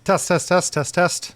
Test, test, test, test, test.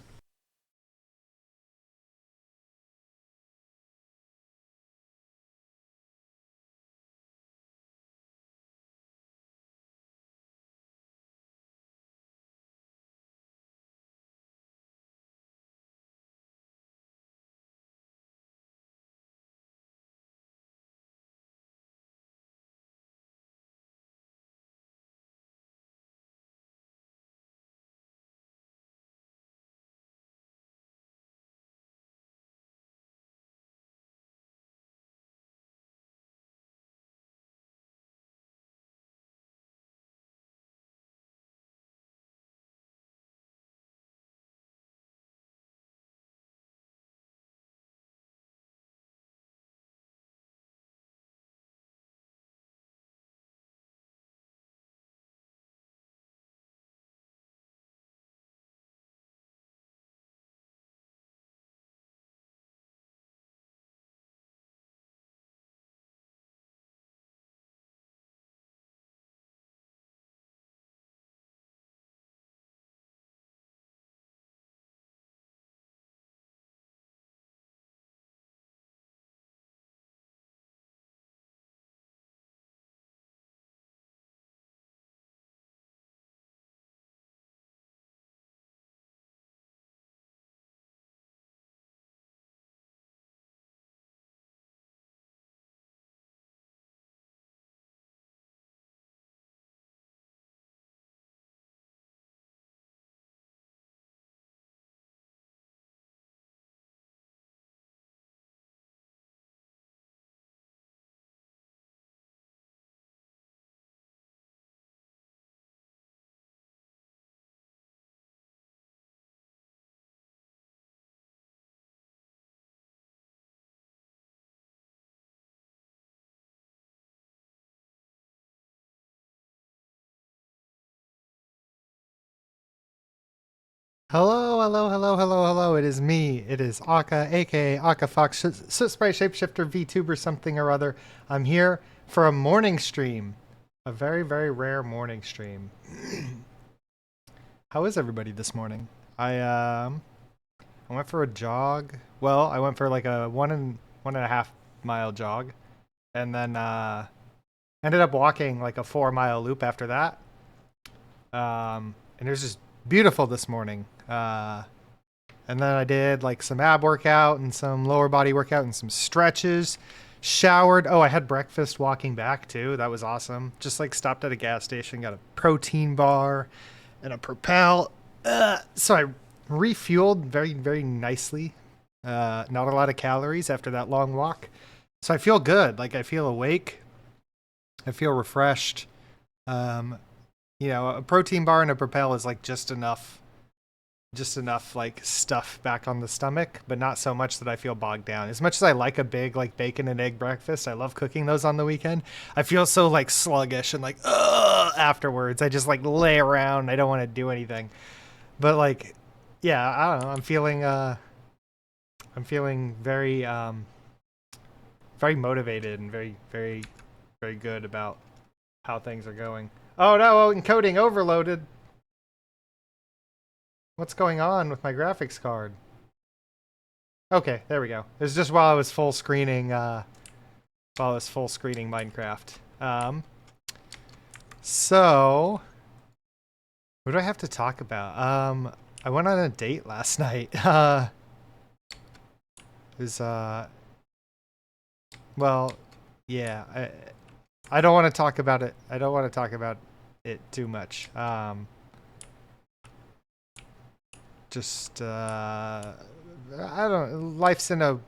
Hello, hello, hello, hello, hello. It is me. It is Akka, aka Akka Fox, Sprite Shapeshifter, VTuber, something or other. I'm here for a morning stream. A very, very rare morning stream. How is everybody this morning? I went for a jog. Well, I went for like a one and a half mile jog. And then ended up walking like a 4 mile loop after that. And it was just beautiful this morning. And then I did like some ab workout and some lower body workout and some stretches. Showered. Oh, I had breakfast walking back too. That was awesome. Just like stopped at a gas station, got a protein bar and a Propel. So I refueled very, very nicely. Not a lot of calories after that long walk. So I feel good. Like I feel awake. I feel refreshed. Um, a protein bar and a Propel is like just enough like stuff back on the stomach, but not so much that I feel bogged down. As much as I like a big like bacon and egg breakfast, I love cooking those on the weekend. I feel so like sluggish and like afterwards. I just like lay around. I don't want to do anything. But like, yeah, I don't know. I'm feeling very very motivated and very very very good about how things are going. Oh no, encoding overloaded. What's going on with my graphics card? Okay, there we go. It was just while I was full screening Minecraft. So what do I have to talk about? I went on a date last night. It was well, yeah, I don't want to talk about it. I don't want to talk about it too much. Just I don't. Life's in a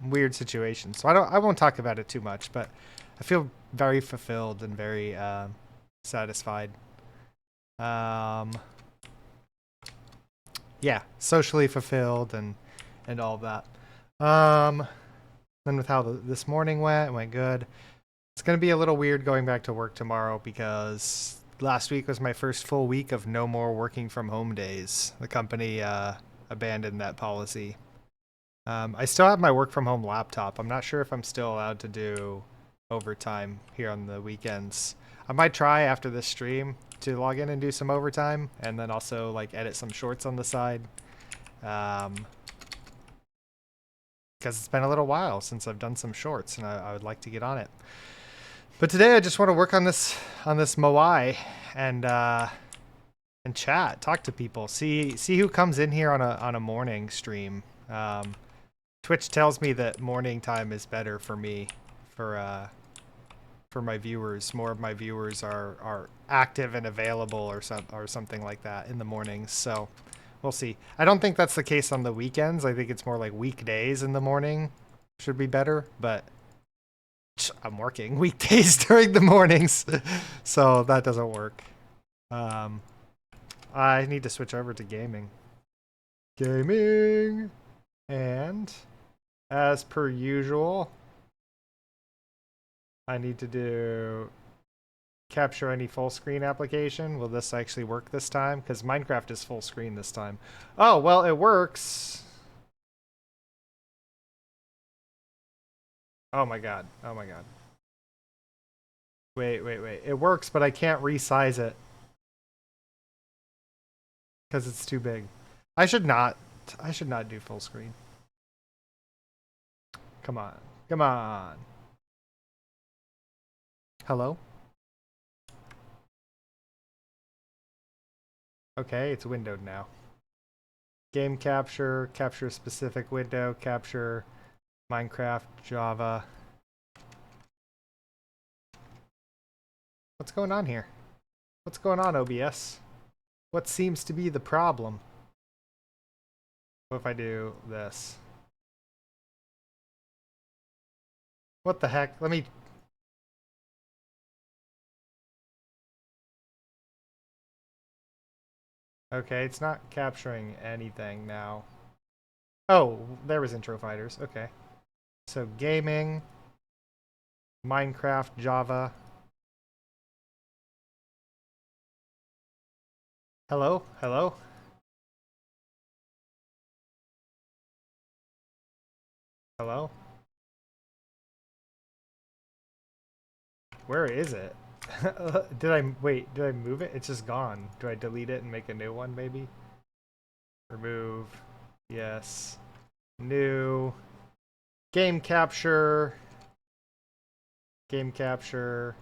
weird situation, so I won't talk about it too much. But I feel very fulfilled and very satisfied. Um, yeah, socially fulfilled and all that. Um, then with how this morning went, it went good. It's gonna be a little weird going back to work tomorrow because last week was my first full week of no more working from home days. The company abandoned that policy. I still have my work from home laptop. I'm not sure if I'm still allowed to do overtime here on the weekends. I might try after this stream to log in and do some overtime, and then also like edit some shorts on the side. Because it's been a little while since I've done some shorts, and I would like to get on it. But today I just want to work on this Moai and chat, talk to people, see who comes in here on a morning stream. Twitch tells me that morning time is better for me, for my viewers. More of my viewers are active and available or something like that in the mornings. So we'll see. I don't think that's the case on the weekends. I think it's more like weekdays in the morning should be better, but I'm working weekdays during the mornings, so that doesn't work. I need to switch over to gaming. And as per usual, I need to do capture any full screen application. Will this actually work this time? Because Minecraft is full screen this time. Oh, well, it works. Oh my god. Oh my god. Wait. It works, but I can't resize it. Because it's too big. I should not do full screen. Come on. Come on. Hello? Okay, it's windowed now. Game capture, capture a specific window, capture Minecraft, Java. What's going on here? What's going on, OBS? What seems to be the problem? What if I do this? What the heck? Let me... Okay, it's not capturing anything now. Oh, there was Intro Fighters. Okay. So gaming, Minecraft, Java. Hello? Hello? Hello? Where is it? Did I move it? It's just gone. Do I delete it and make a new one maybe? Remove. Yes. New. Game capture. Game capture.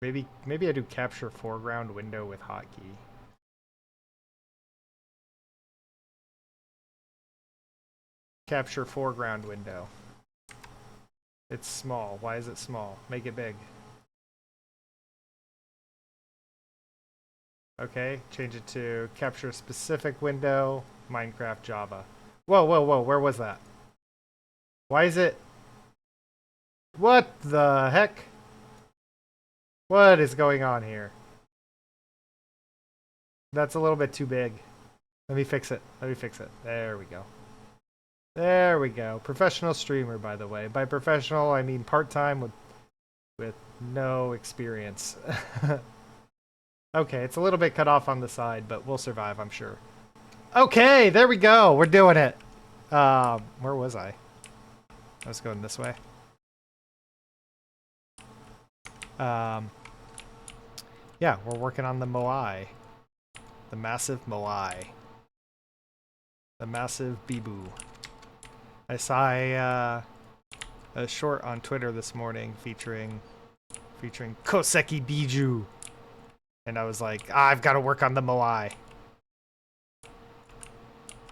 Maybe I do capture foreground window with hotkey. Capture foreground window. It's small. Why is it small? Make it big. Okay, change it to capture specific window, Minecraft, Java. Whoa, where was that? Why is it... What the heck? What is going on here? That's a little bit too big. Let me fix it. There we go. There we go. Professional streamer, by the way. By professional, I mean part-time with no experience. Okay, it's a little bit cut off on the side, but we'll survive, I'm sure. Okay, there we go. We're doing it. Where was I? I was going this way. Yeah, we're working on the Moai. The massive Moai. The massive Bibu. I saw a short on Twitter this morning featuring Koseki Biju. And I was like, I've got to work on the Moai.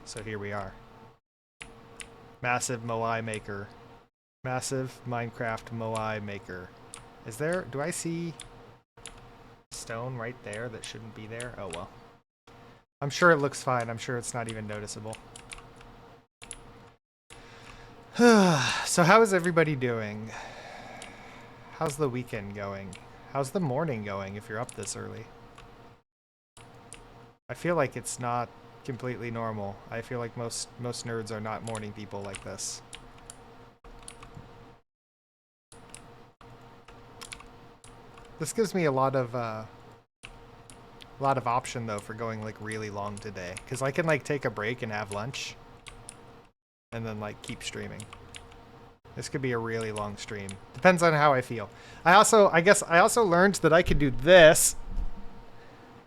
So here we are. Massive Moai maker. Massive Minecraft Moai maker. Do I see stone right there that shouldn't be there? Oh well. I'm sure it looks fine. I'm sure it's not even noticeable. So how is everybody doing? How's the weekend going? How's the morning going if you're up this early? I feel like it's not completely normal. I feel like most nerds are not morning people like this. This gives me a lot of option though for going like really long today, because I can like take a break and have lunch. and then like keep streaming. This could be a really long stream. Depends on how I feel. I guess I also learned that I can do this.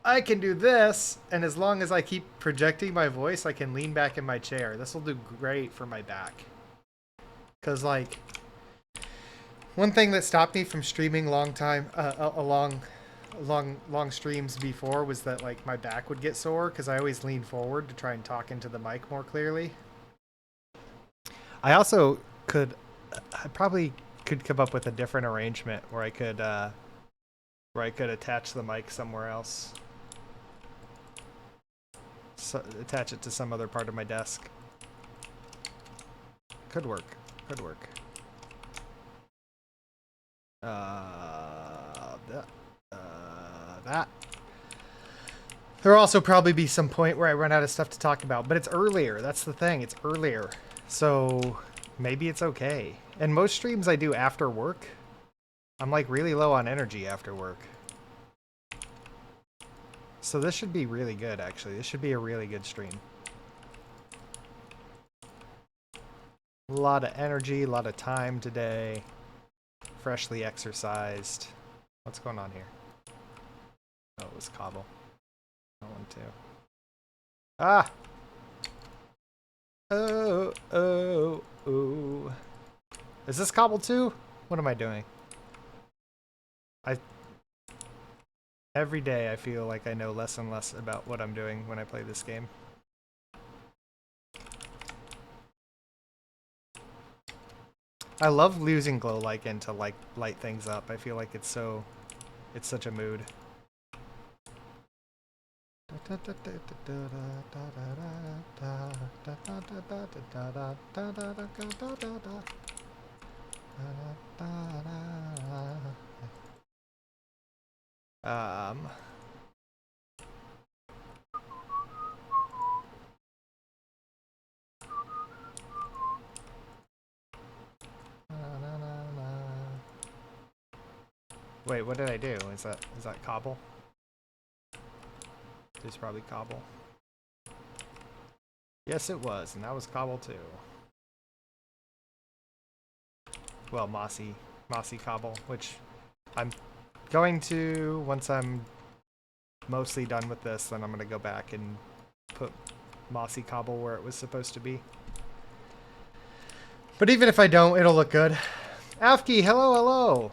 I can do this, and as long as I keep projecting my voice, I can lean back in my chair. This will do great for my back. Cause like, one thing that stopped me from streaming long streams before was that like my back would get sore because I always lean forward to try and talk into the mic more clearly. I also I probably could come up with a different arrangement where I could attach the mic somewhere else. So, attach it to some other part of my desk. Could work. Could work. That. There'll also probably be some point where I run out of stuff to talk about, but it's earlier. That's the thing. It's earlier. So maybe it's okay. And most streams I do after work. I'm like really low on energy after work. So this should be really good, actually. This should be a really good stream. A lot of energy, a lot of time today. Freshly exercised. What's going on here? Oh, it was cobble. That one too. Ah! Oh, oh, oh. Is this cobble too? What am I doing? Every day I feel like I know less and less about what I'm doing when I play this game. I love using glow lichen to like light things up. I feel like it's such a mood. Wait, what did I do? Is that cobble? It's probably cobble. Yes, it was, and that was cobble too. Well, mossy cobble, which I'm going to, once I'm mostly done with this, then I'm going to go back and put mossy cobble where it was supposed to be. But even if I don't, it'll look good. Afki, hello.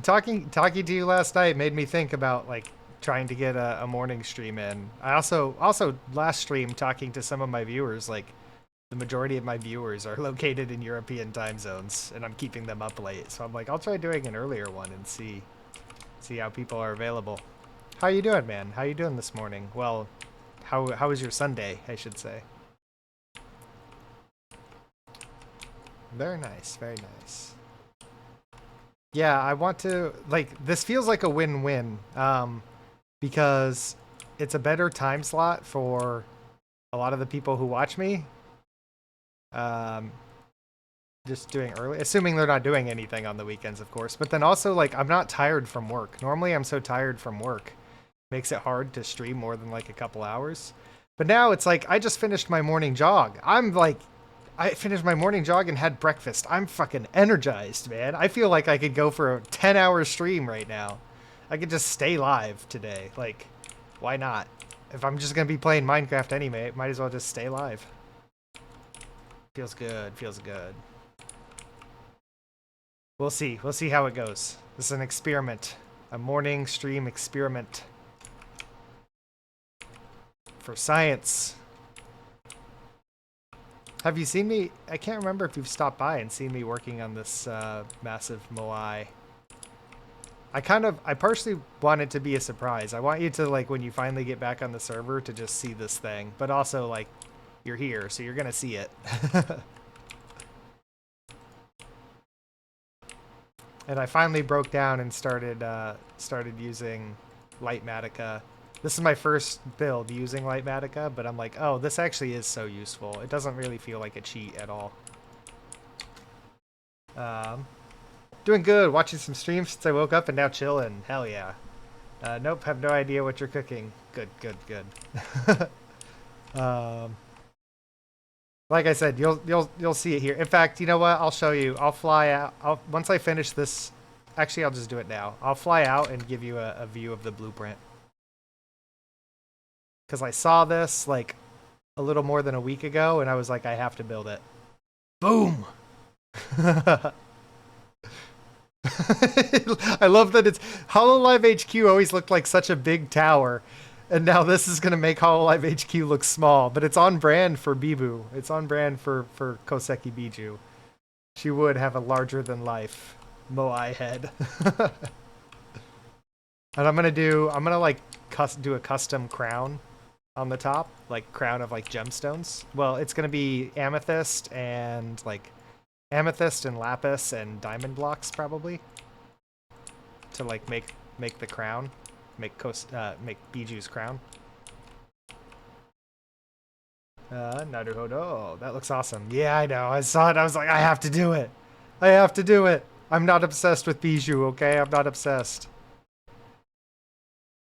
Talking to you last night made me think about like trying to get a morning stream in. I also last stream talking to some of my viewers, like the majority of my viewers are located in European time zones, and I'm keeping them up late. So I'm like, I'll try doing an earlier one and see how people are available. How you doing, man? How you doing this morning? Well, how was your Sunday, I should say. Very nice, very nice. Yeah, I want to, like, this feels like a win-win, because it's a better time slot for a lot of the people who watch me. Just doing early, assuming they're not doing anything on the weekends, of course. But then also, like, I'm not tired from work. Normally, I'm so tired from work. Makes it hard to stream more than, like, a couple hours. But now it's like, I just finished my morning jog. I finished my morning jog and had breakfast. I'm fucking energized, man. I feel like I could go for a 10-hour stream right now. I could just stay live today. Like, why not? If I'm just going to be playing Minecraft anyway, might as well just stay live. Feels good. Feels good. We'll see. We'll see how it goes. This is an experiment. A morning stream experiment. For science. Have you seen me? I can't remember if you've stopped by and seen me working on this massive Moai. I partially want it to be a surprise. I want you to, like, when you finally get back on the server, to just see this thing. But also, like, you're here, so you're gonna see it. And I finally broke down and started using Lightmatica. This is my first build using Lightmatica, but I'm like, oh, this actually is so useful. It doesn't really feel like a cheat at all. Doing good. Watching some streams since I woke up and now chilling. Hell yeah. Nope, have no idea what you're cooking. Good. Like I said, you'll see it here. In fact, you know what? I'll show you. I'll fly out. Once I finish this. Actually, I'll just do it now. I'll fly out and give you a view of the blueprint. Because I saw this like a little more than a week ago, and I was like, I have to build it. Boom! I love that it's HoloLive HQ always looked like such a big tower, and now this is gonna make HoloLive HQ look small. But it's on brand for Bibu. It's on brand for Koseki Biju. She would have a larger than life Moai head. And I'm gonna like do a custom crown on the top, like crown of like gemstones. Well, it's gonna be amethyst and lapis and diamond blocks probably to like make the crown, make Biju's crown. Naruhodo. That looks awesome. Yeah, I know. I saw it. I was like, I have to do it. I have to do it. I'm not obsessed with Biju, okay? I'm not obsessed.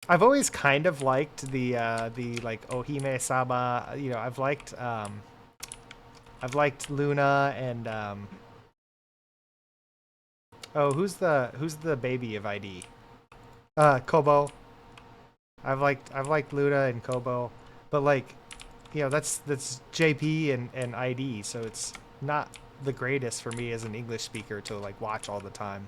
I've always kind of liked the like Ohime Sama. You know, I've liked Luna and oh, who's the baby of ID? Kobo. I've liked Luna and Kobo, but like, you know, that's JP and ID, so it's not the greatest for me as an English speaker to like watch all the time.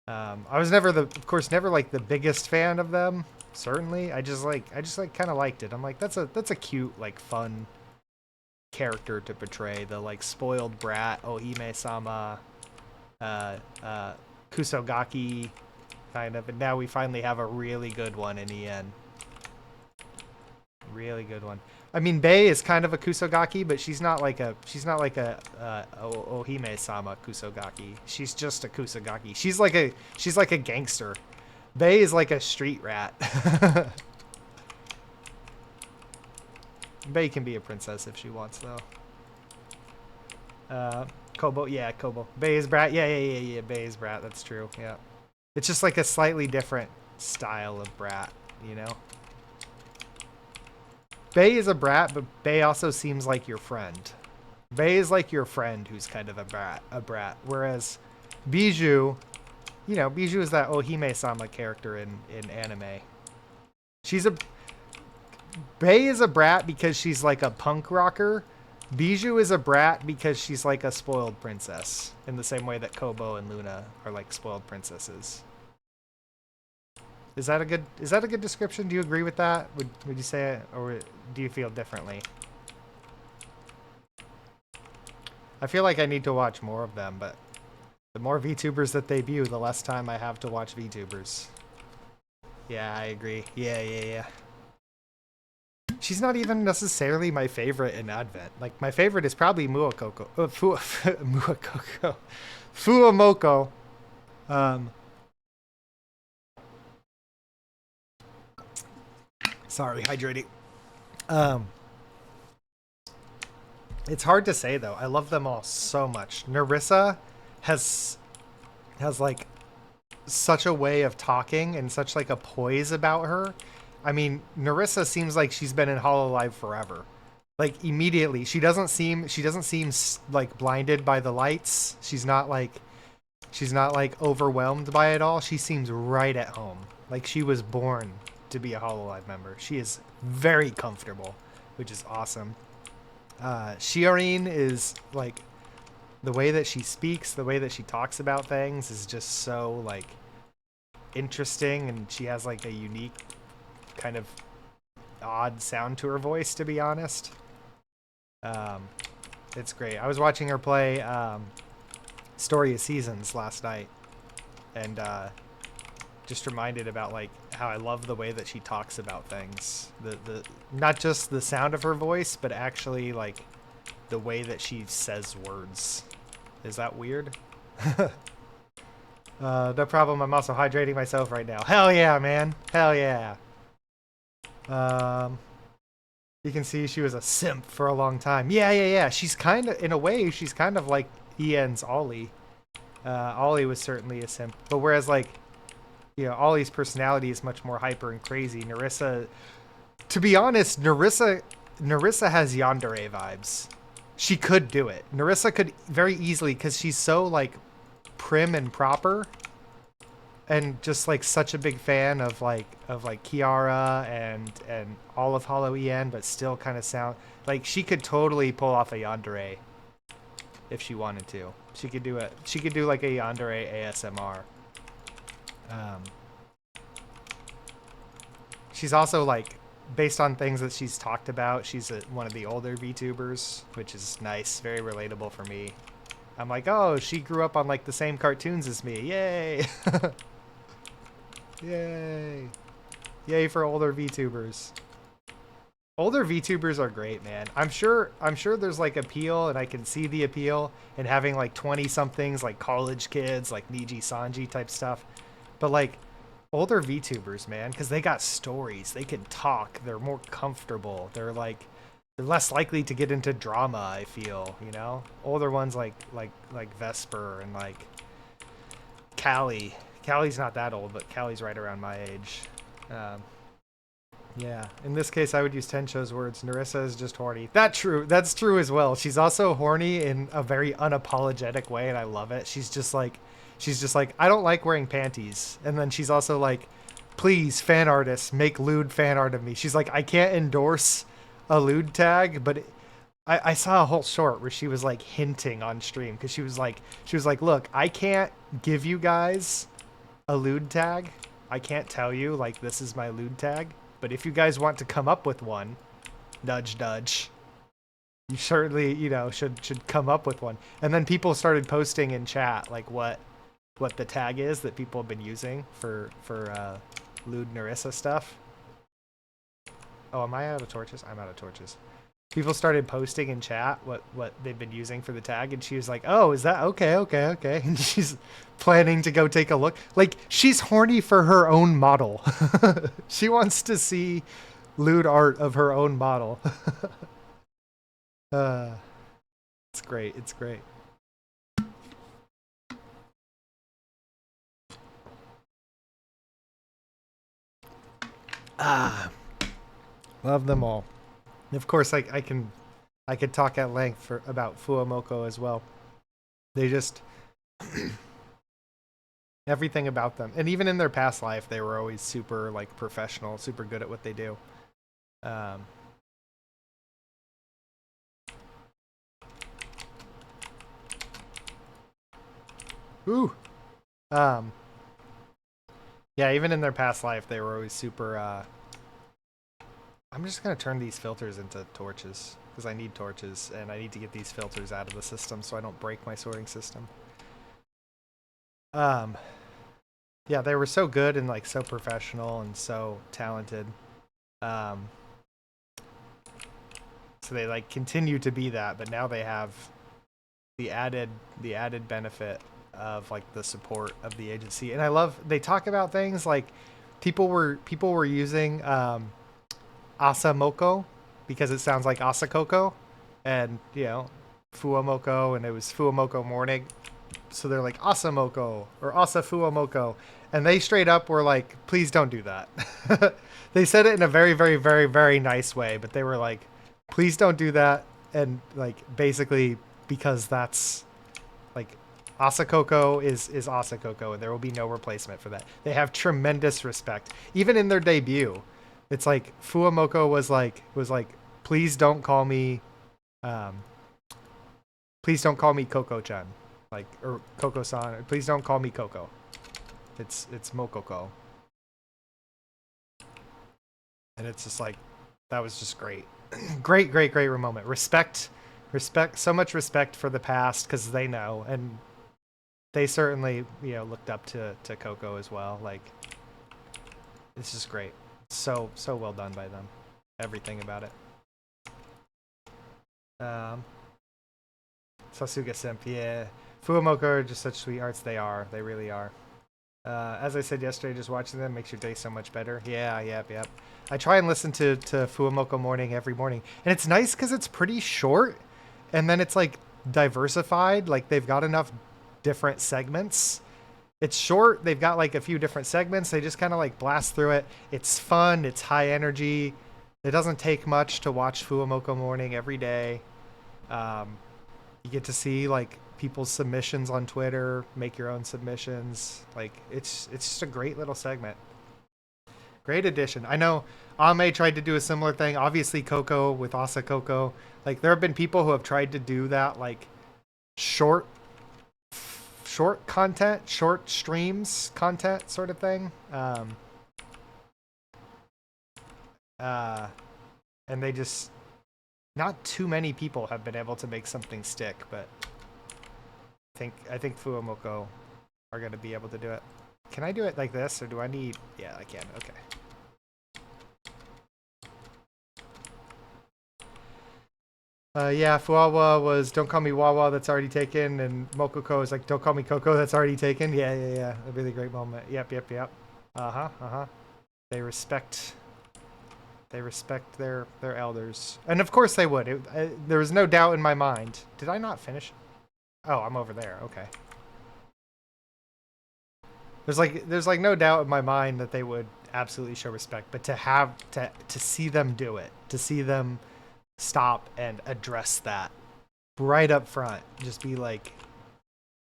I was never of course never like the biggest fan of them. Certainly, I just kind of liked it. I'm like, that's a cute, like, fun character to portray, the like spoiled brat Ohime Sama, Kusogaki kind of. And now we finally have a really good one in the end. Really good one. I mean, Bei is kind of a Kusogaki, but she's not like a Ohime Sama Kusogaki. She's just a Kusogaki. She's like a gangster. Bei is like a street rat. Bei can be a princess if she wants, though. Kobo, yeah, Kobo. Bei is brat, yeah. Bei is brat. That's true. Yeah, it's just like a slightly different style of brat, you know. Bei is a brat, but Bei also seems like your friend. Bei is like your friend who's kind of a brat. Whereas Biju, you know, Biju is that Ohime-sama character in anime. Bei is a brat because she's like a punk rocker. Biju is a brat because she's like a spoiled princess, in the same way that Kobo and Luna are like spoiled princesses. Is that a good description? Do you agree with that? Would you say it, or do you feel differently? I feel like I need to watch more of them, but the more VTubers that debut, the less time I have to watch VTubers. Yeah, I agree. Yeah. She's not even necessarily my favorite in Advent. Like, my favorite is probably Muokoko. Muokoko. Fuamoko. Sorry, hydrating. It's hard to say, though. I love them all so much. Nerissa has like such a way of talking and such like a poise about her. I mean, Nerissa seems like she's been in HoloLive forever. Like immediately, she doesn't seem like blinded by the lights. She's not like overwhelmed by it all. She seems right at home. Like she was born to be a HoloLive member. She is very comfortable, which is awesome. Shiorine is like, the way that she speaks, the way that she talks about things is just so like interesting, and she has like a unique kind of odd sound to her voice, to be honest. It's great. I was watching her play Story of Seasons last night, and just reminded about like how I love the way that she talks about things. The not just the sound of her voice, but actually like the way that she says words. Is that weird? No problem. I'm also hydrating myself right now. Hell yeah, man. Hell yeah. You can see she was a simp for a long time. Yeah. She's kind of, in a way, she's kind of like Ian's Ollie. Ollie was certainly a simp. But whereas like, you know, Ollie's personality is much more hyper and crazy. Nerissa, to be honest, Nerissa has Yandere vibes. She could do it. Narissa could very easily, because she's so like prim and proper, and just like such a big fan of like Kiara and all of Hollow En, but still kind of sound like she could totally pull off a yandere if she wanted to. She could do it. She could do like a yandere ASMR. She's also like, based on things that she's talked about, she's one of the older VTubers, which is nice, very relatable for me. I'm like, oh, she grew up on like the same cartoons as me. Yay! Yay! Yay for older VTubers. Older VTubers are great, man. I'm sure there's like appeal, and I can see the appeal in having like 20 somethings, like college kids, like Niji Sanji type stuff. But like older VTubers, man, because they got stories, they can talk, they're more comfortable, they're less likely to get into drama, I feel, you know. Older ones like Vesper and like Callie. Callie's not that old, but Callie's right around my age. Yeah, in this case, I would use Tencho's words. Narissa is just horny. That's true as well. She's also horny in a very unapologetic way, and I love it. She's just like, I don't like wearing panties. And then she's also like, please, fan artists, make lewd fan art of me. She's like, I can't endorse a lewd tag, but I saw a whole short where she was like hinting on stream, because she was like, look, I can't give you guys a lewd tag. I can't tell you like this is my lewd tag. But if you guys want to come up with one, nudge, nudge, you certainly, you know, should come up with one. And then people started posting in chat like what the tag is that people have been using for lewd Narissa stuff. Oh, am I out of torches? I'm out of torches. People started posting in chat what they've been using for the tag, and she was like, oh, is that okay. And she's planning to go take a look. Like, she's horny for her own model. She wants to see lewd art of her own model. It's great. It's great. Love them all. And of course, I could talk at length about Fuamoko as well. They just everything about them, and even in their past life, they were always super like professional, super good at what they do. Yeah, even in their past life, they were always super. I'm just gonna turn these filters into torches, because I need torches, and I need to get these filters out of the system so I don't break my sorting system. Yeah, they were so good and like so professional and so talented. So they like continue to be that, but now they have the added benefit of like the support of the agency. And I love, they talk about things like people were using Asamoko because it sounds like Asakoko, and you know, Fuamoko, and it was Fuamoko morning, so they're like Asamoko or Asa Fuamoko, and they straight up were like, please don't do that. They said it in a very, very, very, very nice way, but they were like, please don't do that, and like basically because that's like Asakoko is Asakoko, and there will be no replacement for that. They have tremendous respect, even in their debut. It's like Fuamoko was like, please don't call me Coco-chan, like, or Coco-san. Please don't call me Coco. It's Mokoko. And it's just like, that was just great. great moment. Respect, so much respect for the past, because they know, and they certainly, you know, looked up to Coco as well. Like, it's just great. So well done by them. Everything about it. Sasuga Simp, yeah. Fuamoko are just such sweet arts. They are. They really are. As I said yesterday, just watching them makes your day so much better. Yeah, yep. I try and listen to Fuamoko morning every morning. And it's nice because it's pretty short. And then it's like diversified. Like they've got enough different segments. It's short. They've got like a few different segments. They just kind of like blast through it. It's fun. It's high energy. It doesn't take much to watch Fuamoko morning every day. You get to see like people's submissions on Twitter, make your own submissions. Like it's just a great little segment. Great addition. I know Ame tried to do a similar thing. Obviously, Coco with Asa Coco. Like there have been people who have tried to do that, like short, short content, short streams content sort of thing. And they just not too many people have been able to make something stick, but I think Fuamoko are going to be able to do it. Can I do it like this, or do I need... Yeah, I can. Okay. Yeah, Fuawa was Don't Call Me Wawa, that's already taken, and Mokoko is like Don't Call Me Coco, that's already taken. Yeah. A really great moment. Yep. Uh-huh. They respect their elders. And of course they would. There was no doubt in my mind. Did I not finish? Oh, I'm over there. Okay. There's like no doubt in my mind that they would absolutely show respect, but to see them do it, to see them stop and address that right up front, just be like,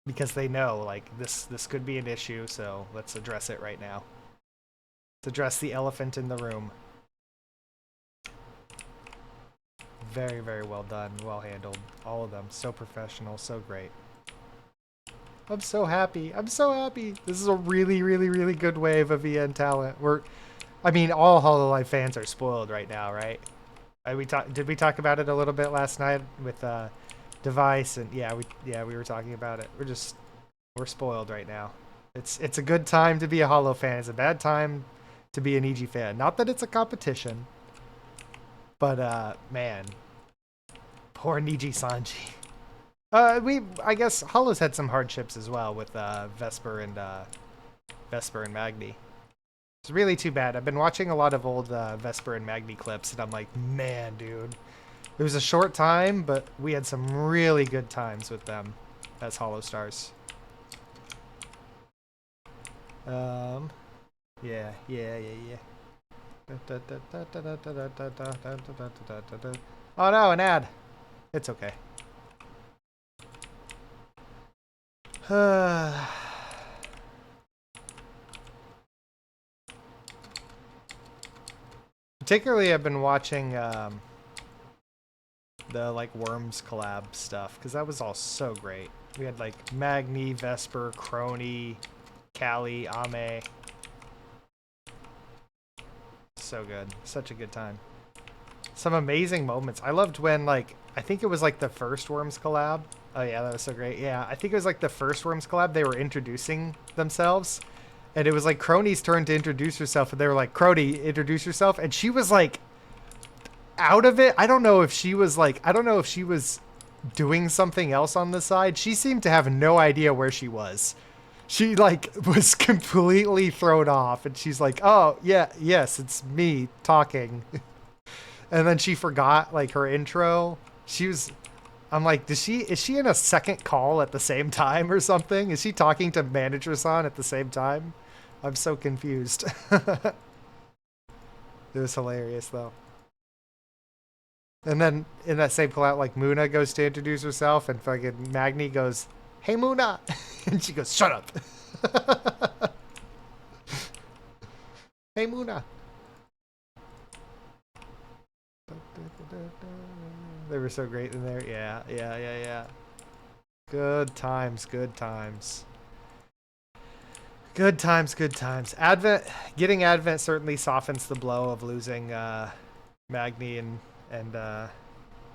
because they know like this could be an issue, so let's address it right now. Let's address the elephant in the room. Very, very well done, well handled. All of them, so professional, so great. I'm so happy. I'm so happy. This is a really, really, really good wave of EN talent. I mean, all HoloLive fans are spoiled right now, right? Did we talk about it a little bit last night with Device? And yeah, we were talking about it. We're spoiled right now. It's a good time to be a Holo fan. It's a bad time to be an EG fan. Not that it's a competition, but man, poor Niji Sanji. I guess Holo's had some hardships as well with Vesper and Magni. It's really too bad. I've been watching a lot of old Vesper and Magni clips, and I'm like, man, dude. It was a short time, but we had some really good times with them as Holo stars. Yeah. Oh no, an ad. It's okay. Particularly, I've been watching the like Worms collab stuff, because that was all so great. We had like Magni, Vesper, Crony, Callie, Ame. So good. Such a good time. Some amazing moments. I loved when, like, I think it was like the first Worms collab. Oh yeah, that was so great. Yeah, I think it was like the first Worms collab. They were introducing themselves. And it was like Crony's turn to introduce herself. And they were like, Crony, introduce yourself. And she was like out of it. I don't know if she was doing something else on the side. She seemed to have no idea where she was. She like was completely thrown off. And she's like, oh yeah, yes, it's me talking. And then she forgot like her intro. I'm like, is she in a second call at the same time or something? Is she talking to Manager-san at the same time? I'm so confused. It was hilarious though. And then in that same collab, like Muna goes to introduce herself and fucking Magni goes, hey Muna! And she goes, shut up! Hey Muna! They were so great in there. Yeah. Good times. Getting Advent certainly softens the blow of losing Magni and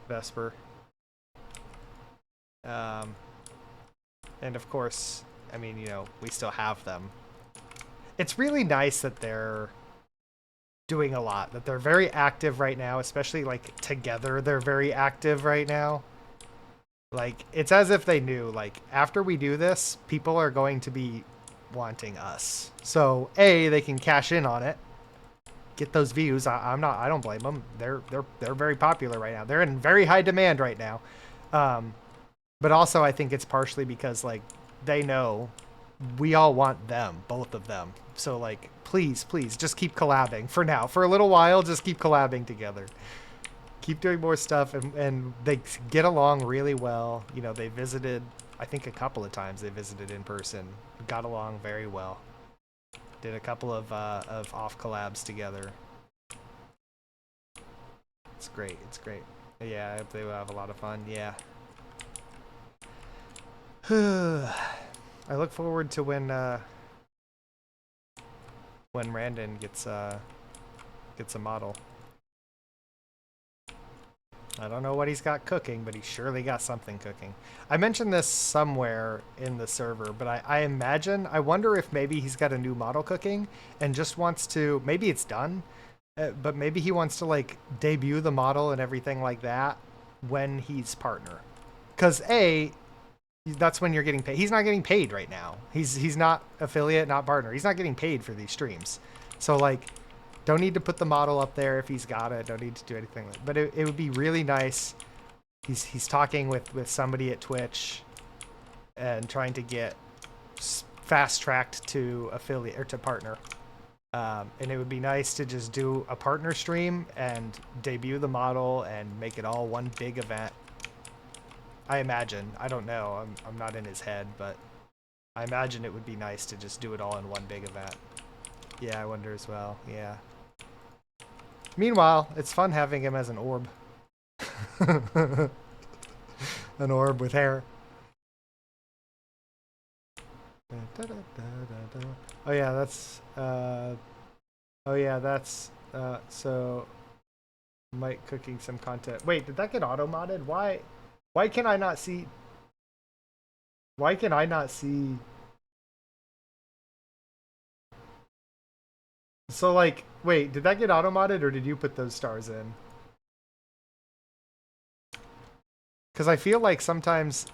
Vesper. And of course, I mean, you know, we still have them. It's really nice that they're doing a lot, that they're very active right now, especially like together they're very active right now. Like it's as if they knew like after we do this, people are going to be wanting us. So they can cash in on it, get those views. I don't blame them. They're very popular right now. They're in very high demand right now. But also I think it's partially because like they know we all want them, both of them. So like please just keep collabing for now. For a little while, just keep collabing together. keep doing more stuff, and they get along really well. You know, they visited, I think a couple of times they visited in person, got along very well. Did a couple of off collabs together. It's great. It's great. Yeah, I hope they will have a lot of fun. Yeah. I look forward to when Randon gets a model. I don't know what he's got cooking, but he surely got something cooking. I mentioned this somewhere in the server, but I wonder if maybe he's got a new model cooking and just wants to, maybe it's done, but maybe he wants to like debut the model and everything like that when he's partner. Because that's when you're getting paid. He's not getting paid right now. He's not affiliate, not partner. He's not getting paid for these streams. So like, don't need to put the model up there if he's got it. Don't need to do anything. But it would be really nice. He's talking with somebody at Twitch and trying to get fast tracked to affiliate or to partner. And it would be nice to just do a partner stream and debut the model and make it all one big event. I imagine. I don't know. I'm not in his head, but I imagine it would be nice to just do it all in one big event. Yeah, I wonder as well. Yeah. Meanwhile, it's fun having him as an orb. An orb with hair. Oh yeah, that's so Mike cooking some content. Wait, did that get auto modded? Why can I not see So like, wait, did that get auto modded or did you put those stars in? Because I feel like sometimes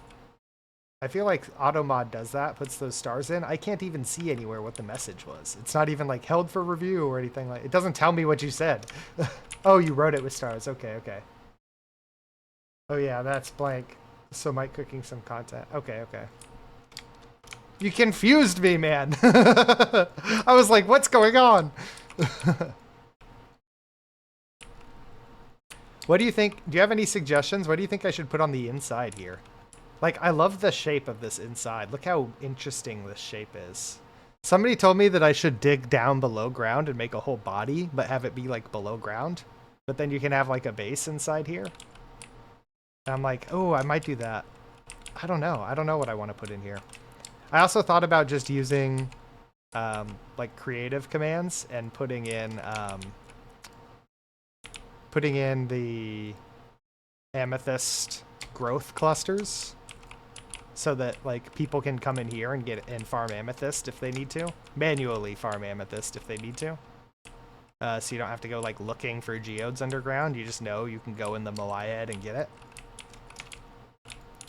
AutoMod does that, puts those stars in. I can't even see anywhere what the message was. It's not even like held for review or anything like. It doesn't tell me what you said. Oh, you wrote it with stars. Okay, okay. Oh yeah, that's blank. So Mike cooking some content. Okay, okay. You confused me, man. I was like, what's going on? What do you think? Do you have any suggestions? What do you think I should put on the inside here? Like, I love the shape of this inside. Look how interesting this shape is. Somebody told me that I should dig down below ground and make a whole body, but have it be like below ground. But then you can have like a base inside here. And I'm like, oh, I might do that. I don't know. I don't know what I want to put in here. I also thought about just using like creative commands and putting in the amethyst growth clusters so that like people can come in here and farm amethyst if they need to, manually farm amethyst if they need to. So you don't have to go like looking for geodes underground. You just know you can go in the Moai head and get it.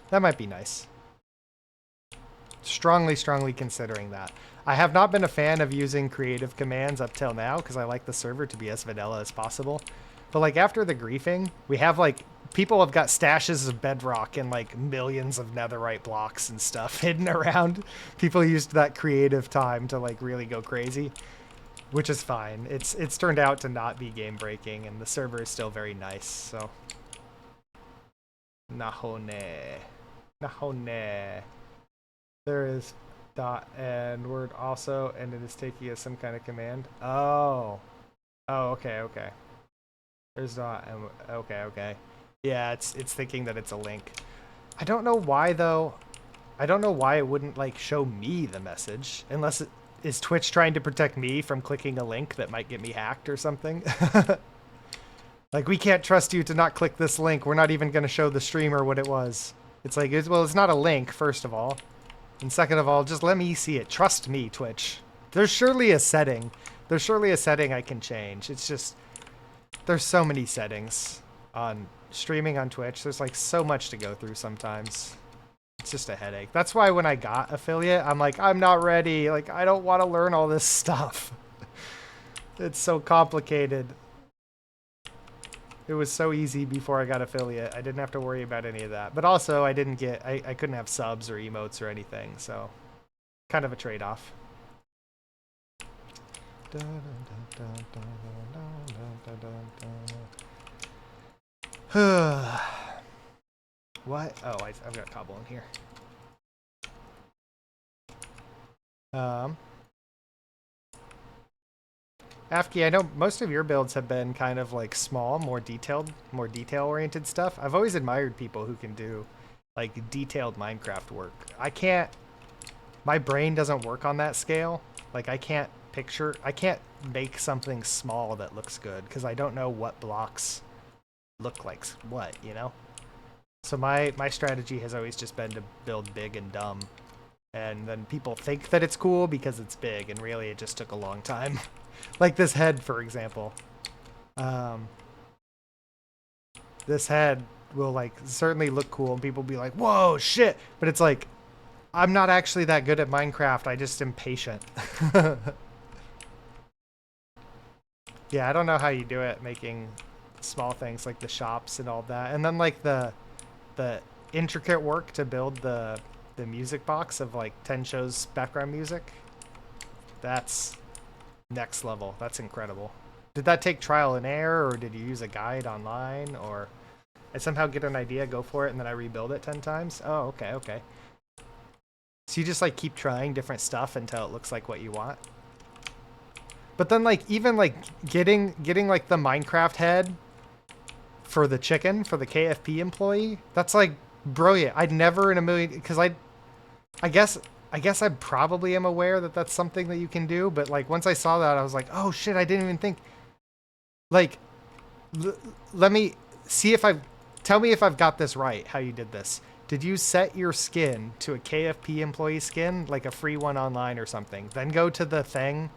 That might be nice. Strongly considering that. I have not been a fan of using creative commands up till now because I like the server to be as vanilla as possible. But like after the griefing, we have like people have got stashes of bedrock and like millions of netherite blocks and stuff hidden around. People used that creative time to like really go crazy, which is fine. It's turned out to not be game breaking and the server is still very nice. So Nahone. There is dot and word also, and it is taking as some kind of command. Oh, okay. There's dot and okay. Yeah, it's thinking that it's a link. I don't know why though. I don't know why it wouldn't like show me the message unless is Twitch trying to protect me from clicking a link that might get me hacked or something. Like, we can't trust you to not click this link. We're not even going to show the streamer what it was. It's like, well, it's not a link, first of all. And second of all, just let me see it. Trust me, Twitch. There's surely a setting. There's surely a setting I can change. It's just, there's so many settings on streaming on Twitch. There's like so much to go through sometimes. It's just a headache. That's why when I got affiliate, I'm like, I'm not ready. Like, I don't want to learn all this stuff. It's so complicated. It was so easy before I got affiliate. I didn't have to worry about any of that. But also, I couldn't have subs or emotes or anything, so kind of a trade-off. What? Oh, I've got cobble in here. Um, Afki, I know most of your builds have been kind of like small, more detail-oriented stuff. I've always admired people who can do like detailed Minecraft work. I can't, my brain doesn't work on that scale. Like I can't make something small that looks good because I don't know what blocks look like what, you know? So my strategy has always just been to build big and dumb. And then people think that it's cool because it's big, and really it just took a long time. Like this head, for example. This head will like certainly look cool, and people will be like, whoa, shit! But it's like, I'm not actually that good at Minecraft, I just am patient. Yeah, I don't know how you do it, making small things like the shops and all that. And then like the intricate work to build the music box of like Tencho's background music. That's next level. That's incredible. Did that take trial and error, or did you use a guide online, or I somehow get an idea, go for it, and then I rebuild it 10 times? Oh, okay, okay. So you just like keep trying different stuff until it looks like what you want? But then like even like getting like the Minecraft head for the chicken, for the KFP employee, that's like brilliant. I'd never in a million, because I guess I probably am aware that that's something that you can do, but like once I saw that, I was like, oh shit, I didn't even think. Like, let me see if tell me if I've got this right, how you did this. Did you set your skin to a KFP employee skin, like a free one online or something? Then go to the thing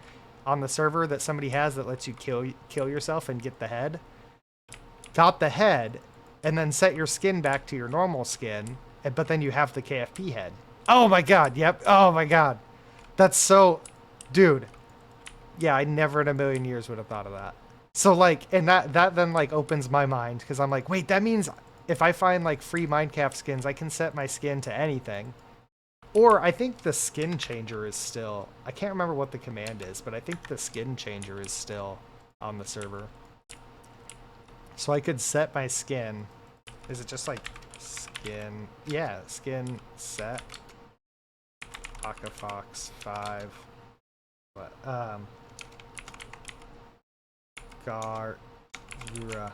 on the server that somebody has that lets you kill yourself and get the head? Got the head, and then set your skin back to your normal skin, but then you have the KFP head. Oh my god, yep. Oh my god. That's so... Dude. Yeah, I never in a million years would have thought of that. So like, and that then like opens my mind, because I'm like, wait, that means if I find like free Minecraft skins, I can set my skin to anything. Or I think the skin changer is still... I can't remember what the command is, but I think the skin changer is still on the server. So I could set my skin. Is it just like skin? Yeah, skin set. Fox 5. What? Garura.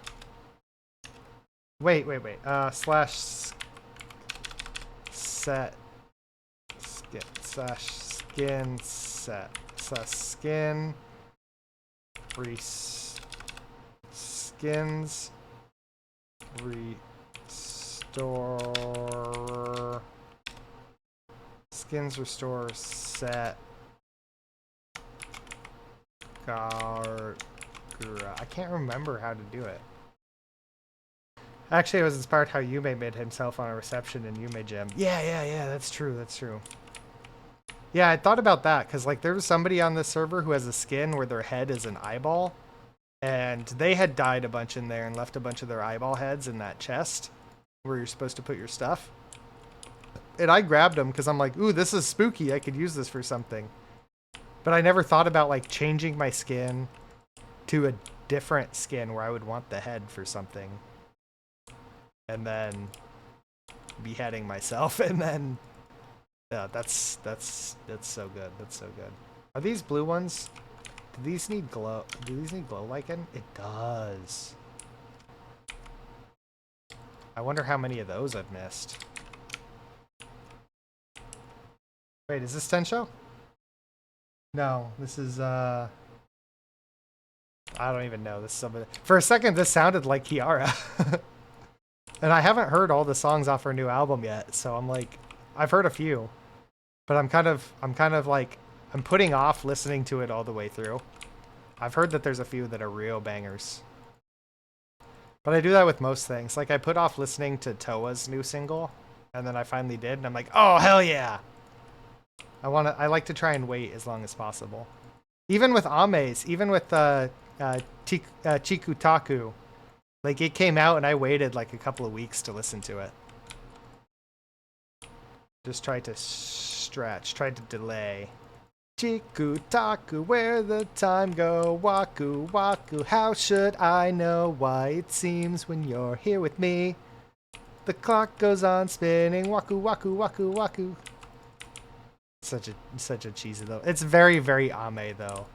Wait. Slash set skin slash skin set slash skin skins restore skins restore set Garura. I can't remember how to do it. Actually, I was inspired how Yume made himself on a reception in Yume Gym. Yeah, that's true. Yeah, I thought about that, because like there was somebody on this server who has a skin where their head is an eyeball, and they had died a bunch in there and left a bunch of their eyeball heads in that chest where you're supposed to put your stuff. And I grabbed them because I'm like, ooh, this is spooky. I could use this for something. But I never thought about like changing my skin to a different skin where I would want the head for something. And then beheading myself, and then that's so good. That's so good. Are these blue ones? Do these need glow? Do these need glow lichen? It does. I wonder how many of those I've missed. Wait, is this Tencho? No, this is I don't even know. This is somebody. For a second, this sounded like Kiara. And I haven't heard all the songs off her new album yet, so I'm like, I've heard a few, but I'm kind of like, I'm putting off listening to it all the way through. I've heard that there's a few that are real bangers, but I do that with most things. Like I put off listening to Toa's new single, and then I finally did, and I'm like, oh hell yeah! I like to try and wait as long as possible. Even with Ame's, even with Chikutaku. Like, it came out and I waited like a couple of weeks to listen to it. Just tried to stretch, tried to delay. Chiku taku, where the time go? Waku waku, how should I know why it seems when you're here with me? The clock goes on spinning. Waku waku waku waku. Such a cheesy though. It's very very Ame though.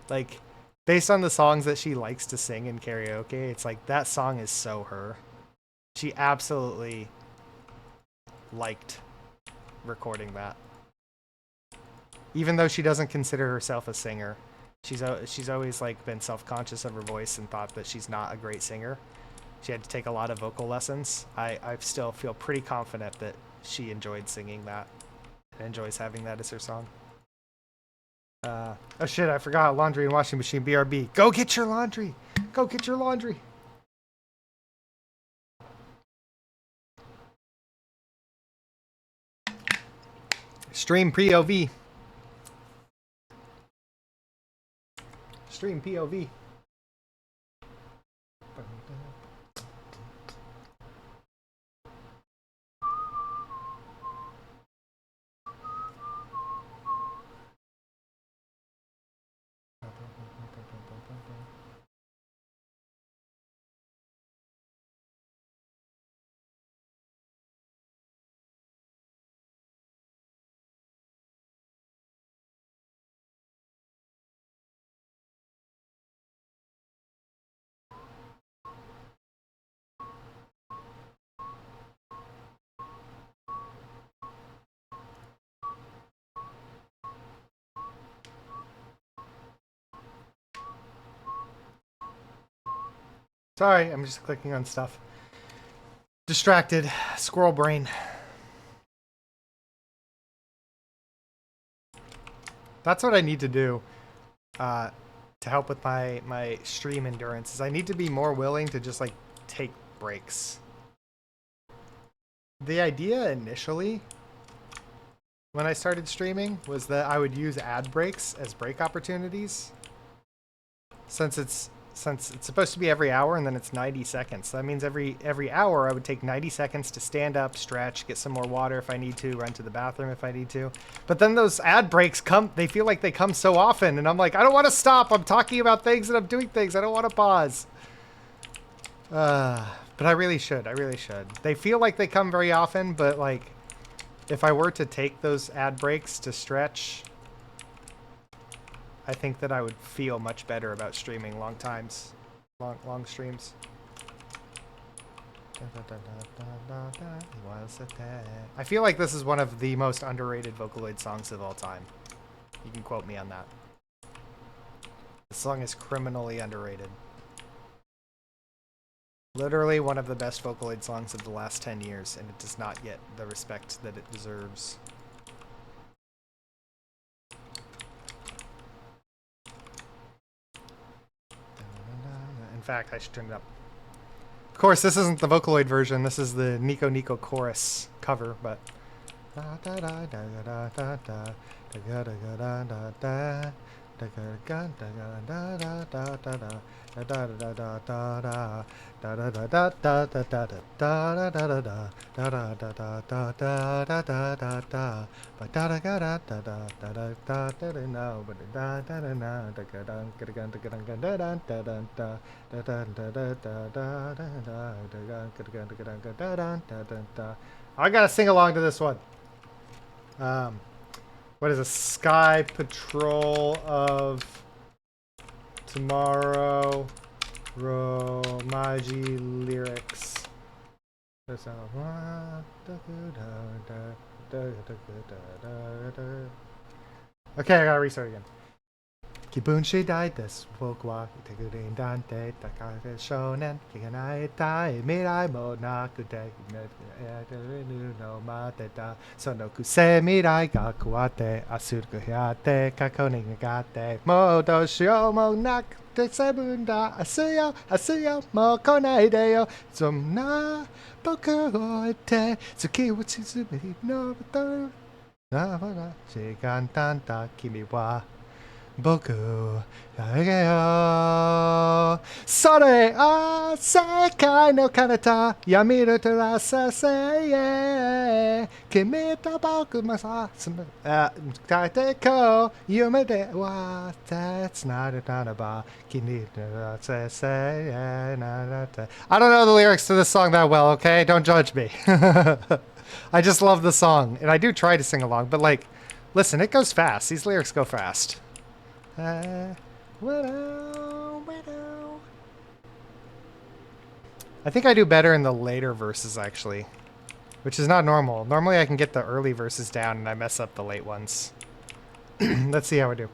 Like based on the songs that she likes to sing in karaoke, it's like that song is so her. She absolutely liked recording that. Even though she doesn't consider herself a singer, she's always like been self-conscious of her voice and thought that she's not a great singer. She had to take a lot of vocal lessons. I still feel pretty confident that she enjoyed singing that and enjoys having that as her song. Oh shit, I forgot laundry and washing machine, BRB. Go get your laundry! Go get your laundry! Stream POV. Stream POV. Sorry, I'm just clicking on stuff. Distracted. Squirrel brain. That's what I need to do to help with my stream endurance is I need to be more willing to just like take breaks. The idea initially when I started streaming was that I would use ad breaks as break opportunities. Since it's supposed to be every hour and then it's 90 seconds. So that means every hour I would take 90 seconds to stand up, stretch, get some more water if I need to, run to the bathroom if I need to. But then those ad breaks come, they feel like they come so often and I'm like, I don't want to stop. I'm talking about things and I'm doing things. I don't want to pause. But I really should. I really should. They feel like they come very often, but like if I were to take those ad breaks to stretch, I think that I would feel much better about streaming long streams. I feel like this is one of the most underrated Vocaloid songs of all time. You can quote me on that. The song is criminally underrated. Literally one of the best Vocaloid songs of the last 10 years, and it does not get the respect that it deserves. In fact, I should turn it up. Of course, this isn't the Vocaloid version. This is the Nico Nico chorus cover, but... I gotta sing along to this one. What is a Sky Patrol of Tomorrow Romaji lyrics. Okay, I gotta restart again. Kibun shidai desu boku wa itegurin dante takare shonen kiganai tai mirai mo nakute no mateta sonoku se mirai ga kuwate asuru hyate kakoni gate modo shio mo nakute sebunda asuyo mo konai de yo zomna boku o ete tsuki wo tsuzumi no to na shigan tanta kimi wa Boku yo Sore a sekai no kanata Yamiru terasa se Kimi to boku masa Kaite ko yume de wa That's not a tanaba Kini se I don't know the lyrics to this song that well, okay? Don't judge me. I just love the song. And I do try to sing along, but like, listen, it goes fast. These lyrics go fast. Widow. I think I do better in the later verses, actually. Which is not normal. Normally I can get the early verses down and I mess up the late ones. Let's see how I do.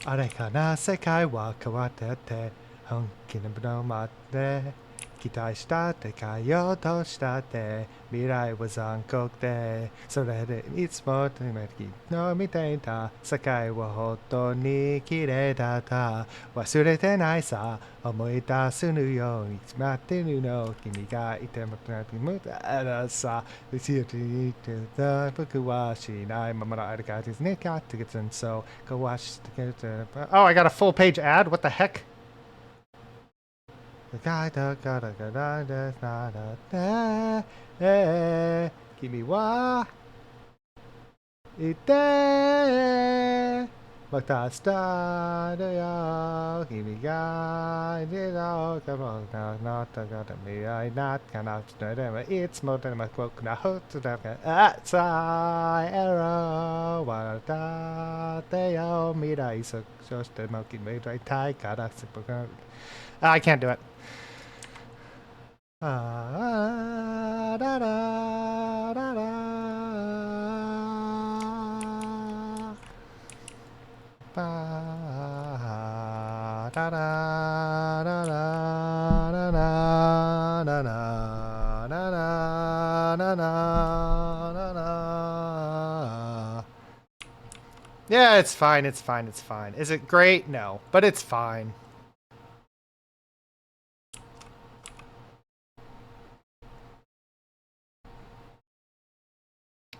Arekana sekai wa kawatete honki no matte Kitai shitatte kaioto shitatte mirai wa zankoku de Sore de itsumo tomeki no miteita Sakai wa hoto ni kirei data Wasurete nai sa omoi dasu nu yo Itsumatte nu no kimi ga ite muta sa Uchiyote the boku wa shinai mamara arigati ne katte so go watch the oh, I got a full page ad? What the heck? Kimi wa ite Matasta de yo Kimi ga ite no kamo not got me I not cannot it's more than my quote na hotu da atsai arrow wa da de yo mirai so just the monkey made right tai kara I can't do it. Da, da, da, da. Ba, da, da, da, da, da, da, da, da, da, da, da. Yeah, it's fine, it's fine, it's fine. Is it great? No, but it's fine.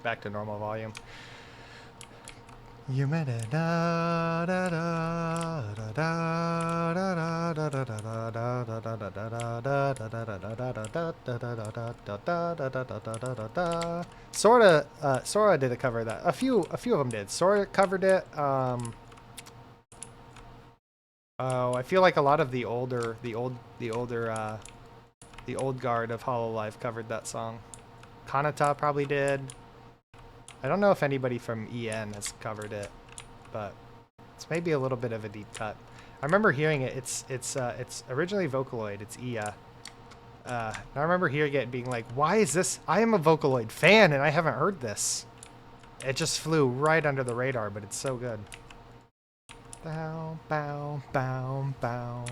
Back to normal volume. You made it da da da da da da da da da da. Sora did a cover of that. A few of them did. Sora covered it. Oh, I feel like a lot of the old guard of Hololive covered that song. Kanata probably did. I don't know if anybody from EN has covered it, but it's maybe a little bit of a deep cut. I remember hearing it. It's originally Vocaloid. It's Ia. I remember hearing it and being like, "Why is this? I am a Vocaloid fan and I haven't heard this." It just flew right under the radar, but it's so good. Bow, bow, bow, bow.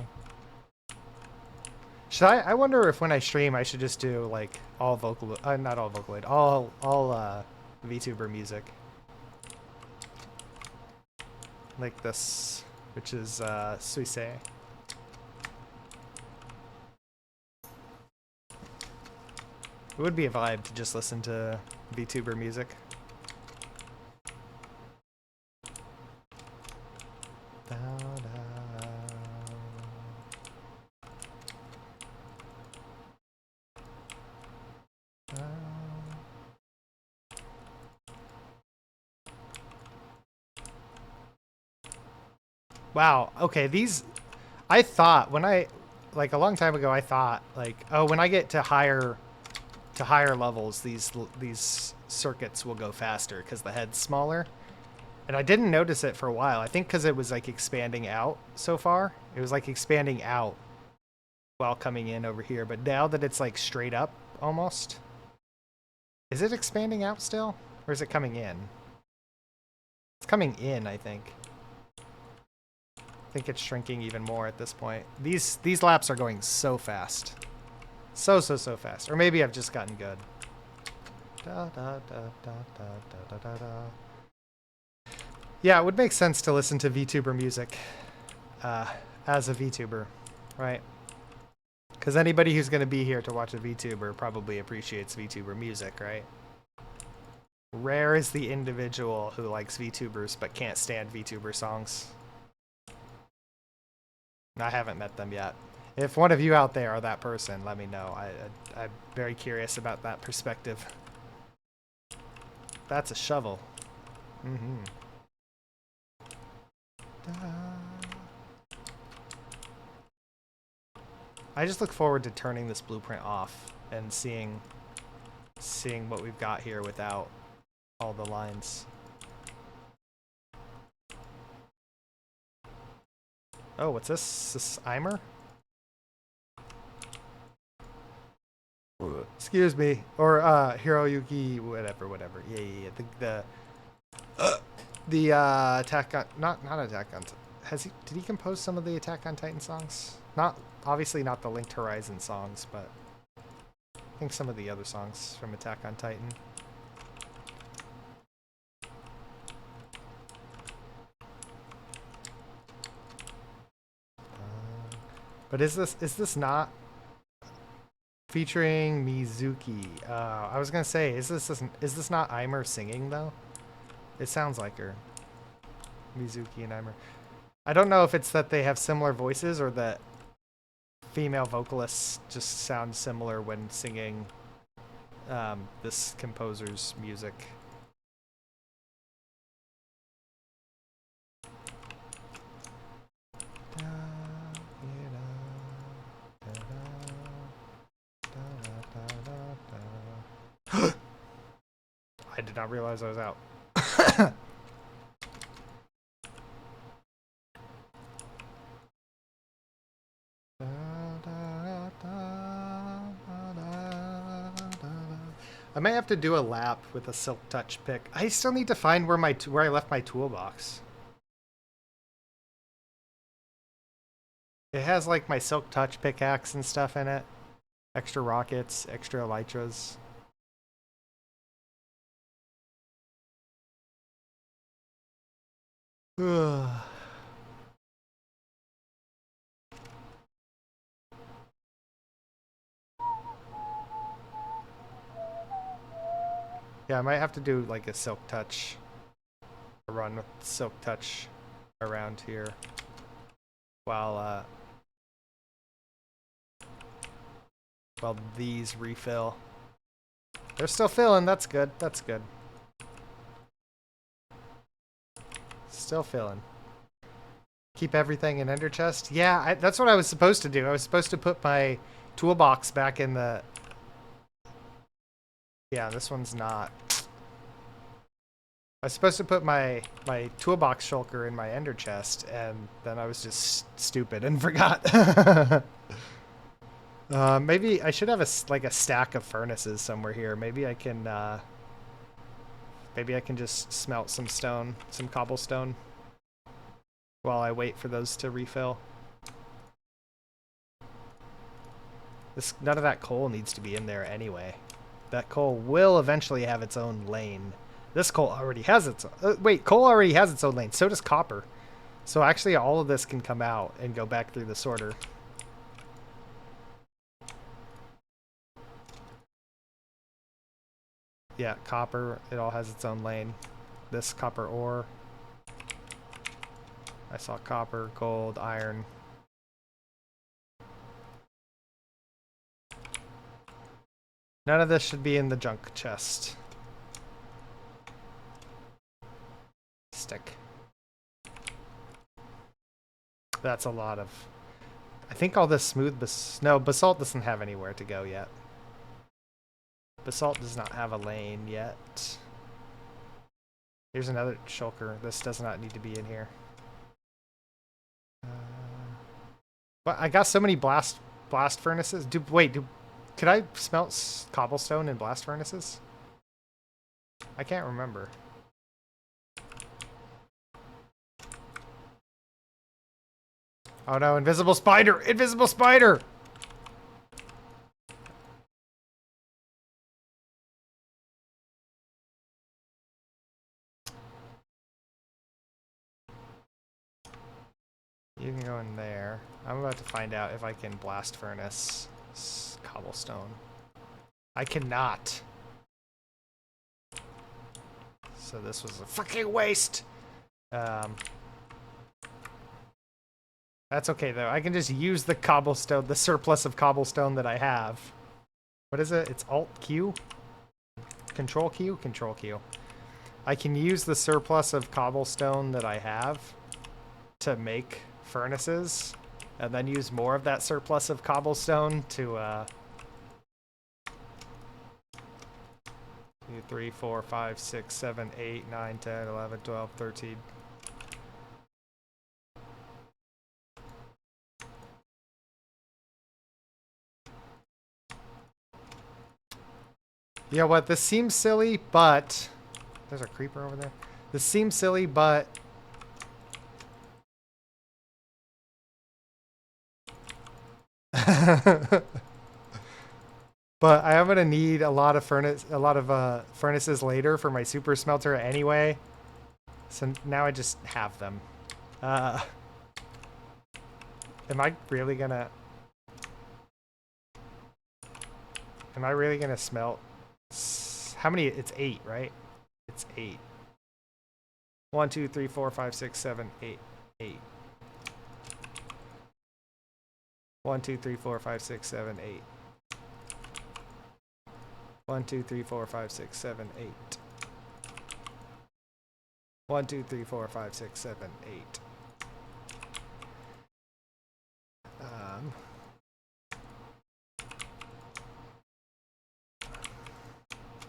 Should I wonder if when I stream I should just do like all Vocaloid, not all Vocaloid, all VTuber music. Like this, which is Suisse. It would be a vibe to just listen to VTuber music. Wow, okay, these, I thought when like a long time ago, I thought like, oh, when I get to higher levels, these circuits will go faster because the head's smaller. And I didn't notice it for a while. I think because it was like expanding out so far. It was like expanding out while coming in over here. But now that it's like straight up almost. Is it expanding out still? Or is it coming in? It's coming in, I think. I think it's shrinking even more at this point. These laps are going so fast. So fast. Or maybe I've just gotten good. Da, da, da, da, da, da, da, da. Yeah, it would make sense to listen to VTuber music as a VTuber, right? Because anybody who's going to be here to watch a VTuber probably appreciates VTuber music, right? Rare is the individual who likes VTubers but can't stand VTuber songs. I haven't met them yet. If one of you out there are that person, let me know. I'm very curious about that perspective. That's a shovel. Mm-hmm. I just look forward to turning this blueprint off and seeing what we've got here without all the lines. Oh, what's this? Is this Eimer? Excuse me. Or Hiroyuki, whatever. Yeah. The Attack on... Not Attack on... Did he compose some of the Attack on Titan songs? Obviously not the Linked Horizon songs, but I think some of the other songs from Attack on Titan. But is this not featuring Mizuki? I was gonna say, is this not Eimer singing though? It sounds like her. Mizuki and Eimer. I don't know if it's that they have similar voices or that female vocalists just sound similar when singing this composer's music. I did not realize I was out. I may have to do a lap with a Silk Touch pick. I still need to find where I left my toolbox. It has like my Silk Touch pickaxe and stuff in it. Extra rockets, extra elytras. Ugh. Yeah, I might have to do like a Silk Touch. A run with Silk Touch around here. While these refill. They're still filling, that's good. That's good. Still filling. Keep everything in Ender Chest? Yeah, that's what I was supposed to do. I was supposed to put my toolbox back in the... Yeah, this one's not. I was supposed to put my toolbox shulker in my Ender Chest, and then I was just stupid and forgot. Maybe I should have a stack of furnaces somewhere here. Maybe I can just smelt some cobblestone, while I wait for those to refill. None of that coal needs to be in there anyway. That coal will eventually have its own lane. This coal already has its own... wait, coal already has its own lane. So does copper. So actually all of this can come out and go back through the sorter. Yeah, copper, it all has its own lane. This copper ore. I saw copper, gold, iron. None of this should be in the junk chest. Stick. That's a lot of... I think all this smooth... No, basalt doesn't have anywhere to go yet. Basalt does not have a lane yet. Here's another shulker. This does not need to be in here. But I got so many blast furnaces. Could I smelt cobblestone in blast furnaces? I can't remember. Oh no, invisible spider! Invisible spider! You can go in there. I'm about to find out if I can blast furnace Cobblestone. I cannot. So this was a fucking waste. That's okay though. I can just use the cobblestone, the surplus of cobblestone that I have. What is it? It's Alt Q? Control Q? Control Q. I can use the surplus of cobblestone that I have to make furnaces, and then use more of that surplus of cobblestone to 2, 3, 4, 5, 6, 7, 8, 9, 10, 11, 12, 13. You know what? This seems silly, but there's a creeper over there. This seems silly, but but I am gonna need a lot of furnaces later for my super smelter anyway. So now I just have them. Am I really gonna smelt? How many? It's 8, right? It's 8. 1, 2, 3, 4, 5, 6, 7, 8. 8. 1, 2, 3, 4, 5, 6, 7, 8. 1, 2, 3, 4, 5, 6, 7, 8. 1, 2, 3, 4, 5, 6, 7, 8.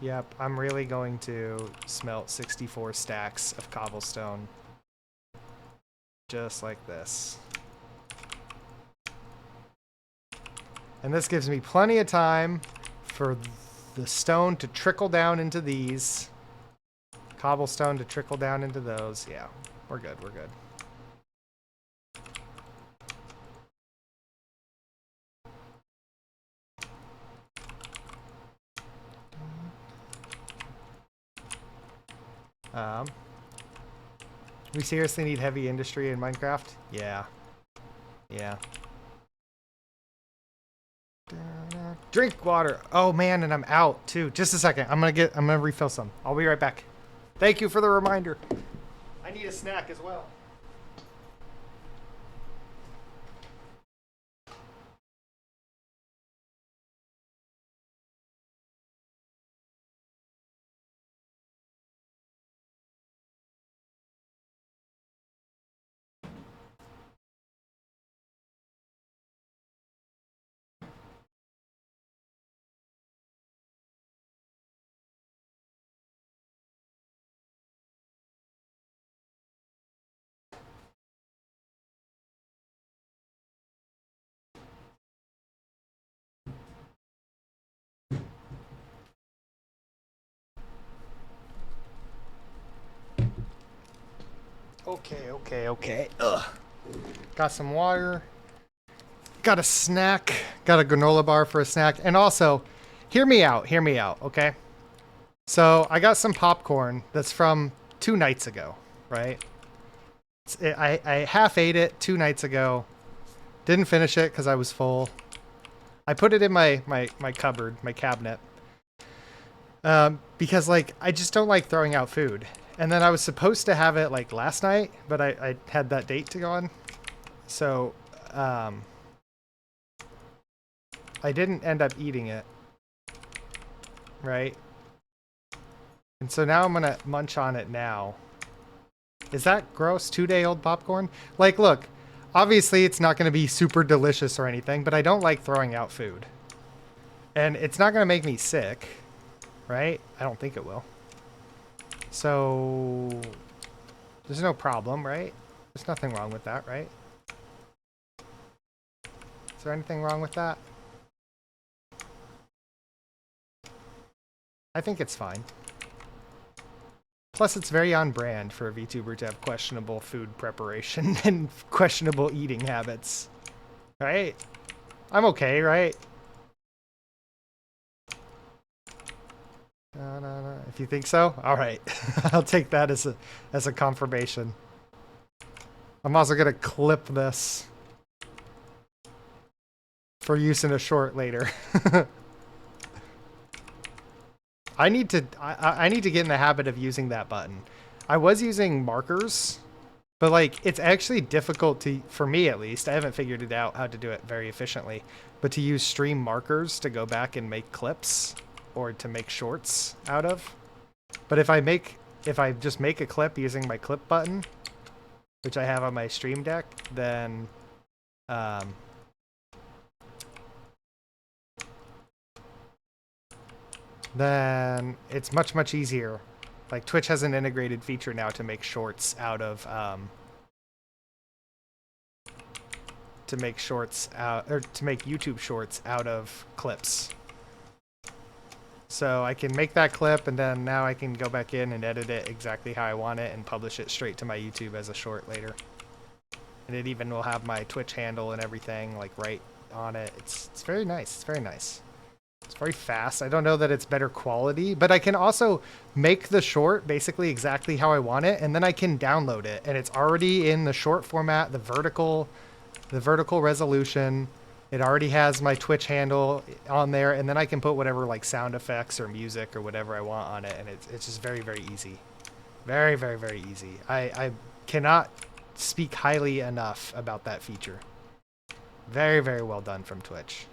Yep, I'm really going to smelt 64 stacks of cobblestone. Just like this. And this gives me plenty of time for the stone to trickle down into these. Cobblestone to trickle down into those. Yeah, we're good, we're good. We seriously need heavy industry in Minecraft? Yeah. Yeah. Drink water. Oh man, and I'm out too. Just a second. I'm gonna refill some. I'll be right back. Thank you for the reminder. I need a snack as well. Okay. Ugh. Got some water. Got a snack. Got a granola bar for a snack. And also, hear me out, okay? So, I got some popcorn that's from 2 nights ago, right? I half ate it 2 nights ago. Didn't finish it because I was full. I put it in my cupboard, my cabinet. Because, like, I just don't like throwing out food. And then I was supposed to have it, like, last night, but I had that date to go on. So, I didn't end up eating it. Right? And so now I'm gonna munch on it now. Is that gross? 2-day-old popcorn? Like, look, obviously it's not gonna be super delicious or anything, but I don't like throwing out food. And it's not gonna make me sick, right? I don't think it will. So, there's no problem, right? There's nothing wrong with that, right? Is there anything wrong with that? I think it's fine. Plus, it's very on brand for a VTuber to have questionable food preparation and questionable eating habits. Right? I'm okay, right? No. If you think so, all right. I'll take that as a confirmation. I'm also gonna clip this. for use in a short later. I need to get in the habit of using that button. I was using markers, but like it's actually difficult to, for me at least, I haven't figured it out how to do it very efficiently, but to use stream markers to go back and make clips or to make shorts out of. But if I just make a clip using my clip button, which I have on my stream deck, then it's much easier. Like Twitch has an integrated feature now to make shorts out of to make YouTube shorts out of clips. So I can make that clip, and then now I can go back in and edit it exactly how I want it and publish it straight to my YouTube as a short later. And it even will have my Twitch handle and everything like right on it. It's very nice. It's very nice. It's very fast. I don't know that it's better quality, but I can also make the short basically exactly how I want it, and then I can download it, and it's already in the short format, the vertical resolution. It already has my Twitch handle on there, and then I can put whatever like sound effects or music or whatever I want on it, and it's just very easy. Very easy. I cannot speak highly enough about that feature. Very well done from Twitch.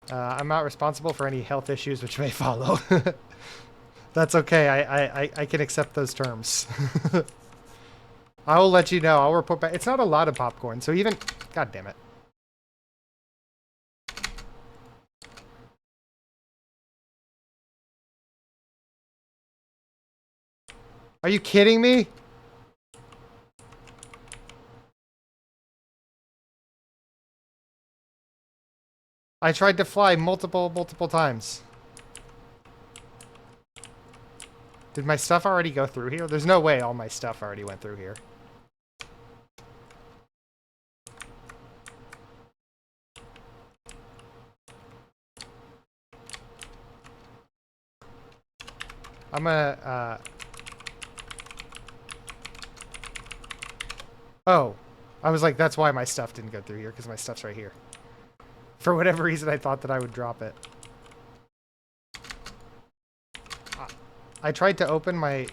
I'm not responsible for any health issues which may follow. That's okay. I can accept those terms. I will let you know. I'll report back. It's not a lot of popcorn, so even... God damn it. Are you kidding me? I tried to fly multiple times. Did my stuff already go through here? There's no way all my stuff already went through here. I'm gonna, Oh. I was like, that's why my stuff didn't go through here, because my stuff's right here. For whatever reason, I thought that I would drop it. I tried to open my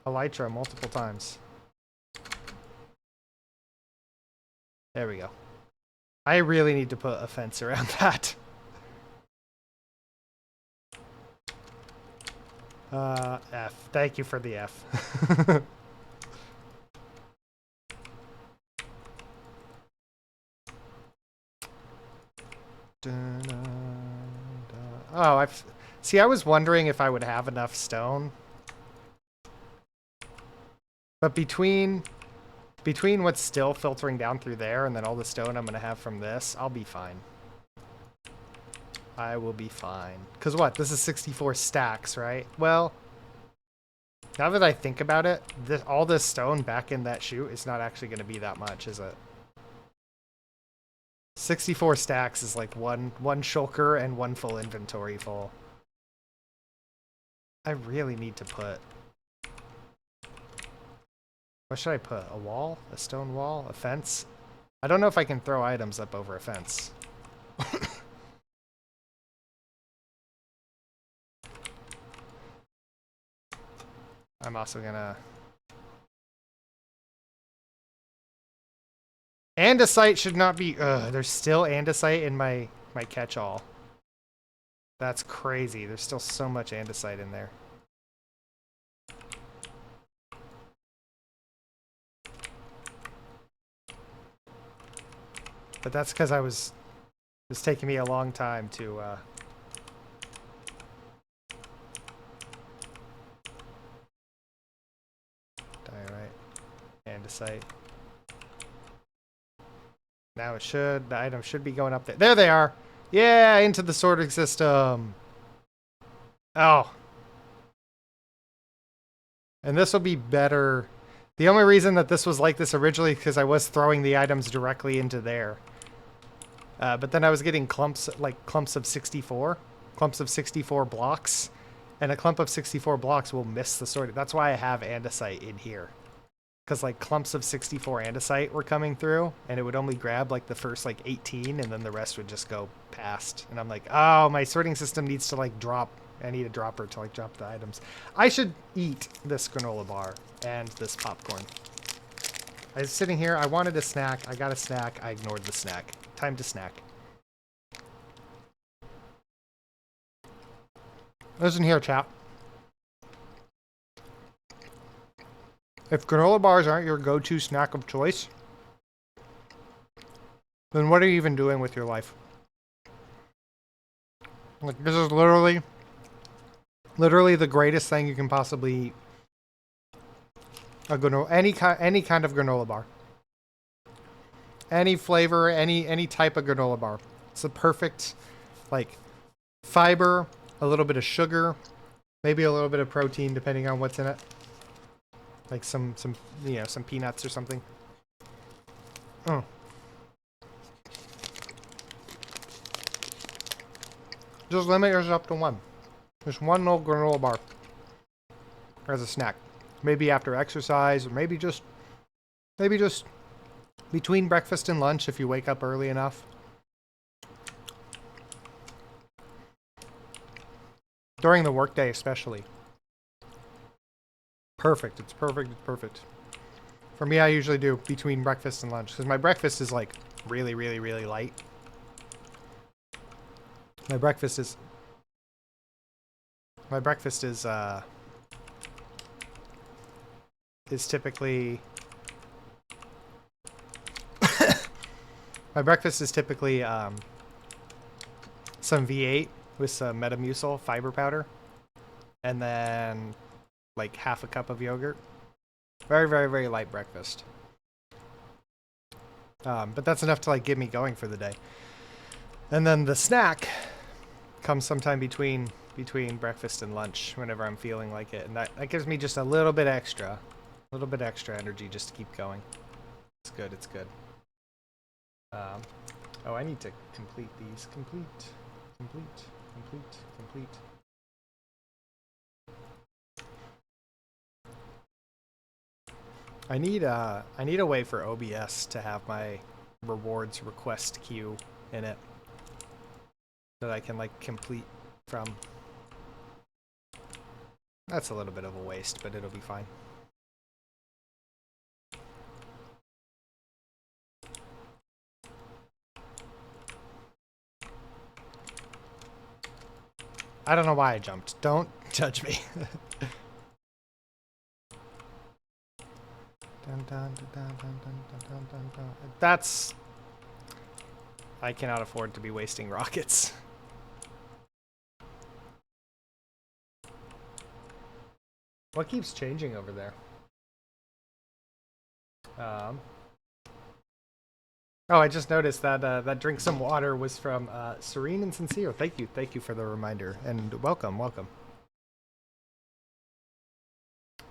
Elytra multiple times. There we go. I really need to put a fence around that. F. Thank you for the F. Oh, see, I was wondering if I would have enough stone. But between what's still filtering down through there and then all the stone I'm going to have from this, I'll be fine. I will be fine. Because what? This is 64 stacks, right? Well, now that I think about it, all this stone back in that chute is not actually going to be that much, is it? 64 stacks is like one shulker and one full inventory full. I really need to put... What should I put? A wall? A stone wall? A fence? I don't know if I can throw items up over a fence. I'm also gonna... Andesite should not be... there's still andesite in my catch-all. That's crazy. There's still so much andesite in there. But that's because it's taking me a long time to... Diorite. Andesite. Now the item should be going up there. There they are! Yeah, into the sorting system! Oh. And this will be better. The only reason that this was like this originally because I was throwing the items directly into there. But then I was getting clumps of 64. Clumps of 64 blocks. And a clump of 64 blocks will miss the sorting. That's why I have andesite in here. Because like clumps of 64 andesite were coming through, and it would only grab like the first like 18, and then the rest would just go past. And I'm like, oh, my sorting system needs to like drop. I need a dropper to like drop the items. I should eat this granola bar and this popcorn. I was sitting here. I wanted a snack. I got a snack. I ignored the snack. Time to snack. Listen here, chap. If granola bars aren't your go-to snack of choice, then what are you even doing with your life? Like, this is literally the greatest thing you can possibly eat. A granola, any kind of granola bar. Any flavor, any type of granola bar. It's the perfect, like, fiber, a little bit of sugar, maybe a little bit of protein depending on what's in it. Like some peanuts or something. Oh. Just limit yourself to one. Just one little granola bar as a snack. Maybe after exercise, or maybe just between breakfast and lunch if you wake up early enough. During the workday especially. Perfect. It's perfect. It's perfect. For me, I usually do between breakfast and lunch because my breakfast is like really, really, really light. My breakfast is typically my breakfast is typically some V8 with some Metamucil fiber powder, and then like half a cup of yogurt. Very, very, very light breakfast. But that's enough to like get me going for the day. And then the snack comes sometime between breakfast and lunch whenever I'm feeling like it. And that gives me just a little bit extra energy just to keep going. It's good, it's good. Oh, I need to complete these. Complete. I need a way for OBS to have my rewards request queue in it that I can like complete from. That's a little bit of a waste, but it'll be fine. I don't know why I jumped. Don't judge me. That's... I cannot afford to be wasting rockets. What keeps changing over there? Oh, I just noticed that that drink some water was from Serene and Sincere. Thank you for the reminder, and welcome.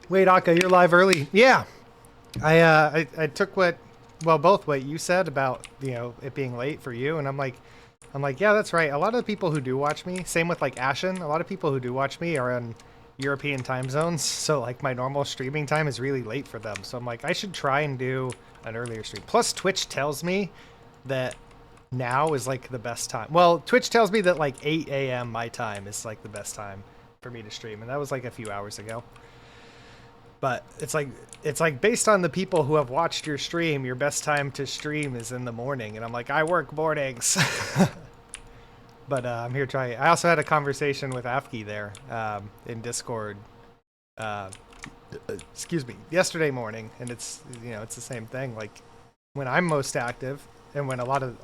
Wait, Akka, you're live early. Yeah, I took both what you said about it being late for you, and I'm like, yeah, that's right. A lot of the people who do watch me, same with like Ashen. A lot of people who do watch me are in European time zones, so like my normal streaming time is really late for them. So I'm like, I should try and do an earlier stream. Plus, Twitch tells me that now is like the best time. Well, Twitch tells me that like 8 a.m. my time is like the best time for me to stream, and that was like a few hours ago. But it's like based on the people who have watched your stream, your best time to stream is in the morning, and I'm like, I work mornings. But I'm here trying. I also had a conversation with Afki there in Discord. Excuse me, yesterday morning, and it's it's the same thing. Like when I'm most active, and when a lot of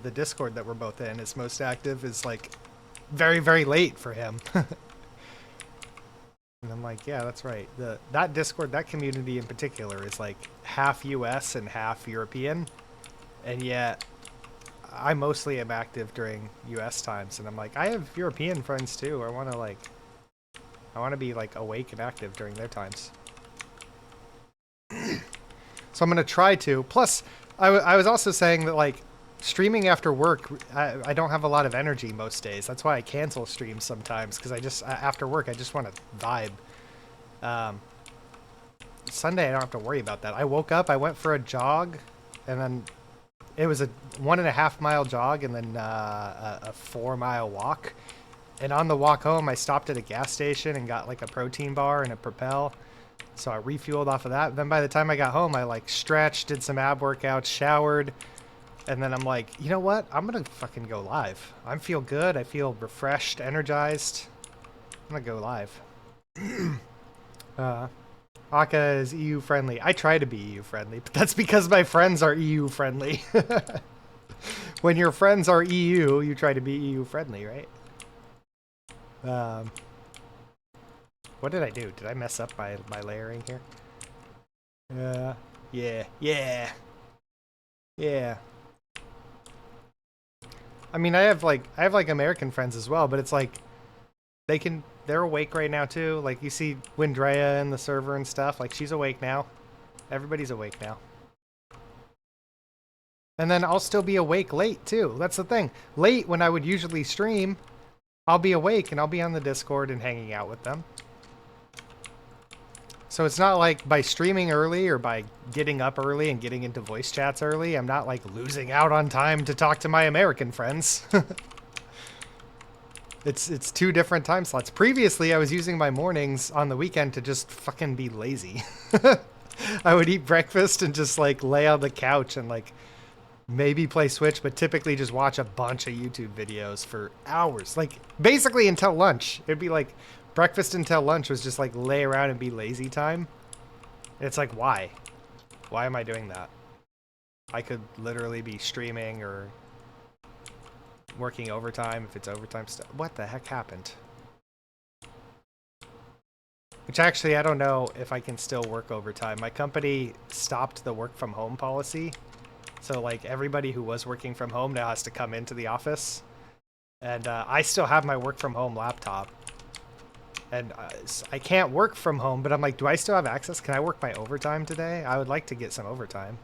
the Discord that we're both in is most active, is like very, very late for him. And I'm like, yeah, that's right. That Discord, that community in particular, is like half US and half European, and yet I mostly am active during US times, and I'm like, I have European friends too. I want to be like awake and active during their times. So I'm gonna try to. Plus, I was also saying that like streaming after work, I don't have a lot of energy most days. That's why I cancel streams sometimes because I just after work I just want to vibe. Um, Sunday I don't have to worry about that. I woke up, I went for a jog, and then it was a 1.5 mile jog and then a 4 mile walk. And on the walk home, I stopped at a gas station and got like a protein bar and a Propel. So I refueled off of that. Then by the time I got home, I like stretched, did some ab workouts, showered, and then I'm like, you know what? I'm gonna fucking go live. I feel good. I feel refreshed, energized. I'm gonna go live. Aka is EU friendly. I try to be EU friendly, but that's because my friends are EU friendly. When your friends are EU, you try to be EU friendly, right? What did I do? Did I mess up my layering here? Yeah. I mean, I have like American friends as well, but it's like they're awake right now too. Like you see Windrea in the server and stuff. Like she's awake now. Everybody's awake now. And then I'll still be awake late too. That's the thing. Late when I would usually stream, I'll be awake and I'll be on the Discord and hanging out with them. So it's not like by streaming early or by getting up early and getting into voice chats early, I'm not like losing out on time to talk to my American friends. It's two different time slots. Previously, I was using my mornings on the weekend to just fucking be lazy. I would eat breakfast and just like lay on the couch and like maybe play Switch, but typically just watch a bunch of YouTube videos for hours. Like basically until lunch. It'd be like breakfast until lunch was just like lay around and be lazy time. It's like, why? Why am I doing that? I could literally be streaming or working overtime if it's overtime stuff. What the heck happened? Which actually, I don't know if I can still work overtime. My company stopped the work from home policy. So like everybody who was working from home now has to come into the office. And I still have my work from home laptop. And I can't work from home, but I'm like, do I still have access? Can I work my overtime today? I would like to get some overtime.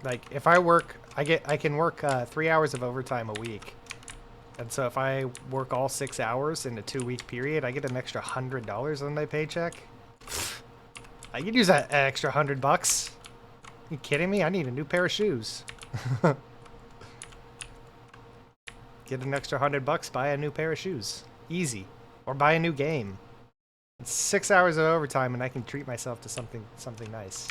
Like if I work, I can work 3 hours of overtime a week. And so if I work all 6 hours in a 2-week period, I get an extra $100 on my paycheck. I could use that extra $100. Are you kidding me? I need a new pair of shoes. Get an extra $100, buy a new pair of shoes. Easy. Or buy a new game. It's 6 hours of overtime and I can treat myself to something nice.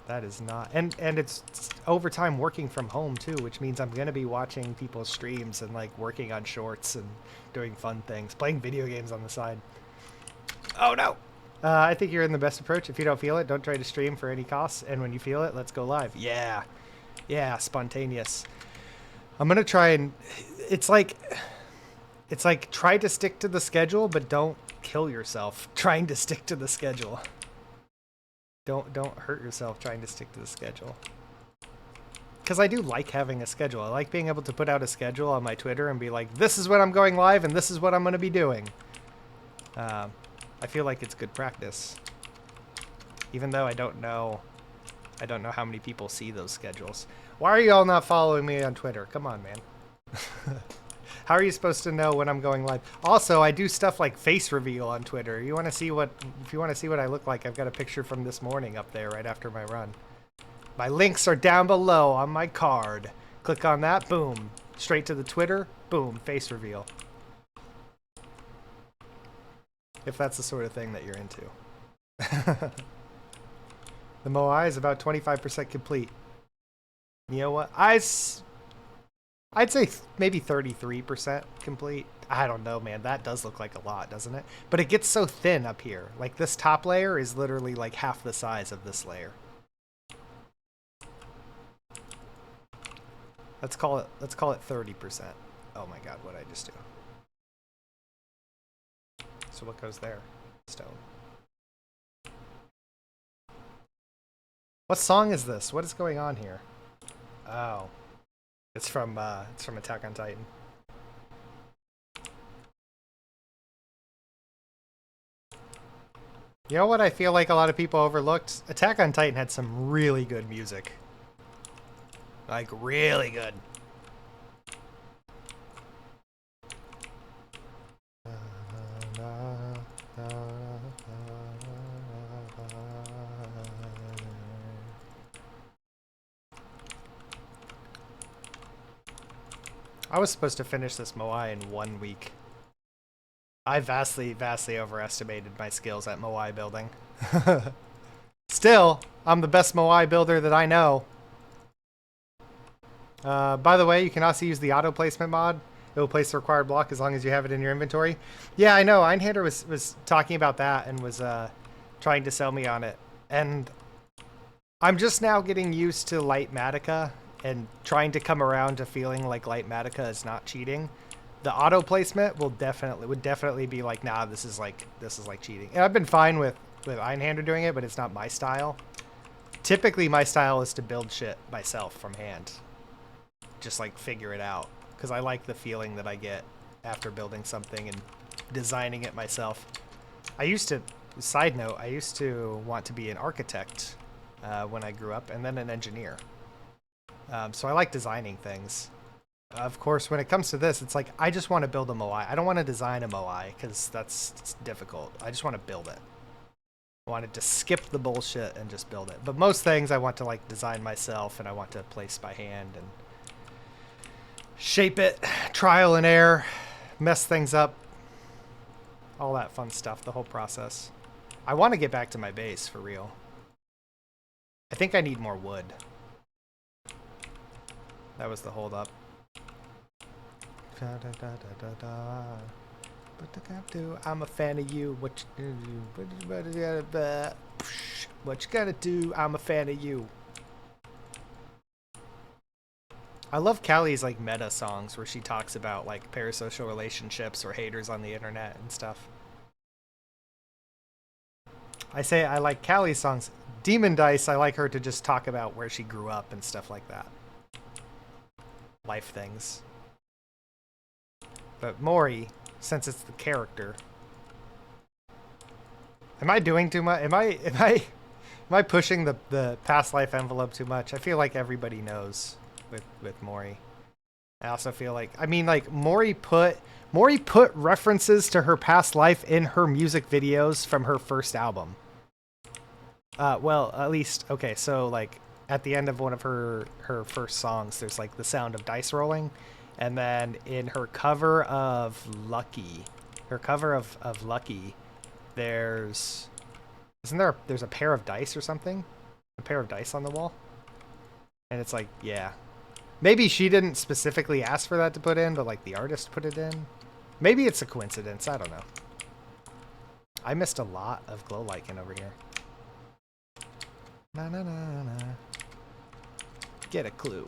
That is not... And it's overtime working from home too, which means I'm going to be watching people's streams and like working on shorts and doing fun things. Playing video games on the side. Oh no! I think you're in the best approach. If you don't feel it, don't try to stream for any costs. And when you feel it, let's go live. Yeah. Yeah, spontaneous. I'm going to try and... It's like try to stick to the schedule, but don't kill yourself trying to stick to the schedule. Don't hurt yourself trying to stick to the schedule. Because I do like having a schedule. I like being able to put out a schedule on my Twitter and be like, this is when I'm going live and this is what I'm going to be doing. I feel like it's good practice. Even though I don't know how many people see those schedules. Why are you all not following me on Twitter? Come on, man. How are you supposed to know when I'm going live? Also, I do stuff like face reveal on Twitter. If you want to see what I look like, I've got a picture from this morning up there right after my run. My links are down below on my card. Click on that, boom. Straight to the Twitter, boom, face reveal. If that's the sort of thing that you're into. The Moai is about 25% complete. You know what? I'd say maybe 33% complete. I don't know, man. That does look like a lot, doesn't it? But it gets so thin up here. Like this top layer is literally like half the size of this layer. Let's call it 30%. Oh my god, what did I just do? So what goes there? Stone. What song is this? What is going on here? Oh. It's from Attack on Titan. You know what I feel like a lot of people overlooked? Attack on Titan had some really good music. Like, really good. I was supposed to finish this Moai in 1 week. I vastly, vastly overestimated my skills at Moai building. Still, I'm the best Moai builder that I know. By the way, you can also use the auto placement mod. It will place the required block as long as you have it in your inventory. Yeah, I know. Einhander was talking about that and was trying to sell me on it. And I'm just now getting used to Light Matica and trying to come around to feeling like Light Matica is not cheating. The auto placement would definitely be like, nah, this is like cheating. And I've been fine with Einhander doing it, but it's not my style. Typically, my style is to build shit myself from hand. Just like figure it out, because I like the feeling that I get after building something and designing it myself. Side note, I used to want to be an architect when I grew up, and then an engineer. So I like designing things. Of course, when it comes to this, it's like, I just want to build a Moai. I don't want to design a Moai, because it's difficult. I just want to build it. I wanted to skip the bullshit and just build it. But most things I want to like design myself, and I want to place by hand and shape it, trial and error, mess things up, all that fun stuff, the whole process. I want to get back to my base for real. I think I need more wood. That was the hold up. I'm a fan of you. What you gonna do? I'm a fan of you. I love Callie's like meta songs where she talks about like parasocial relationships or haters on the internet and stuff. I say I like Callie's songs. Demon Dice, I like her to just talk about where she grew up and stuff like that. Life things. But Mori, since it's the character. Am I doing too much? Am I pushing the past life envelope too much? I feel like everybody knows with Mori. I also feel like, I mean, like Mori put references to her past life in her music videos from her first album. Well, at least, okay, so like at the end of one of her first songs, there's like the sound of dice rolling. And then in her cover of Lucky, there's a pair of dice or something? A pair of dice on the wall? And it's like, yeah. Maybe she didn't specifically ask for that to put in, but like the artist put it in. Maybe it's a coincidence. I don't know. I missed a lot of glow lichen over here. Na na na na. Get a clue.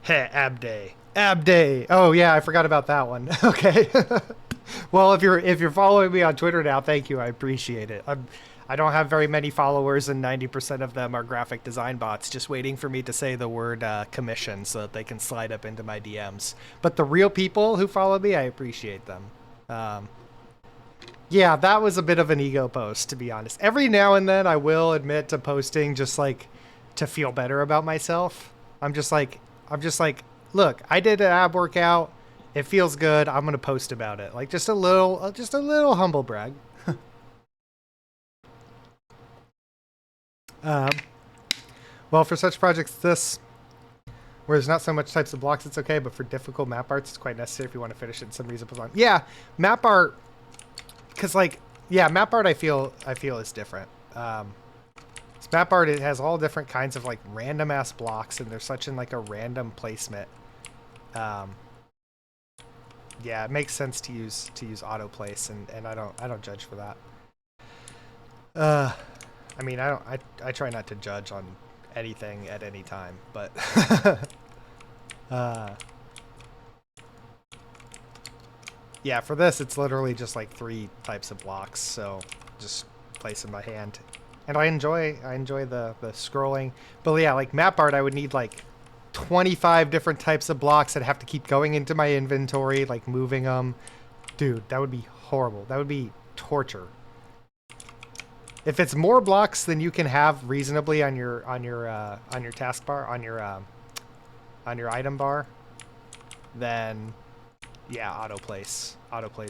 Hey, Ab Day. Ab Day. Oh yeah, I forgot about that one. Okay. Well, if you're following me on Twitter now, thank you. I appreciate it. I don't have very many followers, and 90% of them are graphic design bots just waiting for me to say the word commission so that they can slide up into my DMs. But the real people who follow me, I appreciate them. Yeah, that was a bit of an ego post, to be honest. Every now and then I will admit to posting just like to feel better about myself. I'm just like, look, I did an ab workout. It feels good. I'm going to post about it. Like just a little humble brag. Well, for such projects this, where there's not so much types of blocks, it's okay, but for difficult map arts, it's quite necessary if you want to finish it in some reasonable time. Yeah, map art, because like, yeah, map art I feel is different. Map art, it has all different kinds of like random ass blocks, and they're such in like a random placement. Yeah, it makes sense to use auto place, and I don't judge for that. I mean, I try not to judge on anything at any time, but yeah, for this it's literally just like 3 types of blocks, so just place in my hand. And I enjoy the scrolling. But yeah, like map art I would need like 25 different types of blocks that have to keep going into my inventory, like moving them. Dude, that would be horrible. That would be torture. If it's more blocks than you can have reasonably on your taskbar, on your item bar, then yeah, auto place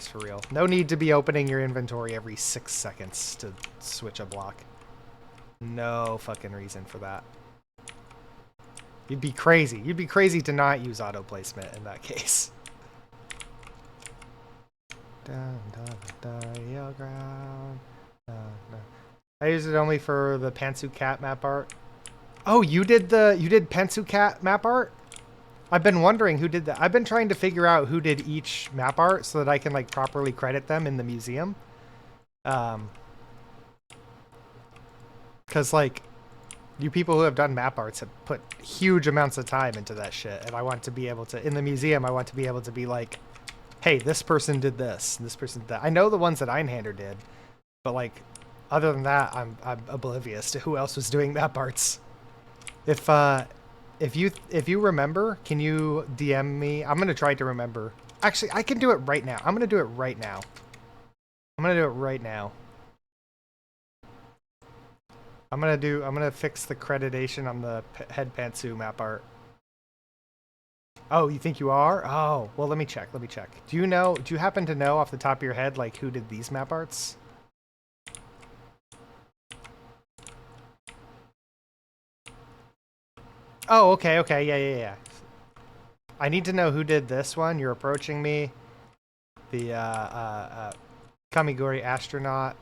for real. No need to be opening your inventory every 6 seconds to switch a block. No fucking reason for that. You'd be crazy. You'd be crazy to not use auto placement in that case. Diagram. I use it only for the Pantsu Cat map art. Oh, you did Pantsu Cat map art? I've been wondering who did that. I've been trying to figure out who did each map art so that I can like properly credit them in the museum. Because like you people who have done map arts have put huge amounts of time into that shit, and I want to be able to, in the museum, I want to be able to be like, hey, this person did this, and this person did that. I know the ones that Einhander did, but like, other than that, I'm oblivious to who else was doing map arts. If you remember, can you DM me? I'm gonna try to remember. Actually, I can do it right now. I'm gonna do it right now. I'm gonna fix the creditation on the head pantsu map art. Oh, you think you are? Oh, well, let me check. Do you happen to know off the top of your head, like, who did these map arts? Oh, okay, yeah. I need to know who did this one. You're approaching me. The, Kakigori astronaut.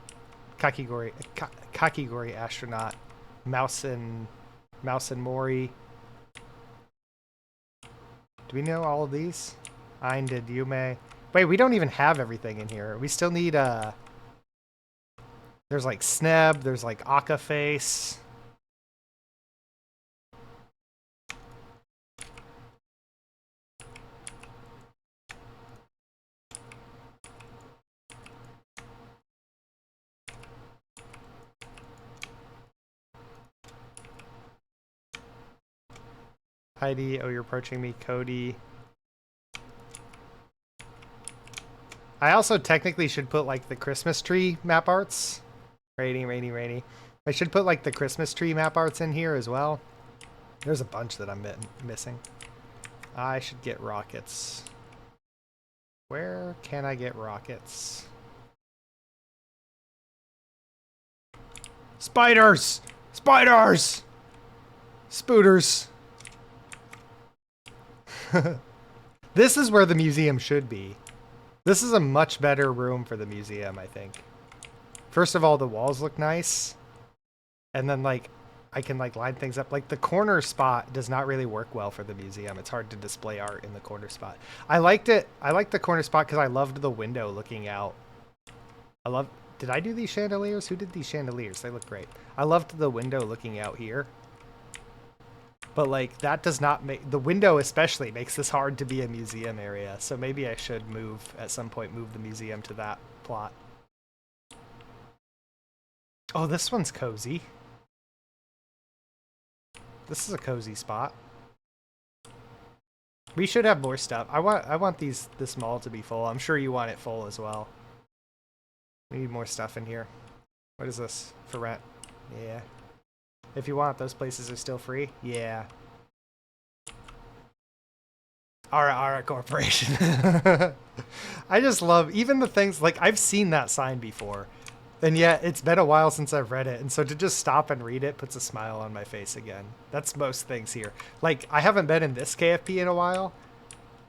Kakigori astronaut. Mouse and Mori. Do we know all of these? Ein did Yume. Wait, we don't even have everything in here. We still need, there's like Sneb, there's like Aka Face. Heidi, oh, you're approaching me. Cody. I also technically should put like the Christmas tree map arts. Rainy. I should put like the Christmas tree map arts in here as well. There's a bunch that I'm missing. I should get rockets. Where can I get rockets? Spiders! Spiders! Spooters! This is where the museum should be. This is a much better room for the museum, I think. First of all, the walls look nice. And then, like, I can, like, line things up. Like, the corner spot does not really work well for the museum. It's hard to display art in the corner spot. I liked it. I liked the corner spot because I loved the window looking out. Did I do these chandeliers? Who did these chandeliers? They look great. I loved the window looking out here. But, like, that does not make... The window especially makes this hard to be a museum area. So maybe I should at some point, move the museum to that plot. Oh, this one's cozy. This is a cozy spot. We should have more stuff. I want this mall to be full. I'm sure you want it full as well. We need more stuff in here. What is this? For rent? Yeah. If you want, those places are still free? Yeah. Alright, corporation. I just love, even the things, like, I've seen that sign before. And yet, it's been a while since I've read it. And so to just stop and read it puts a smile on my face again. That's most things here. Like, I haven't been in this KFP in a while.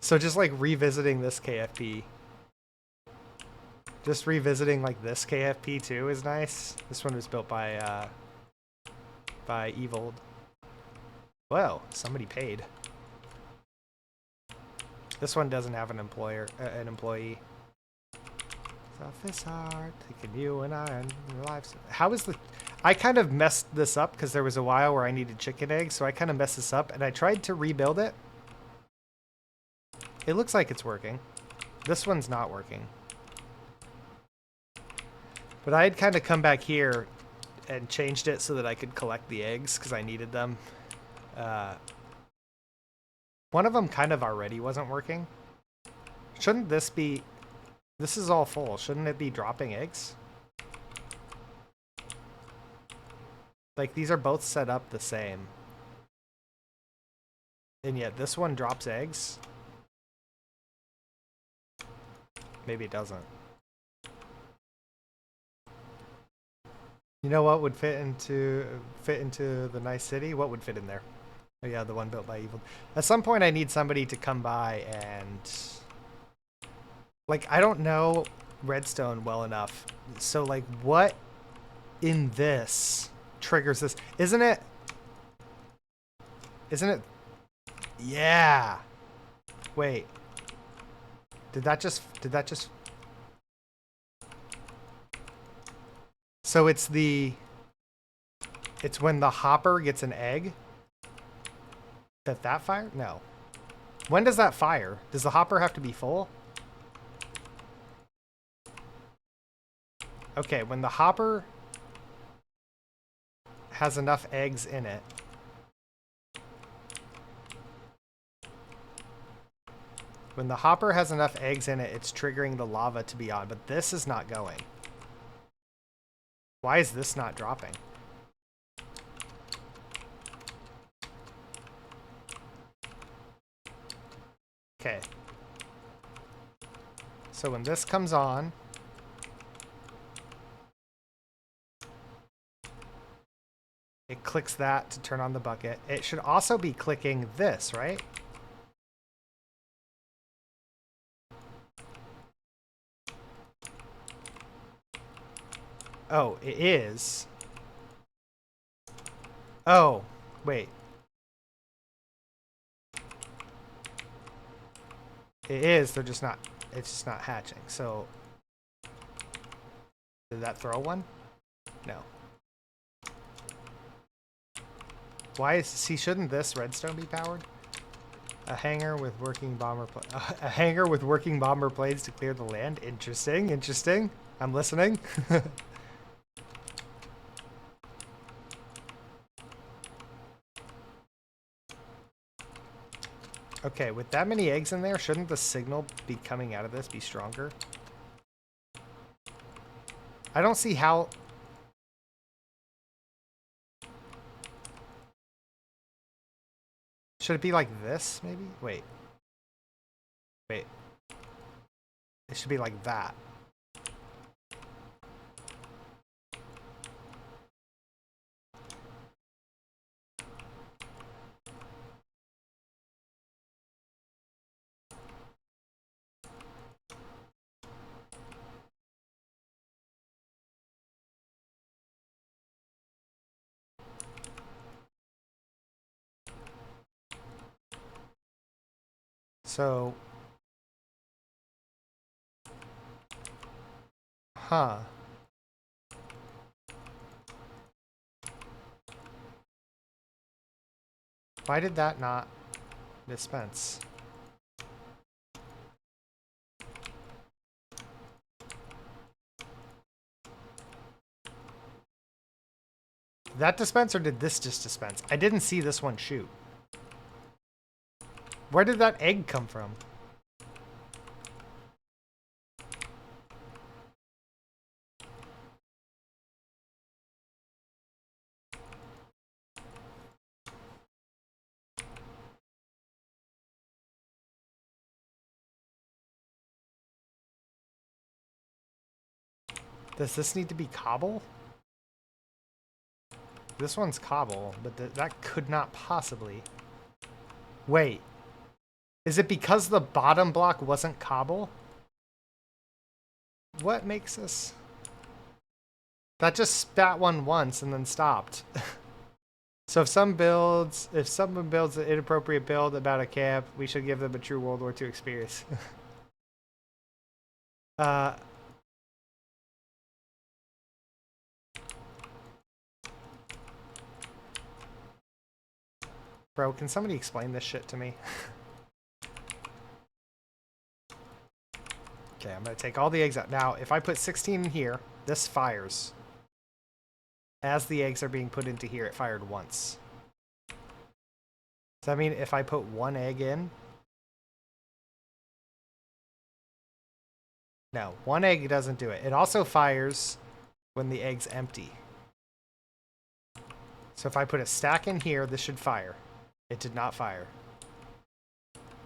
So just, like, revisiting this KFP. Just revisiting, like, this KFP, too, is nice. This one was built by Evold. Whoa, somebody paid. This one doesn't have an employee. Office art, taking you and I and your lives. How is the... I kind of messed this up because there was a while where I needed chicken eggs, so I kind of messed this up, and I tried to rebuild it. It looks like it's working. This one's not working. But I had kind of come back here and changed it so that I could collect the eggs because I needed them. One of them kind of already wasn't working. Shouldn't this be... This is all full. Shouldn't it be dropping eggs? Like, these are both set up the same. And yet this one drops eggs? Maybe it doesn't. You know what would fit into the nice city? What would fit in there? Oh yeah, the one built by evil. At some point I need somebody to come by and... Like, I don't know redstone well enough. So, like, what in this triggers this? Isn't it... Yeah! Wait. Did that just... So it's when the hopper gets an egg that fire? No. When does that fire? Does the hopper have to be full? Okay, when the hopper has enough eggs in it. When the hopper has enough eggs in it, it's triggering the lava to be on, but this is not going. Why is this not dropping? Okay. So when this comes on, it clicks that to turn on the bucket. It should also be clicking this, right? Oh, it is. Oh, wait. It is, they're just not, it's just not hatching. So, did that throw one? No. Why is, see, shouldn't this redstone be powered? A hangar with working bomber a hangar with working bomber planes to clear the land. Interesting, interesting. I'm listening. Okay, with that many eggs in there, shouldn't the signal be coming out of this be stronger? I don't see how... Should it be like this, maybe? Wait. Wait. It should be like that. So... Huh. Why did that not dispense? Did that dispense or did this just dispense? I didn't see this one shoot. Where did that egg come from? Does this need to be cobble? This one's cobble, but that could not possibly... Wait. Is it because the bottom block wasn't cobble? What makes this... That just spat one once and then stopped. So if someone builds an inappropriate build about a camp, we should give them a true World War II experience. Bro, can somebody explain this shit to me? Okay, I'm gonna take all the eggs out. Now, if I put 16 in here, this fires. As the eggs are being put into here, it fired once. Does that mean if I put one egg in? No, one egg doesn't do it. It also fires when the egg's empty. So if I put a stack in here, this should fire. It did not fire.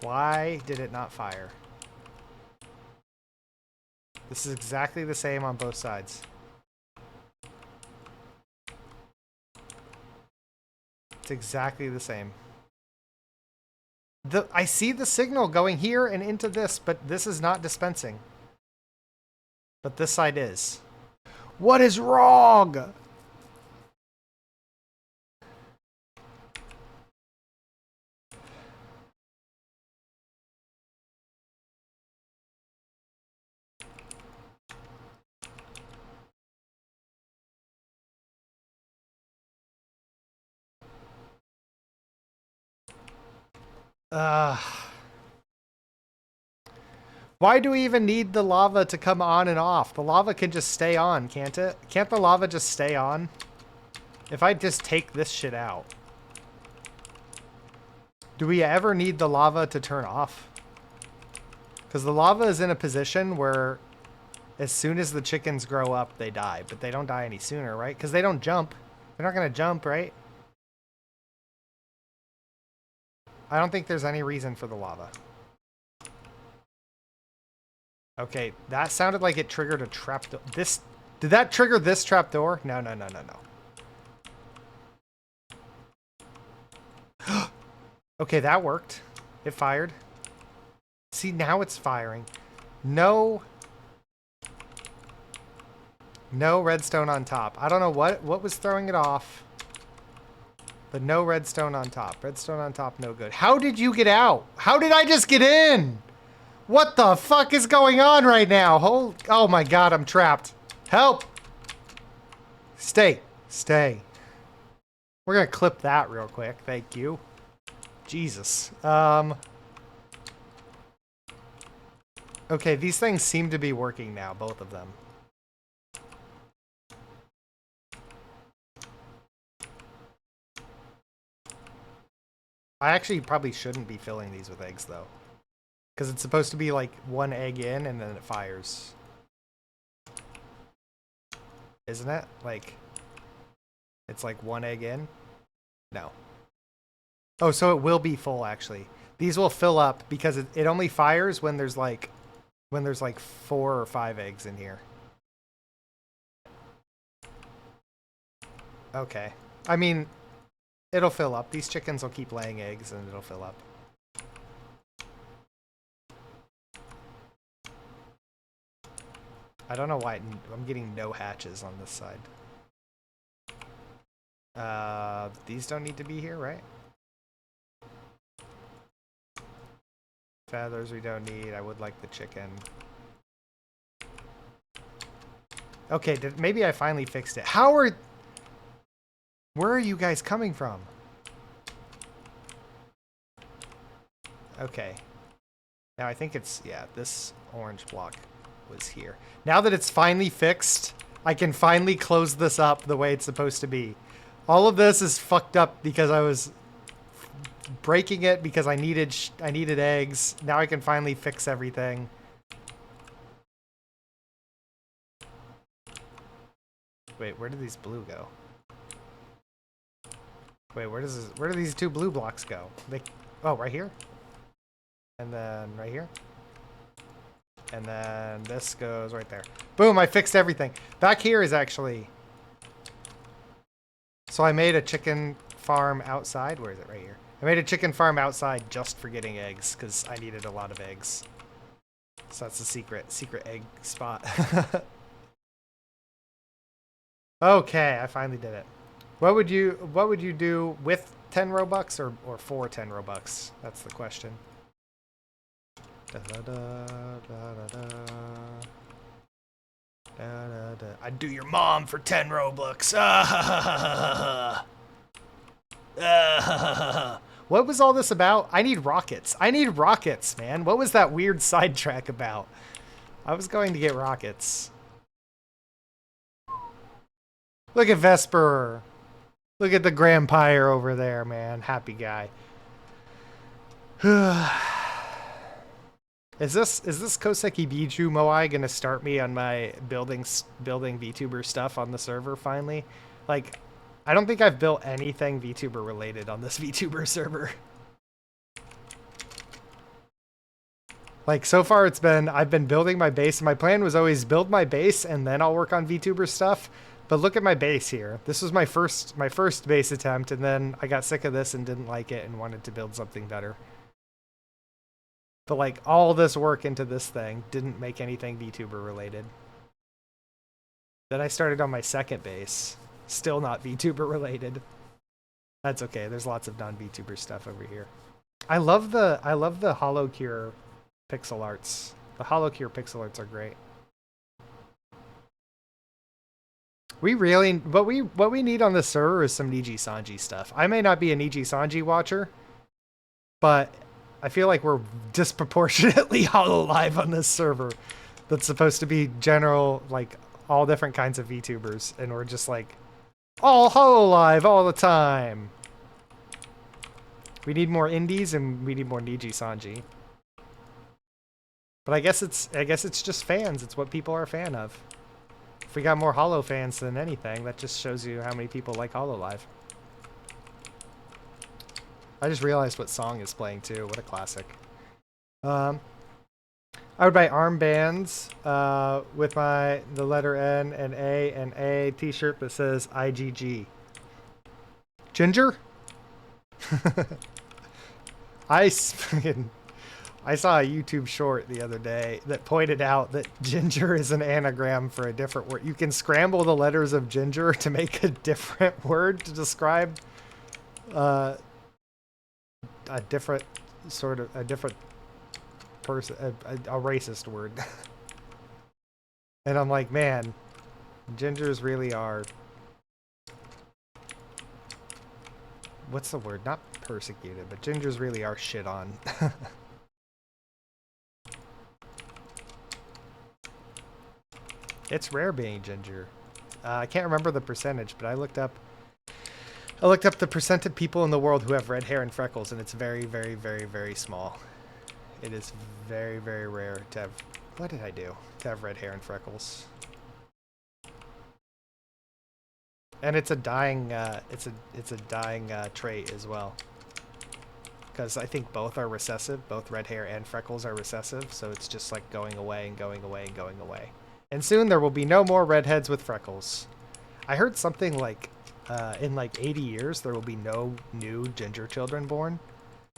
Why did it not fire? This is exactly the same on both sides. It's exactly the same. I see the signal going here and into this, but this is not dispensing. But this side is. What is wrong? Why do we even need the lava to come on and off? The lava can just stay on, can't it? Can't the lava just stay on? If I just take this shit out. Do we ever need the lava to turn off? Because the lava is in a position where as soon as the chickens grow up, they die. But they don't die any sooner, right? Because they don't jump. They're not going to jump, right? I don't think there's any reason for the lava. Okay, that sounded like it triggered a trapdoor. Did that trigger this trapdoor? No, no, no, no, no. Okay, that worked. It fired. See, now it's firing. No redstone on top. I don't know what was throwing it off. But no redstone on top. Redstone on top, no good. How did you get out? How did I just get in? What the fuck is going on right now? Oh my god, I'm trapped. Help! Stay. Stay. We're gonna clip that real quick. Thank you. Jesus. Okay, these things seem to be working now, both of them. I actually probably shouldn't be filling these with eggs, though. Because it's supposed to be like one egg in and then it fires. Isn't it? Like, it's like one egg in? No. Oh, so it will be full, actually. These will fill up because it only fires when there's like 4 or 5 eggs in here. Okay. I mean, it'll fill up. These chickens will keep laying eggs and it'll fill up. I don't know why I'm getting no hatches on this side. These don't need to be here, right? Feathers we don't need. I would like the chicken. Okay, maybe I finally fixed it. Where are you guys coming from? Okay. Now I think it's, yeah, this orange block was here. Now that it's finally fixed, I can finally close this up the way it's supposed to be. All of this is fucked up because I was breaking it because I needed eggs. Now I can finally fix everything. Wait, where did these blue go? Wait, where do these 2 blue blocks go? Oh, right here? And then right here? And then this goes right there. Boom, I fixed everything. Back here is actually... So I made a chicken farm outside. Where is it? Right here. I made a chicken farm outside just for getting eggs because I needed a lot of eggs. So that's the secret egg spot. Okay, I finally did it. What would you do with 10 Robux or for 10 Robux? That's the question. Da, da, da, da, da, da, da, da. I'd do your mom for 10 Robux. What was all this about? I need rockets. I need rockets, man. What was that weird sidetrack about? I was going to get rockets. Look at Vesper. Look at the Grampire over there, man. Happy guy. Is this Koseki Biju Moai gonna start me on my building VTuber stuff on the server finally? Like, I don't think I've built anything VTuber related on this VTuber server. Like, so far I've been building my base, and my plan was always build my base and then I'll work on VTuber stuff. But look at my base here. This was my first base attempt, and then I got sick of this and didn't like it and wanted to build something better. But like, all this work into this thing didn't make anything VTuber related. Then I started on my second base. Still not VTuber related. That's okay. There's lots of non-VTuber stuff over here. I love the HoloCure pixel arts. The HoloCure pixel arts are great. We really what we need on this server is some Niji Sanji stuff. I may not be a Niji Sanji watcher, but I feel like we're disproportionately HoloLive on this server. That's supposed to be general, like, all different kinds of VTubers, and we're just like all HoloLive all the time. We need more indies and we need more Niji Sanji. But I guess it's just fans. It's what people are a fan of. If we got more Holo fans than anything, that just shows you how many people like HoloLive. I just realized what song is playing too. What a classic. I would buy armbands with the letter N and A t-shirt that says IGG. Ginger? I saw a YouTube short the other day that pointed out that ginger is an anagram for a different word. You can scramble the letters of ginger to make a different word to describe a different person, a racist word. And I'm like, man, gingers really are, what's the word? Not persecuted, but gingers really are shit on. It's rare being ginger. I can't remember the percentage, but I looked up the percent of people in the world who have red hair and freckles, and it's very, very, very, very small. It is very, very rare to have, what did I do? To have red hair and freckles. And it's a dying, it's a dying trait as well. Because I think both are recessive, both red hair and freckles are recessive, so it's just like going away and going away and going away. And soon there will be no more redheads with freckles. I heard something like, in like 80 years, there will be no new ginger children born.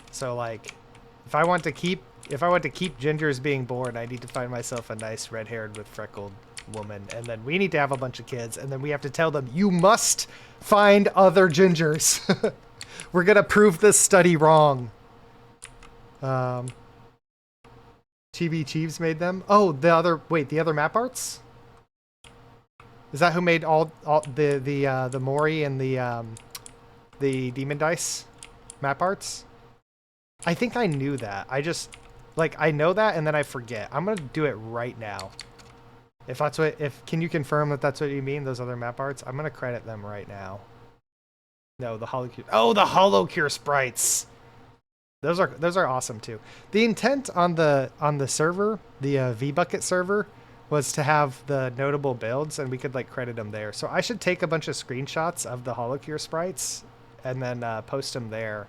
So like, if I want to keep gingers being born, I need to find myself a nice red-haired with freckled woman. And then we need to have a bunch of kids. And then we have to tell them, you must find other gingers. We're going to prove this study wrong. TB Chiefs made them. Oh, the other map arts? Is that who made all the Moai and the Demon Dice map arts? I think I knew that. I know that and then I forget. I'm gonna do it right now. Can you confirm that that's what you mean? Those other map arts? I'm gonna credit them right now. No, the HoloCure. Oh, the HoloCure sprites. Those are awesome too. The intent on the server, the VBucket server, was to have the notable builds, and we could like credit them there. So I should take a bunch of screenshots of the HoloCure sprites and then post them there.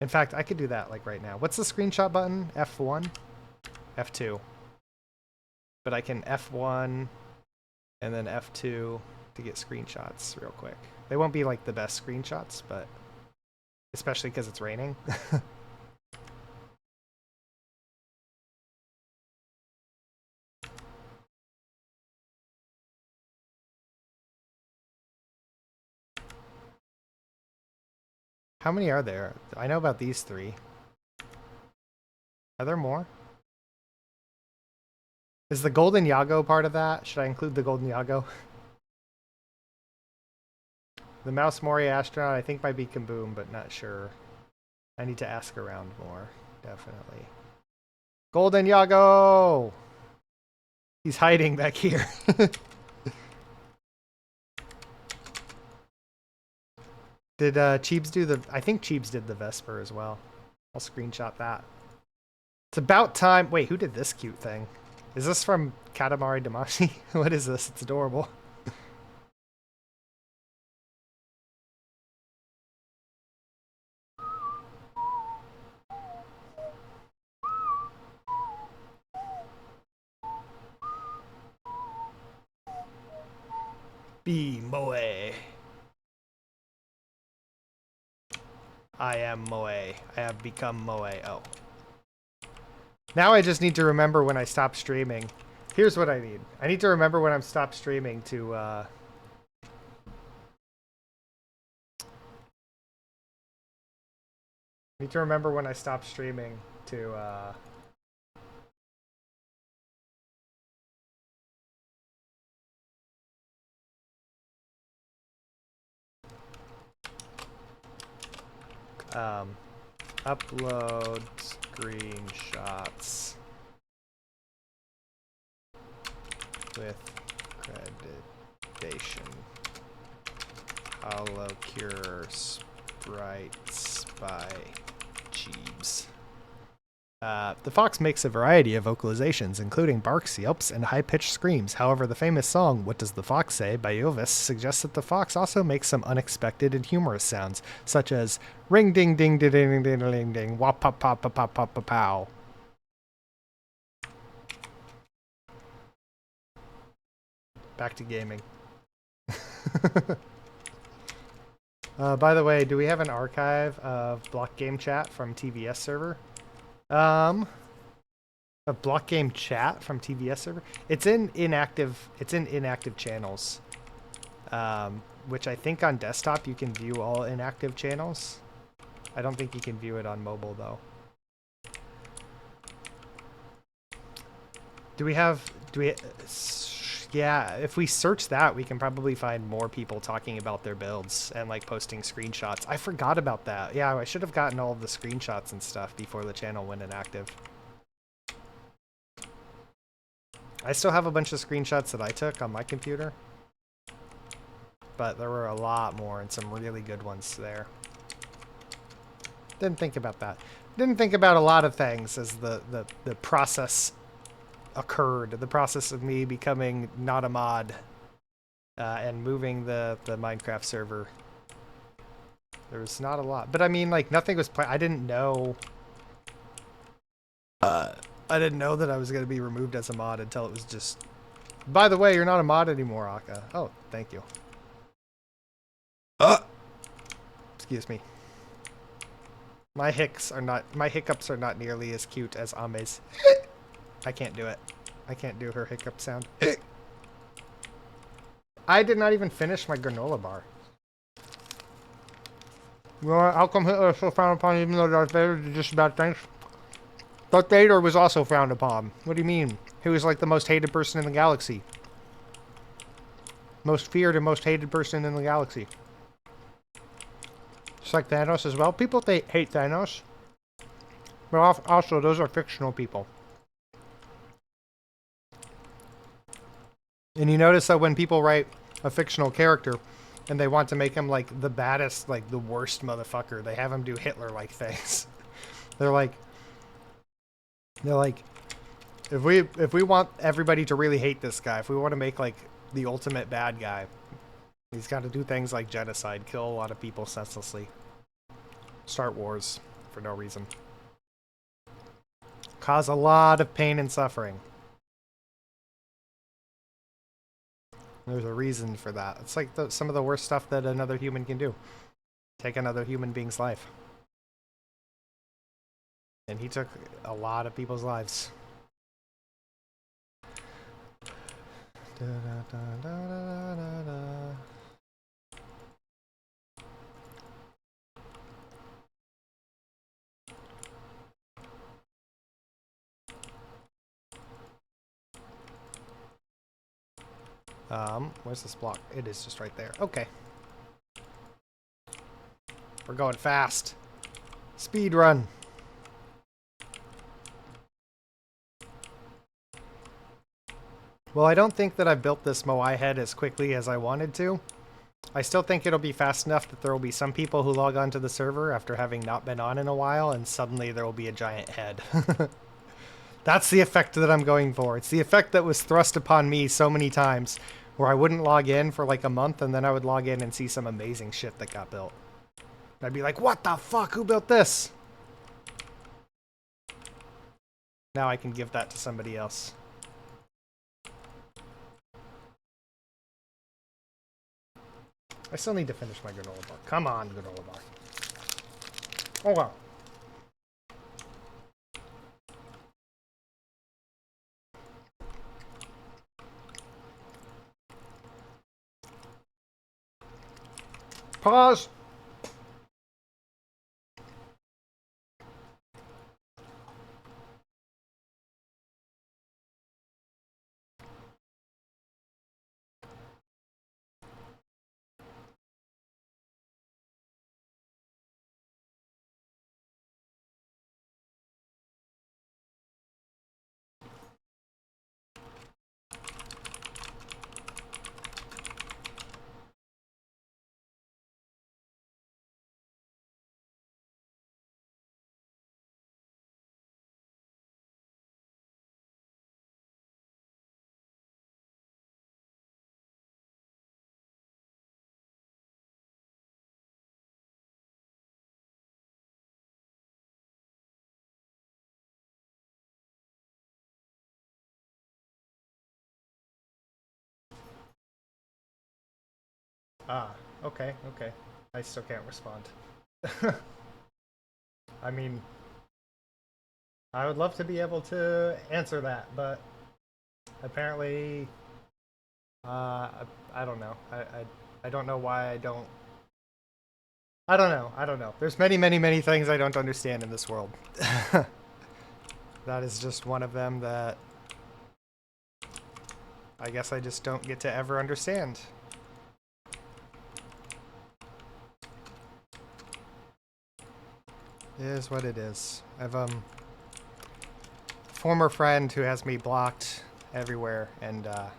In fact, I could do that like right now. What's the screenshot button? F1? F2. But I can F1 and then F2 to get screenshots real quick. They won't be like the best screenshots, but especially because it's raining. How many are there? I know about these 3. Are there more? Is the Golden Yago part of that? Should I include the Golden Yago? The Mouse Moai astronaut I think might be Kaboom, but not sure. I need to ask around more, definitely. Golden Yago! He's hiding back here. Did Cheebs do the... I think Cheebs did the Vesper as well. I'll screenshot that. It's about time. Wait, who did this cute thing? Is this from Katamari Damacy? What is this? It's adorable. Be Moai. I am Moai. I have become Moai. Oh. Now I just need to remember when I stop streaming. Here's what I need. I need to remember when I'm stopped streaming to, I need to remember when I stopped streaming to, upload screenshots with accreditation. Holocure sprites by Jeebs. The fox makes a variety of vocalizations, including barks, yelps, and high-pitched screams. However, the famous song "What Does the Fox Say" by Yovis suggests that the fox also makes some unexpected and humorous sounds, such as ring ding ding ding ding ding ding ding wop pop pop pop pop pop pow. Back to gaming. By the way, do we have an archive of block game chat from TVS server? A block game chat from TVS server? It's in inactive channels. Which I think on desktop you can view all inactive channels. I don't think you can view it on mobile though. Yeah, if we search that, we can probably find more people talking about their builds and like posting screenshots. I forgot about that. Yeah, I should have gotten all of the screenshots and stuff before the channel went inactive. I still have a bunch of screenshots that I took on my computer, but there were a lot more and some really good ones there. Didn't think about that. Didn't think about a lot of things as the process occurred. The process of me becoming not a mod and moving the Minecraft server. There was not a lot, but I mean, like, nothing was I didn't know. I didn't know that I was going to be removed as a mod until it was just. By the way, you're not a mod anymore, Aka. Oh, thank you. Excuse me. My hiccups are not nearly as cute as Ame's. I can't do it. I can't do her hiccup sound. I did not even finish my granola bar. Well, how come Hitler is so frowned upon even though Darth Vader did just bad things? Darth Vader was also frowned upon. What do you mean? He was like the most hated person in the galaxy. Most feared and most hated person in the galaxy. Just like Thanos as well. People hate Thanos. But also, those are fictional people. And you notice that when people write a fictional character and they want to make him like the baddest, like the worst motherfucker, they have him do Hitler-like things. They're like, if we want everybody to really hate this guy, if we want to make like the ultimate bad guy, he's got to do things like genocide, kill a lot of people senselessly, start wars for no reason, cause a lot of pain and suffering. There's a reason for that. It's like some of the worst stuff that another human can do. Take another human being's life. And he took a lot of people's lives. Where's this block? It is just right there. Okay. We're going fast. Speed run. Well, I don't think that I built this Moai head as quickly as I wanted to. I still think it'll be fast enough that there will be some people who log onto the server after having not been on in a while, and suddenly there will be a giant head. That's the effect that I'm going for. It's the effect that was thrust upon me so many times, where I wouldn't log in for like a month, and then I would log in and see some amazing shit that got built. I'd be like, what the fuck? Who built this? Now I can give that to somebody else. I still need to finish my granola bar. Come on, granola bar. Oh, wow. Pause. Ah, okay, okay. I still can't respond. I mean, I would love to be able to answer that, but apparently, I don't know. I don't know why I don't. I don't know. I don't know. There's many, many, many things I don't understand in this world. That is just one of them that I guess I just don't get to ever understand. It is what it is. I've former friend who has me blocked everywhere, and I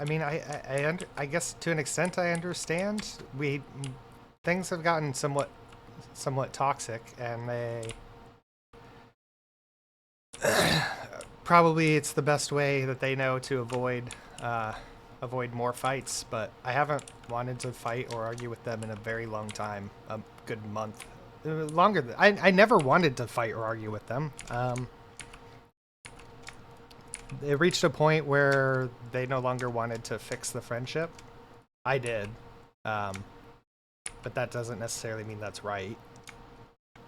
mean, I guess to an extent I understand. Things have gotten somewhat toxic, and they probably it's the best way that they know to avoid more fights. But I haven't wanted to fight or argue with them in a very long time, a good month, longer than I never wanted to fight or argue with them. It reached a point where they no longer wanted to fix the friendship. I did, but that doesn't necessarily mean that's right.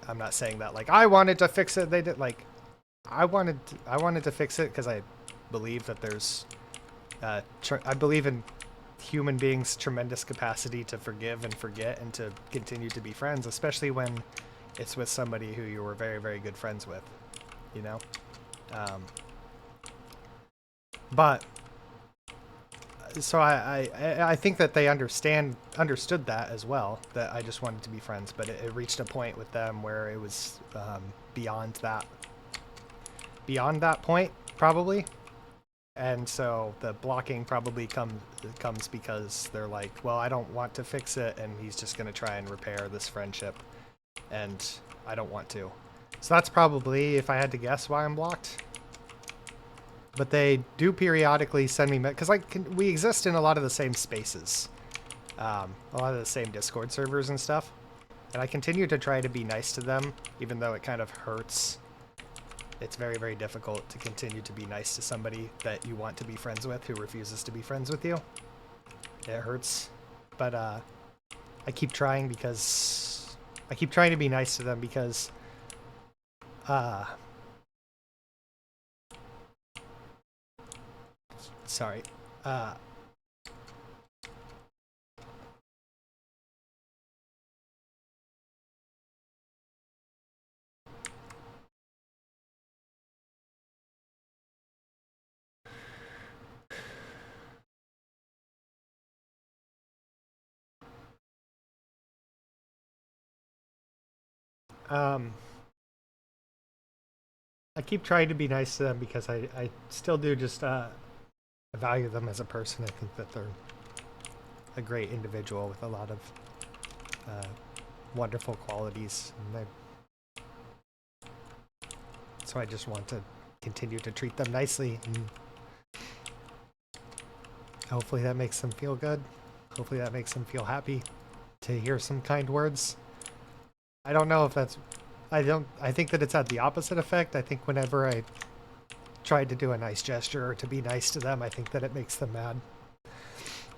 I'm not saying that like I wanted to fix it. They did like I wanted to fix it because I believe that there's I believe in human beings' tremendous capacity to forgive and forget and to continue to be friends, especially when it's with somebody who you were very, very good friends with, you know? But so I think that they understood that as well, that I just wanted to be friends, but it reached a point with them where it was beyond that point, probably. And so the blocking probably comes because they're like, well, I don't want to fix it, and he's just going to try and repair this friendship, and I don't want to. So that's probably, if I had to guess, why I'm blocked. But they do periodically send me, because we exist in a lot of the same spaces, a lot of the same Discord servers and stuff, and I continue to try to be nice to them, even though it kind of hurts. It's very, very difficult to continue to be nice to somebody that you want to be friends with who refuses to be friends with you. It hurts. But I keep trying because I keep trying to be nice to them because sorry. I keep trying to be nice to them because I still do just I value them as a person. I think that they're a great individual with a lot of wonderful qualities, and so I just want to continue to treat them nicely, and hopefully that makes them feel good. Hopefully that makes them feel happy to hear some kind words. I don't know if that's... I think that it's had the opposite effect. I think whenever I try to do a nice gesture or to be nice to them, I think that it makes them mad.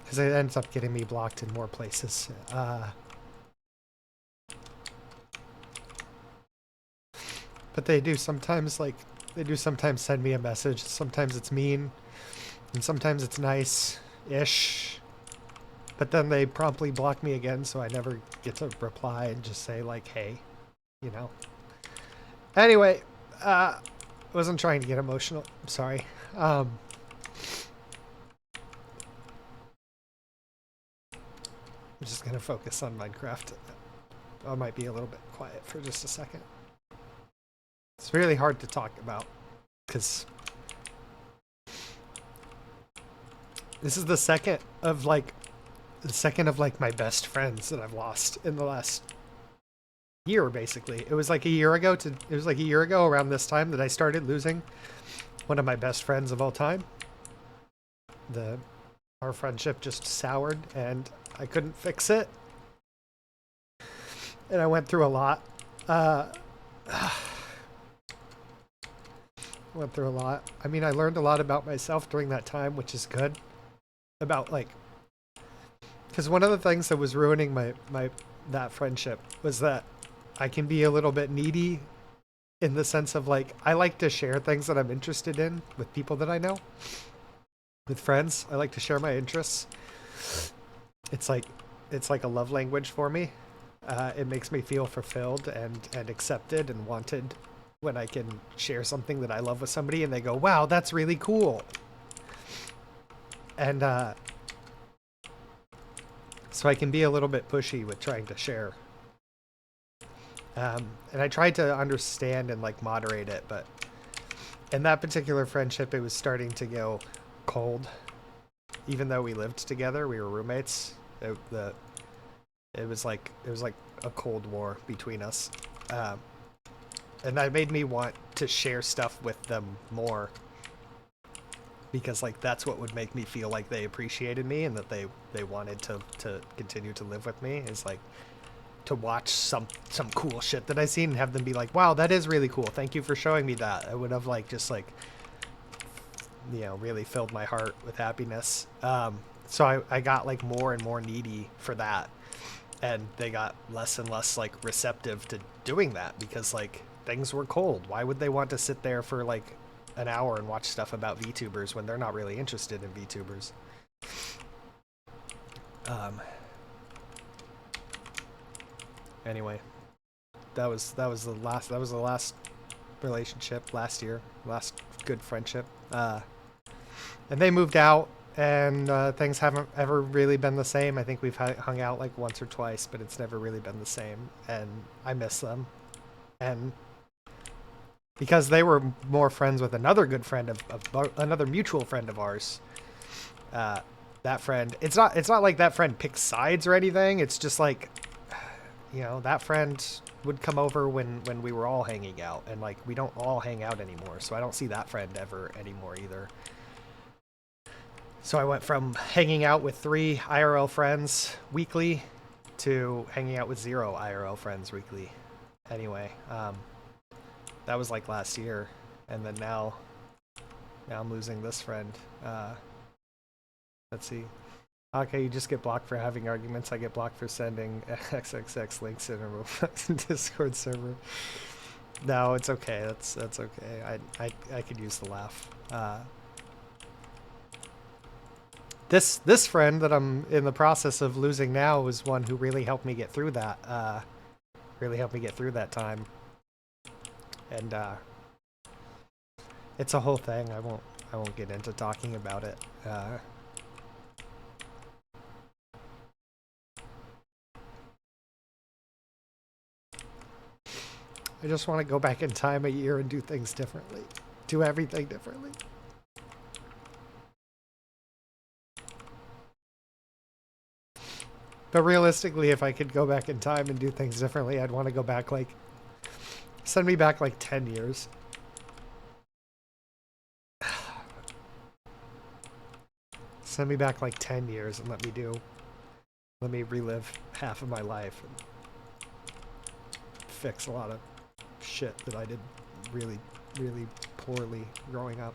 Because it ends up getting me blocked in more places. But they do sometimes, like, send me a message. Sometimes it's mean, and sometimes it's nice-ish. But then they promptly block me again, so I never get to reply and just say, like, hey, you know. Anyway, I wasn't trying to get emotional. I'm sorry. I'm just going to focus on Minecraft. I might be a little bit quiet for just a second. It's really hard to talk about, because this is the second of like my best friends that I've lost in the last year, basically. It was like a year ago around this time that I started losing one of my best friends of all time. Our friendship just soured and I couldn't fix it. And I went through a lot. Went through a lot. I mean, I learned a lot about myself during that time, which is good. About, like, because one of the things that was ruining that friendship was that I can be a little bit needy, in the sense of, like, I like to share things that I'm interested in with people that I know. With friends, I like to share my interests. It's like a love language for me. It makes me feel fulfilled and accepted and wanted when I can share something that I love with somebody and they go, wow, that's really cool. And so I can be a little bit pushy with trying to share. And I tried to understand and like moderate it, but in that particular friendship, it was starting to go cold. Even though we lived together, we were roommates. It was like a cold war between us. And that made me want to share stuff with them more, because like that's what would make me feel like they appreciated me and that they wanted to continue to live with me, is like to watch some cool shit that I seen and have them be like, wow, that is really cool, thank you for showing me that. I would have like just like, you know, really filled my heart with happiness. So I got like more and more needy for that, and they got less and less like receptive to doing that, because like things were cold. Why would they want to sit there for like an hour and watch stuff about VTubers when they're not really interested in VTubers? Anyway, that was the last relationship last year, last good friendship. And they moved out, and things haven't ever really been the same. I think we've hung out like once or twice, but it's never really been the same, and I miss them. And because they were more friends with another good friend of another mutual friend of ours, that friend, it's not like that friend picks sides or anything. It's just like, you know, that friend would come over when we were all hanging out, and like we don't all hang out anymore, so I don't see that friend ever anymore either. So I went from hanging out with 3 IRL friends weekly to hanging out with 0 IRL friends weekly. Anyway, that was like last year, and then now I'm losing this friend. Let's see. Okay, you just get blocked for having arguments. I get blocked for sending XXX links in a Discord server. No, it's okay. That's okay. I could use the laugh. This friend that I'm in the process of losing now was one who really helped me get through that. Really helped me get through that time. And it's a whole thing. I won't get into talking about it. I just want to go back in time a year and do things differently. Do everything differently. But realistically, if I could go back in time and do things differently, I'd want to go back like, send me back like 10 years. Send me back like 10 years and let me relive half of my life and fix a lot of shit that I did really, really poorly growing up.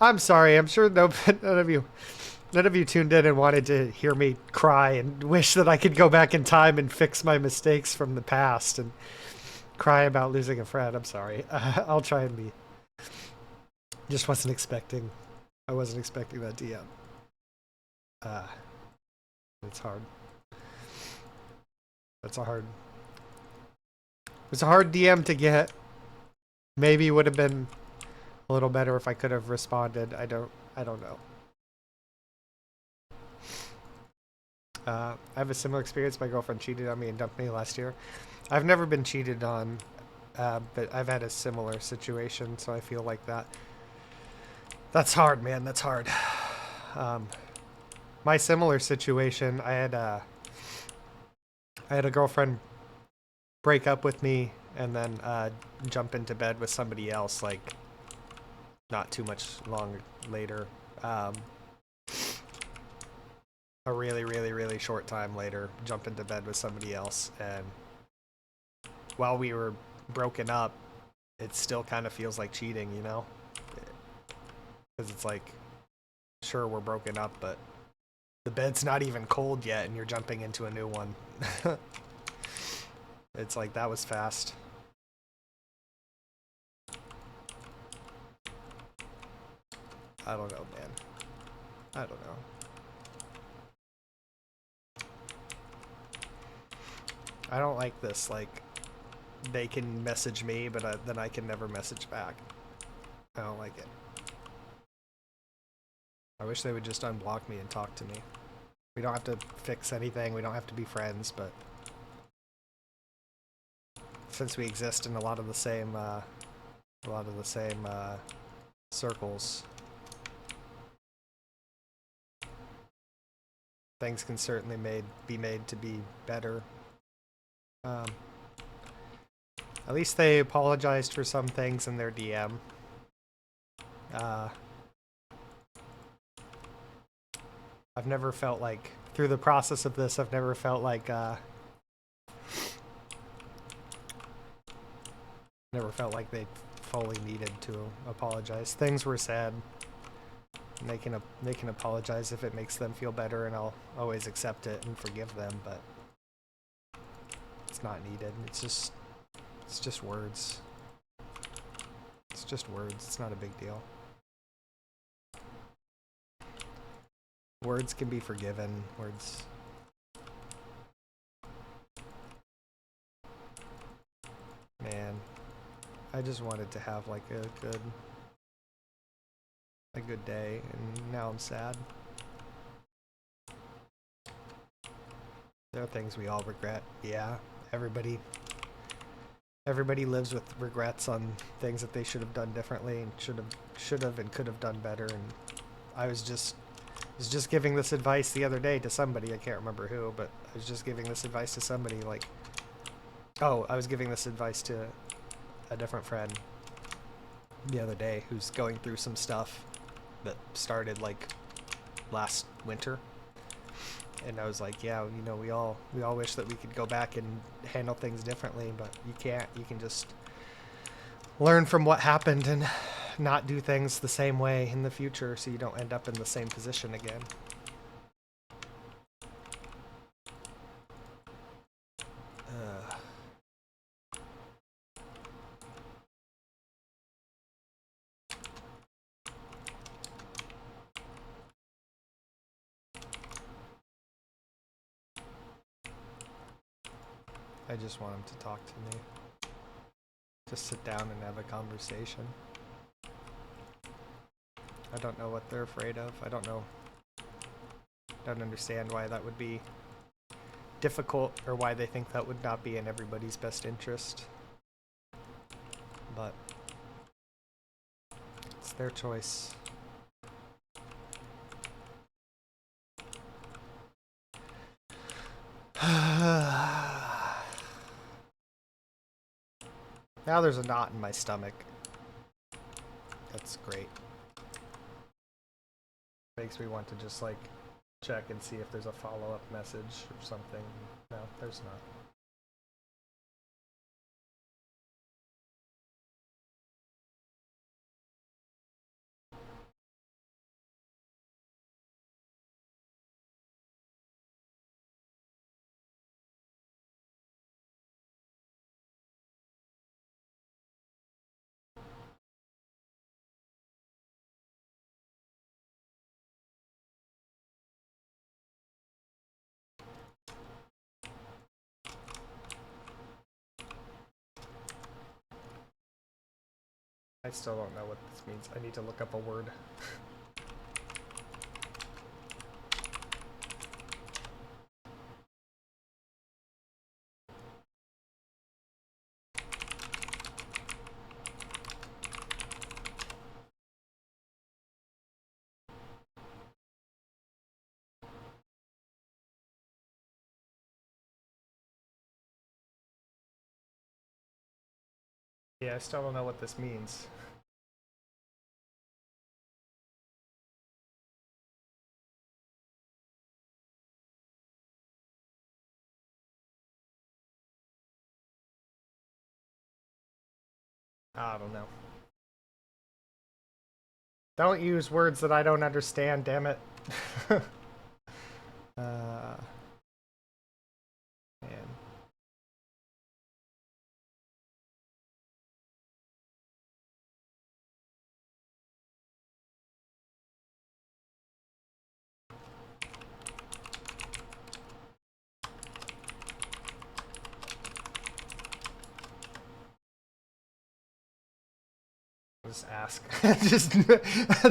I'm sorry, I'm sure none of you tuned in and wanted to hear me cry and wish that I could go back in time and fix my mistakes from the past and cry about losing a friend. I'm sorry. I'll try and be. Just wasn't expecting. I wasn't expecting that DM. It's hard. It's a hard DM to get. Maybe it would have been a little better if I could have responded. I don't know. I have a similar experience. My girlfriend cheated on me and dumped me last year. I've never been cheated on, but I've had a similar situation, so I feel like that's hard, man. That's hard. My similar situation, I had a girlfriend break up with me and then jump into bed with somebody else, like not too much long later. A really, really, really short time later, jump into bed with somebody else, and while we were broken up, it still kind of feels like cheating, you know? Because it's like, sure, we're broken up, but the bed's not even cold yet, and you're jumping into a new one. It's like, that was fast. I don't know, man. I don't know. I don't like this, like, they can message me, but then I can never message back. I don't like it. I wish they would just unblock me and talk to me. We don't have to fix anything, we don't have to be friends, but since we exist in a lot of the same circles, things can certainly be made to be better. At least they apologized for some things in their DM. I've never felt like, through the process of this, I've never felt like, they fully needed to apologize. Things were said. And they can apologize if it makes them feel better, and I'll always accept it and forgive them, but it's not needed. It's just words. It's just words. It's not a big deal. Words can be forgiven. Words. Man, I just wanted to have like a good day, and now I'm sad. There are things we all regret. Yeah, everybody lives with regrets on things that they should have done differently and should have and could have done better. And I was just giving this advice the other day to somebody. I can't remember who, but I was just giving this advice to somebody, like, oh, I was giving this advice to a different friend the other day who's going through some stuff that started like last winter. And I was like, yeah, you know, we all wish that we could go back and handle things differently, but you can't. You can just learn from what happened and not do things the same way in the future so you don't end up in the same position again. I just want him to talk to me. Just sit down and have a conversation. I don't know what they're afraid of. I don't understand why that would be difficult, or why they think that would not be in everybody's best interest. But it's their choice. Now there's a knot in my stomach. That's great. Makes me want to just like check and see if there's a follow-up message or something. No, there's not. I still don't know what this means. I need to look up a word. Yeah, I still don't know what this means. I don't know. Don't use words that I don't understand, damn it. Man. Just ask.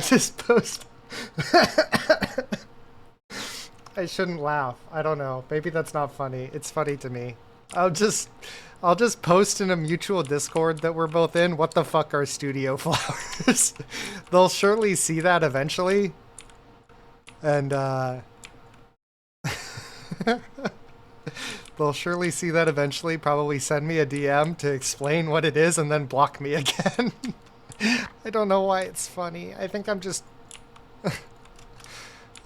just post. I shouldn't laugh. I don't know. Maybe that's not funny. It's funny to me. I'll just post in a mutual Discord that we're both in. What the fuck are studio flowers? They'll surely see that eventually. And they'll surely see that eventually. Probably send me a DM to explain what it is and then block me again. I don't know why it's funny. I think I'm just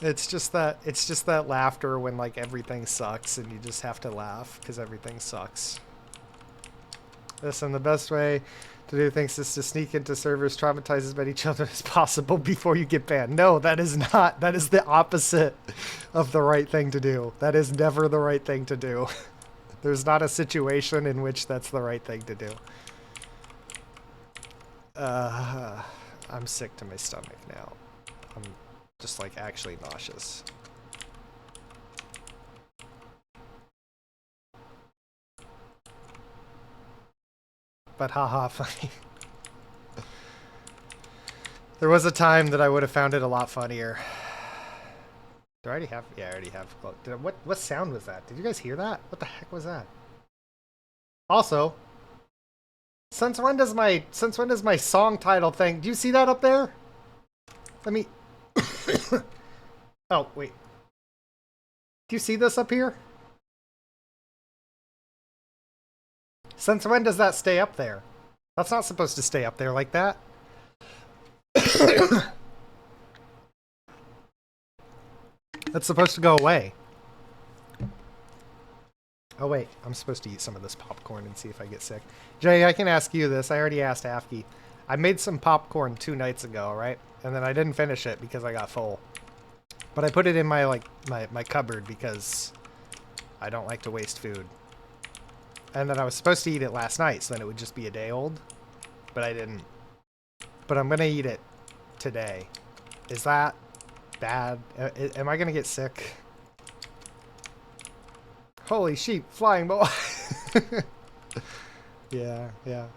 it's just that laughter when like everything sucks and you just have to laugh because everything sucks. Listen, the best way to do things is to sneak into servers, traumatize as many children as possible before you get banned. No, that is not. That is the opposite of the right thing to do. That is never the right thing to do. There's not a situation in which that's the right thing to do. I'm sick to my stomach now. I'm just like actually nauseous. But haha, funny. There was a time that I would have found it a lot funnier. Do I already have? Yeah, I already have. What sound was that? Did you guys hear that? What the heck was that? Also, since when does my song title thing? Do you see that up there? Let me. Oh wait. Do you see this up here? Since when does that stay up there? That's not supposed to stay up there like that. That's supposed to go away. Oh wait, I'm supposed to eat some of this popcorn and see if I get sick. Jay, I can ask you this. I already asked Afki. I made some popcorn 2 nights ago, right? And then I didn't finish it because I got full. But I put it in my my cupboard because I don't like to waste food. And then I was supposed to eat it last night, so then it would just be a day old. But I didn't. But I'm gonna eat it today. Is that bad? Am I gonna get sick? Holy sheep, flying Moai. Yeah, yeah.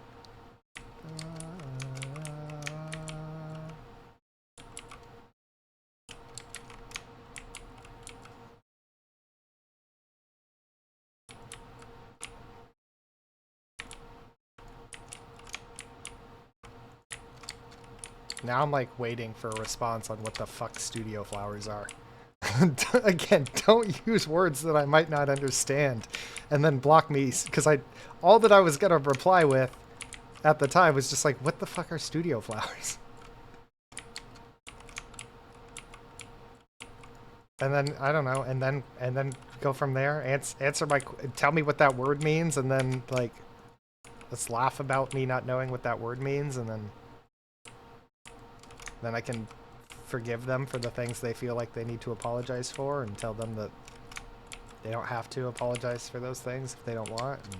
Now I'm like waiting for a response on what the fuck studio flowers are. Again, don't use words that I might not understand, and then block me because all that I was gonna reply with at the time was just like, what the fuck are studio flowers? And then I don't know, and then go from there. Answer tell me what that word means, and then like let's laugh about me not knowing what that word means, and then I can forgive them for the things they feel like they need to apologize for, and tell them that they don't have to apologize for those things if they don't want, and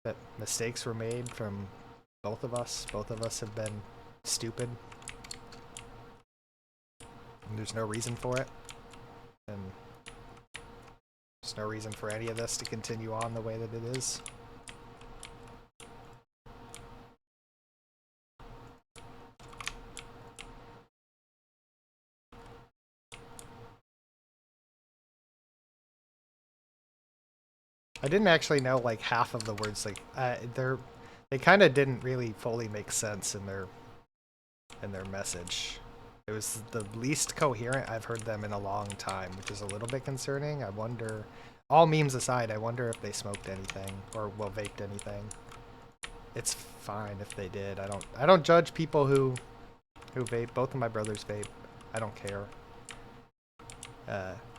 that mistakes were made from both of us. Both of us have been stupid. And there's no reason for it. And there's no reason for any of this to continue on the way that it is. I didn't actually know like half of the words. Like they kind of didn't really fully make sense in their message. It was the least coherent I've heard them in a long time, which is a little bit concerning. I wonder, all memes aside, I wonder if they smoked anything or well vaped anything. It's fine if they did. I don't judge people who vape. Both of my brothers vape. I don't care.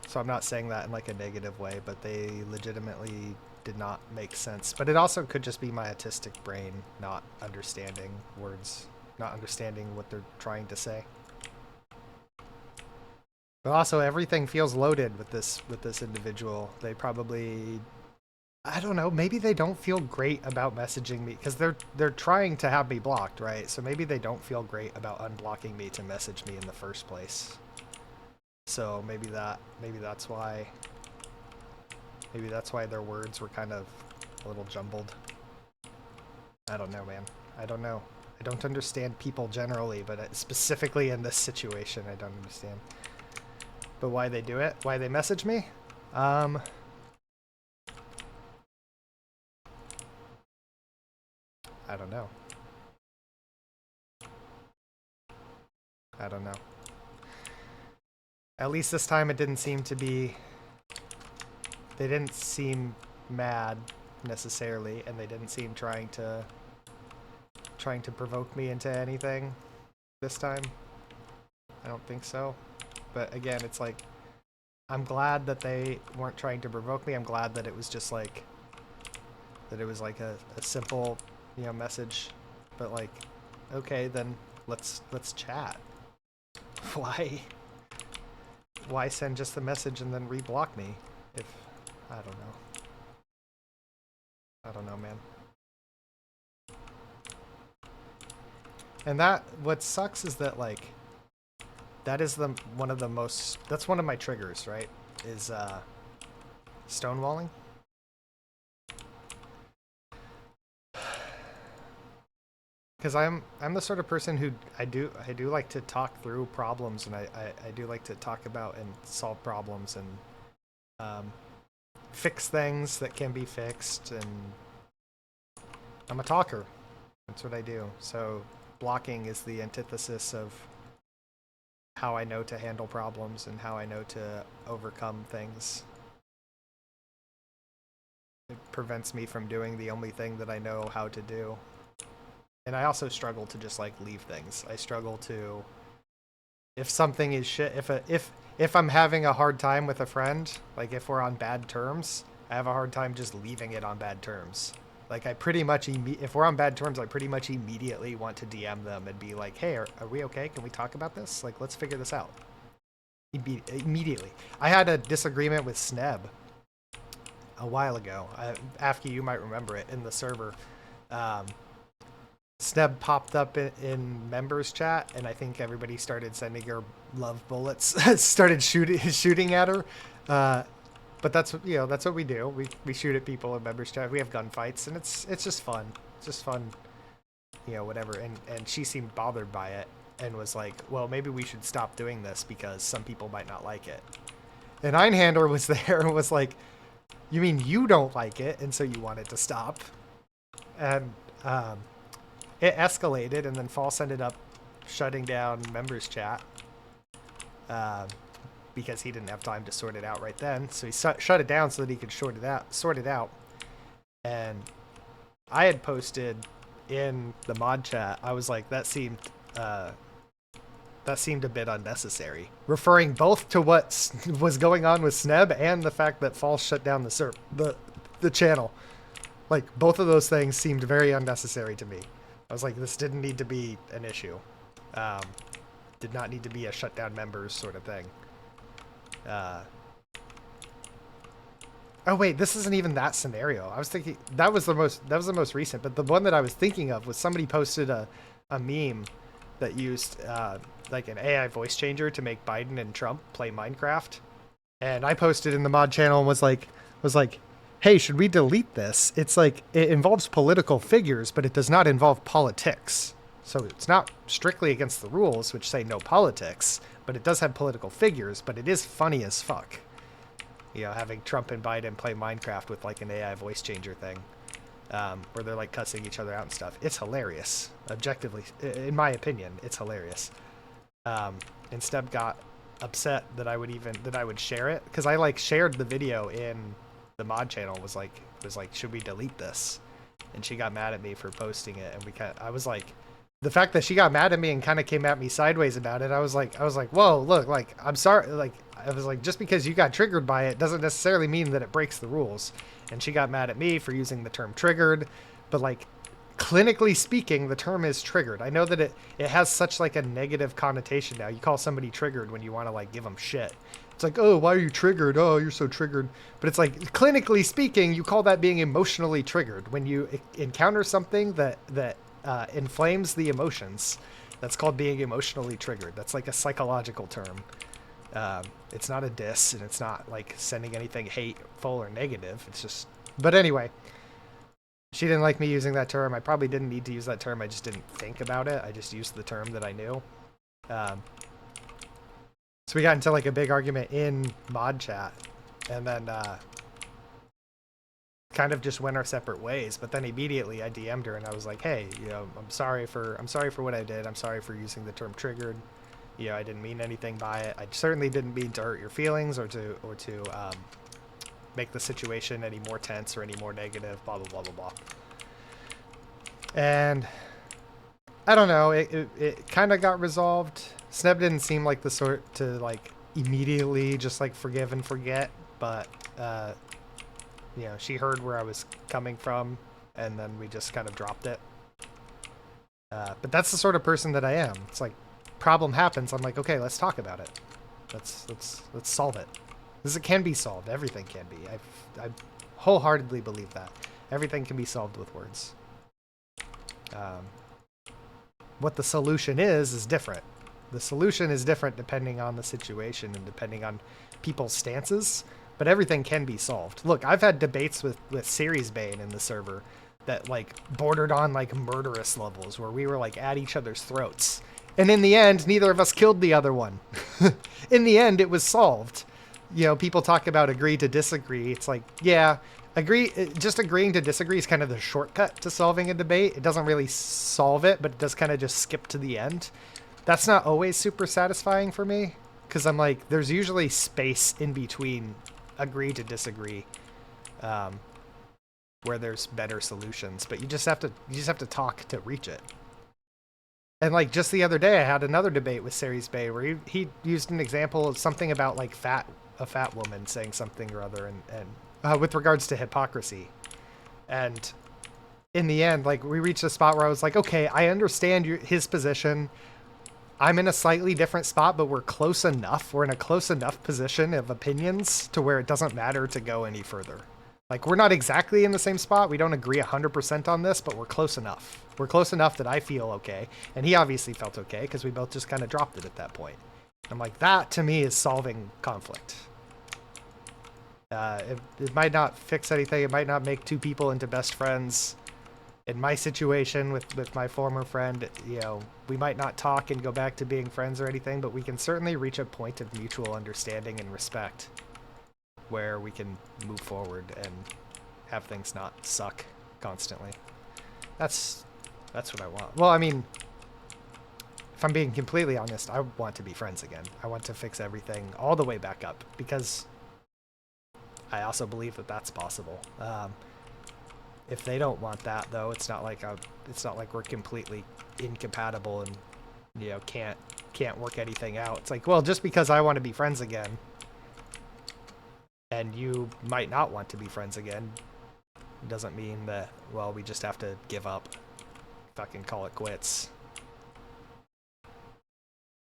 So I'm not saying that in like a negative way, but they legitimately did not make sense. But it also could just be my autistic brain not understanding words, not understanding what they're trying to say. But also everything feels loaded with this individual. They probably, I don't know, maybe they don't feel great about messaging me because they're trying to have me blocked, right? So maybe they don't feel great about unblocking me to message me in the first place. So maybe that's why their words were kind of a little jumbled. I don't know, man. I don't know. I don't understand people generally, but specifically in this situation, I don't understand. But why they do it? Why they message me? I don't know. I don't know. At least this time it didn't seem to be... They didn't seem mad, necessarily, and they didn't seem trying to provoke me into anything this time. I don't think so. But again, it's like, I'm glad that they weren't trying to provoke me. I'm glad that it was just like, that it was like a simple, you know, message. But like, okay, then let's chat. Why send just the message and then reblock me? If, I don't know. I don't know, man. And what sucks is that like, that is one of my triggers, right? Is stonewalling. Because I'm the sort of person who I do like to talk through problems, and I do like to talk about and solve problems and fix things that can be fixed, and I'm a talker. That's what I do. So blocking is the antithesis of how I know to handle problems and how I know to overcome things. It prevents me from doing the only thing that I know how to do. And I also struggle to just like leave things. I struggle to, if something is shit, if I'm having a hard time with a friend, like if we're on bad terms, I have a hard time just leaving it on bad terms. Like I pretty much, if we're on bad terms, I pretty much immediately want to DM them and be like, hey, are we okay? Can we talk about this? Like, let's figure this out. Immediately. I had a disagreement with Sneb a while ago. After you might remember it in the server. Sneb popped up in members chat, and I think everybody started sending her love bullets, started shooting at her. But that's what we do. We shoot at people in members chat. We have gunfights, and it's just fun. It's just fun, whatever. And she seemed bothered by it and was like, well, maybe we should stop doing this because some people might not like it. And Einhander was there and was like, you mean you don't like it, and so you want it to stop? And it escalated, and then False ended up shutting down members chat because he didn't have time to sort it out right then. So he shut it down so that he could sort it out. And I had posted in the mod chat, I was like, that seemed a bit unnecessary, referring both to what was going on with Sneb and the fact that False shut down the channel. Like, both of those things seemed very unnecessary to me. I was like, this didn't need to be an issue. Did not need to be a shutdown members sort of thing. Oh wait, this isn't even that scenario. I was thinking that was the most recent, but the one that I was thinking of was somebody posted a meme that used like an AI voice changer to make Biden and Trump play Minecraft. And I posted in the mod channel and was like, hey, should we delete this? It's like, it involves political figures, but it does not involve politics. So it's not strictly against the rules, which say no politics, but it does have political figures, but it is funny as fuck. You know, having Trump and Biden play Minecraft with like an AI voice changer thing, where they're like cussing each other out and stuff. It's hilarious. Objectively, in my opinion, it's hilarious. And Steb got upset that I would share it, because I like shared the video in the mod channel, was like, should we delete this? And she got mad at me for posting it, and I was like, the fact that she got mad at me and kind of came at me sideways about it, I was like, whoa, look, like, I'm sorry, like, I was like, just because you got triggered by it doesn't necessarily mean that it breaks the rules. And she got mad at me for using the term triggered, but like, clinically speaking, the term is triggered. I know that it has such like a negative connotation now. You call somebody triggered when you want to like give them shit. It's like, oh, why are you triggered? Oh, you're so triggered. But it's like, clinically speaking, you call that being emotionally triggered. When you encounter something that inflames the emotions, that's called being emotionally triggered. That's like a psychological term. It's not a diss, and it's not like sending anything hateful or negative. It's just, but anyway, she didn't like me using that term. I probably didn't need to use that term. I just didn't think about it. I just used the term that I knew. So we got into like a big argument in mod chat, and then kind of just went our separate ways. But then immediately I DM'd her and I was like, hey, you know, I'm sorry for what I did. I'm sorry for using the term triggered. You know, I didn't mean anything by it. I certainly didn't mean to hurt your feelings or to make the situation any more tense or any more negative, blah, blah, blah, blah, blah. And I don't know, it kind of got resolved. Sneb didn't seem like the sort to like immediately just like forgive and forget, but you know, she heard where I was coming from, and then we just kind of dropped it. But that's the sort of person that I am. It's like, problem happens, I'm like, okay, let's talk about it. Let's solve it. Because it can be solved. Everything can be. I wholeheartedly believe that. Everything can be solved with words. What the solution is different. The solution is different depending on the situation and depending on people's stances, but everything can be solved. Look, I've had debates with Series Bane in the server that like bordered on like murderous levels where we were like at each other's throats. And in the end, neither of us killed the other one. In the end, it was solved. You know, people talk about agree to disagree. It's like, yeah, just agreeing to disagree is kind of the shortcut to solving a debate. It doesn't really solve it, but it does kind of just skip to the end. That's not always super satisfying for me, because I'm like, there's usually space in between agree to disagree, where there's better solutions, but you just have to talk to reach it. And like just the other day, I had another debate with Series Bay where he used an example of something about like a fat woman saying something or other, and with regards to hypocrisy. And in the end, like we reached a spot where I was like, okay, I understand his position. I'm in a slightly different spot, but we're close enough. We're in a close enough position of opinions to where it doesn't matter to go any further. Like, we're not exactly in the same spot. We don't agree 100% on this, but we're close enough. We're close enough that I feel okay. And he obviously felt okay because we both just kind of dropped it at that point. I'm like, that to me is solving conflict. It might not fix anything. It might not make two people into best friends. In my situation with my former friend, you know, we might not talk and go back to being friends or anything, but we can certainly reach a point of mutual understanding and respect where we can move forward and have things not suck constantly. That's what I want. Well, I mean, if I'm being completely honest, I want to be friends again. I want to fix everything all the way back up because I also believe that that's possible. If they don't want that, though, it's not like we're completely incompatible and can't work anything out. It's like, well, just because I want to be friends again, and you might not want to be friends again, doesn't mean that, well, we just have to give up, fucking call it quits.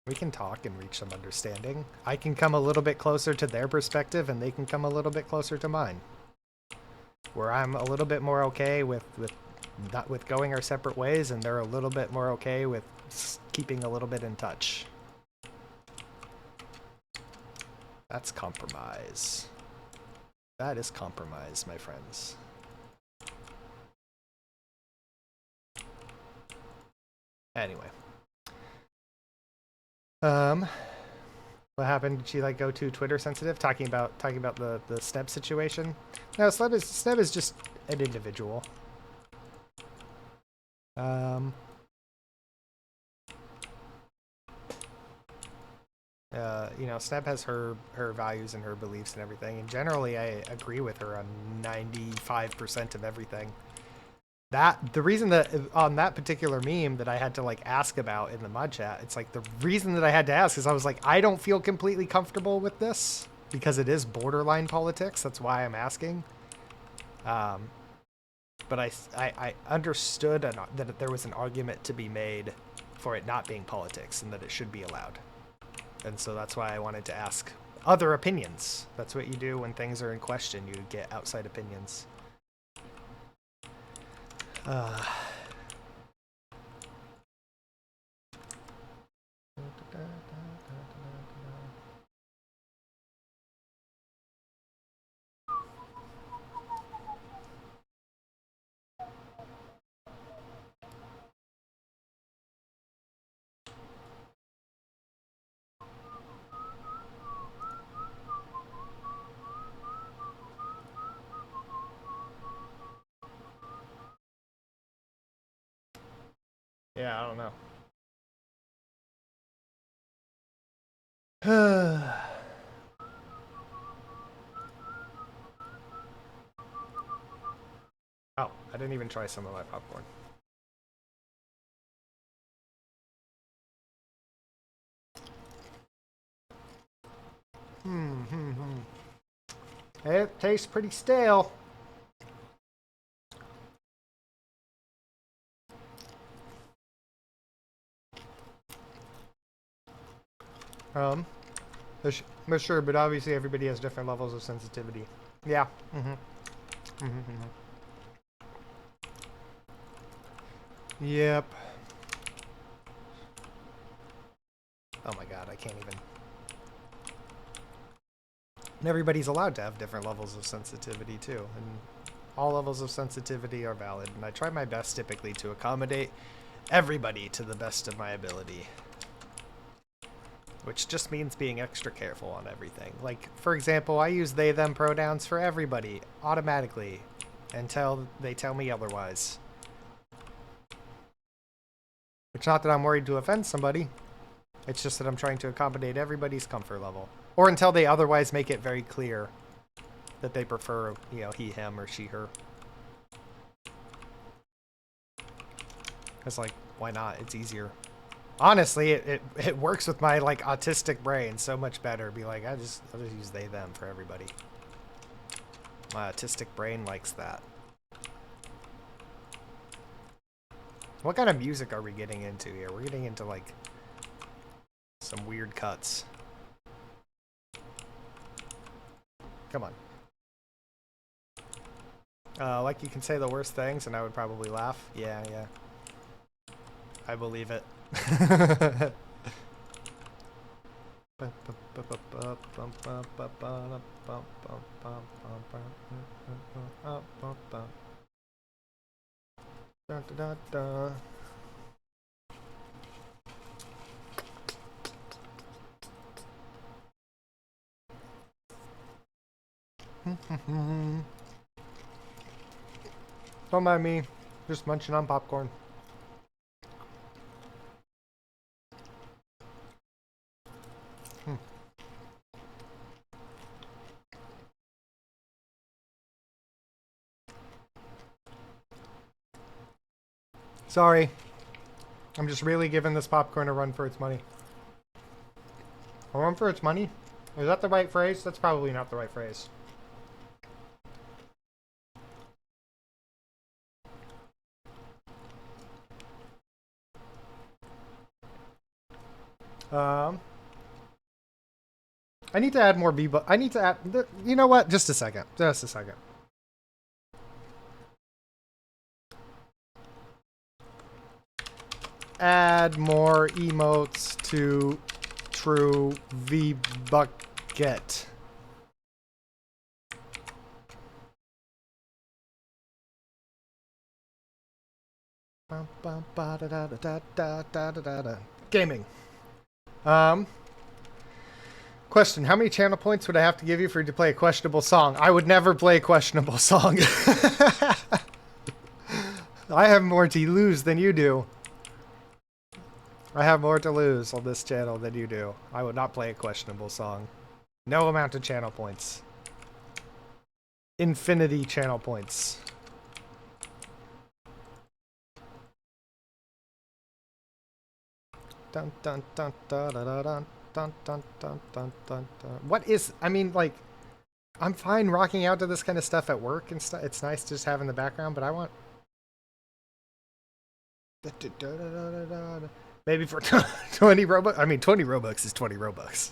We can talk and reach some understanding. I can come a little bit closer to their perspective, and they can come a little bit closer to mine. Where I'm a little bit more okay with going our separate ways, and they're a little bit more okay with keeping a little bit in touch. That's compromise. That is compromise, my friends. Anyway. What happened? Did she like go too Twitter sensitive? Talking about the Sneb situation? No, Sneb is just an individual. Sneb has her values and her beliefs and everything, and generally I agree with her on 95% of everything. The reason that on that particular meme that I had to like ask about in the mud chat, it's like the reason that I had to ask is I was like, I don't feel completely comfortable with this because it is borderline politics. That's why I'm asking. But I understood that there was an argument to be made for it not being politics and that it should be allowed. And so that's why I wanted to ask other opinions. That's what you do when things are in question. You get outside opinions. Yeah, I don't know. Oh, I didn't even try some of my popcorn. It tastes pretty stale. Sure, but obviously everybody has different levels of sensitivity. Yeah. Yep. Oh my god, I can't even. And everybody's allowed to have different levels of sensitivity too, and all levels of sensitivity are valid, and I try my best typically to accommodate everybody to the best of my ability. Which just means being extra careful on everything. Like, for example, I use they, them pronouns for everybody, automatically, until they tell me otherwise. It's not that I'm worried to offend somebody. It's just that I'm trying to accommodate everybody's comfort level. Or until they otherwise make it very clear that they prefer, he, him, or she, her. It's like, why not? It's easier. Honestly, it works with my like autistic brain so much better. Be like, I'll just use they them for everybody. My autistic brain likes that. What kind of music are we getting into here? We're getting into like some weird cuts. Come on. Like you can say the worst things and I would probably laugh. Yeah. I believe it. Don't mind me, just munching on popcorn. Sorry. I'm just really giving this popcorn a run for its money. A run for its money? Is that the right phrase? That's probably not the right phrase. I need to add more V-Bucks. I need to add... You know what? Just a second. Just a second. Add more emotes to True V-Bucket. Gaming. Question, how many channel points would I have to give you for you to play a questionable song? I would never play a questionable song. I have more to lose than you do. I have more to lose on this channel than you do. I would not play a questionable song. No amount of channel points. Infinity channel points. Dun dun dun dun dun dun dun dun dun dun dun dun. What is? I mean, like, I'm fine rocking out to this kind of stuff at work and stuff. It's nice to just have in the background, but I want. Maybe for 20 Robux. I mean, 20 Robux is 20 Robux.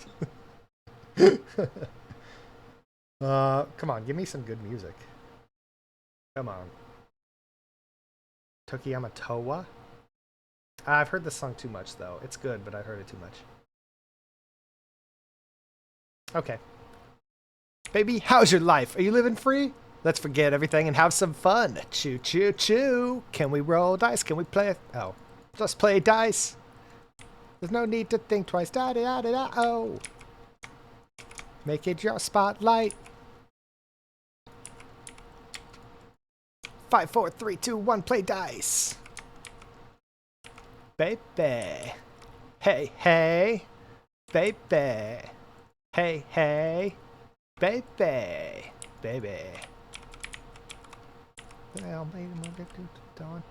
Come on, give me some good music. Come on. Tokiyama Towa? I've heard this song too much, though. It's good, but I've heard it too much. Okay. Baby, how's your life? Are you living free? Let's forget everything and have some fun. Choo, choo, choo. Can we roll dice? Can we play? Oh. Just play dice. There's no need to think twice. Da-da-da-da-da-oh. Make it your spotlight. 5, 4, 3, 2, 1, play dice. Baby. Hey, hey. Baby. Hey, hey. Baby. Baby. Well, maybe we'll get to dawn.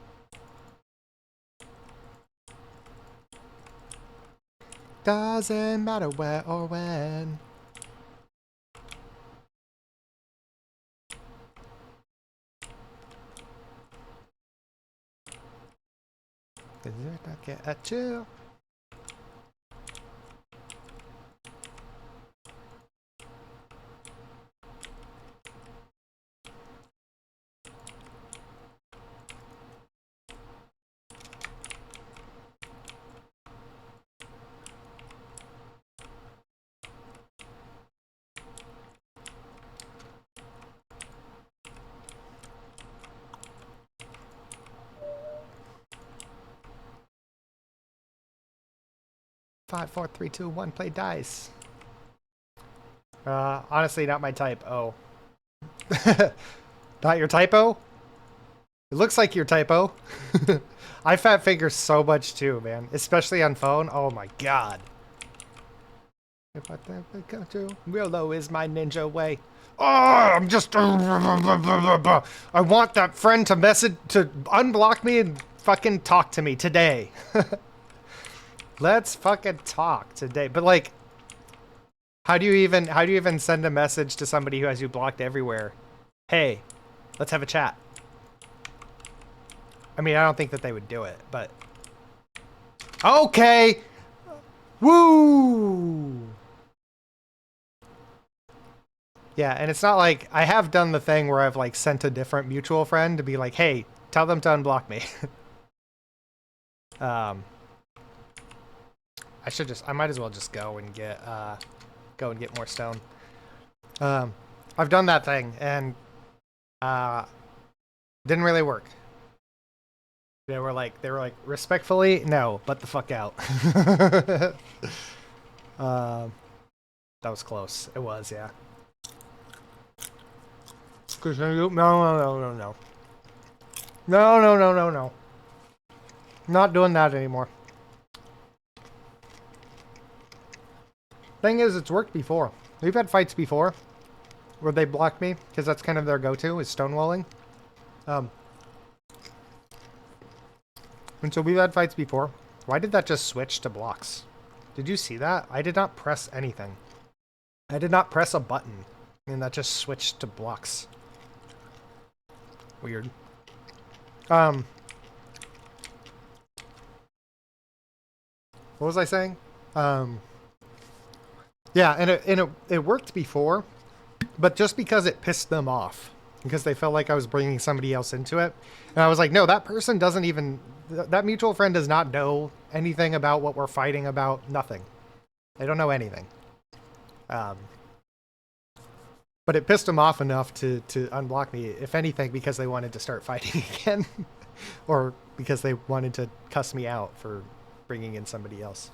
Doesn't matter where or when. Cause you're not get at you. Five, 4, 3, 2, 1, play dice. Honestly, not my type. Oh. Not your typo? It looks like your typo. I fat finger so much too, man. Especially on phone. Oh my god. If I come to Willow is my ninja way. Oh, I'm just. I want that friend to unblock me and fucking talk to me today. Let's fucking talk today. But like, how do you even send a message to somebody who has you blocked everywhere? Hey, let's have a chat. I mean, I don't think that they would do it, but okay. Woo! Yeah, and it's not like I have done the thing where I've like sent a different mutual friend to be like, "Hey, tell them to unblock me." I might as well just go and get more stone. I've done that thing and didn't really work. They were like respectfully, no, but the fuck out. That was close. It was, yeah. No. No. Not doing that anymore. Thing is, it's worked before. We've had fights before where they block me because that's kind of their go-to is stonewalling. And so we've had fights before. Why did that just switch to blocks? Did you see that? I did not press anything. I did not press a button. And that just switched to blocks. Weird. What was I saying? Yeah, and it worked before, but just because it pissed them off. Because they felt like I was bringing somebody else into it. And I was like, no, that person doesn't even... That mutual friend does not know anything about what we're fighting about. Nothing. They don't know anything. But it pissed them off enough to unblock me, if anything, because they wanted to start fighting again. Or because they wanted to cuss me out for bringing in somebody else.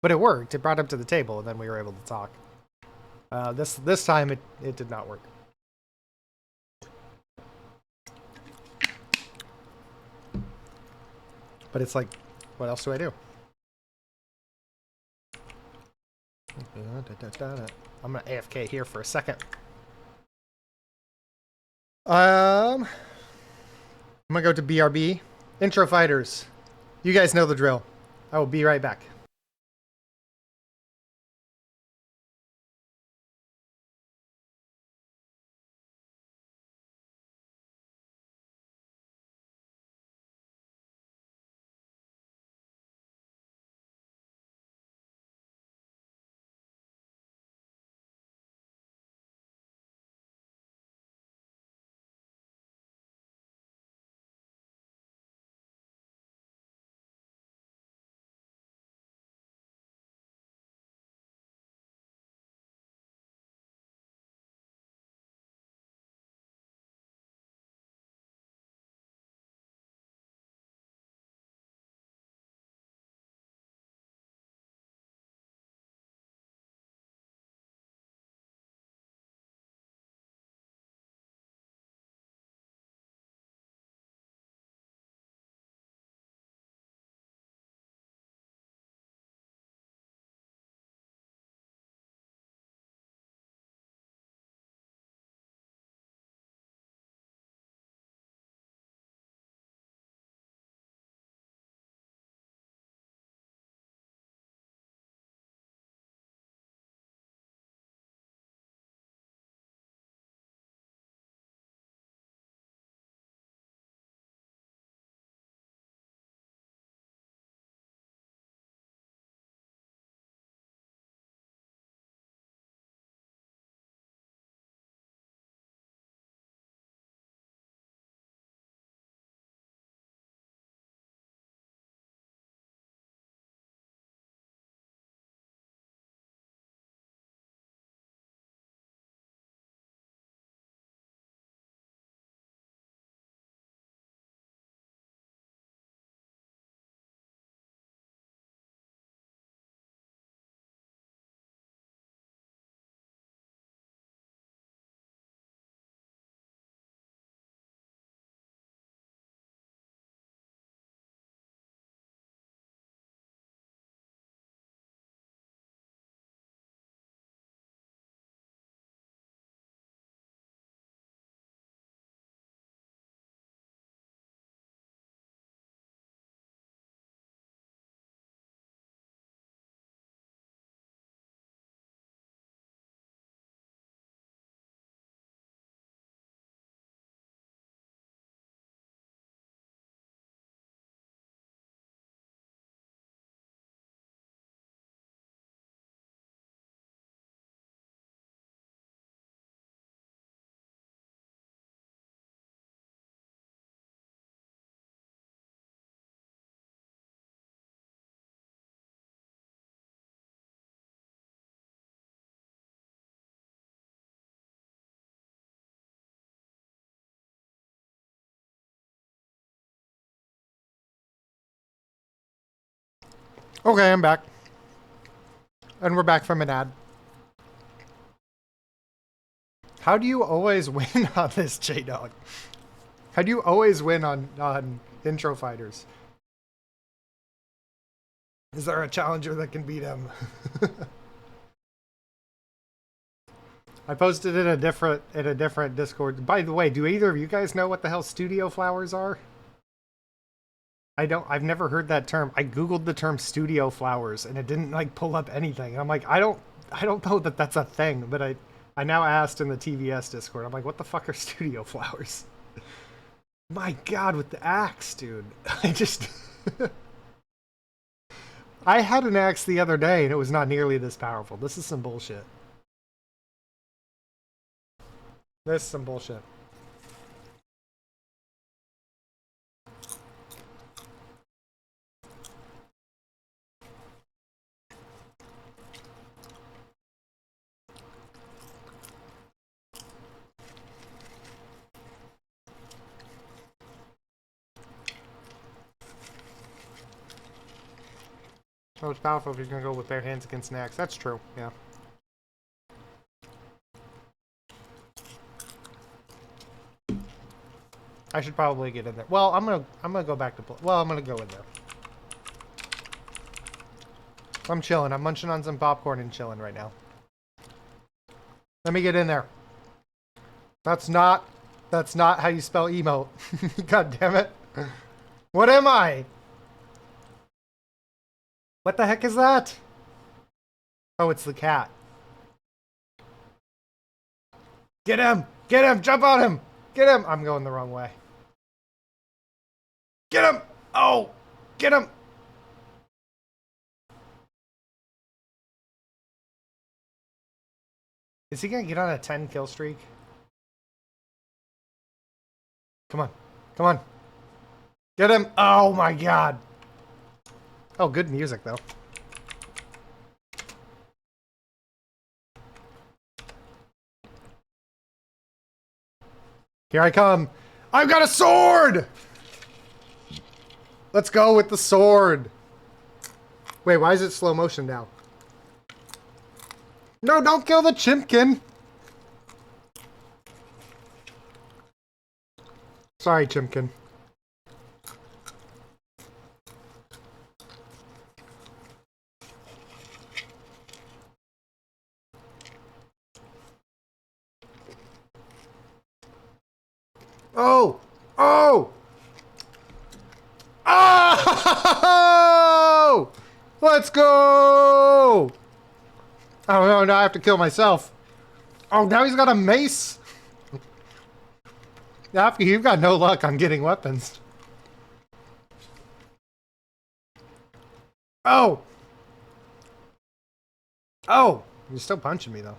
But it worked. It brought them to the table, and then we were able to talk. This time, it did not work. But it's like, what else do I do? I'm gonna AFK here for a second. I'm gonna go to BRB. Intro fighters. You guys know the drill. I will be right back. Okay, I'm back. And we're back from an ad. How do you always win on this, J-Dog? How do you always win on intro fighters? Is there a challenger that can beat him? I posted in a different Discord. By the way, do either of you guys know what the hell studio flowers are? I've never heard that term. I Googled the term studio flowers and it didn't like pull up anything. I'm like, I don't know that that's a thing, but I now asked in the TVS Discord. I'm like, what the fuck are studio flowers? My God, with the axe, dude. I just, I had an axe the other day and it was not nearly this powerful. This is some bullshit. This is some bullshit. Oh, it's powerful if you're gonna go with bare hands against an axe. That's true, yeah. I should probably get in there. Well, I'm gonna go back to I'm gonna go in there. I'm chilling. I'm munching on some popcorn and chilling right now. Let me get in there. That's not how you spell emote. God damn it. What am I? What the heck is that? Oh, it's the cat. Get him! Get him! Jump on him! Get him! I'm going the wrong way. Get him! Oh! Get him! Is he gonna get on a 10 kill streak? Come on. Come on. Get him! Oh my God! Oh, good music though. Here I come. I've got a sword! Let's go with the sword. Wait, why is it slow motion now? No, don't kill the chimkin. Sorry, chimkin. Oh! Oh! Oh! Let's go! Oh no, now I have to kill myself. Oh, now he's got a mace. After you've got no luck on getting weapons. Oh! Oh! You're still punching me though.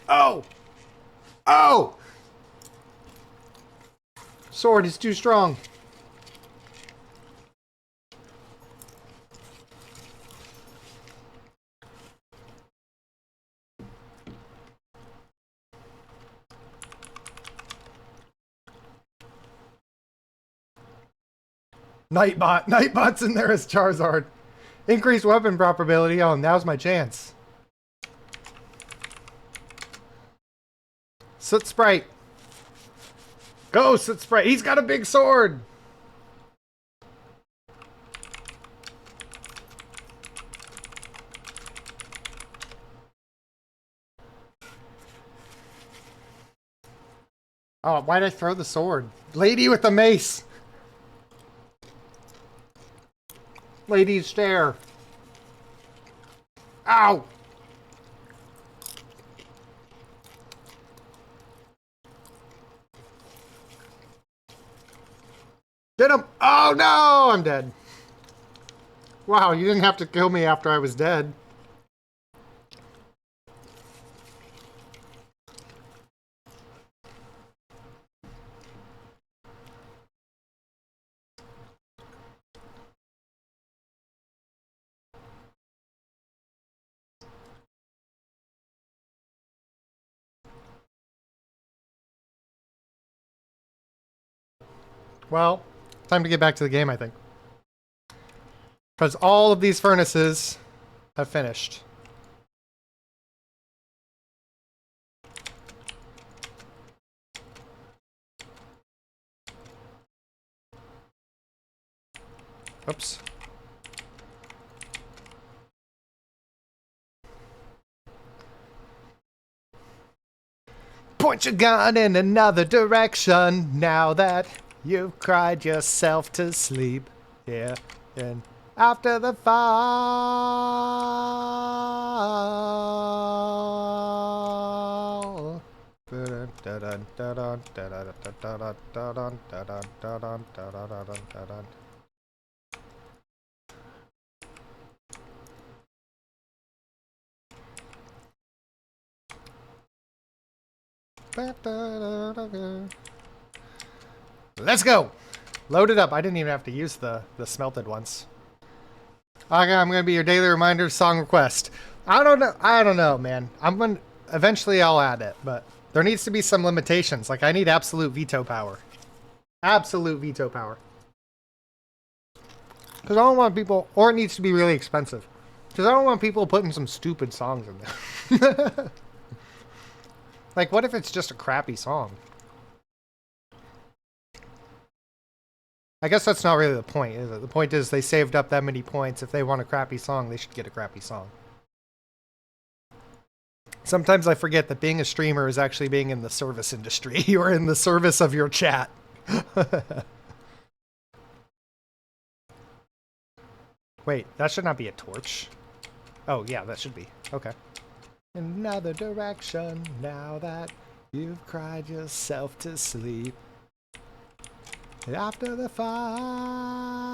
Oh! Oh! Sword is too strong. Nightbot. Nightbot's in there as Charizard. Increased weapon probability. Oh, now's my chance. Soot Sprite. Go, Soot Sprite. He's got a big sword. Oh, why'd I throw the sword? Lady with the mace. Lady's stare. Ow! Get him! Oh no! I'm dead. Wow, you didn't have to kill me after I was dead. Well, time to get back to the game, I think. Because all of these furnaces have finished. Oops. Point your gun in another direction now that you've cried yourself to sleep. Yeah, and after the fall. Let's go! Load it up. I didn't even have to use the smelted ones. Okay, I'm gonna be your daily reminder song request. I don't know, man. Eventually I'll add it, but there needs to be some limitations. Like I need absolute veto power. Absolute veto power. Because I don't want people, or it needs to be really expensive. Because I don't want people putting some stupid songs in there. Like, what if it's just a crappy song? I guess that's not really the point, is it? The point is they saved up that many points. If they want a crappy song, they should get a crappy song. Sometimes I forget that being a streamer is actually being in the service industry. You are in the service of your chat. Wait, that should not be a torch. Oh, yeah, that should be. Okay. Another direction now that you've cried yourself to sleep. After the fall.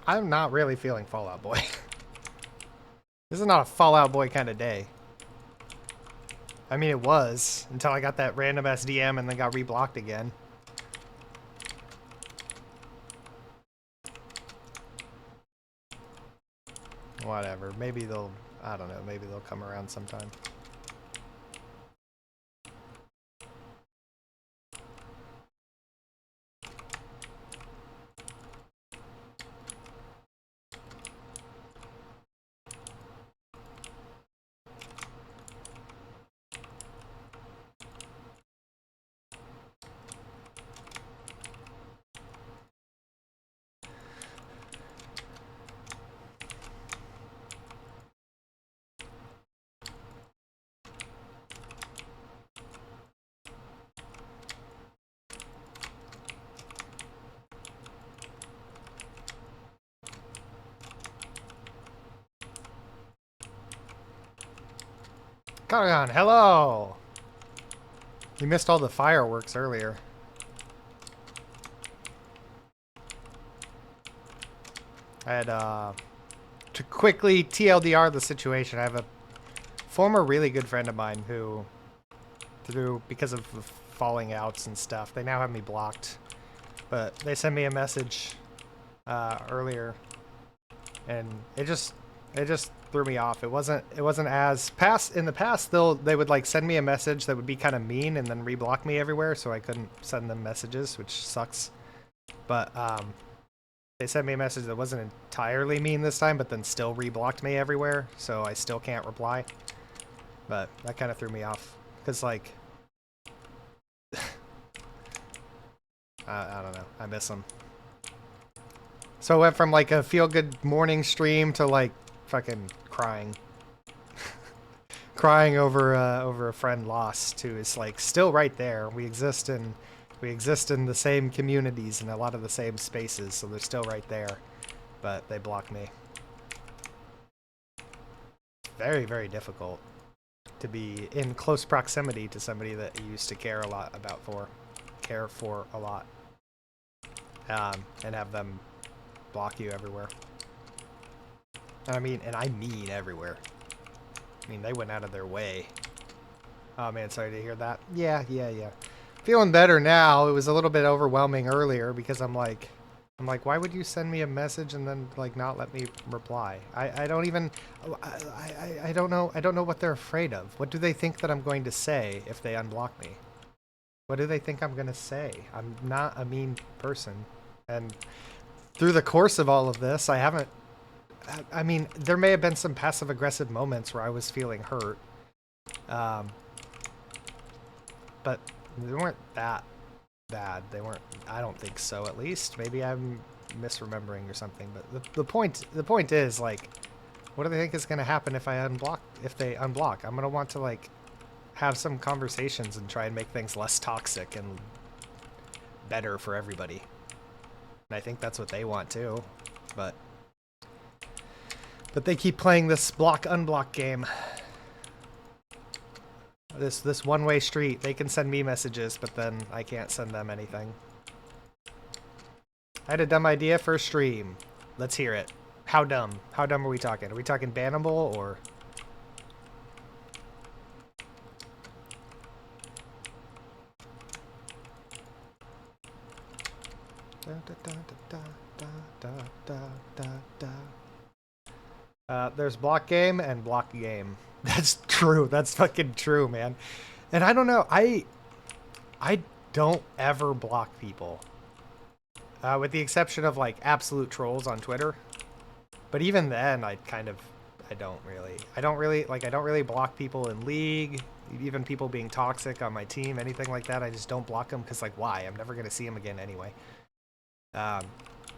I'm not really feeling Fallout Boy. This is not a Fallout Boy kind of day. I mean, it was, until I got that random SDM and then got reblocked again. Whatever. Maybe they'll, I don't know, maybe they'll come around sometime. Karagan, hello! You missed all the fireworks earlier. I had, to quickly TLDR the situation, I have a former really good friend of mine who, because of falling outs and stuff, they now have me blocked. But they sent me a message, earlier, and it just threw me off. It wasn't as in the past they would like send me a message that would be kind of mean and then reblock me everywhere, so I couldn't send them messages, which sucks. But they sent me a message that wasn't entirely mean this time, but then still reblocked me everywhere, so I still can't reply. But that kind of threw me off, because like I don't know, I miss them. So I went from like a feel-good morning stream to like fucking crying. Crying over a friend lost who is like still right there. We exist in the same communities and a lot of the same spaces, so they're still right there. But they blocked me. Very, very difficult. to be in close proximity to somebody that you used to care a lot care for a lot, and have them block you everywhere. And I mean everywhere. I mean, they went out of their way. Oh man, sorry to hear that. Yeah. Feeling better now. It was a little bit overwhelming earlier because I'm like, why would you send me a message and then like not let me reply? I don't even, I don't know what they're afraid of. What do they think that I'm going to say if they unblock me? What do they think I'm going to say? I'm not a mean person. And through the course of all of this, I mean, there may have been some passive aggressive moments where I was feeling hurt. But they weren't that bad. They weren't, I don't think so, at least. Maybe I'm misremembering or something. But the point is, like, what do they think is going to happen if they unblock? I'm going to want to, like, have some conversations and try and make things less toxic and better for everybody. And I think that's what they want too. But they keep playing this block-unblock game. This one-way street. They can send me messages, but then I can't send them anything. I had a dumb idea for a stream. Let's hear it. How dumb? How dumb are we talking? Are we talking bannable or... There's block game and block game. That's true. That's fucking true, man. And I don't know. I don't ever block people. With the exception of like absolute trolls on Twitter. But even then, I don't really block people in League. Even people being toxic on my team, anything like that, I just don't block them because, like, why? I'm never going to see them again anyway.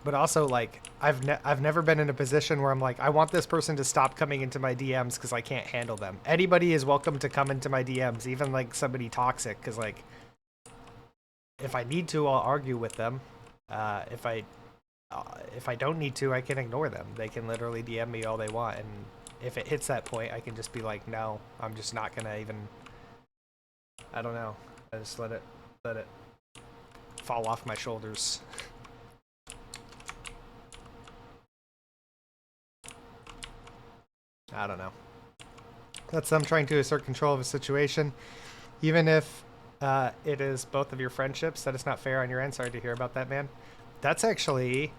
But also, like, I've never been in a position where I'm like, I want this person to stop coming into my DMs because I can't handle them. Anybody is welcome to come into my DMs, even, like, somebody toxic, because, like, if I need to, I'll argue with them. If I don't need to, I can ignore them. They can literally DM me all they want, and if it hits that point, I can just be like, no, I'm just not going to even... I don't know. I just let it fall off my shoulders. I don't know. That's them trying to assert control of a situation. Even if it is both of your friendships, that is not fair on your end. Sorry to hear about that, man. That's actually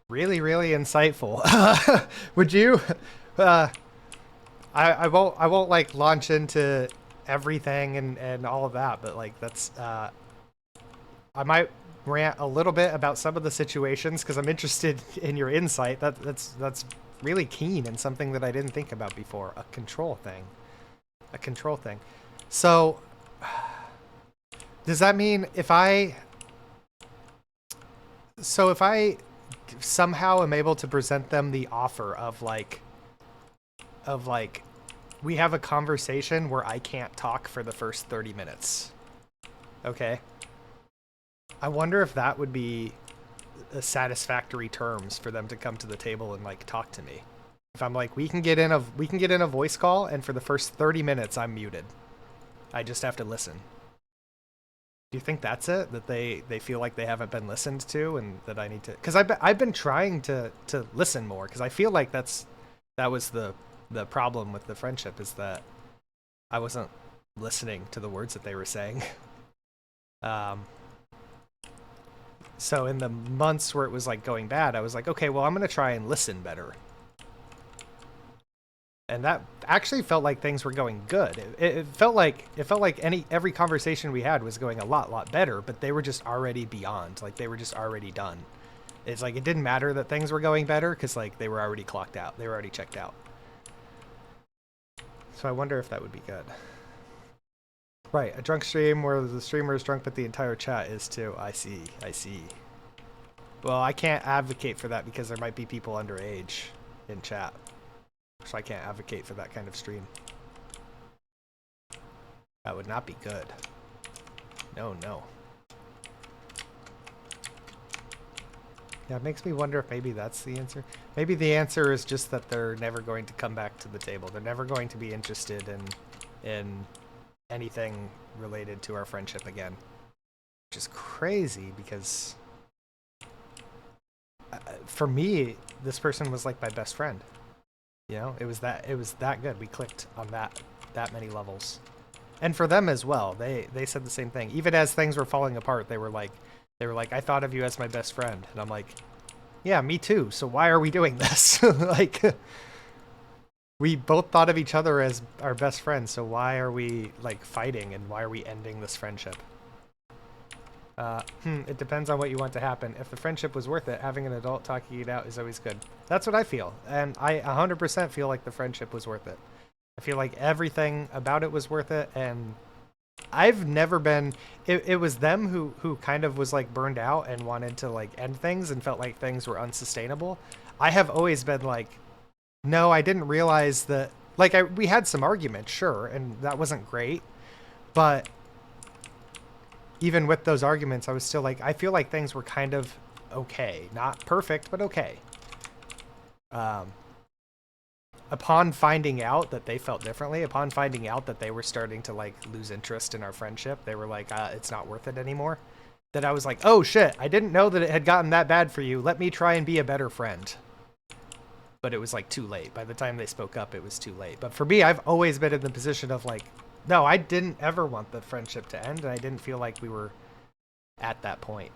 really, really insightful. Would you... I won't like launch into everything and all of that, but like that's... I might rant a little bit about some of the situations because I'm interested in your insight. That's really keen and something that I didn't think about before. A control thing. So, does that mean if I somehow am able to present them the offer of like, we have a conversation where I can't talk for the first 30 minutes. Okay? I wonder if that would be satisfactory terms for them to come to the table and like talk to me. If I'm like, we can get in a voice call, and for the first 30 minutes I'm muted. I just have to listen. Do you think that's it? That they feel like they haven't been listened to, and that I need to? Because I've been trying to listen more, because I feel like that was the problem with the friendship, is that I wasn't listening to the words that they were saying. So in the months where it was like going bad, I was like, okay, well, I'm going to try and listen better. And that actually felt like things were going good. It felt like every conversation we had was going a lot better, but they were just already beyond, like they were just already done. It's like, it didn't matter that things were going better because like they were already clocked out. They were already checked out. So I wonder if that would be good. Right, a drunk stream where the streamer is drunk but the entire chat is too. I see. Well, I can't advocate for that because there might be people underage in chat. So I can't advocate for that kind of stream. That would not be good. No. Yeah, it makes me wonder if maybe that's the answer. Maybe the answer is just that they're never going to come back to the table. They're never going to be interested in anything related to our friendship again. Which is crazy because for me, this person was like my best friend. You know, it was that good. We clicked on that many levels. And for them as well. They said the same thing. Even as things were falling apart, they were like, I thought of you as my best friend. And I'm like, yeah, me too. So why are we doing this? Like, we both thought of each other as our best friends. So why are we like fighting and why are we ending this friendship? It depends on what you want to happen. If the friendship was worth it, having an adult talking it out is always good. That's what I feel. And I 100% feel like the friendship was worth it. I feel like everything about it was worth it. And I've never been, it was them who kind of was like burned out and wanted to like end things and felt like things were unsustainable. I have always been like, no, I didn't realize that, like we had some arguments, sure. And that wasn't great, but even with those arguments, I was still like, I feel like things were kind of okay. Not perfect, but okay. Upon finding out that they felt differently, upon finding out that they were starting to like lose interest in our friendship, they were like, it's not worth it anymore. That I was like, oh shit, I didn't know that it had gotten that bad for you. Let me try and be a better friend. But it was like too late. By the time they spoke up, it was too late. But for me, I've always been in the position of like, no, I didn't ever want the friendship to end, and I didn't feel like we were at that point.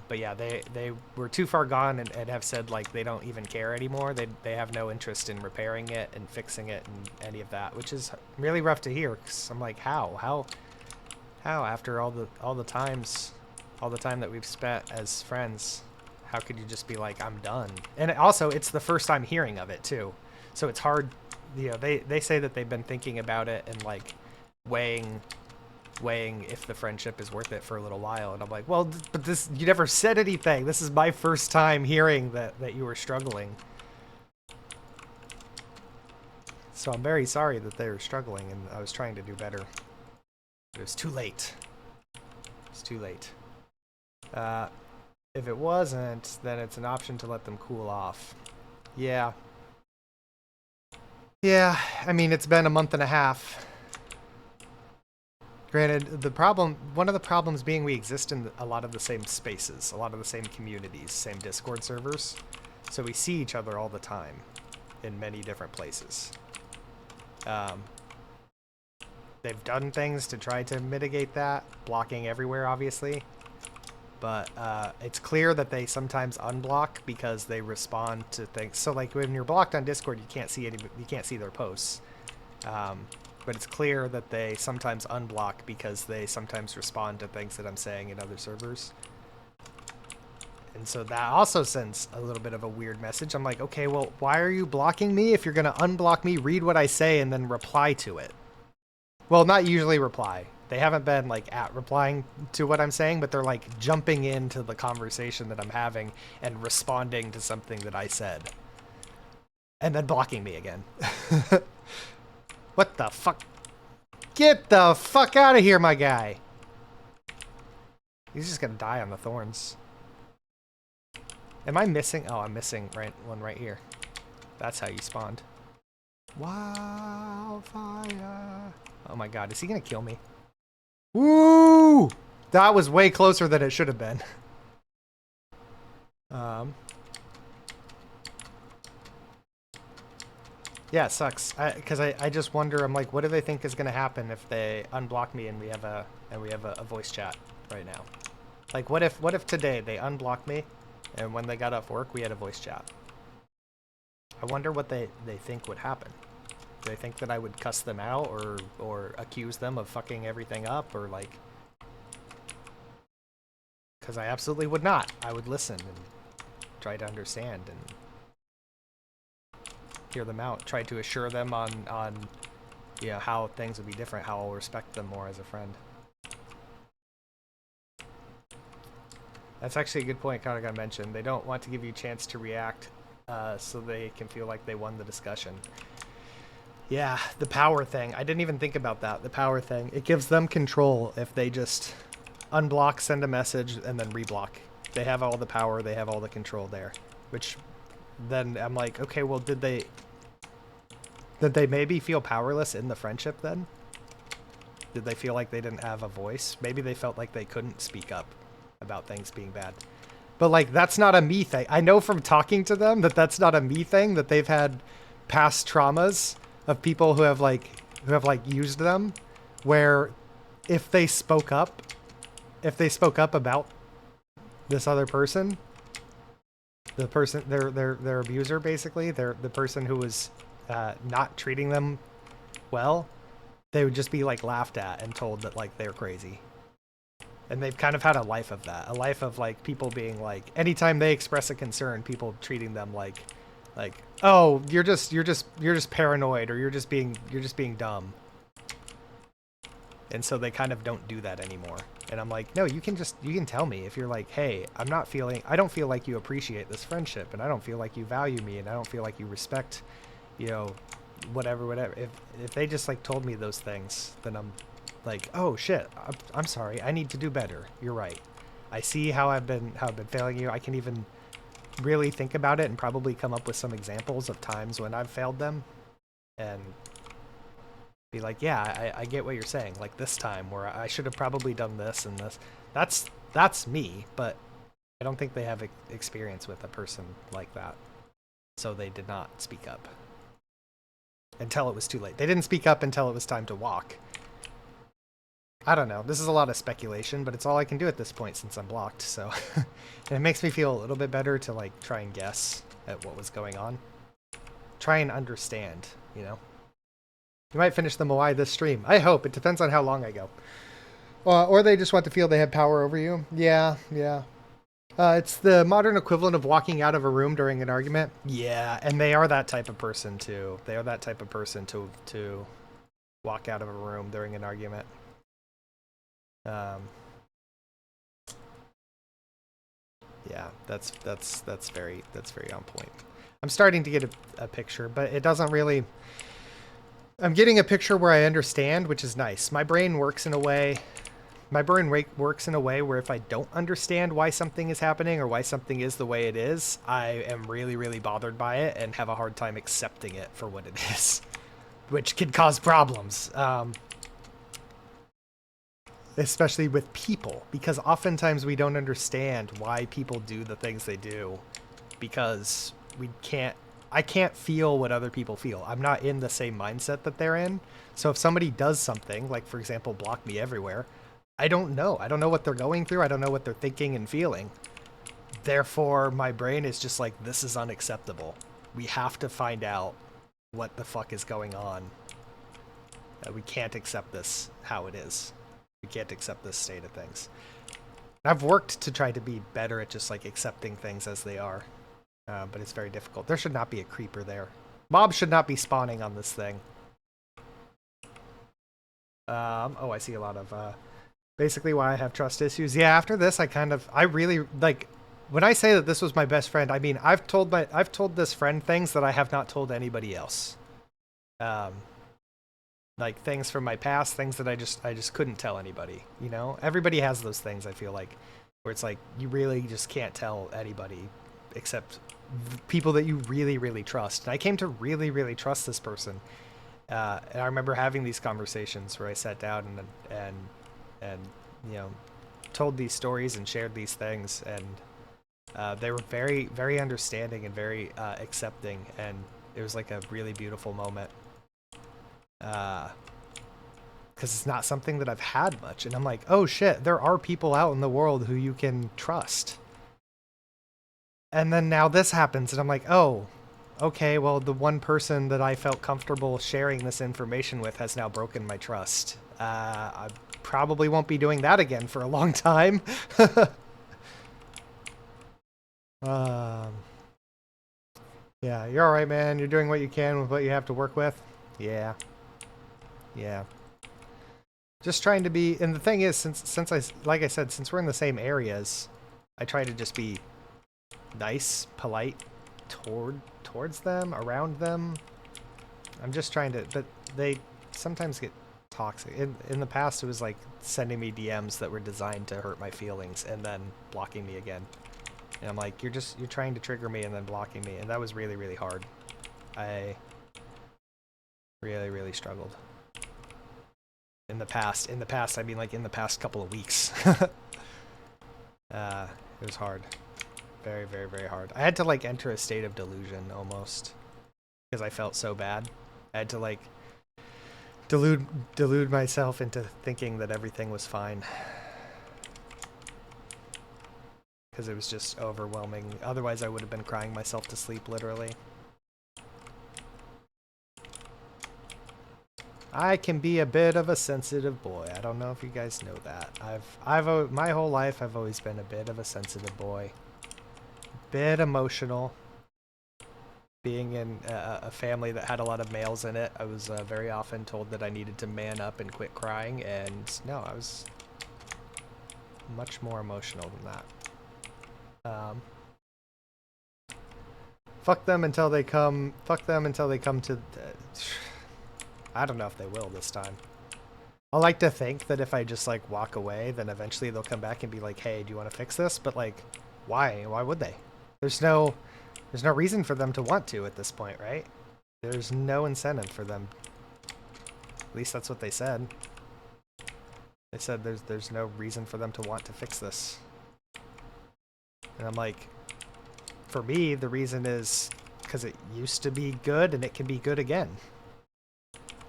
But yeah, they were too far gone and have said like they don't even care anymore. They have no interest in repairing it and fixing it and any of that, which is really rough to hear. Cause I'm like, how after all the time that we've spent as friends, how could you just be like, I'm done? And also, it's the first time hearing of it too, so it's hard. You know, they say that they've been thinking about it and like weighing if the friendship is worth it for a little while, and I'm like, well, but this, you never said anything. This is my first time hearing that you were struggling. So I'm very sorry that they were struggling, and I was trying to do better. But it was too late. It's too late. If it wasn't, then it's an option to let them cool off. Yeah. Yeah, I mean, it's been a month and a half. Granted, one of the problems being we exist in a lot of the same spaces, a lot of the same communities, same Discord servers. So we see each other all the time in many different places. They've done things to try to mitigate that, blocking everywhere, obviously. But it's clear that they sometimes unblock because they respond to things. So like when you're blocked on Discord, you can't see their posts. But it's clear that they sometimes unblock because they sometimes respond to things that I'm saying in other servers. And so that also sends a little bit of a weird message. I'm like, okay, well, why are you blocking me? If you're going to unblock me, read what I say and then reply to it. Well, not usually reply. They haven't been like at replying to what I'm saying, but they're like jumping into the conversation that I'm having and responding to something that I said. And then blocking me again. What the fuck? Get the fuck out of here, my guy. He's just gonna die on the thorns. Am I missing? Oh, I'm missing one right here. That's how you spawned. Wildfire. Oh my god, is he gonna kill me? Woo! That was way closer than it should have been. Yeah, it sucks. Because I just wonder. I'm like, what do they think is gonna happen if they unblock me and we have a voice chat right now? Like, what if today they unblock me, and when they got off work we had a voice chat? I wonder what they think would happen. Do they think that I would cuss them out or accuse them of fucking everything up, or like? Because I absolutely would not. I would listen and try to understand and hear them out, try to assure them on you know, how things would be different, how I'll respect them more as a friend. That's actually a good point Kanaga mentioned. They don't want to give you a chance to react so they can feel like they won the discussion. Yeah, the power thing. I didn't even think about that. The power thing. It gives them control if they just unblock, send a message, and then reblock. They have all the power, they have all the control there. Which then I'm like, okay, well, did they maybe feel powerless in the friendship then? Did they feel like they didn't have a voice? Maybe they felt like they couldn't speak up about things being bad. But like, that's not a me thing. I know from talking to them that that's not a me thing, that they've had past traumas of people who have like used them, where if they spoke up about this other person, their abuser, basically, the person who was not treating them well, they would just be like laughed at and told that like they're crazy. And they've kind of had a life of that, a life of like people being like, anytime they express a concern, people treating them like, oh, you're just paranoid, or you're just being dumb. And so they kind of don't do that anymore. And I'm like, no, you can tell me if you're like, hey, I don't feel like you appreciate this friendship, and I don't feel like you value me, and I don't feel like you respect, you know, whatever. If they just like told me those things, then I'm like, oh shit, I'm sorry, I need to do better. You're right. I see how I've been failing you. I can even really think about it and probably come up with some examples of times when I've failed them, and be like, yeah, I get what you're saying. Like this time where I should have probably done this and this. That's me, but I don't think they have experience with a person like that. So they did not speak up until it was too late. They didn't speak up until it was time to walk. I don't know. This is a lot of speculation, but it's all I can do at this point since I'm blocked. So and it makes me feel a little bit better to like try and guess at what was going on. Try and understand, you know? You might finish the Moai this stream. I hope. It depends on how long I go. Or they just want to feel they have power over you. Yeah. It's the modern equivalent of walking out of a room during an argument. Yeah, and they are that type of person too. They are that type of person to walk out of a room during an argument. Yeah, that's very on point. I'm starting to get a picture, but it doesn't really. I'm getting a picture where I understand, which is nice. My brain works in a way where if I don't understand why something is happening or why something is the way it is, I am really, really bothered by it and have a hard time accepting it for what it is, which can cause problems. Especially with people, because oftentimes we don't understand why people do the things they do, because I can't feel what other people feel. I'm not in the same mindset that they're in. So if somebody does something, like for example, block me everywhere, I don't know. I don't know what they're going through. I don't know what they're thinking and feeling. Therefore, my brain is just like, this is unacceptable. We have to find out what the fuck is going on. We can't accept this how it is. We can't accept this state of things. I've worked to try to be better at just like accepting things as they are. But it's very difficult. There should not be a creeper there. Mobs should not be spawning on this thing. Oh, I see a lot of, basically why I have trust issues. Yeah, after this, I really, like, when I say that this was my best friend, I mean, I've told this friend things that I have not told anybody else. Like things from my past, things that I just couldn't tell anybody, you know? Everybody has those things, I feel like, where it's like, you really just can't tell anybody except people that you really, really trust. And I came to really, really trust this person. And I remember having these conversations where I sat down and you know, told these stories and shared these things, and they were very, very understanding and very accepting, and it was like a really beautiful moment. Because it's not something that I've had much, and I'm like, oh shit, there are people out in the world who you can trust. And then now this happens, and I'm like, oh, okay, well, the one person that I felt comfortable sharing this information with has now broken my trust. I probably won't be doing that again for a long time. Yeah, you're all right, man. You're doing what you can with what you have to work with. Yeah. Just trying to be, and the thing is, since like I said, since we're in the same areas, I try to just be nice, polite towards them, around them. I'm just trying to, but they sometimes get toxic. In the past, it was like sending me DMs that were designed to hurt my feelings and then blocking me again. And I'm like, you're trying to trigger me and then blocking me, and that was really, really hard. I really, really struggled. In the past, I mean like in the past couple of weeks. It was hard. Very, very, very hard. I had to like enter a state of delusion almost because I felt so bad. I had to like delude myself into thinking that everything was fine because it was just overwhelming. Otherwise, I would have been crying myself to sleep, literally. I can be a bit of a sensitive boy. I don't know if you guys know that. My whole life I've always been a bit of a sensitive boy. Bit emotional. Being in a family that had a lot of males in it, I was very often told that I needed to man up and quit crying, and no, I was much more emotional than that. Fuck them until they come. Fuck them until they come to. I don't know if they will this time. I like to think that if I just like walk away, then eventually they'll come back and be like, "Hey, do you want to fix this?" But like, why? Why would they? There's no reason for them to want to at this point, right? There's no incentive for them. At least that's what they said. They said there's no reason for them to want to fix this. And I'm like, for me, the reason is because it used to be good and it can be good again.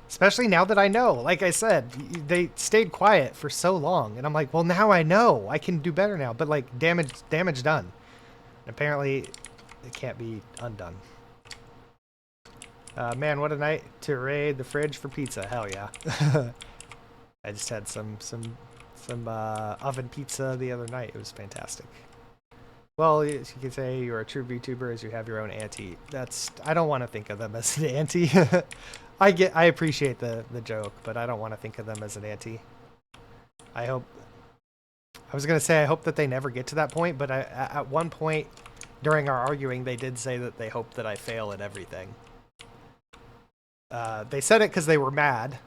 Especially now that I know. Like I said, they stayed quiet for so long. And I'm like, well, now I know. I can do better now. But like, damage done. And apparently, it can't be undone. Man, what a night to raid the fridge for pizza. Hell yeah. I just had some oven pizza the other night. It was fantastic. Well, you could say you're a true VTuber as you have your own auntie. I don't want to think of them as an auntie. I appreciate the joke, but I don't want to think of them as an auntie. I was going to say I hope that they never get to that point, but at one point during our arguing, they did say that they hope that I fail at everything. They said it because they were mad.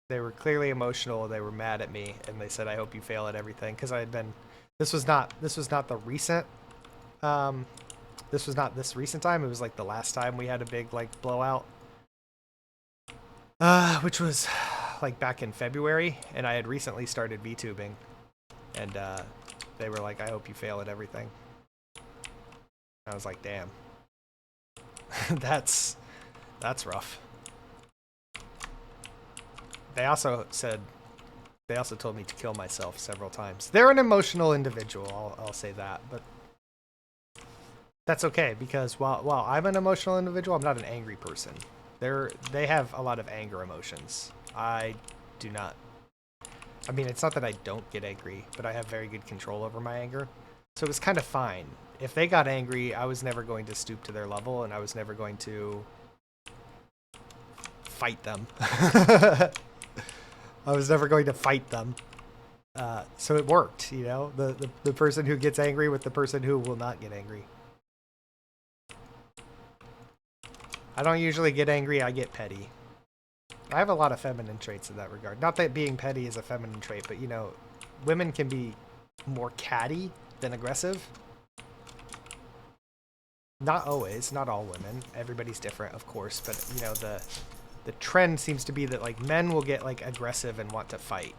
They were clearly emotional. They were mad at me, and they said, "I hope you fail at everything," because I had been. This was not the recent. This was not this recent time. It was like the last time we had a big like blowout. Which was like back in February, and I had recently started VTubing, and they were like, "I hope you fail at everything." I was like, "Damn, that's rough." They also told me to kill myself several times. They're an emotional individual, I'll say that, but that's okay because while I'm an emotional individual, I'm not an angry person. They have a lot of anger emotions. I do not. I mean, it's not that I don't get angry, but I have very good control over my anger. So it was kind of fine. If they got angry, I was never going to stoop to their level, and I was never going to fight them. I was never going to fight them. So it worked, you know? The person who gets angry with the person who will not get angry. I don't usually get angry, I get petty. I have a lot of feminine traits in that regard. Not that being petty is a feminine trait, but, you know, women can be more catty than aggressive. Not always, not all women. Everybody's different, of course, but, you know, the trend seems to be that, like, men will get, like, aggressive and want to fight,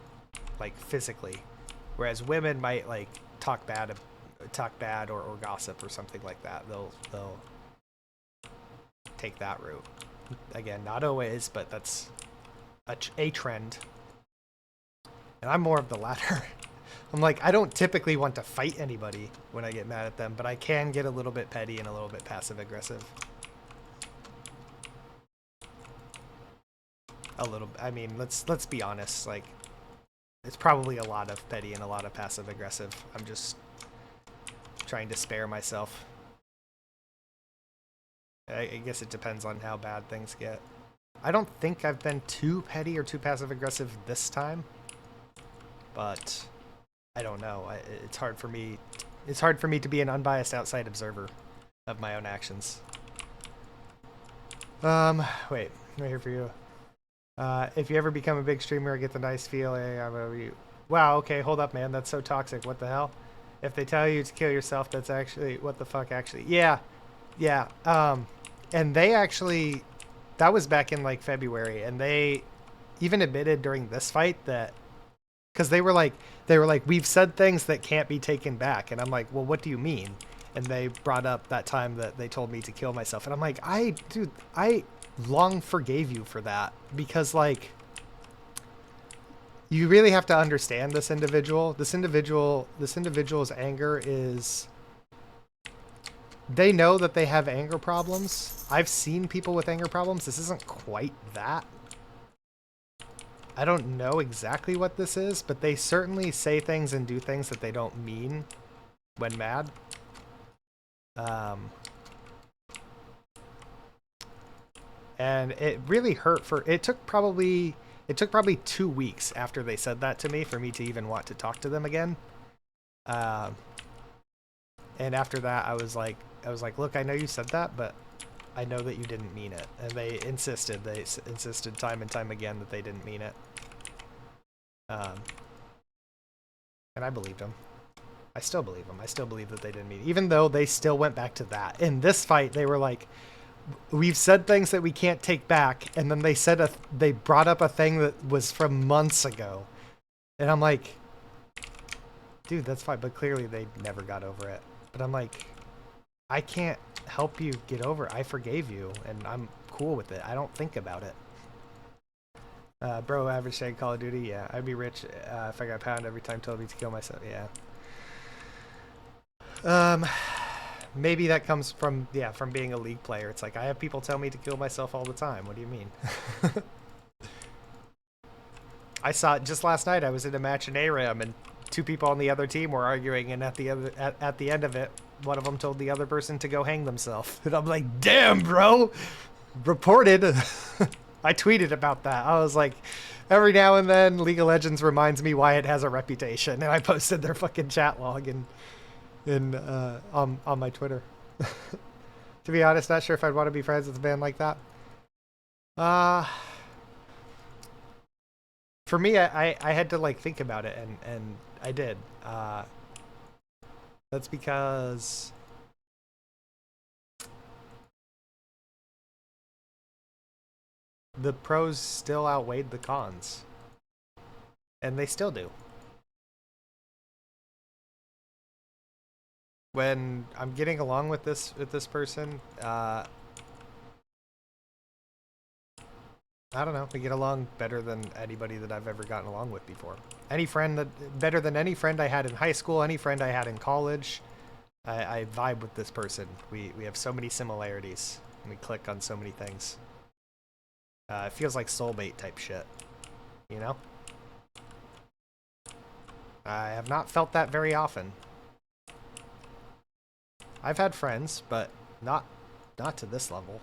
like, physically. Whereas women might, like, talk bad or gossip or something like that. They'll take that route. Again, not always, but that's a trend. And I'm more of the latter. I'm like, I don't typically want to fight anybody when I get mad at them, but I can get a little bit petty and a little bit passive aggressive. A little. I mean, let's be honest. Like, it's probably a lot of petty and a lot of passive aggressive. I'm just trying to spare myself. I guess it depends on how bad things get. I don't think I've been too petty or too passive aggressive this time, but I don't know. It's hard for me. It's hard for me to be an unbiased outside observer of my own actions. Wait, I'm right here for you. If you ever become a big streamer, get the nice feeling. Wow, okay, hold up, man. That's so toxic. What the hell? If they tell you to kill yourself, that's actually what the fuck. Actually, yeah, yeah. And they actually, that was back in like February, and they even admitted during this fight that because they were like we've said things that can't be taken back, and I'm like, well, what do you mean? And they brought up that time that they told me to kill myself, and I'm like, dude, I long forgave you for that because like you really have to understand this individual. This individual's anger is they know that they have anger problems. I've seen people with anger problems. This isn't quite that. I don't know exactly what this is, but they certainly say things and do things that they don't mean when mad. And it really hurt it took probably 2 weeks after they said that to me for me to even want to talk to them again. And after that, I was like, look, I know you said that, but I know that you didn't mean it. And they insisted time and time again that they didn't mean it. And I believed them. I still believe them. I still believe that they didn't mean it. Even though they still went back to that. In this fight, they were like, we've said things that we can't take back. And then they brought up a thing that was from months ago. And I'm like, dude, that's fine. But clearly they never got over it. But I'm like, I can't help you get over it. I forgave you, and I'm cool with it. I don't think about it. Bro, average saying Call of Duty? Yeah, I'd be rich if I got pounded every time told me to kill myself. Yeah. Maybe that comes from being a League player. It's like I have people tell me to kill myself all the time. What do you mean? I saw it just last night. I was in a match in ARAM, and 2 people on the other team were arguing, and at the end of it, one of them told the other person to go hang themselves. And I'm like, damn, bro. Reported. I tweeted about that. I was like, every now and then, League of Legends reminds me why it has a reputation, and I posted their fucking chat log on my Twitter. To be honest, not sure if I'd want to be friends with a band like that. For me, I had to like think about it, and I did. That's because the pros still outweighed the cons, and they still do. When I'm getting along with this person, I don't know. We get along better than anybody that I've ever gotten along with before. Better than any friend I had in high school, any friend I had in college. I vibe with this person. We have so many similarities, and we click on so many things. It feels like soulmate type shit, you know? I have not felt that very often. I've had friends, but not to this level.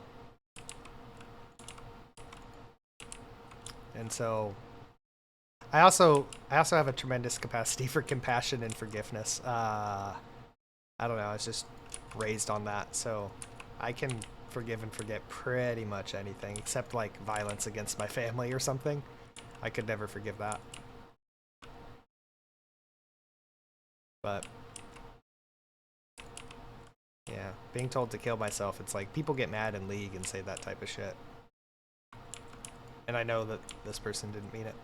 And so I also have a tremendous capacity for compassion and forgiveness. I don't know, I was just raised on that, so I can forgive and forget pretty much anything except like violence against my family or something. I could never forgive that. But yeah, being told to kill myself, it's like people get mad in League and say that type of shit. And I know that this person didn't mean it.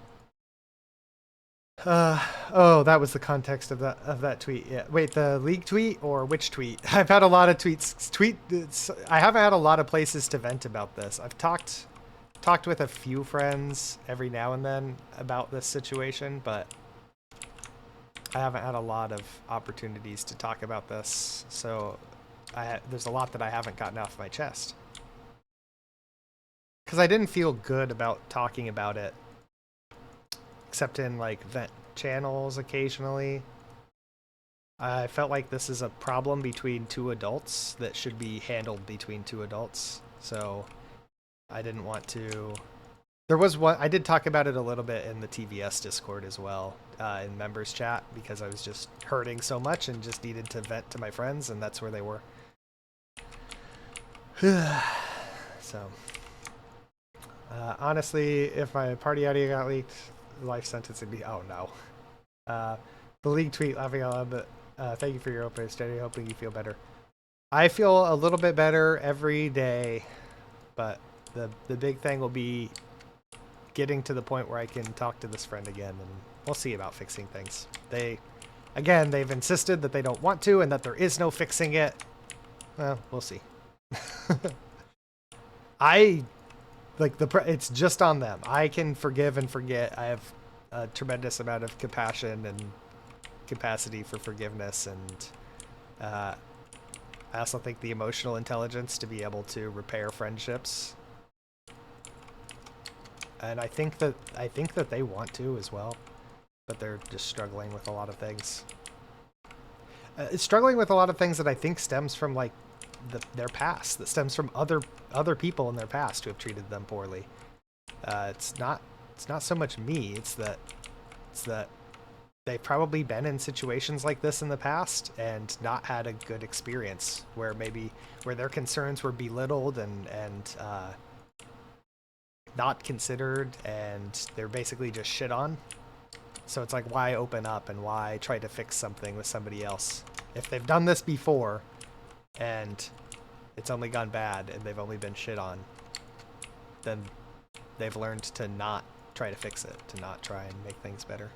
Oh, that was the context of that tweet. Yeah. Wait, the League tweet or which tweet? I've had a lot of tweets. I haven't had a lot of places to vent about this. I've talked with a few friends every now and then about this situation, but I haven't had a lot of opportunities to talk about this. So there's a lot that I haven't gotten off my chest. Because I didn't feel good about talking about it, except in like vent channels occasionally. I felt like this is a problem between 2 adults that should be handled between 2 adults. So I didn't want to. There was one, I did talk about it a little bit in the TVS Discord as well, in members chat, because I was just hurting so much and just needed to vent to my friends, and that's where they were. So Honestly, if my party audio got leaked, life sentence would be, oh no. The league tweet laughing out loud, but thank you for your openness, Jenny. Hoping you feel better. I feel a little bit better every day, but the big thing will be getting to the point where I can talk to this friend again, and we'll see about fixing things. They've insisted that they don't want to and that there is no fixing it. Well, we'll see. It's just on them. I can forgive and forget. I have a tremendous amount of compassion and capacity for forgiveness, and I also think the emotional intelligence to be able to repair friendships. And I think that they want to as well, but they're just struggling with a lot of things. Struggling with a lot of things that I think stems from like their past, that stems from other people in their past who have treated them poorly. It's not so much me. It's that they've probably been in situations like this in the past and not had a good experience where their concerns were belittled and not considered, and they're basically just shit on. So it's like, why open up and why try to fix something with somebody else? If they've done this before and it's only gone bad and they've only been shit on, then they've learned to not try to fix it, to not try and make things better.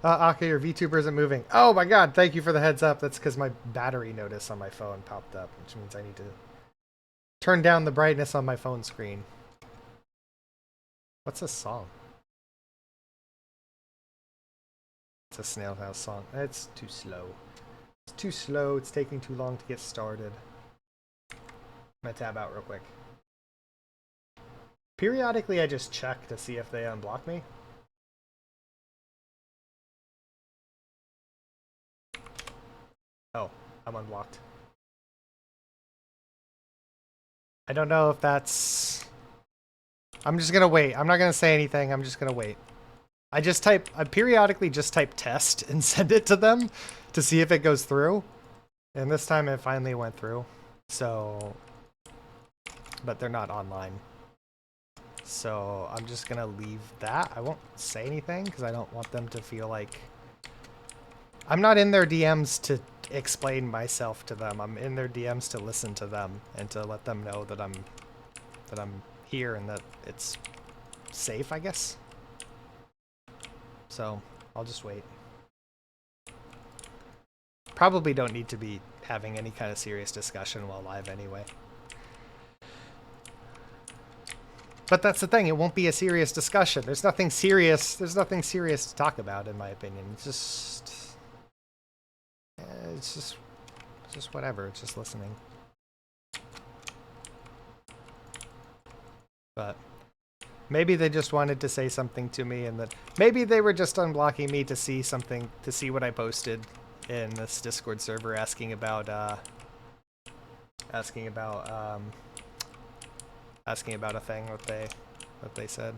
Aka, your VTuber isn't moving. Oh my god, thank you for the heads up. That's because my battery notice on my phone popped up, which means I need to turn down the brightness on my phone screen. What's this song? It's a Snail House song. It's too slow. It's too slow. It's taking too long to get started. I'm gonna tab out real quick. Periodically, I just check to see if they unblock me. Oh, I'm unblocked. I don't know if that's... I'm just gonna wait. I'm not gonna say anything. I'm just gonna wait. I periodically just type test and send it to them to see if it goes through. And this time it finally went through. So, but they're not online. So I'm just gonna leave that. I won't say anything because I don't want them to feel like... I'm not in their DMs to explain myself to them. I'm in their DMs to listen to them and to let them know that I'm here and that it's safe, I guess. So I'll just wait. Probably don't need to be having any kind of serious discussion while live anyway. But that's the thing, it won't be a serious discussion. There's nothing serious to talk about, in my opinion. It's just whatever, it's just listening. But maybe they just wanted to say something to me, and that maybe they were just unblocking me to see something, to see what I posted in this Discord server, asking about a thing that they said.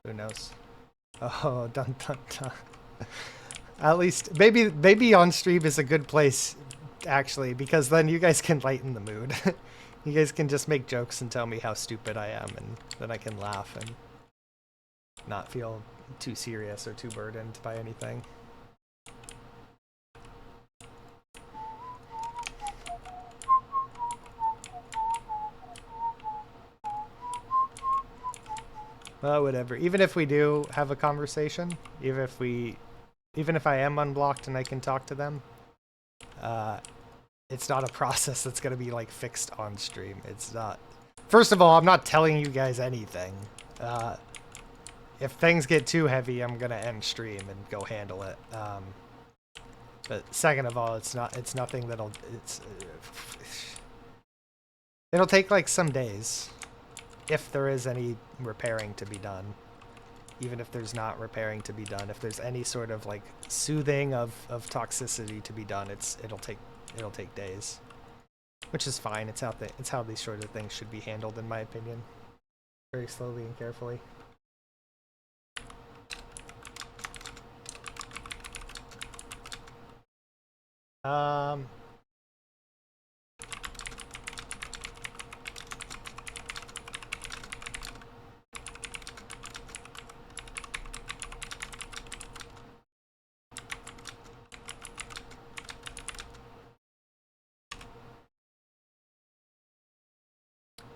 Who knows? Oh, dun dun dun. At least maybe on stream is a good place, actually, because then you guys can lighten the mood. You guys can just make jokes and tell me how stupid I am, and then I can laugh and not feel too serious or too burdened by anything. Well, whatever. Even if we do have a conversation, even if I am unblocked and I can talk to them, it's not a process that's going to be like fixed on stream. It's not. First of all, I'm not telling you guys anything. If things get too heavy, I'm going to end stream and go handle it. But second of all, it's nothing it'll take like some days, if there is any repairing to be done. Even if there's not repairing to be done, if there's any sort of like soothing of toxicity to be done, it'll take days, which is fine. It's how these sort of things should be handled, in my opinion, very slowly and carefully. Um,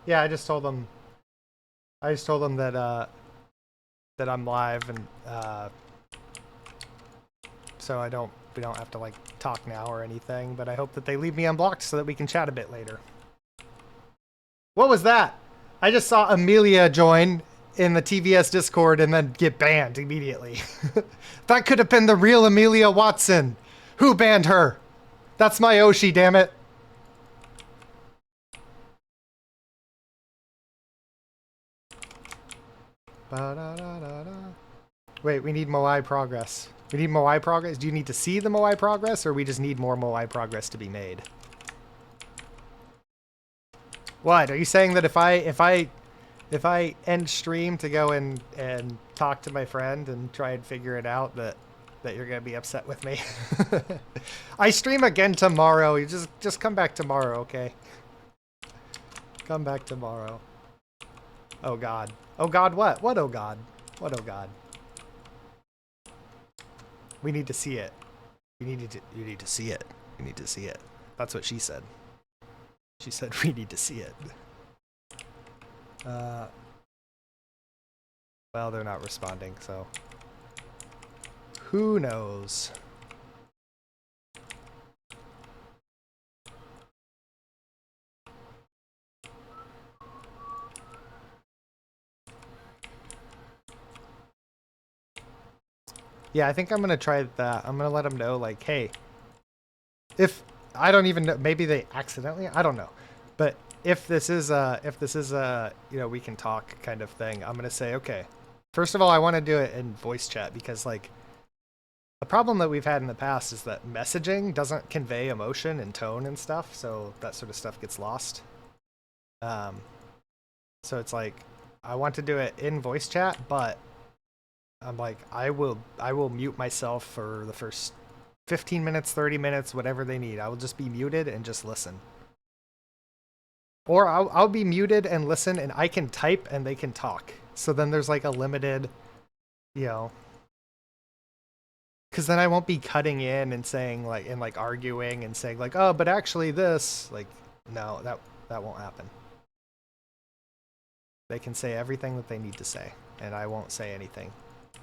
yeah, I just told them. I just told them that I'm live and so we don't have to like talk now or anything. But I hope that they leave me unblocked so that we can chat a bit later. What was that? I just saw Amelia join in the TVS Discord and then get banned immediately. That could have been the real Amelia Watson. Who banned her? That's my Oshi, damn it. Wait, we need Moai progress. We need Moai progress. Do you need to see the Moai progress, or we just need more Moai progress to be made? What? Are you saying that if I end stream to go and talk to my friend and try and figure it out that you're gonna be upset with me? I stream again tomorrow. You just come back tomorrow, okay? Come back tomorrow. Oh God. Oh God, what? What, oh God? What, oh God? We need to see it. You need to see it. You need to see it. That's what she said. She said we need to see it. Well, they're not responding, so who knows? Yeah, I think I'm gonna try that. I'm gonna let them know, like, hey, if I don't even know, maybe they accidentally, I don't know, but if this is a you know, we can talk kind of thing, I'm gonna say, okay, first of all, I want to do it in voice chat because like the problem that we've had in the past is that messaging doesn't convey emotion and tone and stuff, so that sort of stuff gets lost. So it's like I want to do it in voice chat, but I'm like, I will mute myself for the first 15 minutes, 30 minutes, whatever they need. I will just be muted and just listen. Or I'll be muted and listen, and I can type and they can talk. So then there's like a limited, you know, because then I won't be cutting in and saying like, and like arguing and saying like, oh, but actually this, like, no, that won't happen. They can say everything that they need to say, and I won't say anything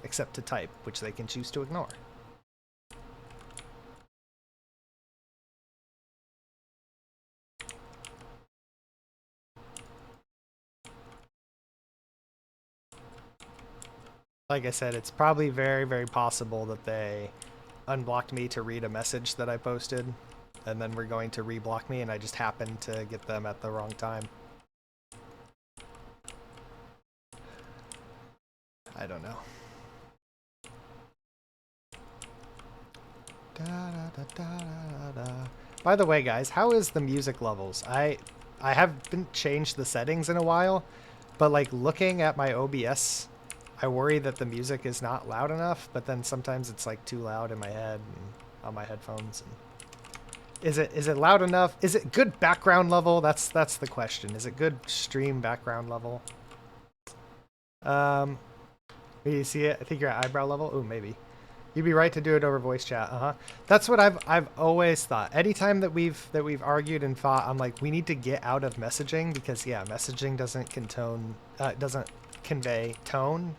except to type, which they can choose to ignore. Like I said, it's probably very, very possible that they unblocked me to read a message that I posted, and then we're going to reblock me, and I just happened to get them at the wrong time. I don't know. By the way, guys, how is the music levels? I haven't changed the settings in a while, but like looking at my OBS, I worry that the music is not loud enough, but then sometimes it's like too loud in my head and on my headphones. And is it loud enough? Is it good background level? That's the question. Is it good stream background level? You see it? I think you're at eyebrow level. Oh, maybe. You'd be right to do it over voice chat. That's what I've always thought. Anytime that we've argued and fought, I'm like, we need to get out of messaging because yeah, messaging doesn't doesn't convey tone,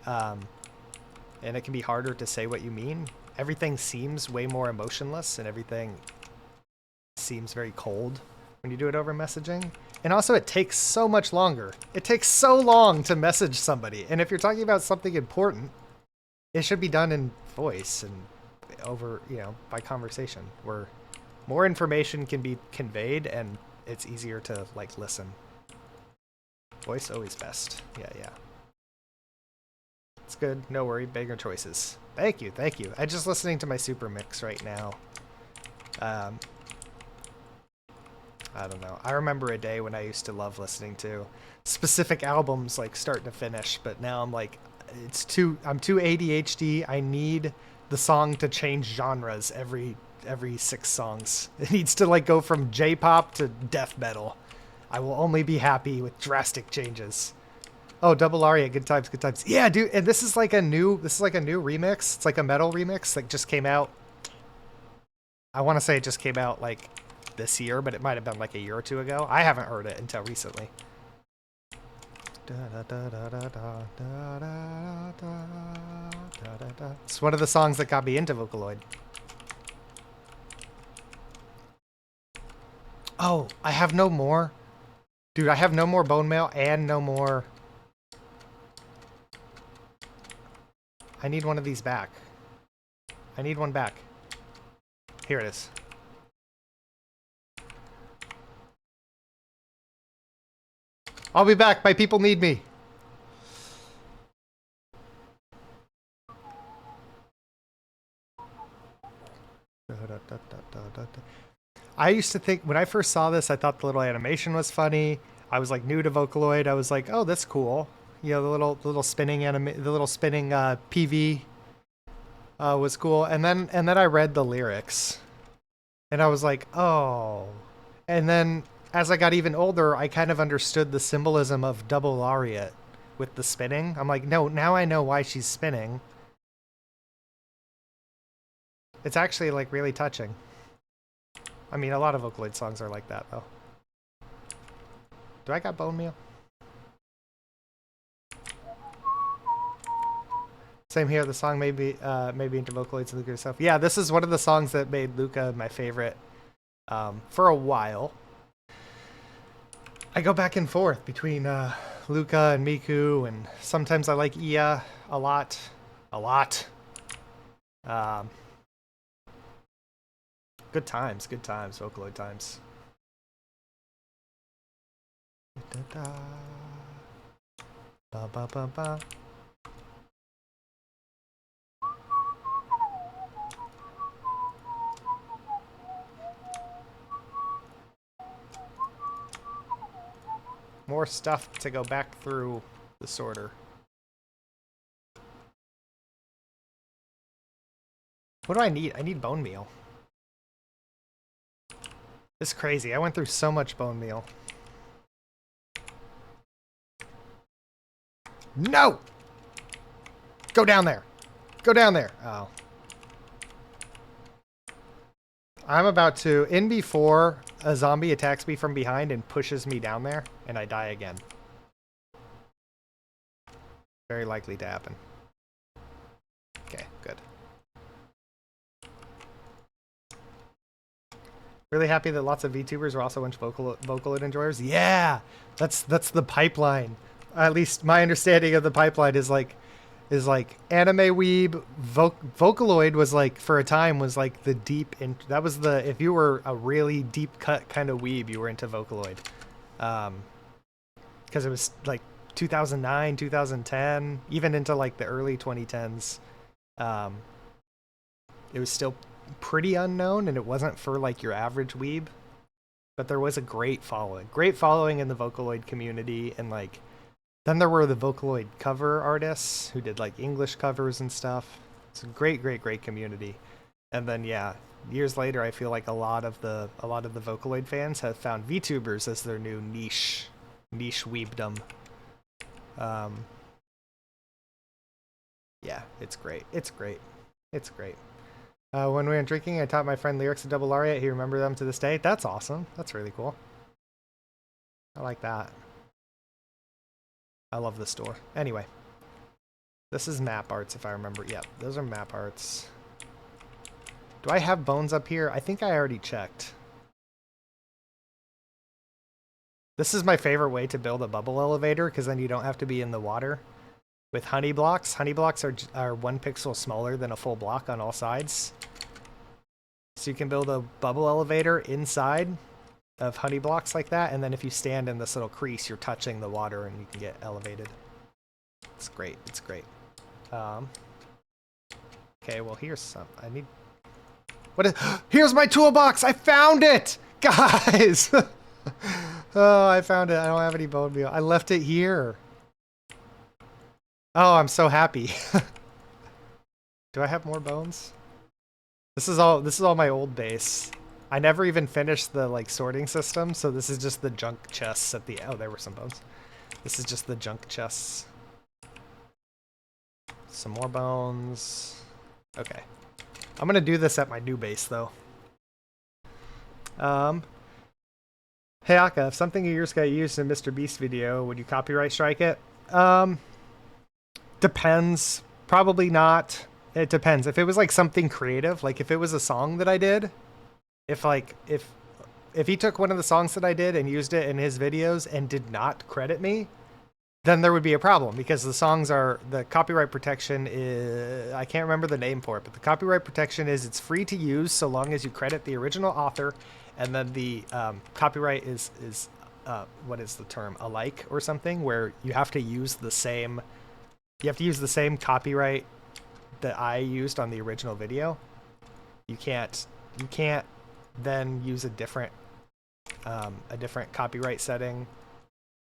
and it can be harder to say what you mean. Everything seems way more emotionless, and everything seems very cold when you do it over messaging. And also, it takes so much longer. It takes so long to message somebody, and if you're talking about something important, it should be done in voice and over, you know, by conversation, where more information can be conveyed and it's easier to like listen. Voice always best. Yeah. It's good. No worry. Bigger choices. Thank you. I'm just listening to my super mix right now. I don't know. I remember a day when I used to love listening to specific albums like start to finish, but now I'm like, I'm too ADHD. I need the song to change genres every every 6 songs. It needs to like go from J-pop to death metal. I will only be happy with drastic changes. Oh, Double Aria, good times, good times. Yeah, dude, and this is like a new remix. It's like a metal remix that just came out. I want to say it just came out like this year, but it might have been like a year or 2 ago. I haven't heard it until recently. It's one of the songs that got me into Vocaloid. Oh, I have no more. Dude, I have no more bone mail and no more. I need one of these back. I need one back. Here it is. I'll be back. My people need me. I used to think, when I first saw this, I thought the little animation was funny. I was like new to Vocaloid. I was like, oh, that's cool. You know, the little spinning PV was cool. And then I read the lyrics, and I was like, oh. And then as I got even older, I kind of understood the symbolism of double lariat with the spinning. I'm like, no, now I know why she's spinning. It's actually like really touching. I mean, a lot of Vocaloid songs are like that, though. Do I got bone meal? Same here. The song made me into Vocaloids and Luca yourself. Yeah, this is one of the songs that made Luca my favorite for a while. I go back and forth between Luca and Miku, and sometimes I like Ia a lot. Good times, Vocaloid times. Ba ba ba ba. More stuff to go back through the sorter. What do I need? I need bone meal. This is crazy. I went through so much bone meal. No! Go down there. Go down there. Oh. I'm about to, in before a zombie attacks me from behind and pushes me down there, and I die again. Very likely to happen. Okay, good. Really happy that lots of VTubers are also Vocaloid enjoyers. Yeah! That's the pipeline. At least my understanding of the pipeline is like anime weeb. Vocaloid was like, for a time, was like the deep that was the, if you were a really deep cut kind of weeb, you were into Vocaloid. Because it was like 2009, 2010, even into like the early 2010s. It was still pretty unknown, and it wasn't for like your average weeb, but there was a great following in the Vocaloid community. And like, then there were the Vocaloid cover artists who did like English covers and stuff. It's a great community. And then yeah, years later, I feel like a lot of the Vocaloid fans have found VTubers as their new niche weebdom. Yeah, it's great. When we were drinking, I taught my friend lyrics of Double Lariat. He remembered them to this day. That's awesome. That's really cool. I like that. I love the store. Anyway, this is map arts, if I remember. Yep, those are map arts. Do I have bones up here? I think I already checked. This is my favorite way to build a bubble elevator, because then you don't have to be in the water. With honey blocks are 1 pixel smaller than a full block on all sides. So you can build a bubble elevator inside of honey blocks like that, and then if you stand in this little crease, you're touching the water and you can get elevated. It's great. Okay, well, here's some. I need... What is... Here's my toolbox! I found it! Guys! Oh, I found it. I don't have any bone meal. I left it here. Oh, I'm so happy. Do I have more bones? This is all my old base. I never even finished the like sorting system, so this is just the junk chests at the oh, there were some bones. This is just the junk chests. Some more bones. Okay. I'm gonna do this at my new base though. Hey Aka, if something of yours got used in Mr. Beast video, would you copyright strike it? Depends. Probably not. It depends. If it was like something creative, like if it was a song that I did, if he took one of the songs that I did and used it in his videos and did not credit me, then there would be a problem because the copyright protection is, I can't remember the name for it, but the copyright protection is it's free to use so long as you credit the original author, and then the copyright is what is the term, alike or something, where you have to use the same copyright that I used on the original video. You can't then use a different copyright setting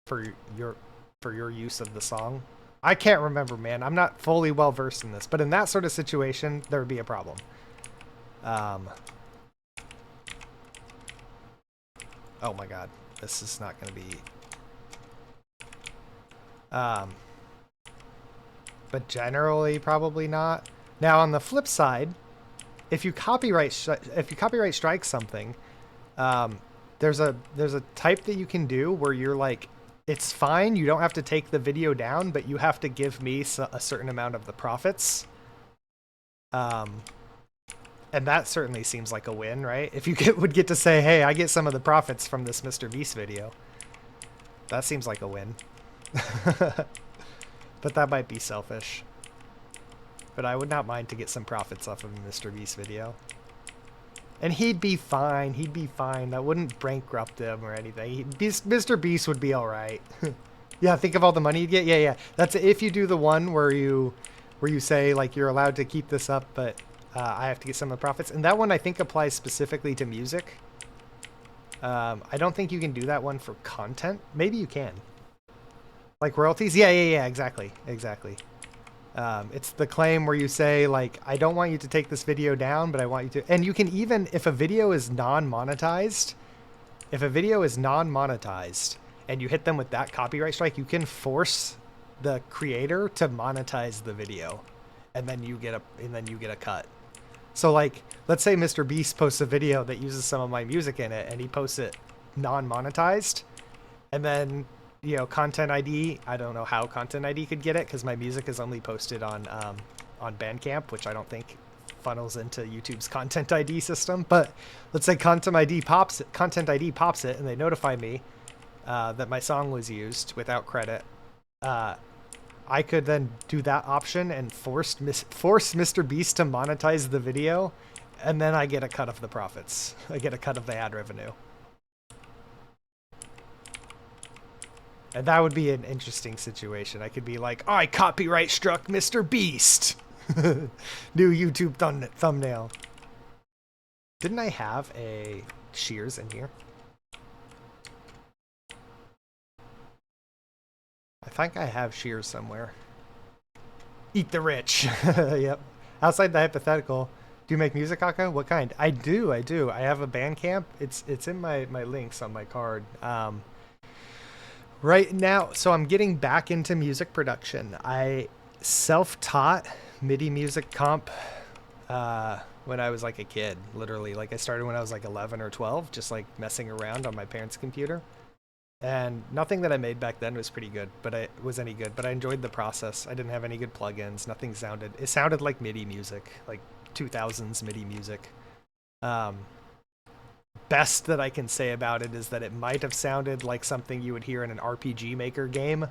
for your use of the song. I can't remember, man. I'm not fully well versed in this, but in that sort of situation, there would be a problem. Oh my god, this is not going to be. But generally, probably not. Now, on the flip side, if you copyright strike something, there's a type that you can do where you're like, it's fine, you don't have to take the video down, but you have to give me a certain amount of the profits. And that certainly seems like a win, right? If you would get to say, hey, I get some of the profits from this Mr. Beast video. That seems like a win. But that might be selfish. But I would not mind to get some profits off of a Mr. Beast video. And he'd be fine. He'd be fine. That wouldn't bankrupt him or anything. Mr. Beast would be all right. Yeah, think of all the money you'd get. Yeah. That's if you do the one where you say like you're allowed to keep this up, but I have to get some of the profits. And that one I think applies specifically to music. I don't think you can do that one for content. Maybe you can. Like royalties? Yeah, exactly. It's the claim where you say, like, I don't want you to take this video down, but I want you to... And you can even, if a video is non-monetized, and you hit them with that copyright strike, you can force the creator to monetize the video, and then you get a cut. So, like, let's say Mr. Beast posts a video that uses some of my music in it, and he posts it non-monetized, and then... You know, Content ID, I don't know how Content ID could get it because my music is only posted on Bandcamp, which I don't think funnels into YouTube's Content ID system. But let's say Content ID pops it, and they notify me that my song was used without credit. I could then do that option and force Mr. Beast to monetize the video, and then I get a cut of the profits. I get a cut of the ad revenue. And that would be an interesting situation. I could be like, I copyright struck Mr. Beast. New YouTube thumbnail. Didn't I have a shears in here? I think I have shears somewhere. Eat the rich. Yep. Outside the hypothetical, do you make music, Aka? What kind? I do. I have a Bandcamp. It's in my links on my card. Right now, so I'm getting back into music production. I self-taught MIDI music comp when I was like a kid, literally. Like I started when I was like 11 or 12, just like messing around on my parents' computer. And nothing that I made back then was pretty good, but it was any good. But I enjoyed the process. I didn't have any good plugins. It sounded like MIDI music, like 2000s MIDI music. Best that I can say about it is that it might have sounded like something you would hear in an RPG Maker game,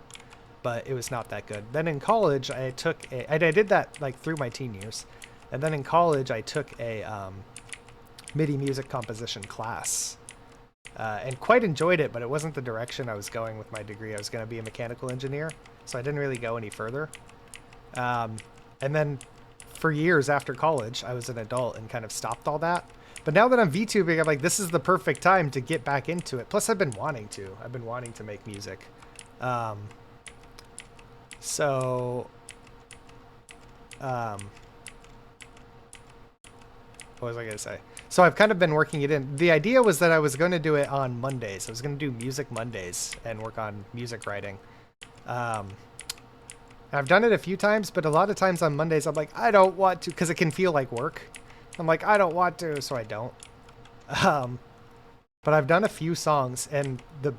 but it was not that good. Then in college, I did that like through my teen years. And then in college, I took a MIDI music composition class and quite enjoyed it, but it wasn't the direction I was going with my degree. I was going to be a mechanical engineer, so I didn't really go any further. And then for years after college, I was an adult and kind of stopped all that. But now that I'm VTubing, I'm like, this is the perfect time to get back into it. Plus, I've been wanting to make music. what was I going to say? So I've kind of been working it in. The idea was that I was going to do it on Mondays. I was going to do Music Mondays and work on music writing. I've done it a few times, but a lot of times on Mondays, I'm like, I don't want to, because it can feel like work. I'm like, I don't want to, so I don't. But I've done a few songs, and the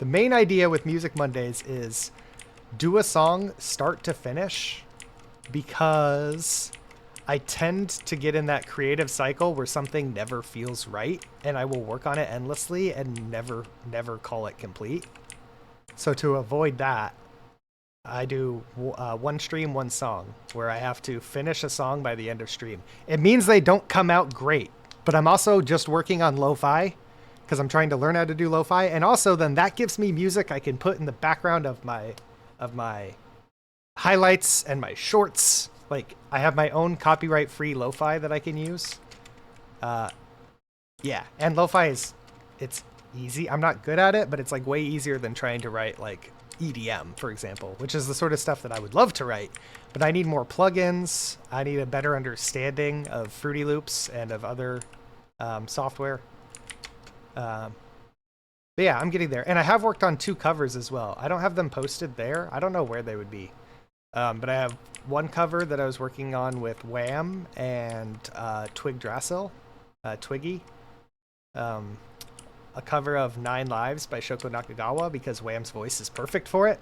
main idea with Music Mondays is do a song start to finish, because I tend to get in that creative cycle where something never feels right, and I will work on it endlessly and never call it complete. So to avoid that, I do one stream, one song, where I have to finish a song by the end of stream. It means they don't come out great, but I'm also just working on lo-fi because I'm trying to learn how to do lo-fi, and also then that gives me music I can put in the background of my highlights and my shorts. Like, I have my own copyright-free lo-fi that I can use. Yeah, and lo-fi it's easy. I'm not good at it, but it's like way easier than trying to write like EDM, for example, which is the sort of stuff that I would love to write, but I need more plugins. I need a better understanding of Fruity Loops and of other software. But yeah, I'm getting there. And I have worked on 2 covers as well. I don't have them posted there. I don't know where they would be. But I have one cover that I was working on with Wham and Twig Drassil, Twiggy. A cover of 9 Lives by Shoko Nakagawa because Wham's voice is perfect for it.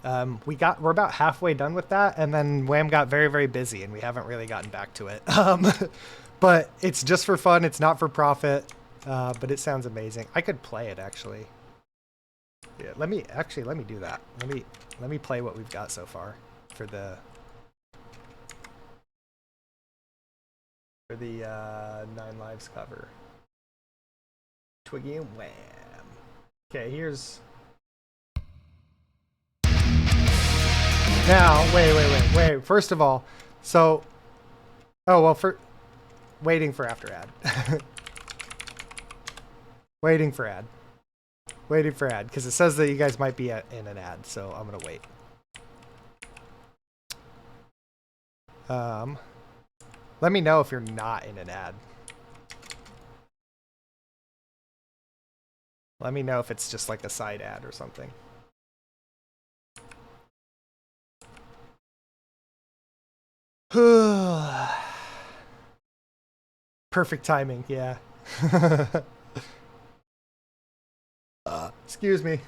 We're about halfway done with that, and then Wham got very, very busy, and we haven't really gotten back to it. But it's just for fun. It's not for profit, but it sounds amazing. I could play it actually. Yeah, let me do that. Let me play what we've got so far for the 9 Lives cover. Twiggy and Wham. Okay, here's... Now, wait. First of all, so... Oh, well, waiting for after ad. Waiting for ad, because it says that you guys might be in an ad, so I'm gonna wait. Let me know if you're not in an ad. Let me know if it's just like a side ad or something. Perfect timing, yeah. Excuse me.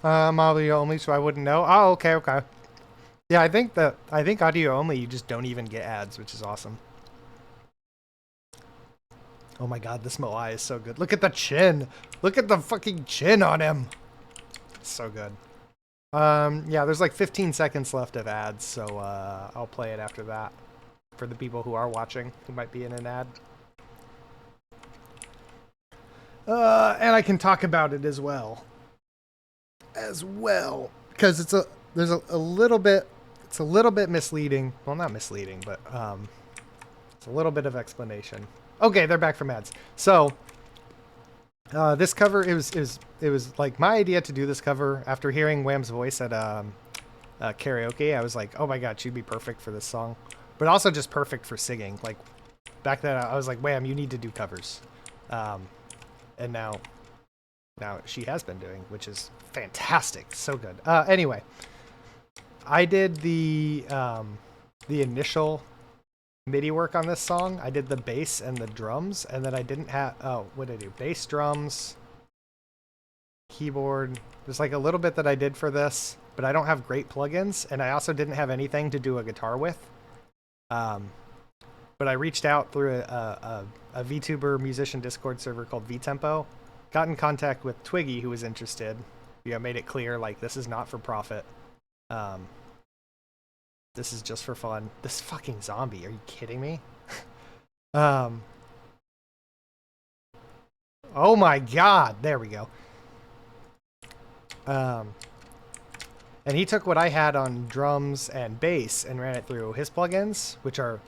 Audio only, so I wouldn't know. Oh, okay. Yeah, I think audio only, you just don't even get ads, which is awesome. Oh my god, this Moai is so good. Look at the chin. Look at the fucking chin on him. So good. Yeah, there's like 15 seconds left of ads, so I'll play it after that for the people who are watching who might be in an ad. And I can talk about it as well. Because it's a little bit misleading. Well, not misleading, but it's a little bit of explanation. Okay, they're back from ads. So this cover, it was like my idea to do this cover after hearing Wham's voice at karaoke. I was like, oh my god, she'd be perfect for this song, but also just perfect for singing. Like back then, I was like, Wham, you need to do covers, and now she has been doing, which is fantastic, so good. Anyway, I did the initial MIDI work on this song. I did the bass and the drums, and then I didn't have... Oh, what did I do? Bass, drums, keyboard. There's like a little bit that I did for this, but I don't have great plugins, and I also didn't have anything to do a guitar with. But I reached out through a VTuber musician Discord server called VTempo, got in contact with Twiggy, who was interested. You know, made it clear, like, this is not for profit. This is just for fun. This fucking zombie, are you kidding me? Oh my god, there we go. And And he took what I had on drums and bass and ran it through his plugins, which are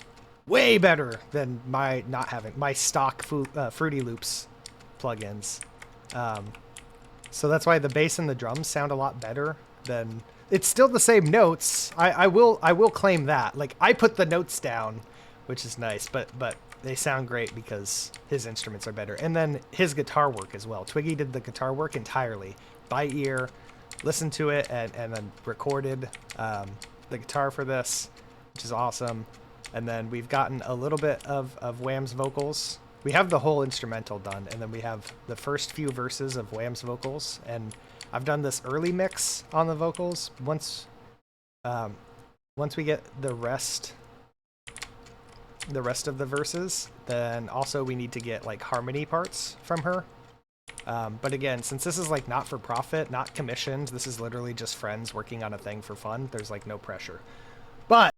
way better than my not having my stock Fruity Loops plugins. So that's why the bass and the drums sound a lot better than. It's still the same notes. I will claim that. Like, I put the notes down, which is nice, but they sound great because his instruments are better. And then his guitar work as well. Twiggy did the guitar work entirely by ear, listened to it, and then recorded the guitar for this, which is awesome. And then we've gotten a little bit of Wham's vocals. We have the whole instrumental done, and then we have the first few verses of Wham's vocals. And I've done this early mix on the vocals. Once we get the rest of the verses, then also we need to get like harmony parts from her. But again, since this is like not for profit, not commissioned, this is literally just friends working on a thing for fun. There's like no pressure. But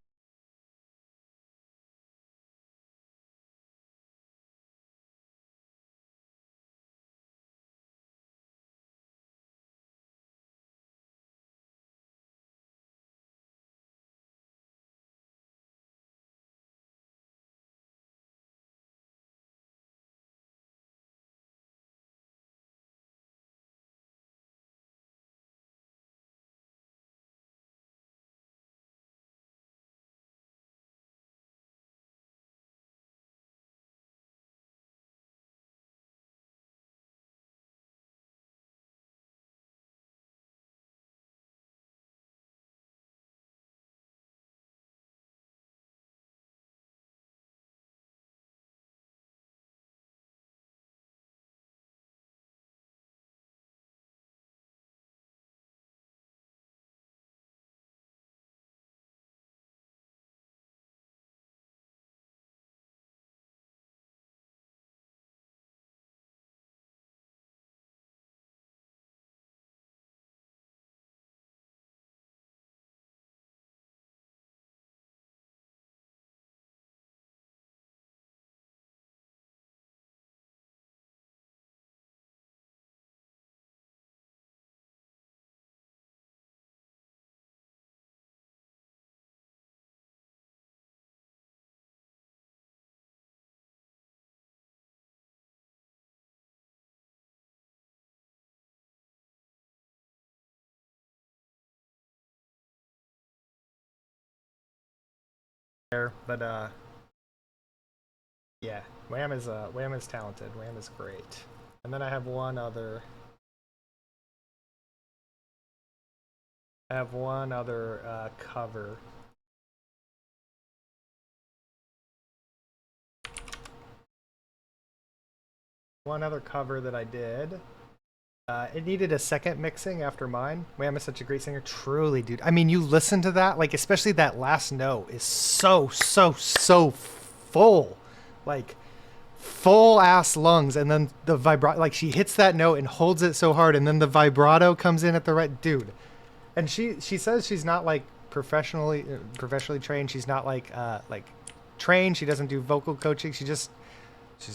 yeah, Wham is talented. Wham is great. And then I have one other. Cover. One other cover that I did. It needed a second mixing after mine. Wham is such a great singer. Truly, dude. I mean, you listen to that, like, especially that last note is so full. Like, full ass lungs. And then the vibrato, like, she hits that note and holds it so hard. And then the vibrato comes in at the right, dude. And she says she's not, like, professionally trained. She's not, like trained. She doesn't do vocal coaching. She's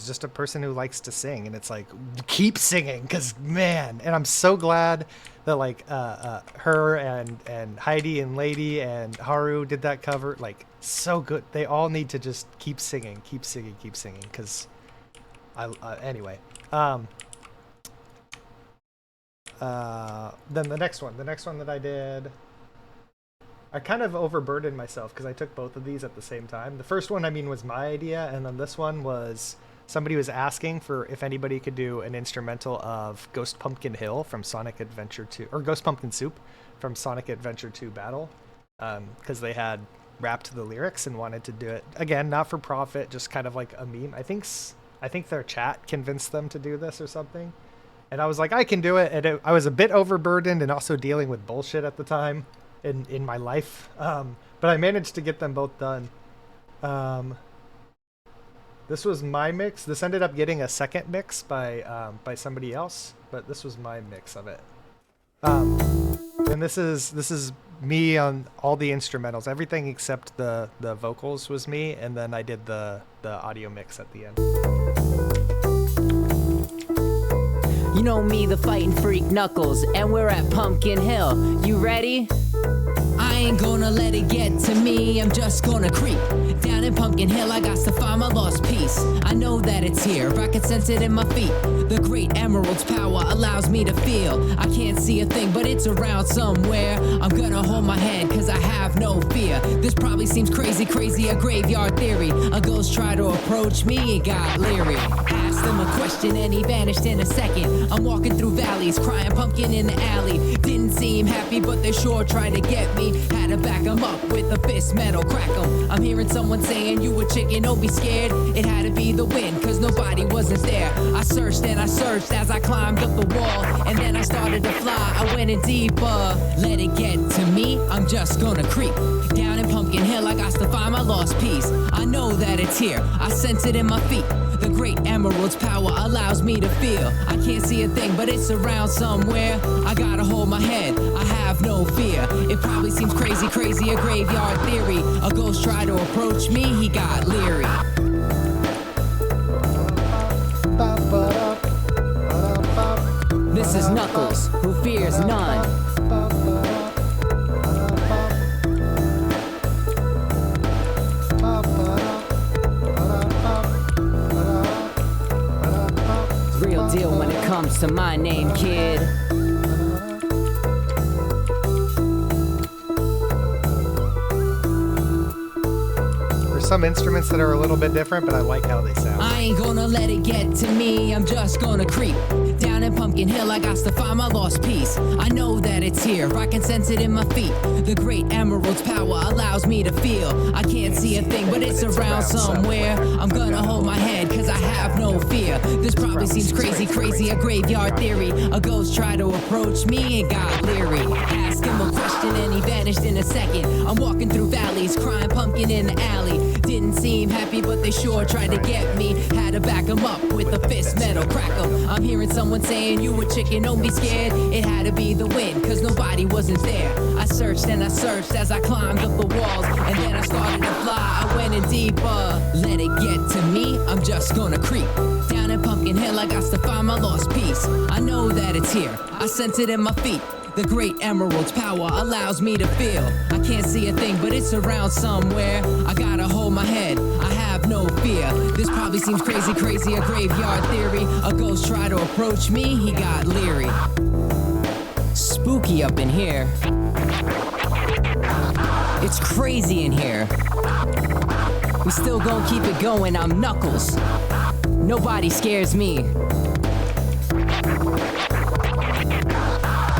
just a person who likes to sing, and it's like, keep singing, because man. And I'm so glad that like her and Heidi and Lady and Haru did that cover. Like, so good. They all need to just keep singing, because anyway. Then the next one that I did, I kind of overburdened myself because I took both of these at the same time. The first one, I mean, was my idea, and then this one was somebody was asking for if anybody could do an instrumental of Ghost Pumpkin Hill from Sonic Adventure 2, or Ghost Pumpkin Soup from Sonic Adventure 2 Battle, because they had rapped the lyrics and wanted to do it again, not for profit, just kind of like a meme. I think their chat convinced them to do this or something, and I was like, I can do it. And I was a bit overburdened and also dealing with bullshit at the time in my life, but I managed to get them both done. This was my mix. This ended up getting a second mix by somebody else, but this was my mix of it. And this is me on all the instrumentals. Everything except the vocals was me, and then I did the audio mix at the end. You know me, the fighting freak Knuckles, and we're at Pumpkin Hill. You ready? I ain't gonna let it get to me, I'm just gonna creep down in Pumpkin Hill. I got to find my lost piece. I know that it's here, I can sense it in my feet. The great emerald's power allows me to feel. I can't see a thing, but it's around somewhere. I'm gonna hold my head, cause I have no fear. This probably seems crazy, a graveyard theory. A ghost tried to approach me, he got leery. Asked him a question and he vanished in a second. I'm walking through valleys, crying pumpkin in the alley. Didn't seem happy, but they sure tried to get me. Had to back him up with a fist, metal crack 'em. I'm hearing someone saying, you a chicken, don't be scared. It had to be the wind, cause nobody wasn't there. I searched and I searched as I climbed up the wall, and then I started to fly, I went in deeper. Let it get to me, I'm just gonna creep down in Pumpkin Hill. I got to find my lost piece. I know that it's here, I sense it in my feet. The great emerald's power allows me to feel. I can't see a thing, but it's around somewhere. I gotta hold my head, I have no fear. It probably seems crazy, a graveyard theory. A ghost tried to approach me, he got leery. This is Knuckles, who fears none. Real deal when it comes to my name, kid. There's some instruments that are a little bit different, but I like how they sound. I ain't gonna let it get to me, I'm just gonna creep down in Pumpkin Hill. I got to find my lost piece. I know that it's here, I can sense it in my feet. The great emerald's power allows me to feel. I can't see a thing, but it's around somewhere. I'm gonna hold my head, cause I have no fear. This probably seems crazy, a graveyard theory. A ghost tried to approach me and got leery. Asked him a question and he vanished in a second. I'm walking through valleys, crying pumpkin in the alley. Didn't seem happy, but they sure tried to get me. Had to back him up with a fist, metal crack 'em. I'm hearing someone saying, you a chicken, don't be scared. It had to be the wind, cause nobody wasn't there. I searched and I searched as I climbed up the walls, and then I started to fly, I went in deeper. Let it get to me, I'm just gonna creep down in Pumpkin Hill. I got to find my lost piece. I know that it's here, I sense it in my feet. The great emerald's power allows me to feel. I can't see a thing, but it's around somewhere. I gotta hold my head, I have no fear. This probably seems crazy, a graveyard theory. A ghost tried to approach me, he got leery. Spooky up in here. It's crazy in here. We still gon' keep it going, I'm Knuckles. Nobody scares me.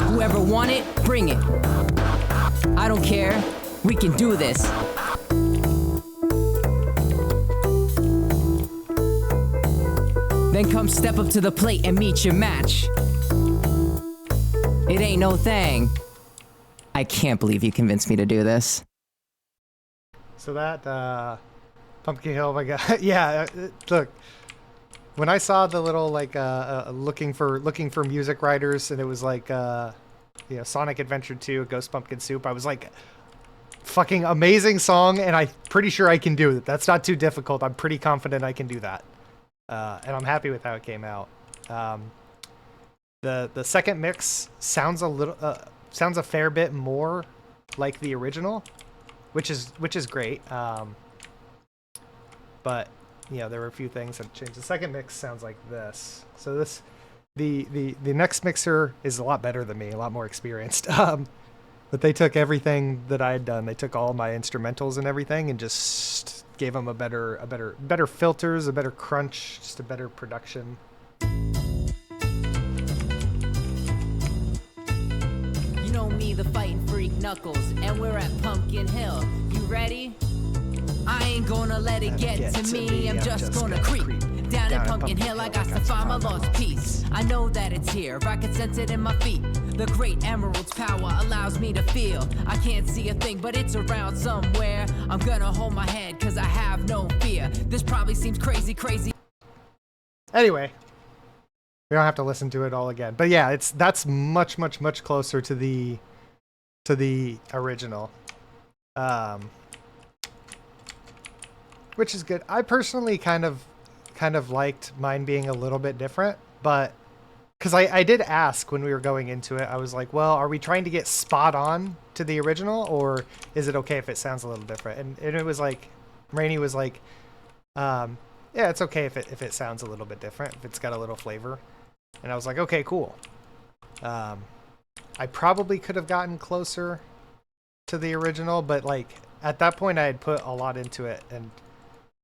Whoever want it, bring it. I don't care, we can do this. Then come step up to the plate and meet your match. It ain't no thing. I can't believe you convinced me to do this. So that, Pumpkin Hill, my God. Yeah, look. When I saw the little, like, looking for music writers, and it was like, you know, Sonic Adventure 2, Ghost Pumpkin Soup, I was like, fucking amazing song, and I'm pretty sure I can do it. That's not too difficult. I'm pretty confident I can do that. And I'm happy with how it came out. The second mix sounds a fair bit more like the original, which is great. But you know, there were a few things that changed. The second mix sounds like this. So this, the next mixer is a lot better than me, a lot more experienced. But they took everything that I had done. They took all my instrumentals and everything and just gave them a better filters, a better crunch, just a better production. You know me, the fighting freak Knuckles, and we're at Pumpkin Hill. You ready? I ain't gonna let it get to me, I'm just gonna creep down in Pumpkin Hill. I got to find my lost piece. I know that it's here, I can sense it in my feet. The great emerald's power allows me to feel. I can't see a thing, but it's around somewhere. I'm gonna hold my head, cause I have no fear. This probably seems crazy. Anyway, we don't have to listen to it all again. But yeah, that's much closer to the original. Which is good. I personally kind of liked mine being a little bit different, but because I did ask when we were going into it. I was like, well, are we trying to get spot on to the original, or is it okay if it sounds a little different? And it was like, Rainey was like, yeah, it's okay if it sounds a little bit different, if it's got a little flavor. And I was like, okay, cool. I probably could have gotten closer to the original, but like at that point I had put a lot into it, and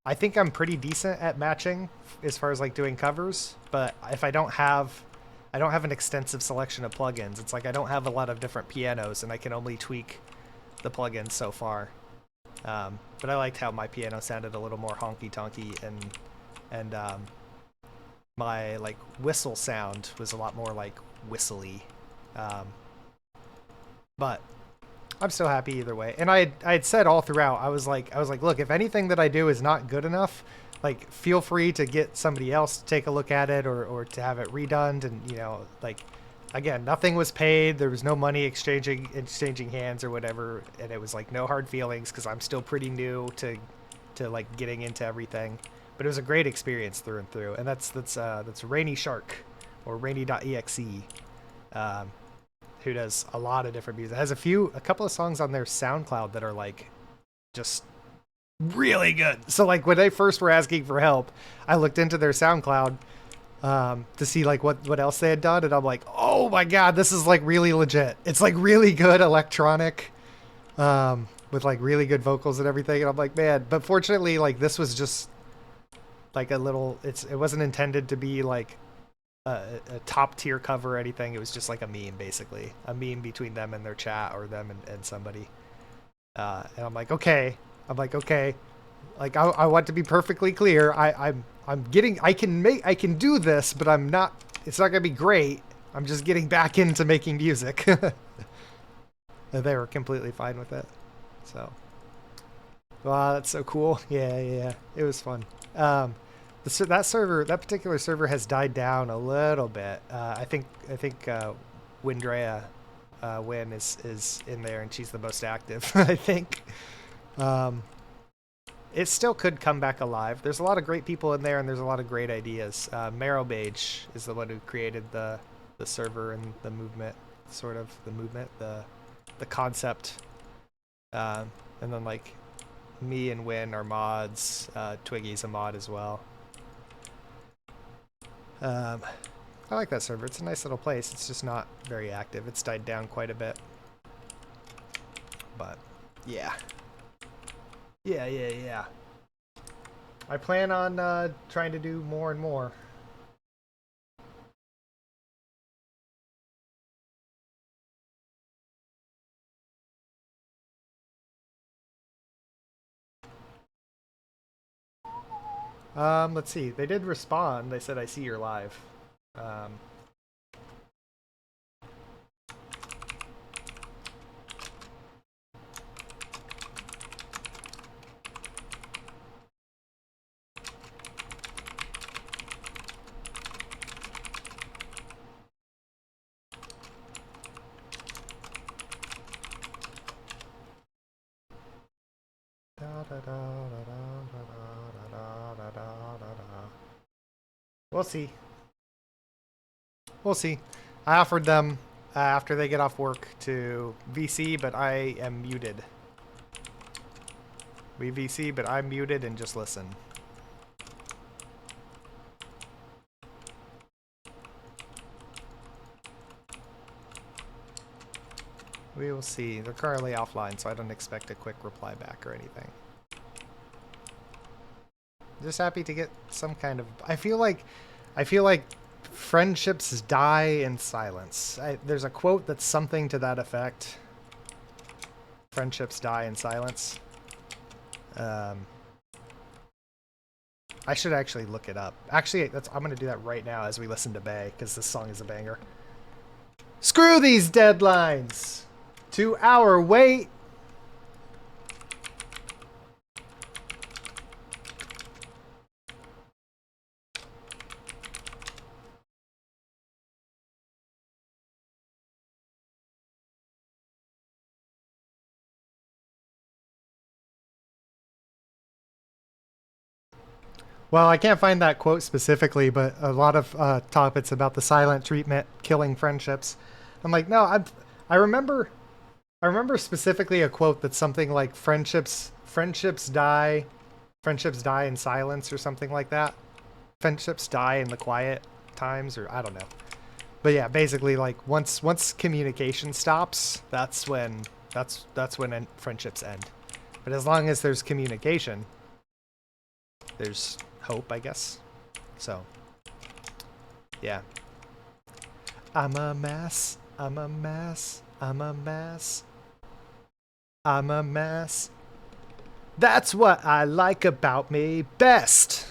I think I'm pretty decent at matching as far as like doing covers, but if I don't have an extensive selection of plugins. It's like I don't have a lot of different pianos, and I can only tweak the plugins so far. But I liked how my piano sounded a little more honky tonky, and my like whistle sound was a lot more like whistly. Um, but I'm still happy either way. And I had said all throughout, I was like, look, if anything that I do is not good enough, like feel free to get somebody else to take a look at it, or to have it redone. And you know, like again, nothing was paid. There was no money exchanging hands or whatever. And it was like no hard feelings, because I'm still pretty new to like getting into everything. But it was a great experience through and through. And that's Rainy Shark, or Rainy.exe. Um, who does a lot of different music. It has a couple of songs on their SoundCloud that are like just really good. So like when they first were asking for help, I looked into their SoundCloud to see like what else they had done, and I'm like, oh my god, this is like really legit. It's like really good electronic, with like really good vocals and everything. And I'm like, man, but fortunately, like this was just like a little. It wasn't intended to be like a top tier cover or anything. It was just like a meme, basically a meme between them and their chat, or them and somebody. And I'm like, okay. Like I want to be perfectly clear. I can do this, but I'm not. It's not gonna be great. I'm just getting back into making music. And they were completely fine with it. So, wow, that's so cool. Yeah. It was fun. That particular server has died down a little bit. I think Windrea Win is in there, and she's the most active. I think. It still could come back alive. There's a lot of great people in there, and there's a lot of great ideas. Marrowbage is the one who created the server and the movement, the concept. And then like me and Win are mods. Twiggy's a mod as well. I like that server. It's a nice little place. It's just not very active. It's died down quite a bit. But yeah. Yeah. I plan on trying to do more and more. Let's see. They did respond. They said, I see you're live. Um, We'll see. We'll see. I offered them after they get off work to VC, but I am muted. We VC, but I'm muted and just listen. We will see. They're currently offline, so I don't expect a quick reply back or anything. Just happy to get some kind of. I feel like friendships die in silence. There's a quote that's something to that effect. Friendships die in silence. I should actually look it up. Actually, I'm going to do that right now as we listen to Bay, because this song is a banger. Screw these deadlines! 2 hour wait! Well, I can't find that quote specifically, but a lot of topics about the silent treatment killing friendships. I'm like, no, I remember, I remember specifically a quote that's something like friendships die in silence or something like that. Friendships die in the quiet times, or I don't know. But yeah, basically, like once communication stops, that's when friendships end. But as long as there's communication, there's hope, I guess. So, yeah. I'm a mess. I'm a mess. I'm a mess. I'm a mess. That's what I like about me best.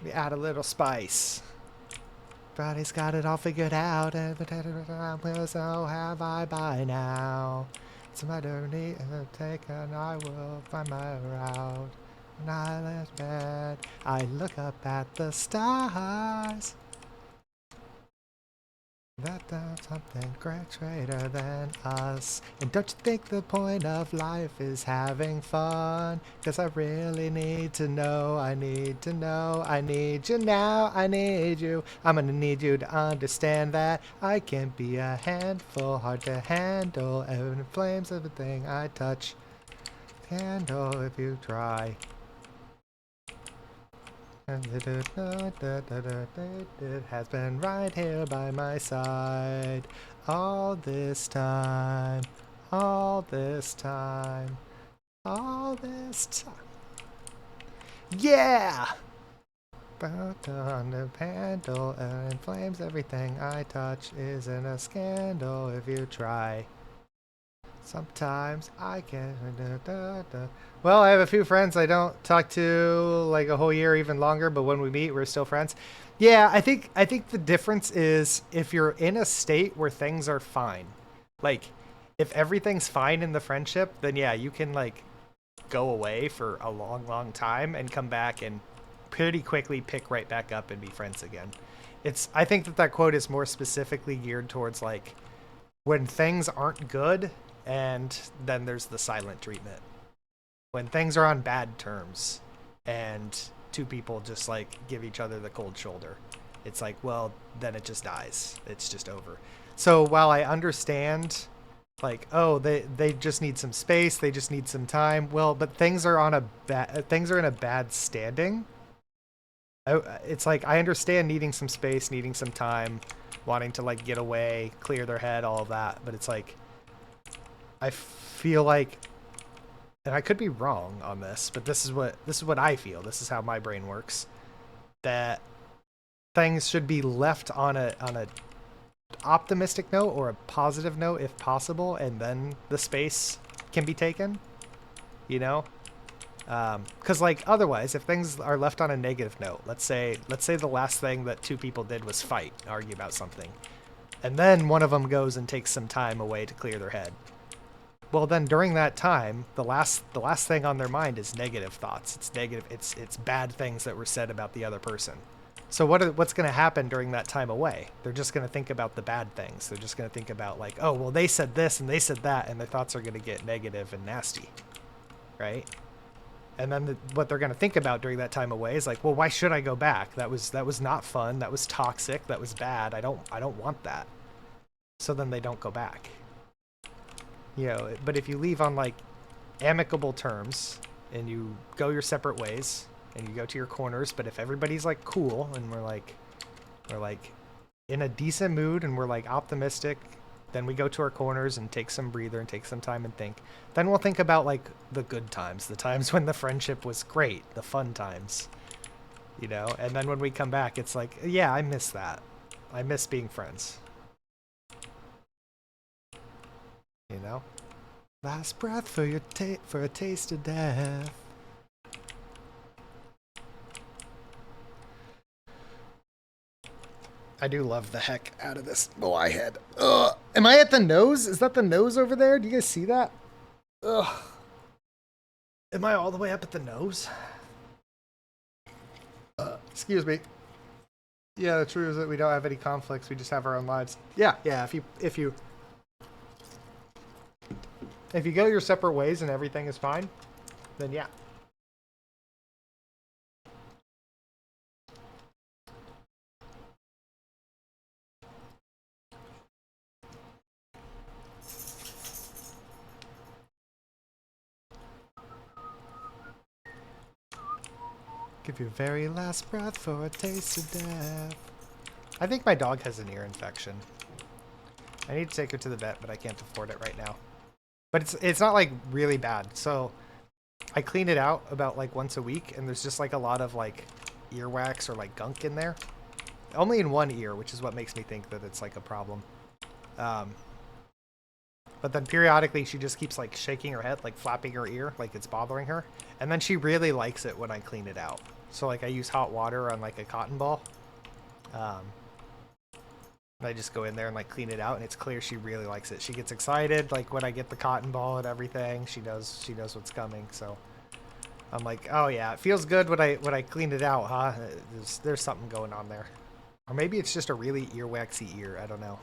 We add a little spice. Everybody's got it all figured out. Well, so have I by now. It's my journey to take, and I will find my route. When I left bed, I look up at the stars. That there's something greater than us. And don't you think the point of life is having fun? 'Cause I really need to know, I need to know, I need you now, I need you. I'm gonna need you to understand that I can be a handful, hard to handle, and in flames everything I touch. Handle if you try. It has been right here by my side all this time, all this time, all this time. Yeah! But on the handle and inflames everything I touch isn't a scandal if you try. Sometimes I can. Well, I have a few friends I don't talk to like a whole year, even longer. But when we meet, we're still friends. Yeah, I think the difference is if you're in a state where things are fine, like if everything's fine in the friendship, then yeah, you can like go away for a long, long time and come back and pretty quickly pick right back up and be friends again. I think that quote is more specifically geared towards like when things aren't good, and then there's the silent treatment. When things are on bad terms and two people just like give each other the cold shoulder, it's like, well, then it just dies. It's just over. So while I understand like, oh, they just need some space, they just need some time. Well, but things are in a bad standing. It's like I understand needing some space, needing some time, wanting to like get away, clear their head, all of that, but it's like I feel like, and I could be wrong on this, but this is what I feel. This is how my brain works. That things should be left on a optimistic note or a positive note if possible, and then the space can be taken. You know, because like otherwise, if things are left on a negative note, let's say the last thing that two people did was fight, argue about something, and then one of them goes and takes some time away to clear their head. Well, then during that time, the last thing on their mind is negative thoughts. It's negative. It's bad things that were said about the other person. So what's going to happen during that time away? They're just going to think about the bad things. They're just going to think about like, oh, well, they said this and they said that, and their thoughts are going to get negative and nasty, right? And then what they're going to think about during that time away is like, well, why should I go back? That was not fun. That was toxic. That was bad. I don't want that. So then they don't go back. You know, but if you leave on like amicable terms and you go your separate ways and you go to your corners, but if everybody's like cool and we're like in a decent mood and we're like optimistic, then we go to our corners and take some breather and take some time and think. Then we'll think about like the good times, the times when the friendship was great, the fun times, you know? And then when we come back, it's like, yeah, I miss that. I miss being friends. You know? Last breath for for a taste of death. I do love the heck out of this Moai head. Ugh. Am I at the nose? Is that the nose over there? Do you guys see that? Ugh. Am I all the way up at the nose? Excuse me. Yeah, the truth is that we don't have any conflicts. We just have our own lives. Yeah. If you If you go your separate ways and everything is fine, then yeah. Give your very last breath for a taste of death. I think my dog has an ear infection. I need to take her to the vet, but I can't afford it right now. But it's not like really bad. So I clean it out about like once a week, and there's just like a lot of like earwax or like gunk in there. Only in one ear, which is what makes me think that it's like a problem. But then periodically she just keeps like shaking her head, like flapping her ear, like it's bothering her. And then she really likes it when I clean it out. So like I use hot water on like a cotton ball. And I just go in there and like clean it out, and it's clear she really likes it. She gets excited like when I get the cotton ball and everything. She knows what's coming. So I'm like, oh yeah, it feels good when I clean it out, huh? There's something going on there. Or maybe it's just a really earwaxy ear. I don't know.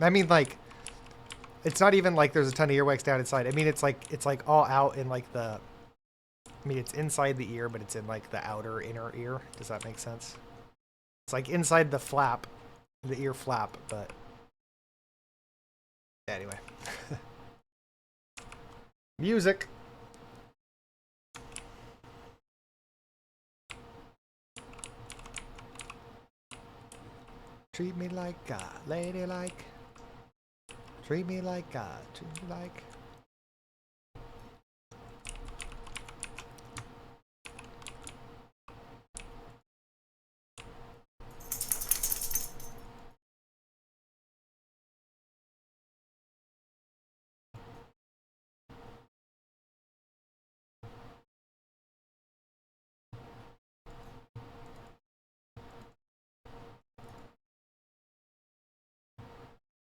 I mean, like, it's not even like there's a ton of earwax down inside. I mean, it's like all out in like the, I mean, it's inside the ear, but it's in like the outer inner ear. Does that make sense? It's like inside the flap, the ear flap, but anyway. Music. Treat me like a lady like. Treat me like God, treat me like.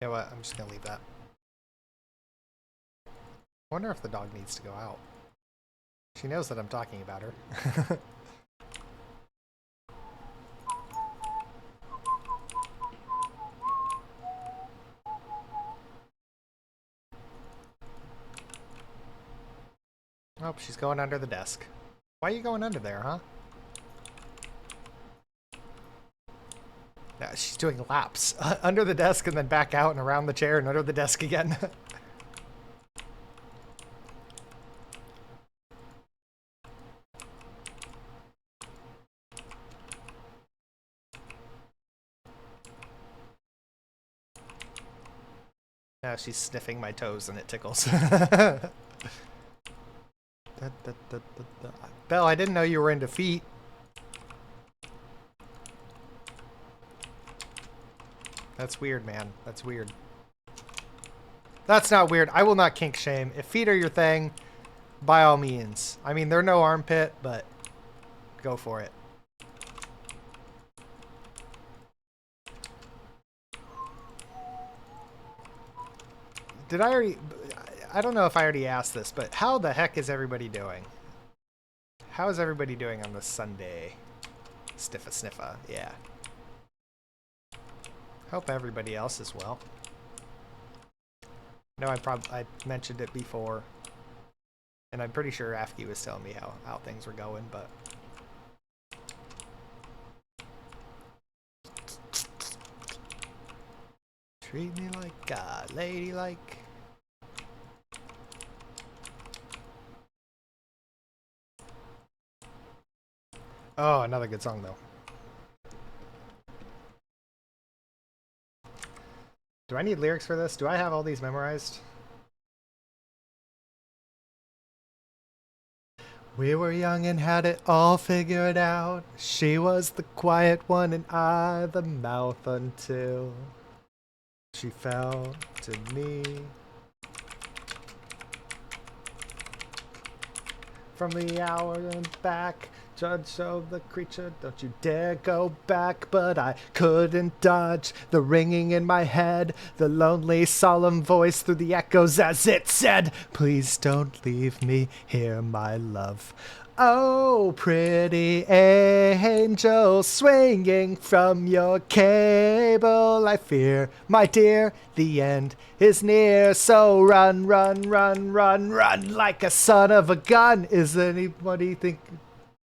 You know what? I'm just gonna leave that. I wonder if the dog needs to go out. She knows that I'm talking about her. Oh, she's going under the desk. Why are you going under there, huh? Yeah, she's doing laps. Under the desk and then back out and around the chair and under the desk again. Now she's sniffing my toes and it tickles. Belle, I didn't know you were into feet. That's weird, man. That's weird. That's not weird. I will not kink shame. If feet are your thing, by all means. I mean, they're no armpit, but go for it. Did I already... I don't know if I already asked this, but how the heck is everybody doing? How is everybody doing on this Sunday? Sniffa, yeah. Hope everybody else is well. No, I mentioned it before, and I'm pretty sure Afki was telling me how things were going, but treat me like a lady like. Oh, another good song though. Do I need lyrics for this? Do I have all these memorized? We were young and had it all figured out. She was the quiet one and I the mouth until she fell to me. From the hour and back, judge of the creature, don't you dare go back. But I couldn't dodge the ringing in my head, the lonely solemn voice through the echoes as it said, please don't leave me here, my love. Oh, pretty angel swinging from your cable, I fear, my dear, the end is near. So run, run, run, run, run like a son of a gun. Is anybody think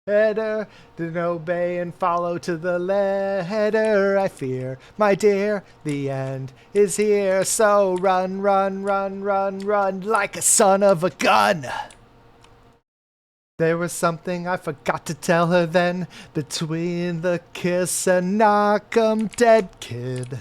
better than obey and follow to the letter? I fear, my dear, the end is here. So run, run, run, run, run like a son of a gun. There was something I forgot to tell her then, between the kiss and knock 'em dead, kid.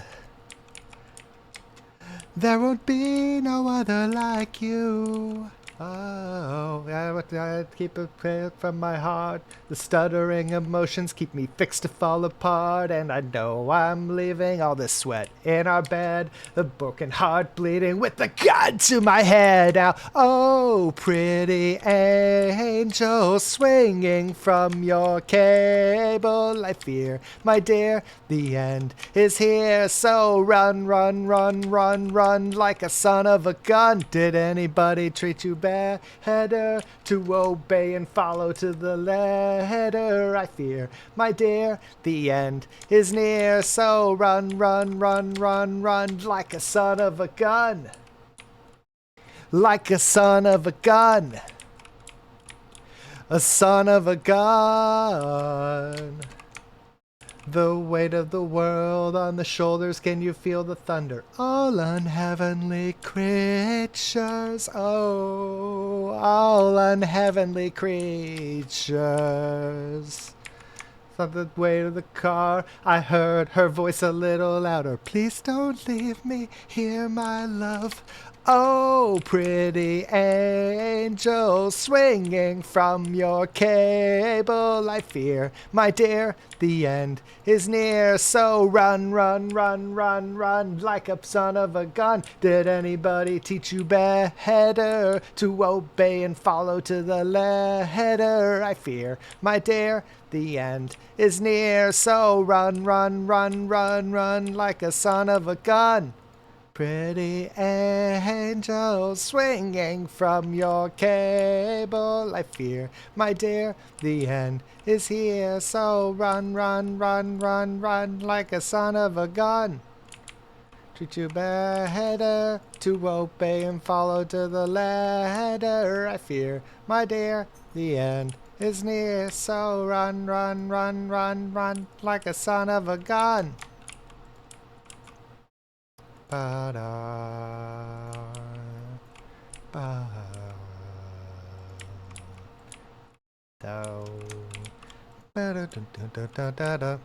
There won't be no other like you. Oh, I keep it clear from my heart. The stuttering emotions keep me fixed to fall apart. And I know I'm leaving all this sweat in our bed. The broken heart bleeding with the gun to my head. Now, oh, pretty angel swinging from your cable. I fear, my dear, the end is here. So run, run, run, run, run like a son of a gun. Did anybody treat you better to obey and follow to the letter? I fear, my dear, the end is near. So run, run, run, run, run like a son of a gun. Like a son of a gun. A son of a gun. The weight of the world on the shoulders, can you feel the thunder? All unheavenly creatures, oh, all unheavenly creatures. On the way to the car, I heard her voice a little louder. Please don't leave me here, my love. Oh, pretty angel swinging from your cable. I fear, my dear, the end is near. So run, run, run, run, run like a son of a gun. Did anybody teach you better to obey and follow to the letter? I fear, my dear, the end is near. So run, run, run, run, run like a son of a gun. Pretty angel swinging from your cable. I fear, my dear, the end is here. So run, run, run, run, run like a son of a gun. Treat you better to obey and follow to the letter. I fear, my dear, the end is near. So run, run, run, run, run like a son of a gun. Ba-da, ba, do, ba-da-dun-dun-dun-dun-dun-dun.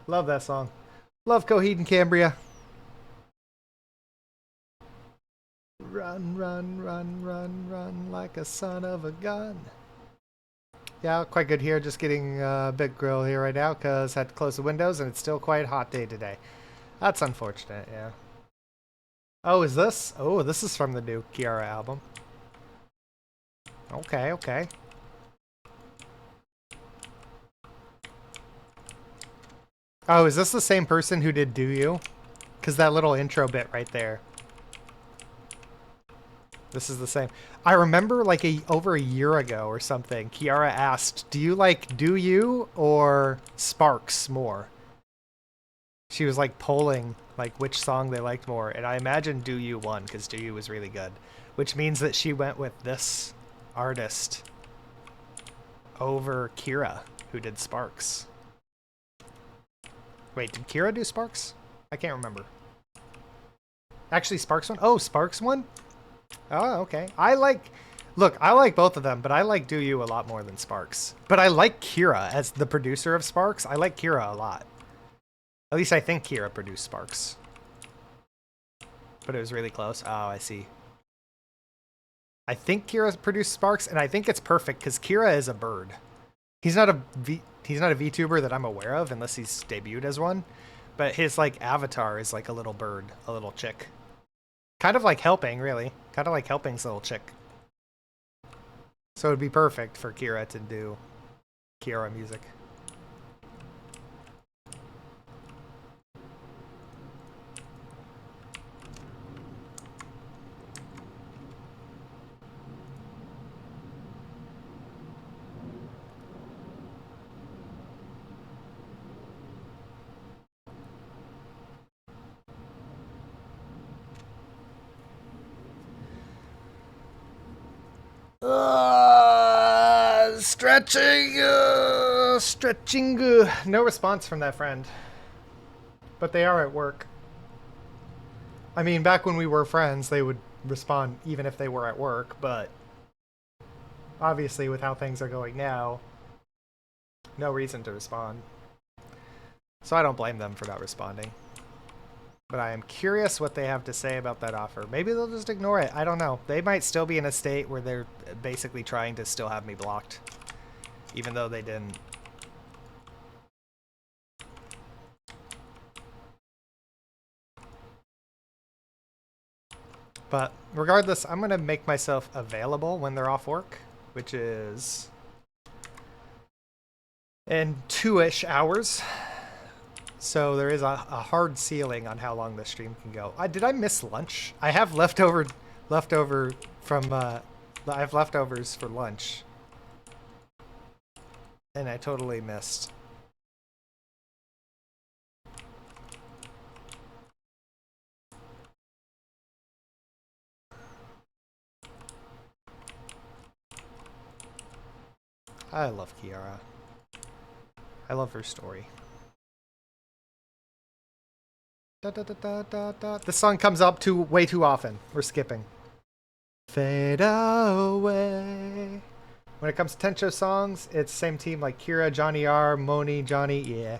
Love that song. Love Coheed and Cambria. Run, run, run, run, run like a son of a gun. Yeah, quite good here. Just getting a big grill here right now because I had to close the windows and it's still quite a hot day today. That's unfortunate, yeah. Oh, is this? Oh, this is from the new Kiara album. Okay, okay. Oh, is this the same person who did Do You? Because that little intro bit right there. This is the same. I remember like over a year ago or something, Kiara asked, do you like Do You or Sparks more? She was like polling like which song they liked more, and I imagine Do You won because Do You was really good, which means that she went with this artist over Kira, who did Sparks. Wait, did Kira do Sparks? I can't remember. Actually, Sparks won? Oh, Sparks won? Oh, okay. I like both of them, but I like Do You a lot more than Sparks. But I like Kira as the producer of Sparks. I like Kira a lot. At least I think Kira produced Sparks. But it was really close. Oh, I see. I think Kira produced Sparks, and I think it's perfect because Kira is a bird. He's not a VTuber that I'm aware of, unless he's debuted as one. But his like avatar is like a little bird, a little chick. Kind of like Helping, really. Kind of like Helping's little chick. So it'd be perfect for Kira to do Kiara music. Stretching. No response from that friend. But they are at work. I mean, back when we were friends, they would respond even if they were at work, but obviously with how things are going now, no reason to respond. So I don't blame them for not responding. But I am curious what they have to say about that offer. Maybe they'll just ignore it. I don't know. They might still be in a state where they're basically trying to still have me blocked, even though they didn't. But regardless, I'm going to make myself available when they're off work, which is in 2-ish hours. So there is a hard ceiling on how long the stream can go. Did I miss lunch? I have leftover from I have leftovers for lunch, and I totally missed. I love Kiara. I love her story. Da, da, da, da, da, da. This song comes up way too often. We're skipping. Fade away. When it comes to Tencho songs, it's same team like Kira, Johnny R, Moni, Johnny. Yeah.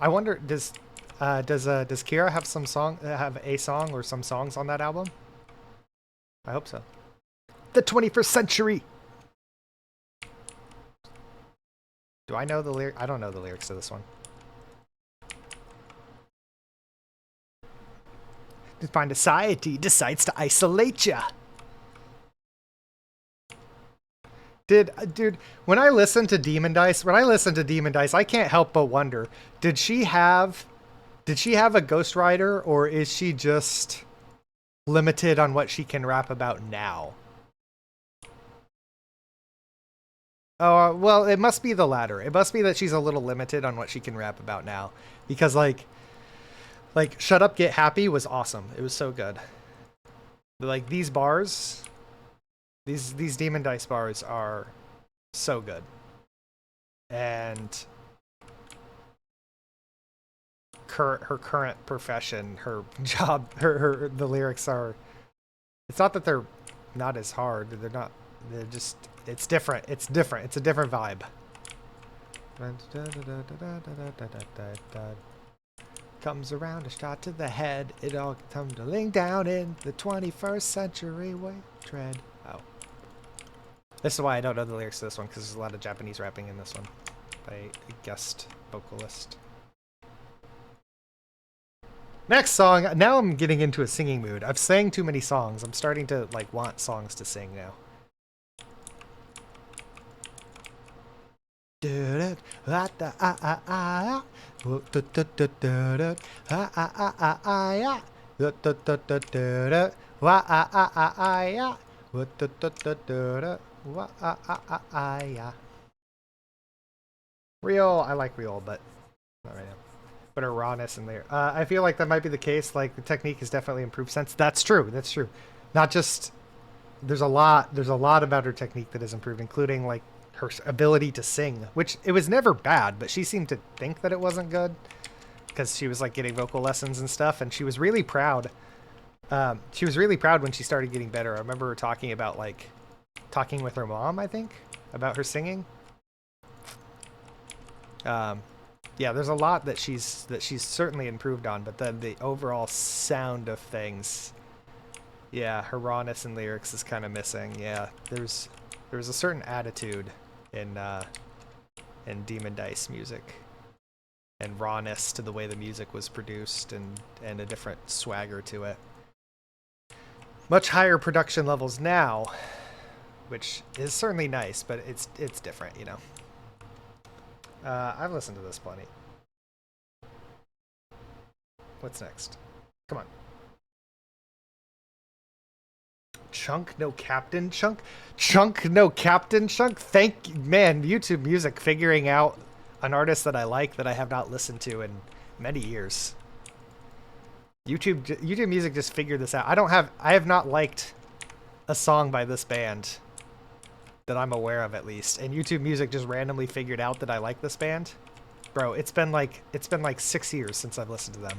I wonder, does Kira have have a song or some songs on that album? I hope so. The 21st Century. Do I know the lyric? I don't know the lyrics to this one. Defined society decides to isolate ya. Dude, when I listen to Demon Dice, I can't help but wonder, did she have a ghostwriter, or is she just limited on what she can rap about now? Oh, well, it must be the latter. It must be that she's a little limited on what she can rap about now, because like Shut Up, Get Happy was awesome. It was so good. But like these bars, these Demon Dice bars are so good. And her current profession, her job, the lyrics are, it's not that they're not as hard. They're just, it's different. It's different. It's a different vibe. Comes around a shot to the head. It all tumbling down in the 21st century way. Tread. Oh. This is why I don't know the lyrics to this one, because there's a lot of Japanese rapping in this one by a guest vocalist. Next song. Now I'm getting into a singing mood. I've sang too many songs. I'm starting to like want songs to sing now. Real, I like Real, but not right now. But her rawness in there. I feel like that might be the case. Like the technique has definitely improved since. That's true. That's true. Not just there's a lot about her technique that has improved, including like her ability to sing, which it was never bad, but she seemed to think that it wasn't good because she was like getting vocal lessons and stuff, and she was really proud. She was really proud when she started getting better. I remember her talking about like talking with her mom, I think, about her singing. Yeah, there's a lot that she's certainly improved on, but then the overall sound of things, yeah, her rawness in lyrics is kind of missing. Yeah, there's a certain attitude in Demon Dice music and rawness to the way the music was produced, and a different swagger to it. Much higher production levels now, which is certainly nice, but it's different, you know. I've listened to this plenty. What's next? Come on. Chunk no captain chunk? Chunk no captain chunk? Man, YouTube Music figuring out an artist that I like that I have not listened to in many years. YouTube Music just figured this out. I have not liked a song by this band that I'm aware of, at least, and YouTube Music just randomly figured out that I like this band. Bro, it's been like 6 years since I've listened to them.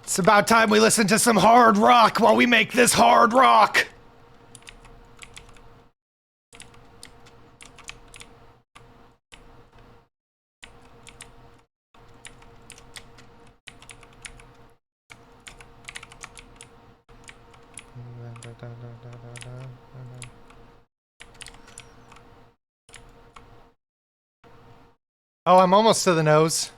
It's about time we listen to some hard rock while we make this hard rock. Oh, I'm almost to the nose.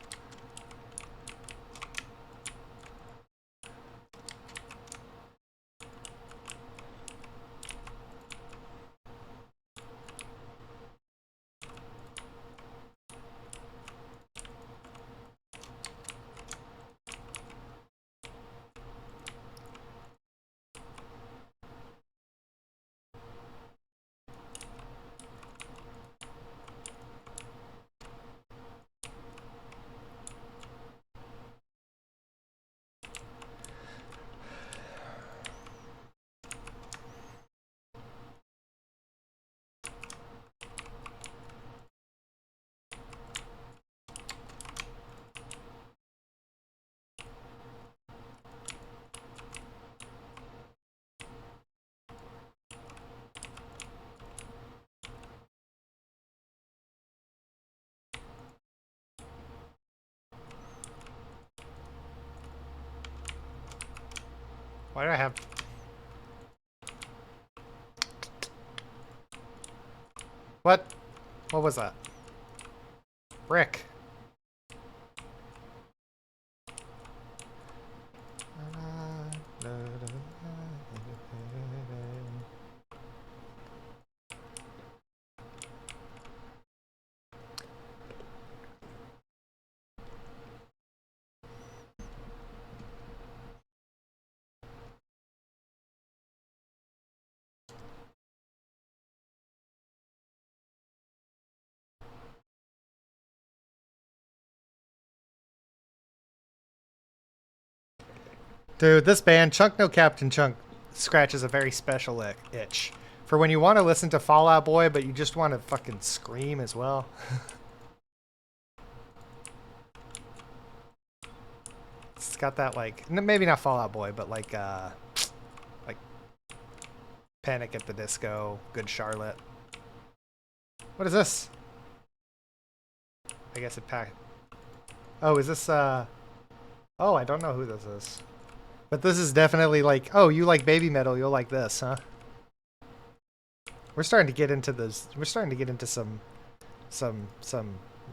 Why do I have... What? What was that? Brick. Dude, this band, Chunk No Captain Chunk, scratches a very special itch. For when you want to listen to Fall Out Boy, but you just want to fucking scream as well. It's got that, like, maybe not Fall Out Boy, but like Panic at the Disco, Good Charlotte. What is this? I guess it packed. Oh, is this, Oh, I don't know who this is. But this is definitely like, oh, you like baby metal, you'll like this, huh? We're starting to get into this. We're starting to get into some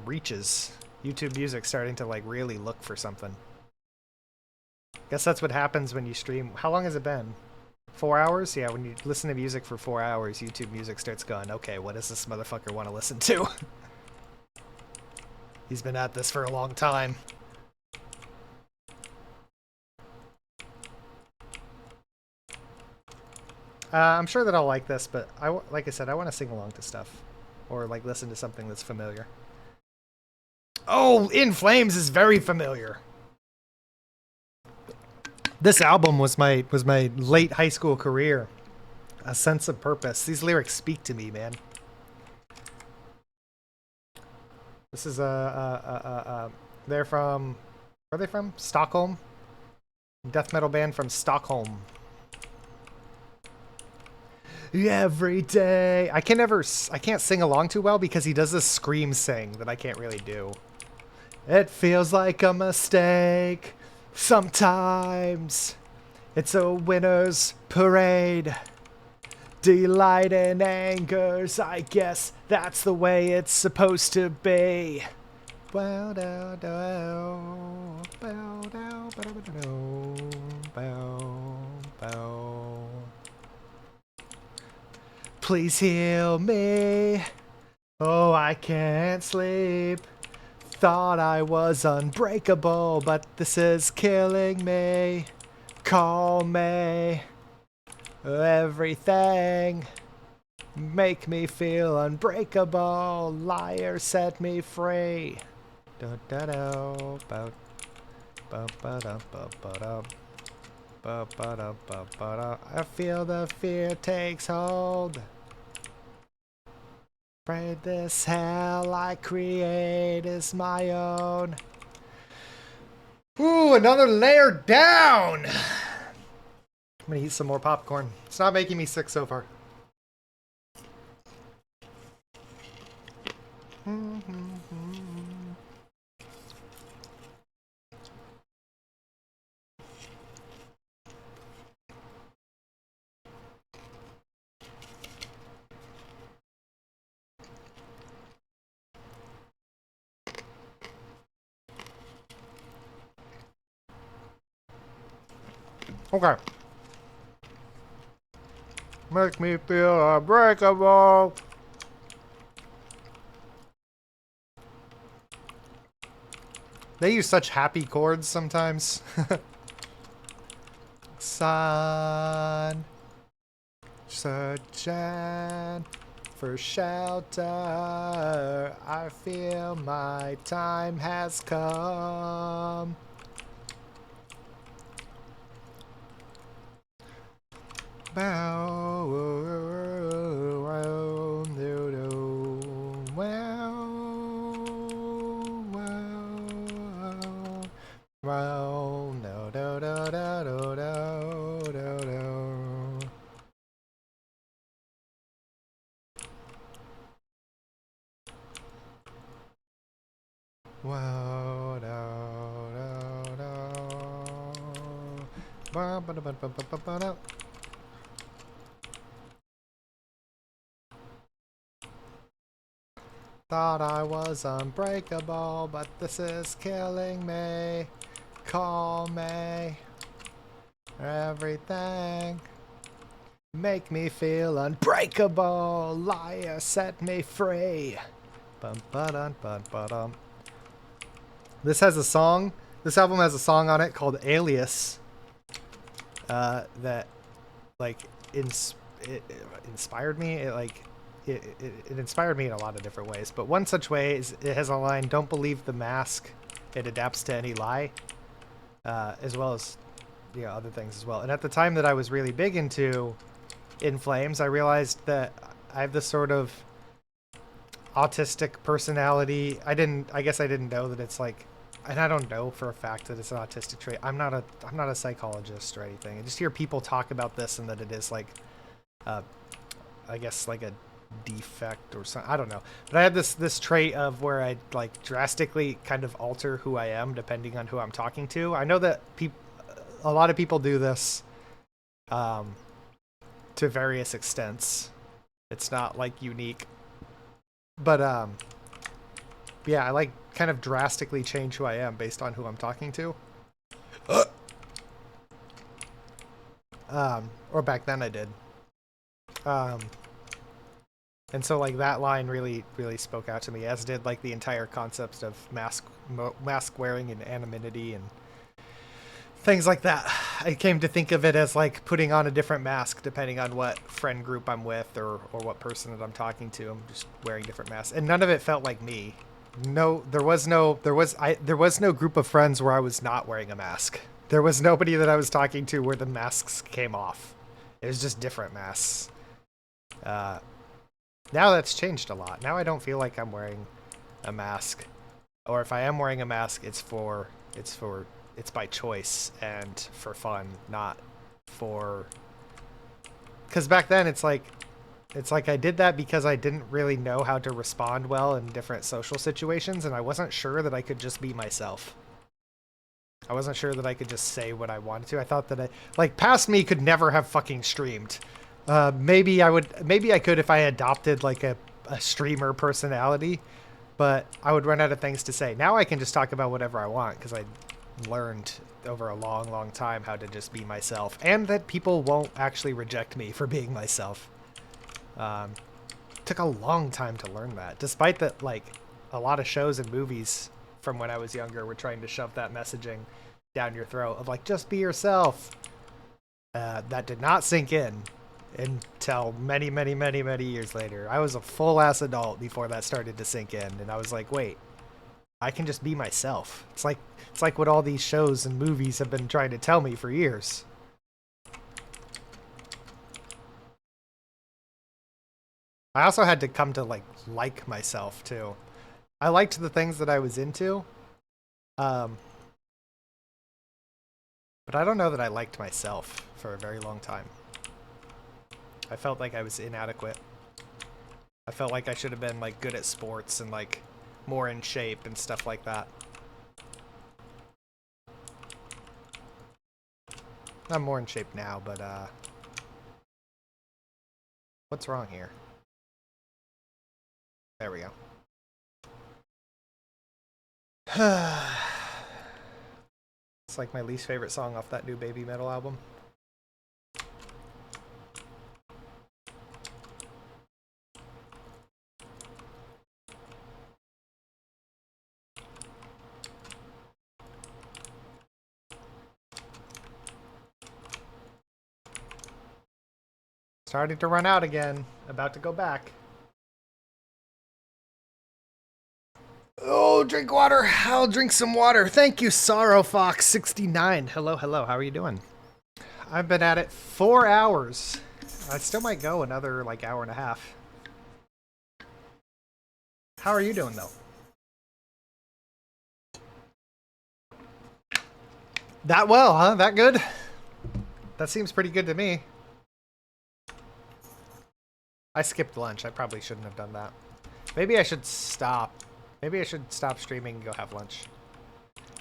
reaches. YouTube Music starting to like really look for something. Guess that's what happens when you stream. How long has it been? 4 hours? Yeah, when you listen to music for 4 hours, YouTube Music starts going, okay, what does this motherfucker want to listen to? He's been at this for a long time. I'm sure that I'll like this, but like I said, I want to sing along to stuff. Or like listen to something that's familiar. Oh, In Flames is very familiar. This album was my late high school career. A sense of purpose. These lyrics speak to me, man. This is they're from, where are they from? Stockholm? Death metal band from Stockholm. every day. I can't sing along too well because he does this scream sing that I can't really do. It feels like a mistake sometimes. It's a winner's parade. Delight and angers, I guess that's the way it's supposed to be. Bow down, down, bow down, bow, bow. Please heal me. Oh, I can't sleep. Thought I was unbreakable, but this is killing me. Call me everything. Make me feel unbreakable. Liar, set me free. Da da da ba ba ba da ba ba da ba ba da ba ba da. I feel the fear takes hold. Afraid this hell I create is my own. Ooh, another layer down. I'm gonna eat some more popcorn. It's not making me sick so far. Okay. Make me feel unbreakable. They use such happy chords sometimes. Sun, searching for shelter. I feel my time has come. Bow, no, do, do, do, do, do, do, do. Whoa, do, do, do. Ba, ba, da, ba, ba, ba, ba, ba, da. Thought I was unbreakable, but this is killing me. Call me everything. Make me feel unbreakable. Liar, set me free. Bum, ba-dum, bum, ba-dum. This has a song. This album has a song on it called Alias. That like it inspired me. It inspired me in a lot of different ways. But one such way is it has a line, "Don't believe the mask. It adapts to any lie." As well as other things as well. And at the time that I was really big into In Flames, I realized that I have this sort of autistic personality. I guess I didn't know that it's like, and I don't know for a fact that it's an autistic trait. I'm not a psychologist or anything. I just hear people talk about this and that it is like, I guess like a defect or something. I don't know. But I had this trait of where I like drastically kind of alter who I am depending on who I'm talking to. I know that a lot of people do this to various extents. It's not like unique. But yeah, I like kind of drastically change who I am based on who I'm talking to. Or back then I did. And so like that line really spoke out to me, as did like the entire concept of mask wearing and anonymity and things like that. I came to think of it as like putting on a different mask depending on what friend group I'm with or what person that I'm talking to. I'm just wearing different masks, and none of it felt like me. No, there was no group of friends where I was not wearing a mask. There was nobody that I was talking to where the masks came off. It was just different masks. Now that's changed a lot. Now I don't feel like I'm wearing a mask, or if I am wearing a mask, it's by choice and for fun, not for. Because back then it's like It's like I did that because I didn't really know how to respond well in different social situations, and I wasn't sure that I could just be myself. I wasn't sure that I could just say what I wanted to. I thought that like, past me could never have fucking streamed. Maybe I could if I adopted like a streamer personality, but I would run out of things to say. Now I can just talk about whatever I want because I learned over a long, long time how to just be myself, and that people won't actually reject me for being myself. Took a long time to learn that, despite that, like, a lot of shows and movies from when I was younger were trying to shove that messaging down your throat of like, just be yourself. That did not sink in until many, many, many, many years later. I was a full-ass adult before that started to sink in, and I was like, wait, I can just be myself. It's like what all these shows and movies have been trying to tell me for years. I also had to come to like myself too. I liked the things that I was into, but I don't know that I liked myself for a very long time. I felt like I was inadequate. I felt like I should have been like good at sports and like more in shape and stuff like that. I'm more in shape now, but what's wrong here? There we go. It's like my least favorite song off that new Baby Metal album. Starting to run out again. About to go back. Oh, drink water. I'll drink some water. Thank you, SorrowFox69. Hello, hello. How are you doing? I've been at it 4 hours. I still might go another like hour and a half. How are you doing though? That well, huh? That good? That seems pretty good to me. I skipped lunch. I probably shouldn't have done that. Maybe I should stop. Maybe I should stop streaming and go have lunch.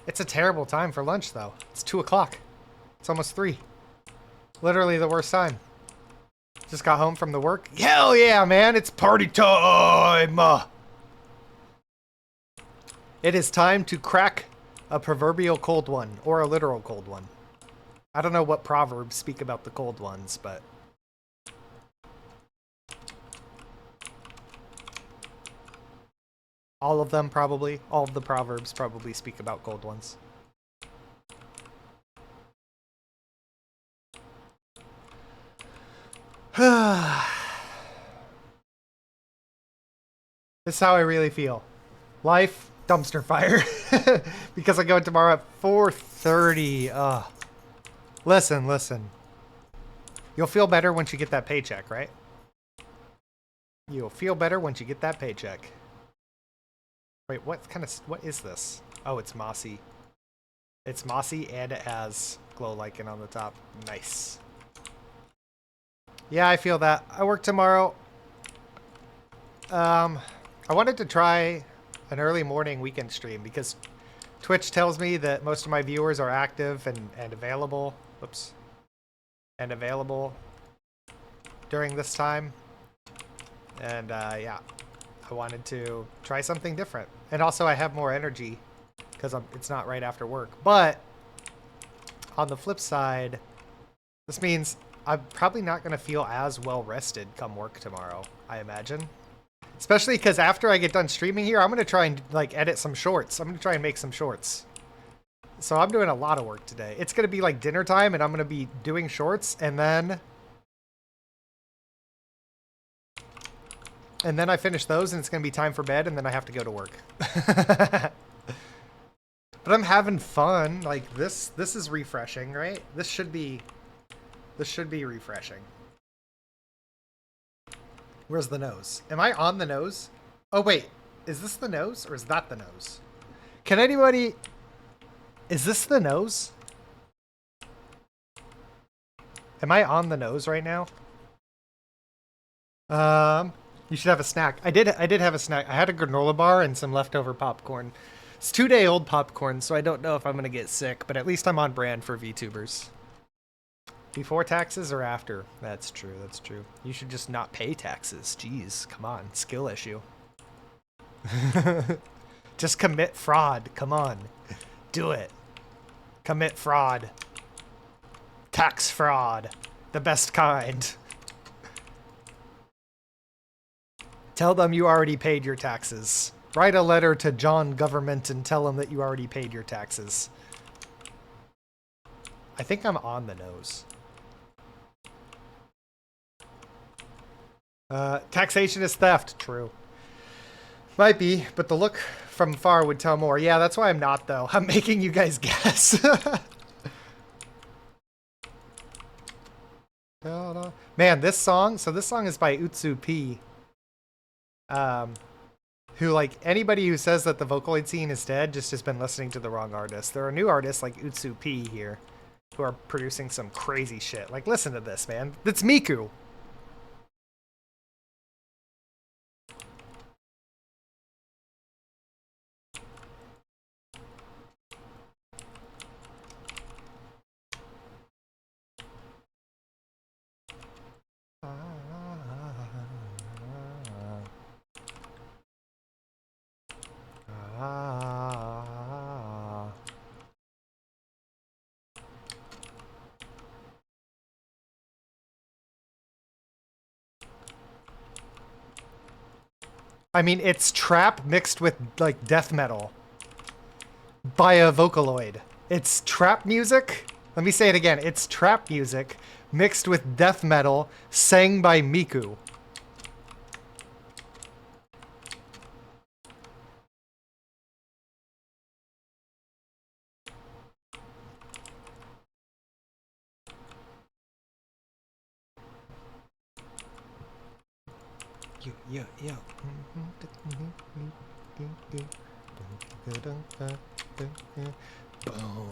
It's a terrible time for lunch, though. It's 2 o'clock. It's almost 3. Literally the worst time. Just got home from the work. Hell yeah, man! It's party time! It is time to crack a proverbial cold one, or a literal cold one. I don't know what proverbs speak about the cold ones, but... all of them, probably. All of the proverbs probably speak about cold ones. This is how I really feel. Life, dumpster fire. Because I go tomorrow at 4:30. Listen. You'll feel better once you get that paycheck, right? You'll feel better once you get that paycheck. Wait, what is this? Oh, it's mossy. It's mossy and it has glow lichen on the top. Nice. Yeah, I feel that. I work tomorrow. I wanted to try an early morning weekend stream because Twitch tells me that most of my viewers are active and available. Whoops. And available during this time. And yeah. I wanted to try something different. And also I have more energy because it's not right after work. But on the flip side, this means I'm probably not going to feel as well rested come work tomorrow, I imagine. Especially because after I get done streaming here, I'm going to try and like edit some shorts. I'm going to try and make some shorts. So I'm doing a lot of work today. It's going to be like dinner time and I'm going to be doing shorts and then I finish those and it's going to be time for bed and then I have to go to work. But I'm having fun. Like this is refreshing, right? This should be refreshing. Where's the nose? Am I on the nose? Oh wait, is this the nose or is that the nose? Can anybody... is this the nose? Am I on the nose right now? You should have a snack. I did have a snack. I had a granola bar and some leftover popcorn. It's 2-day old popcorn, so I don't know if I'm gonna get sick, but at least I'm on brand for VTubers. Before taxes or after? That's true, that's true. You should just not pay taxes. Jeez, come on. Skill issue. Just commit fraud. Come on. Do it. Commit fraud. Tax fraud. The best kind. Tell them you already paid your taxes. Write a letter to John Government and tell him that you already paid your taxes. I think I'm on the nose. Taxation is theft. True. Might be, but the look from far would tell more. Yeah, that's why I'm not, though. I'm making you guys guess. Man, this song, so this song is by Utsu P. Who, like, anybody who says that the Vocaloid scene is dead just has been listening to the wrong artist. There are new artists like Utsu P here who are producing some crazy shit. Like, listen to this, man. That's Miku. I mean, it's trap mixed with, like, death metal by a Vocaloid. It's trap music. Let me say it again. It's trap music mixed with death metal sang by Miku. Yo. Boom.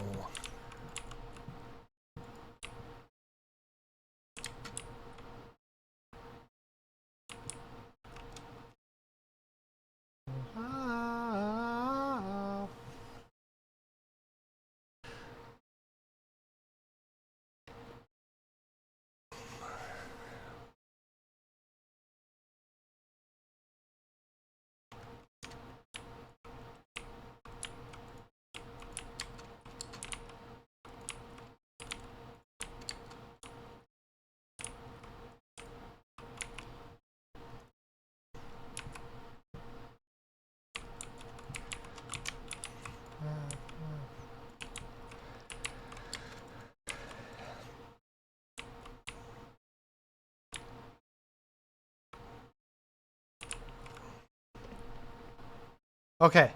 Okay.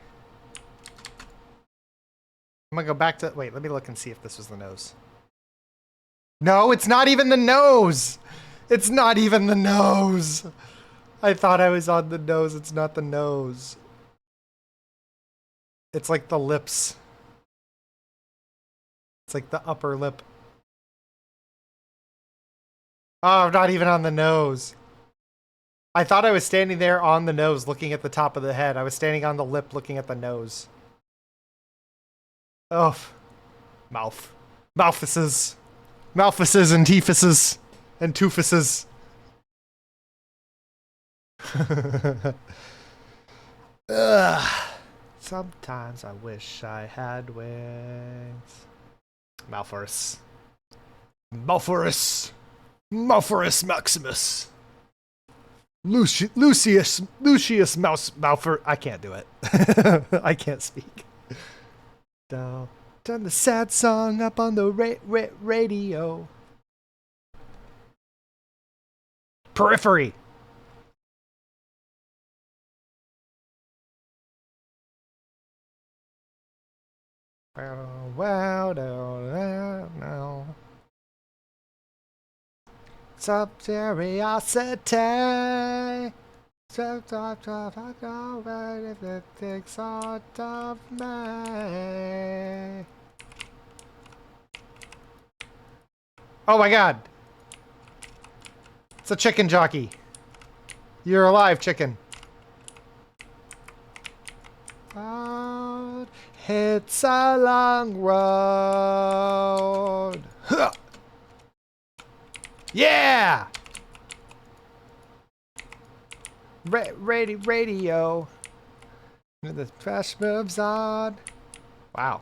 I'm gonna go back to... Wait, let me look and see if this was the nose. No, it's not even the nose! It's not even the nose! I thought I was on the nose. It's not the nose. It's like the lips. It's like the upper lip. Oh, I'm not even on the nose. I thought I was standing there on the nose looking at the top of the head. I was standing on the lip looking at the nose. Oh. Mouth. Mouthfuses. Mouthfuses and teefuses. And toofuses. Ugh. Sometimes I wish I had wings. Malphorus. Malphorus. Malphorus Maximus. Lucius Malphor. I can't do it. I can't speak. Don't turn the sad song up on the radio. Periphery. Well, no. Subteriosity. If it takes out of me. Oh my god. It's a chicken jockey. You're alive, chicken. Road. It's a long road. Huh. Yeah! Radio. The trash moves on. Wow.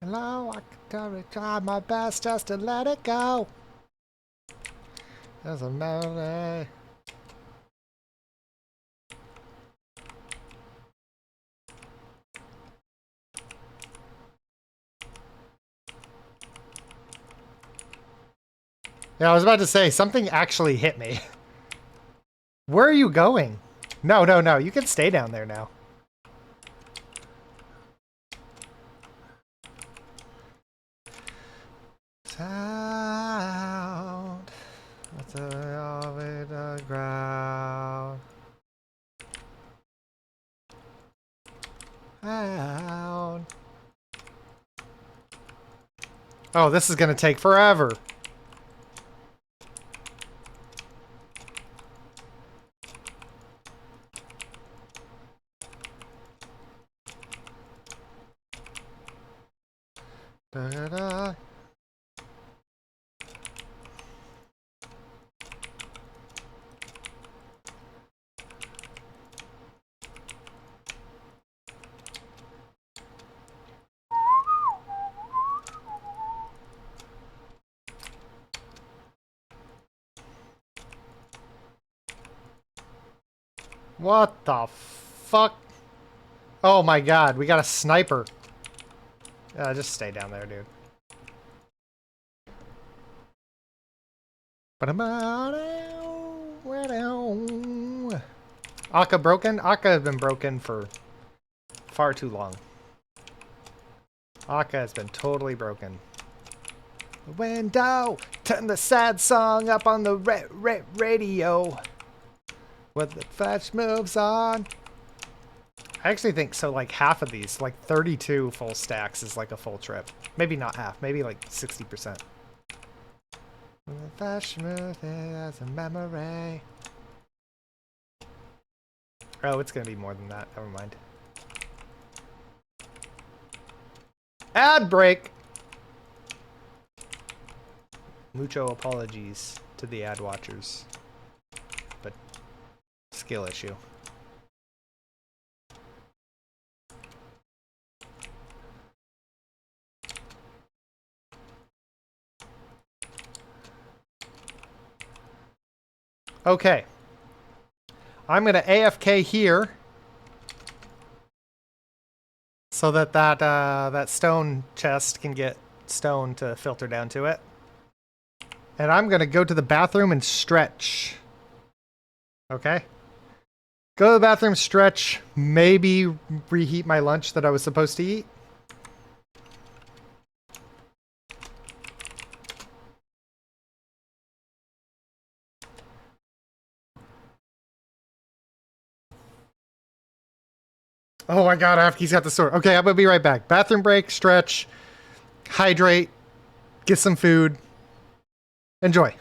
Hello, I can try my best just to let it go. There's a melody. Yeah, I was about to say, something actually hit me. Where are you going? No. You can stay down there now. Sound. What's all in the ground? Sound. Oh, this is gonna take forever. Da-da-da. What the fuck? Oh my god, we got a sniper. Just stay down there, dude. Akka broken? Akka has been broken for far too long. Akka has been totally broken. The window! Turn the sad song up on the radio. With the flash moves on. I actually think so, like half of these, like 32 full stacks is like a full trip. Maybe not half, maybe like 60%. When the flash moves as a memory. Oh, it's gonna be more than that. Never mind. Ad break! Mucho apologies to the ad watchers. But skill issue. Okay. I'm going to AFK here so that that stone chest can get stone to filter down to it. And I'm going to go to the bathroom and stretch. Okay? Go to the bathroom, stretch, maybe reheat my lunch that I was supposed to eat. Oh my god, Afki's got the sword. Okay, I'm gonna be right back. Bathroom break, stretch, hydrate, get some food. Enjoy.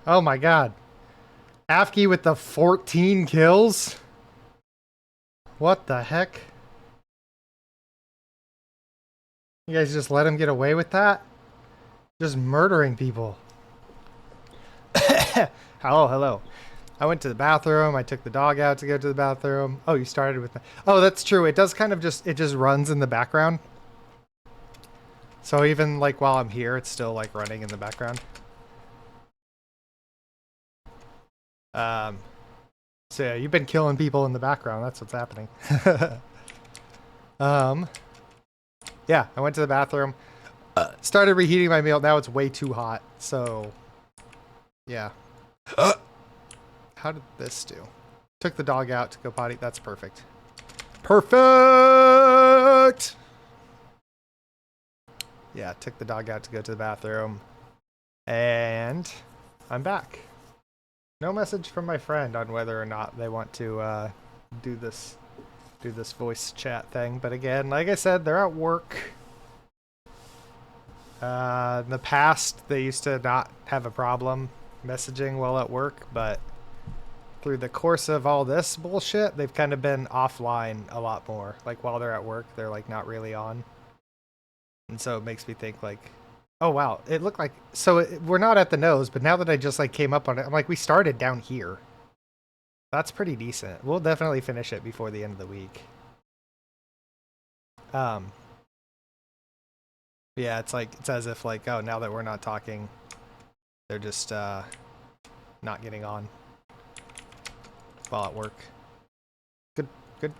Oh my god. Afki with the 14 kills? What the heck? You guys just let him get away with that? Just murdering people. Hello, hello. I went to the bathroom. I took the dog out to go to the bathroom. Oh, you started with that. Oh, that's true. It does kind of just, it just runs in the background. So even like while I'm here, it's still like running in the background. So yeah, you've been killing people in the background. That's what's happening. um, yeah, I went to the bathroom. Started reheating my meal. Now it's way too hot. So, yeah. How did this do? Took the dog out to go potty. That's perfect. Perfect! Yeah, took the dog out to go to the bathroom. And I'm back. No message from my friend on whether or not they want to do this voice chat thing. But again, like I said, they're at work. In the past, they used to not have a problem messaging while at work, but through the course of all this bullshit, they've kind of been offline a lot more. Like while they're at work, they're like not really on. And so it makes me think like, oh wow, it looked like, so we're not at the nose, but now that I just like came up on it, I'm like, we started down here. That's pretty decent. We'll definitely finish it before the end of the week. Yeah, it's like, it's as if like, oh, now that we're not talking, they're just not getting on while at work. Good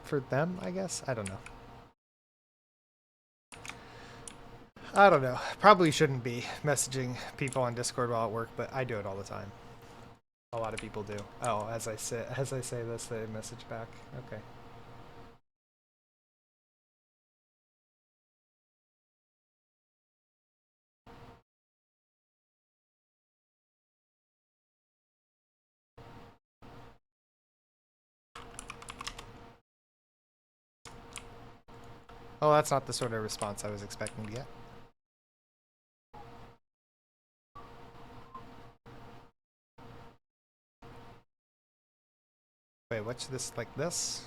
for them, I guess. I don't know. I don't know. Probably shouldn't be messaging people on Discord while at work, but I do it all the time. A lot of people do. Oh, as I say this, they message back. Okay. Oh, that's not the sort of response I was expecting to get. Wait, what's this like this?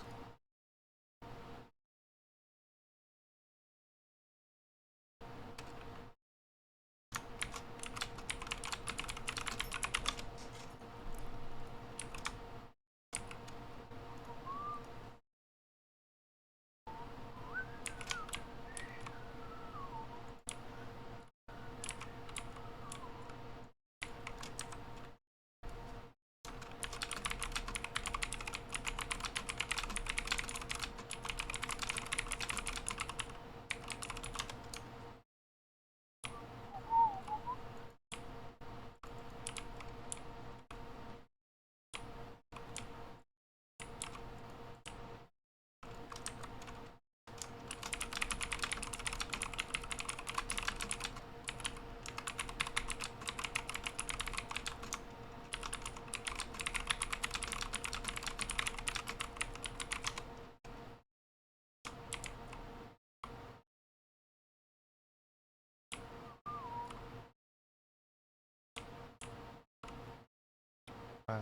Bow,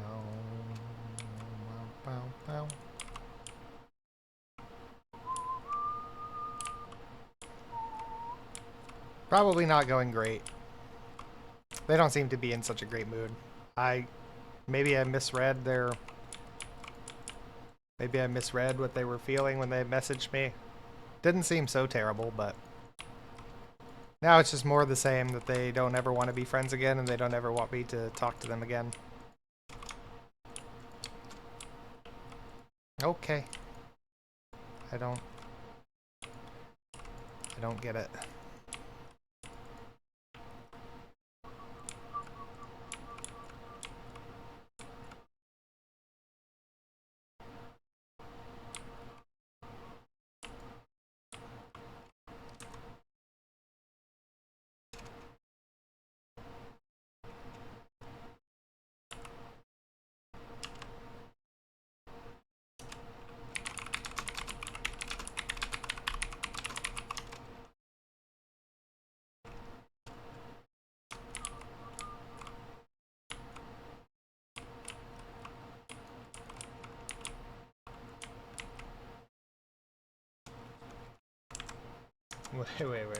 bow, bow, bow. Probably not going great. They don't seem to be in such a great mood. Maybe I misread what they were feeling when they messaged me. Didn't seem so terrible, but now it's just more of the same, that they don't ever want to be friends again and they don't ever want me to talk to them again. Okay. I don't get it. Wait.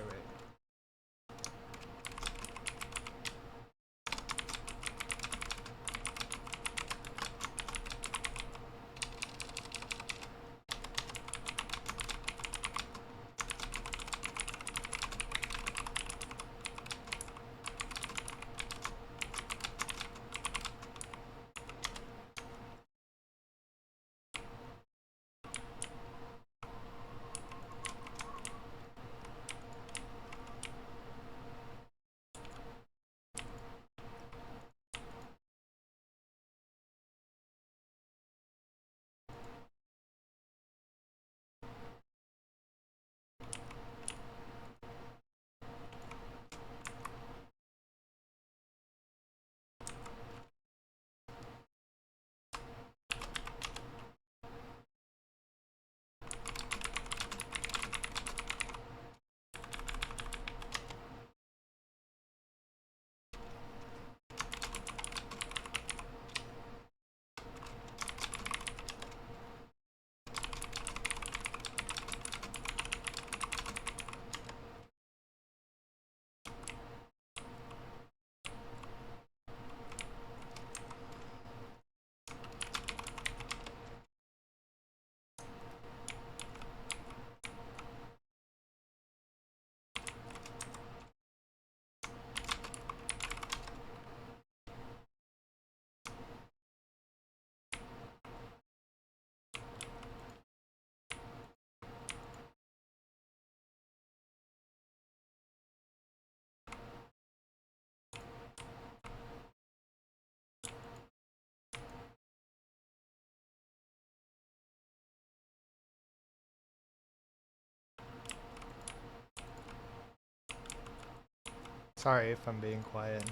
Sorry if I'm being quiet and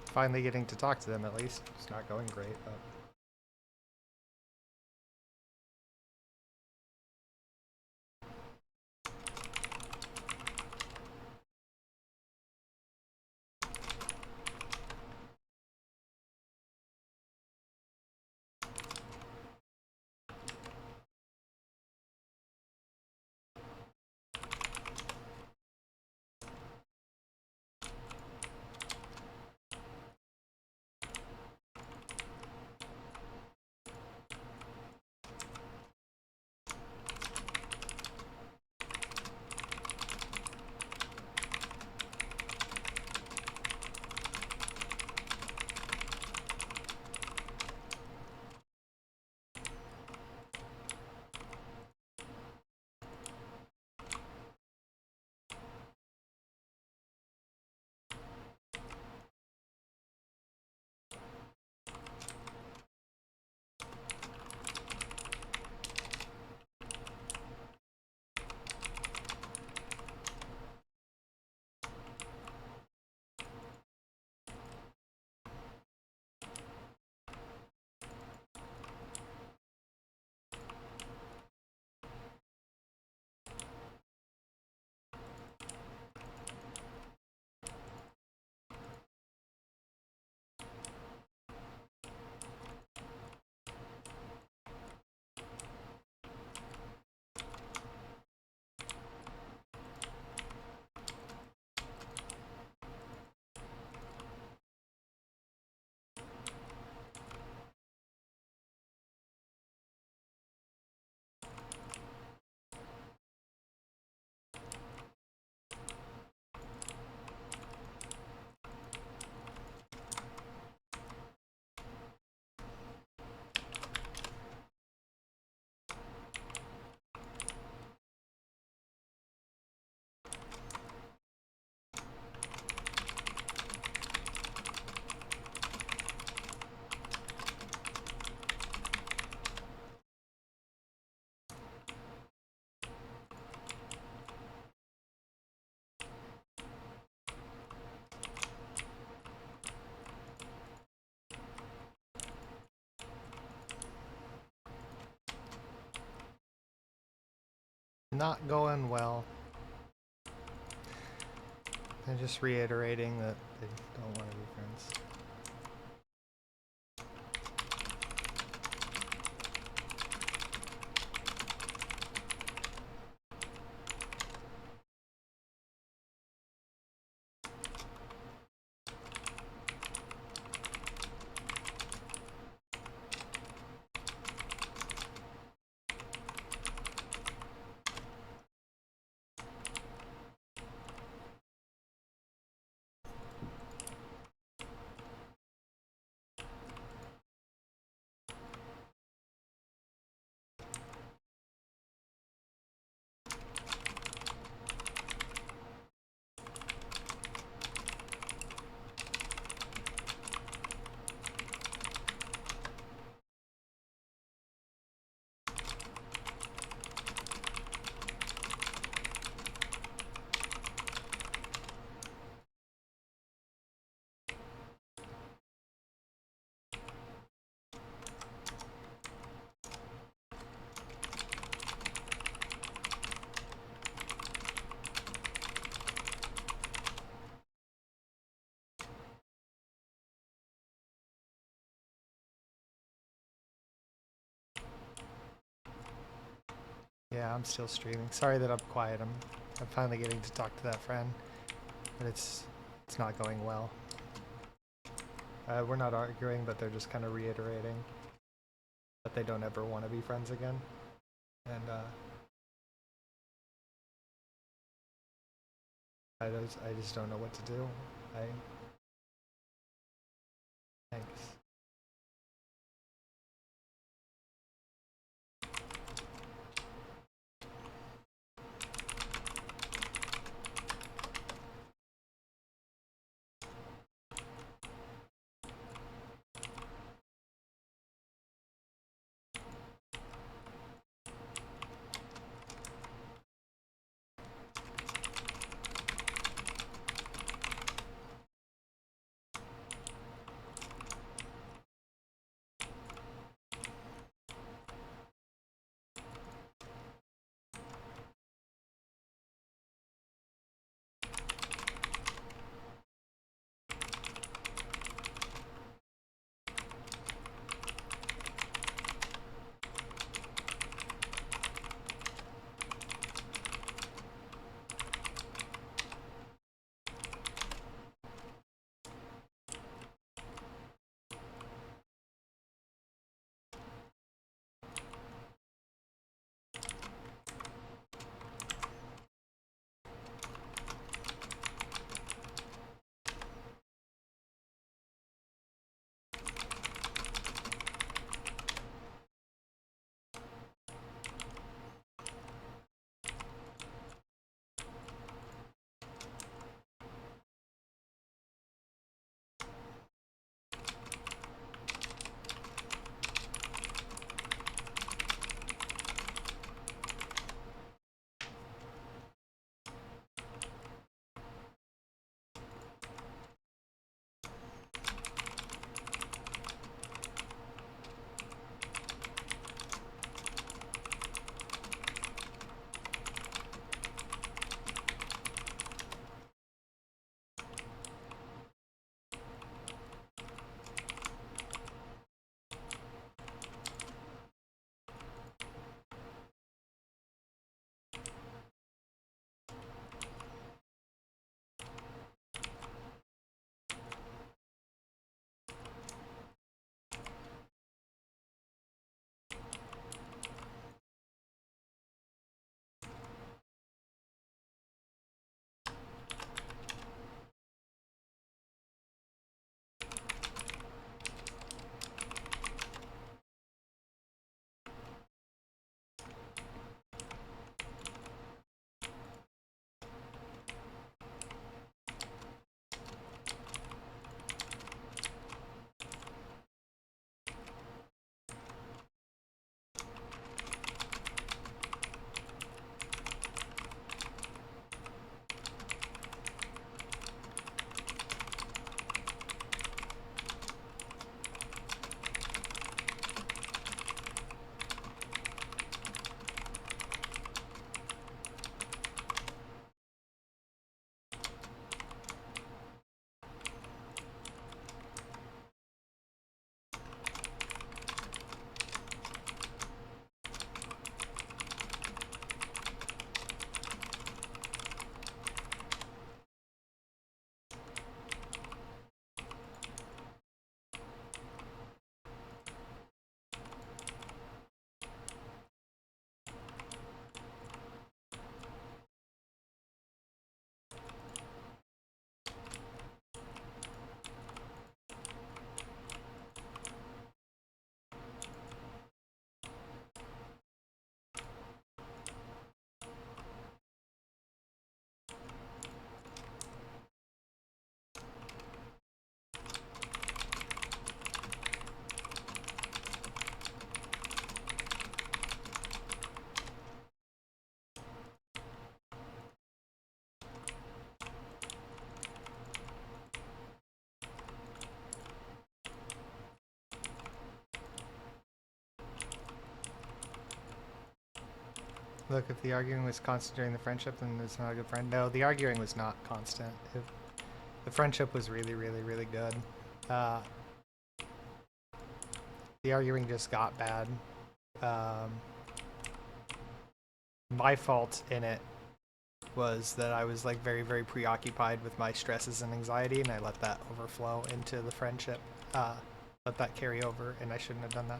finally getting to talk to them at least. It's not going great, but... Not going well. They're just reiterating that they don't want to be friends. Yeah, I'm still streaming. Sorry that I'm quiet. I'm finally getting to talk to that friend, but it's not going well. We're not arguing, but they're just kind of reiterating that they don't ever want to be friends again. And I just don't know what to do. Thanks. Look, if the arguing was constant during the friendship, then it's not a good friend. No, the arguing was not constant. The friendship was really, really, really good. The arguing just got bad. my fault in it was that I was like very, very preoccupied with my stresses and anxiety, and I let that overflow into the friendship. Let that carry over, and I shouldn't have done that.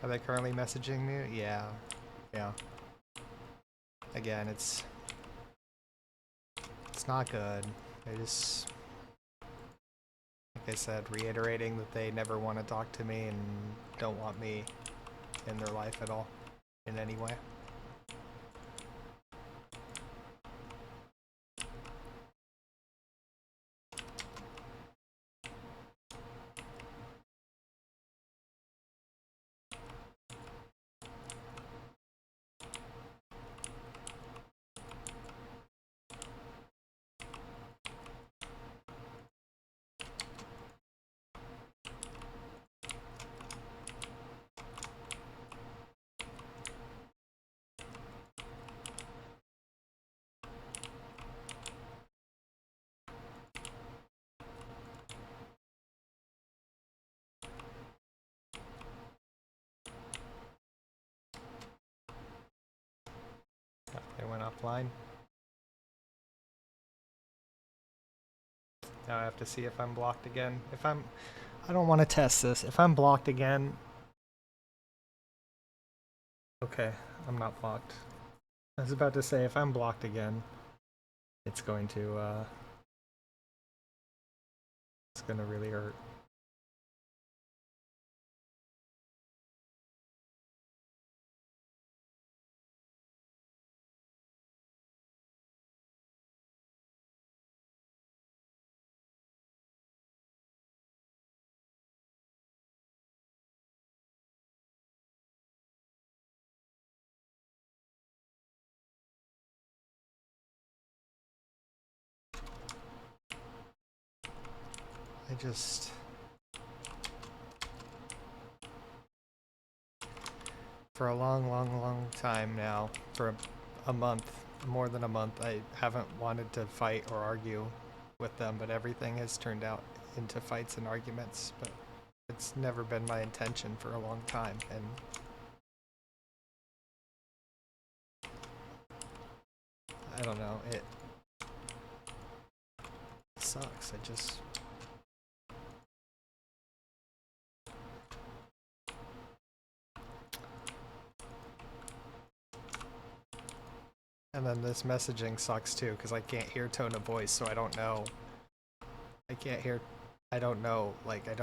Are they currently messaging me? Yeah. Yeah. Again, it's not good. They just, like I said, reiterating that they never want to talk to me and don't want me in their life at all, in any way. They went offline. Now I have to see if I'm blocked again. I don't want to test this. If I'm blocked again, okay, I'm not blocked. I was about to say, if I'm blocked again, it's going to really hurt. I just... For a long time now, for a month, more than a month, I haven't wanted to fight or argue with them, but everything has turned out into fights and arguments, but it's never been my intention for a long time, and I don't know, it sucks. I just... And then this messaging sucks too, because I can't hear tone of voice, so I don't know. I can't hear... I don't know, like, I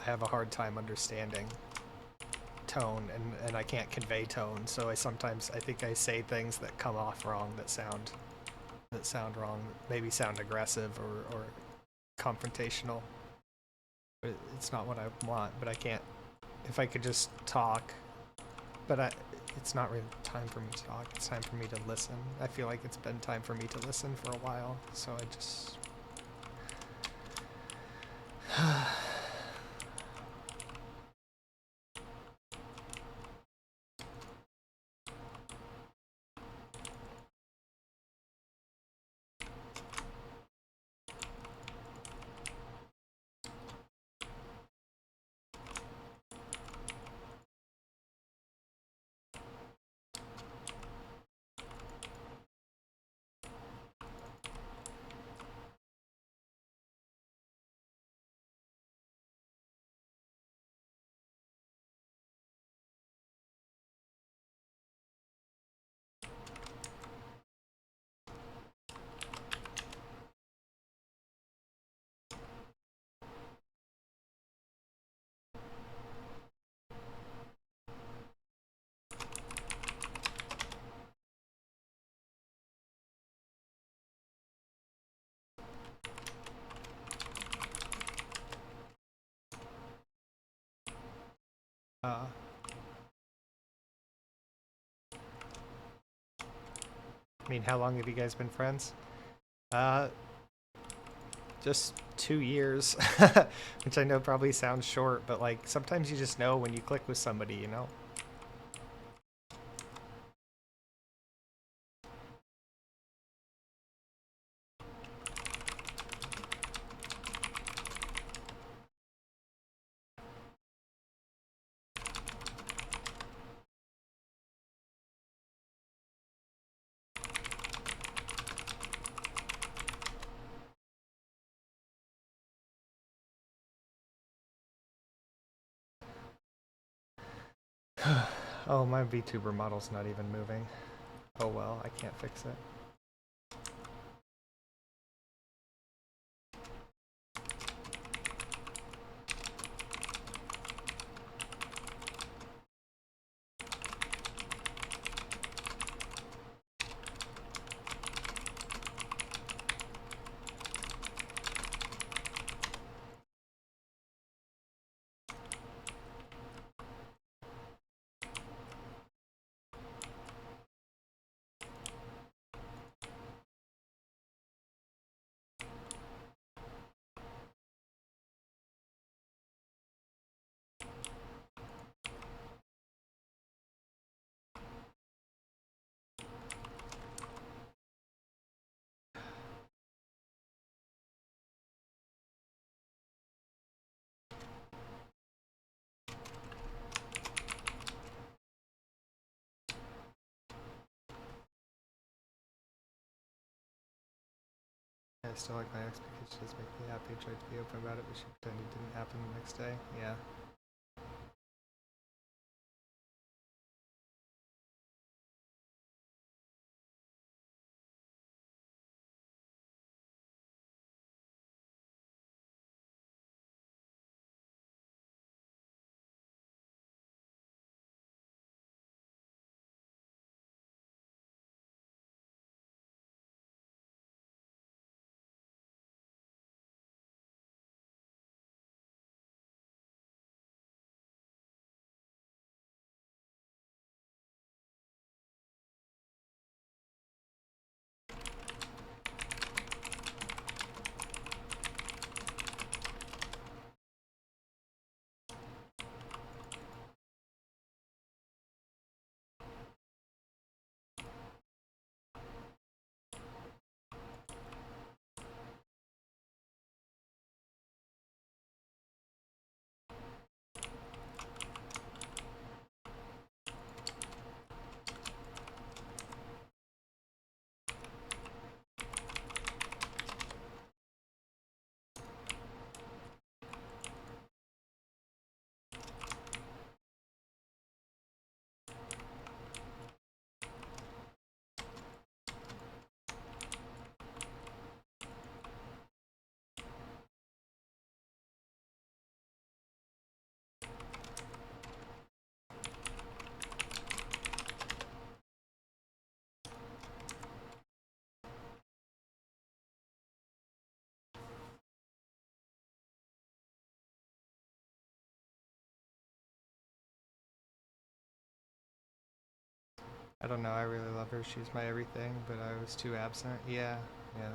have a hard time understanding tone, and I can't convey tone, so I think I say things that come off wrong, that sound wrong, maybe sound aggressive or confrontational. But it's not what I want, but I can't... If I could just talk, but it's not really time for me to talk, it's time for me to listen. I feel like it's been time for me to listen for a while, so I just... I mean, how long have you guys been friends? Just 2 years, which I know probably sounds short, but like sometimes you just know when you click with somebody, you know? Oh, my VTuber model's not even moving. Oh well, I can't fix it. I still like my expectations make me happy. Tried to be open about it, but she pretended it didn't happen the next day. Yeah. I don't know. I really love her. She's my everything, but I was too absent. Yeah. Yeah.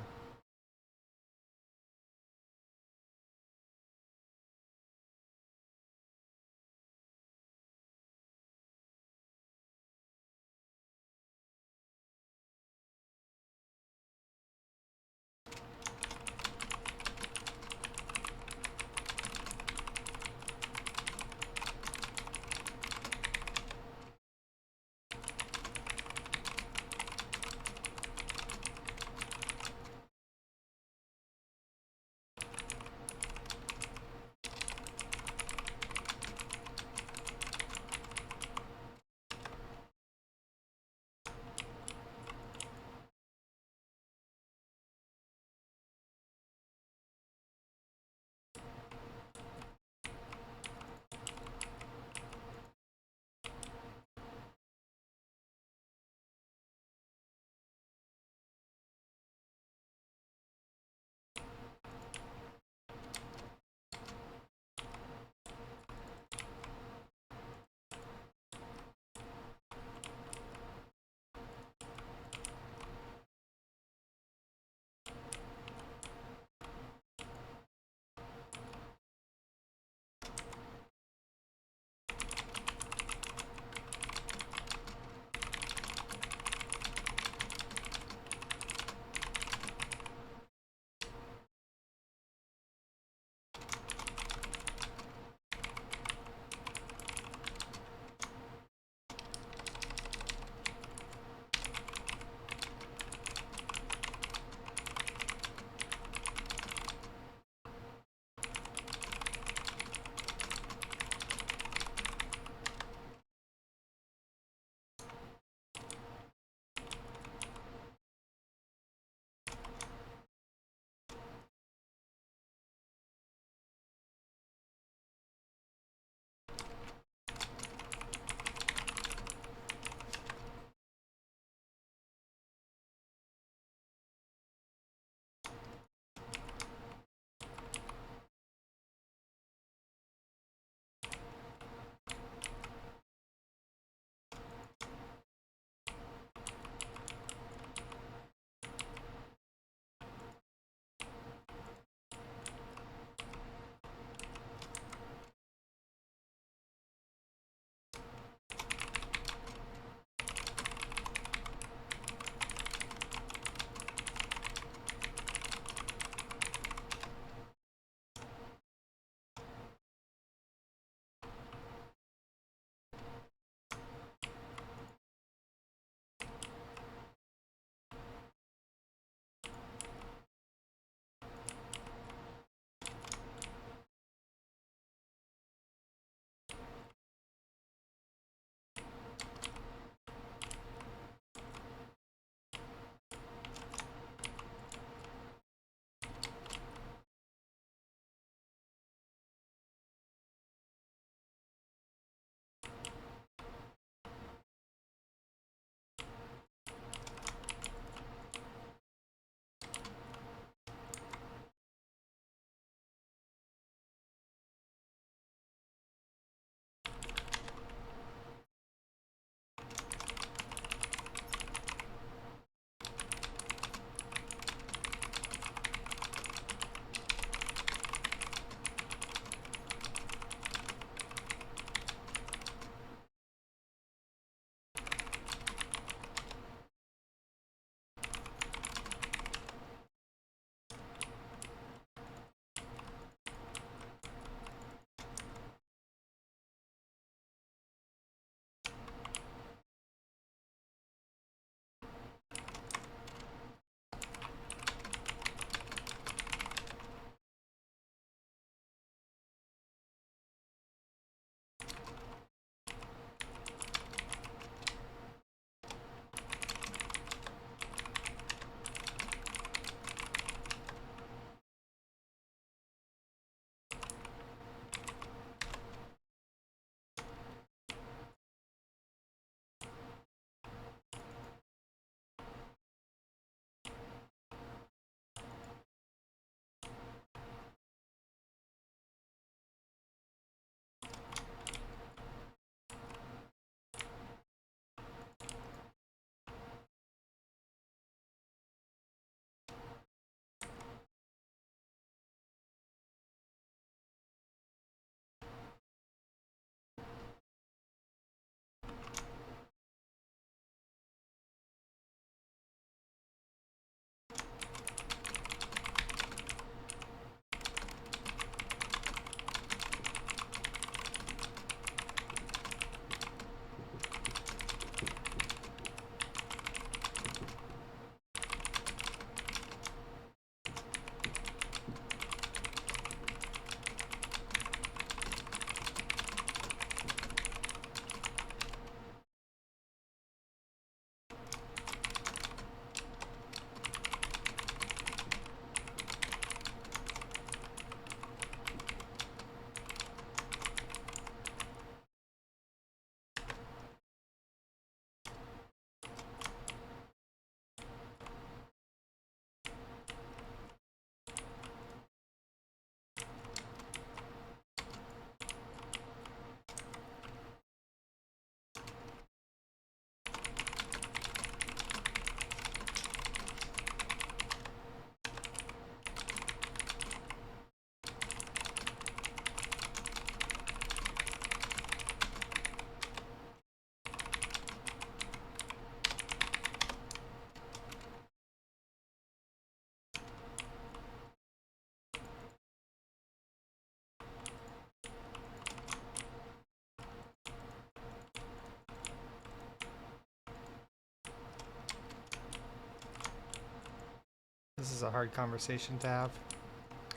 is a hard conversation to have.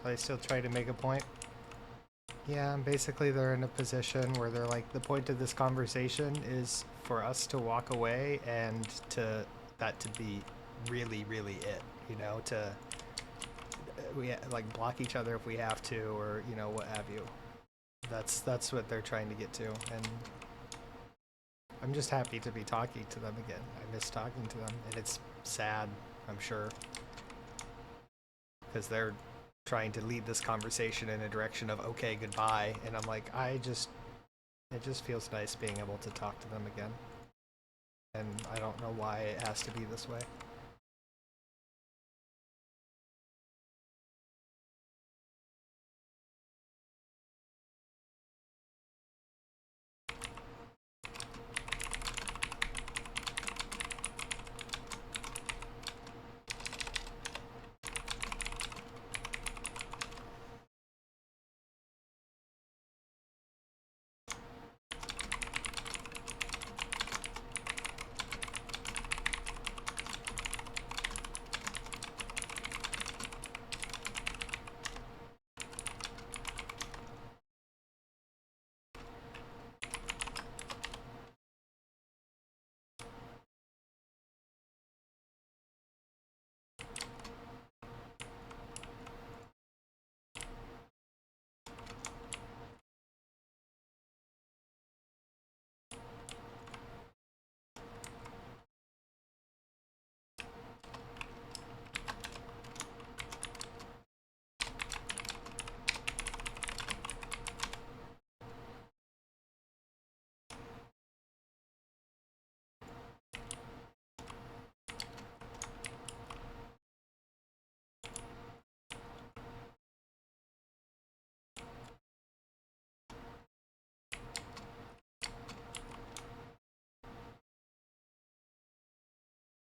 They still try to make a point. Yeah, and basically they're in a position where they're like, the point of this conversation is for us to walk away and to that to be really, really it. You know, to we like block each other if we have to, or you know, what have you. That's what they're trying to get to, and I'm just happy to be talking to them again. I miss talking to them, and it's sad, I'm sure, because they're trying to lead this conversation in a direction of okay, goodbye, and I'm like, it just feels nice being able to talk to them again, and I don't know why it has to be this way.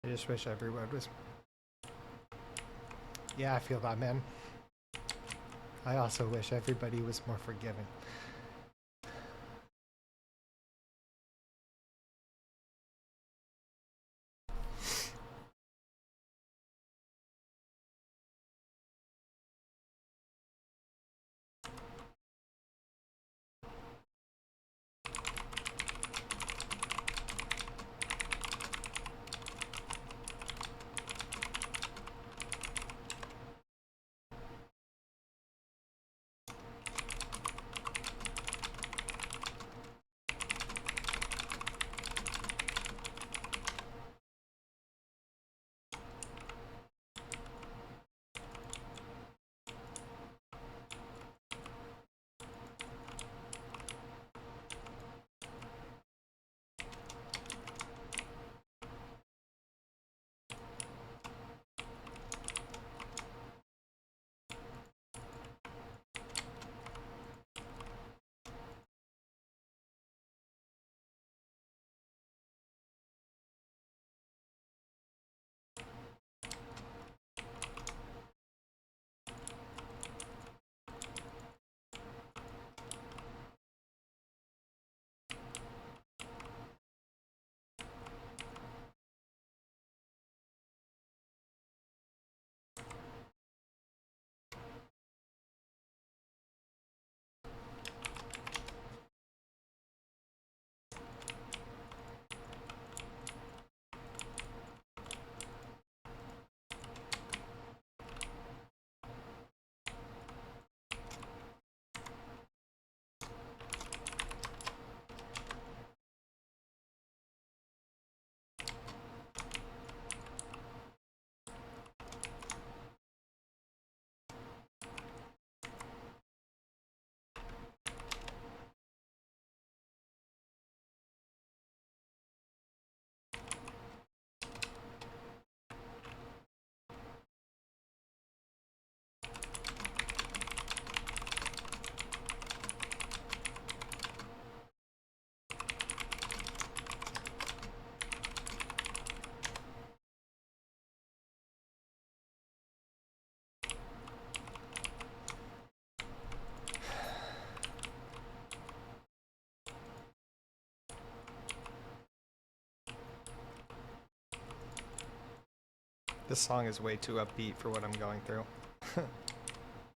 I just wish everyone was. Yeah, I feel that, man. I also wish everybody was more forgiving. This song is way too upbeat for what I'm going through.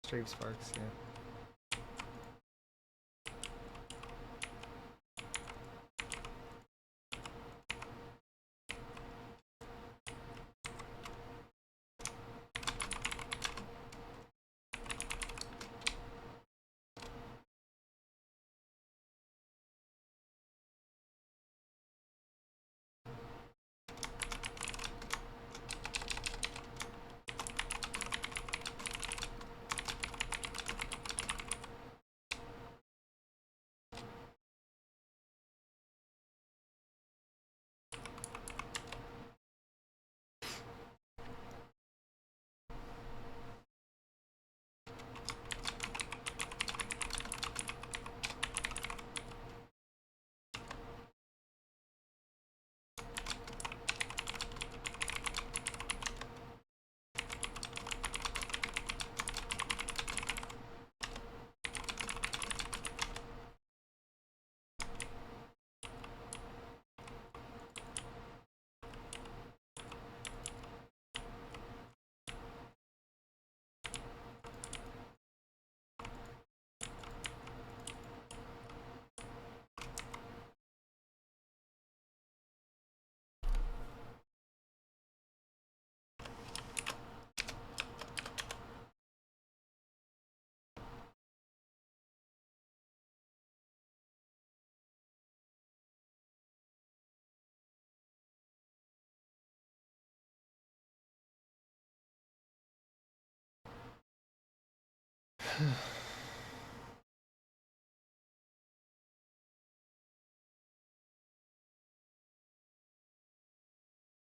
Stream Sparks, yeah.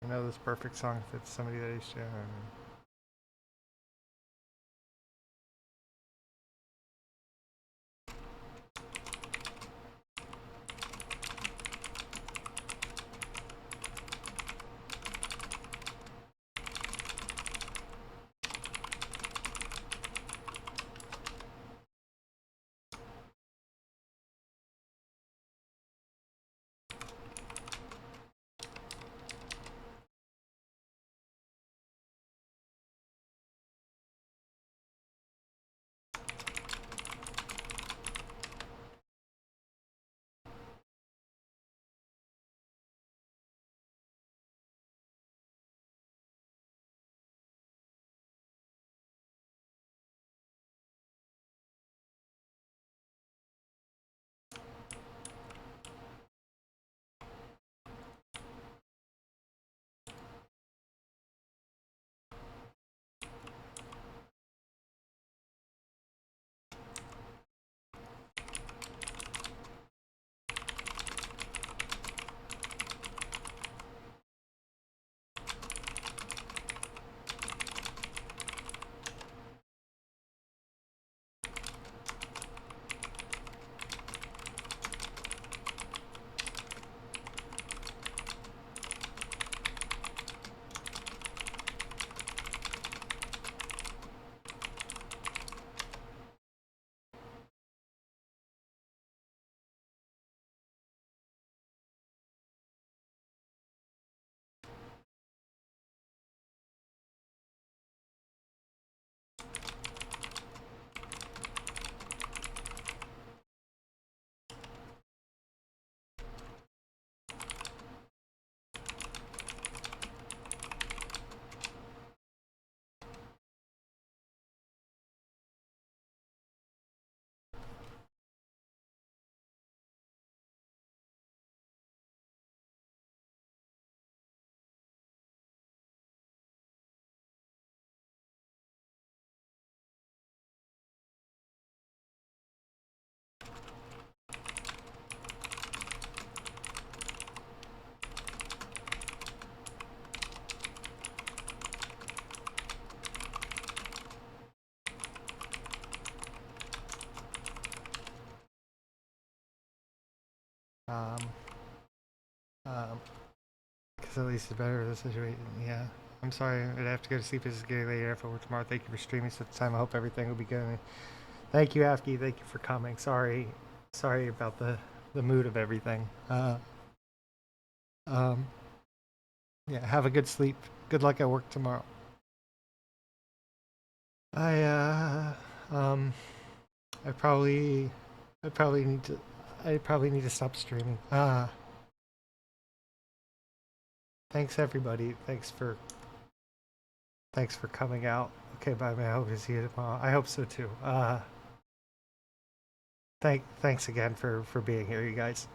I know this perfect song fits somebody that is sharing. Um, because at least it's better the situation. Yeah. I'm sorry. I'd have to go to sleep. This is getting later for work tomorrow. Thank you for streaming so the time. I hope everything will be good. Thank you, Afki. Thank you for coming. Sorry about the mood of everything. Um, Yeah, have a good sleep. Good luck at work tomorrow. I um I probably I probably need to I probably need to stop streaming. Thanks everybody. Thanks for coming out. Okay, bye man. I hope to see you tomorrow. I hope so too. Thanks again for being here, you guys.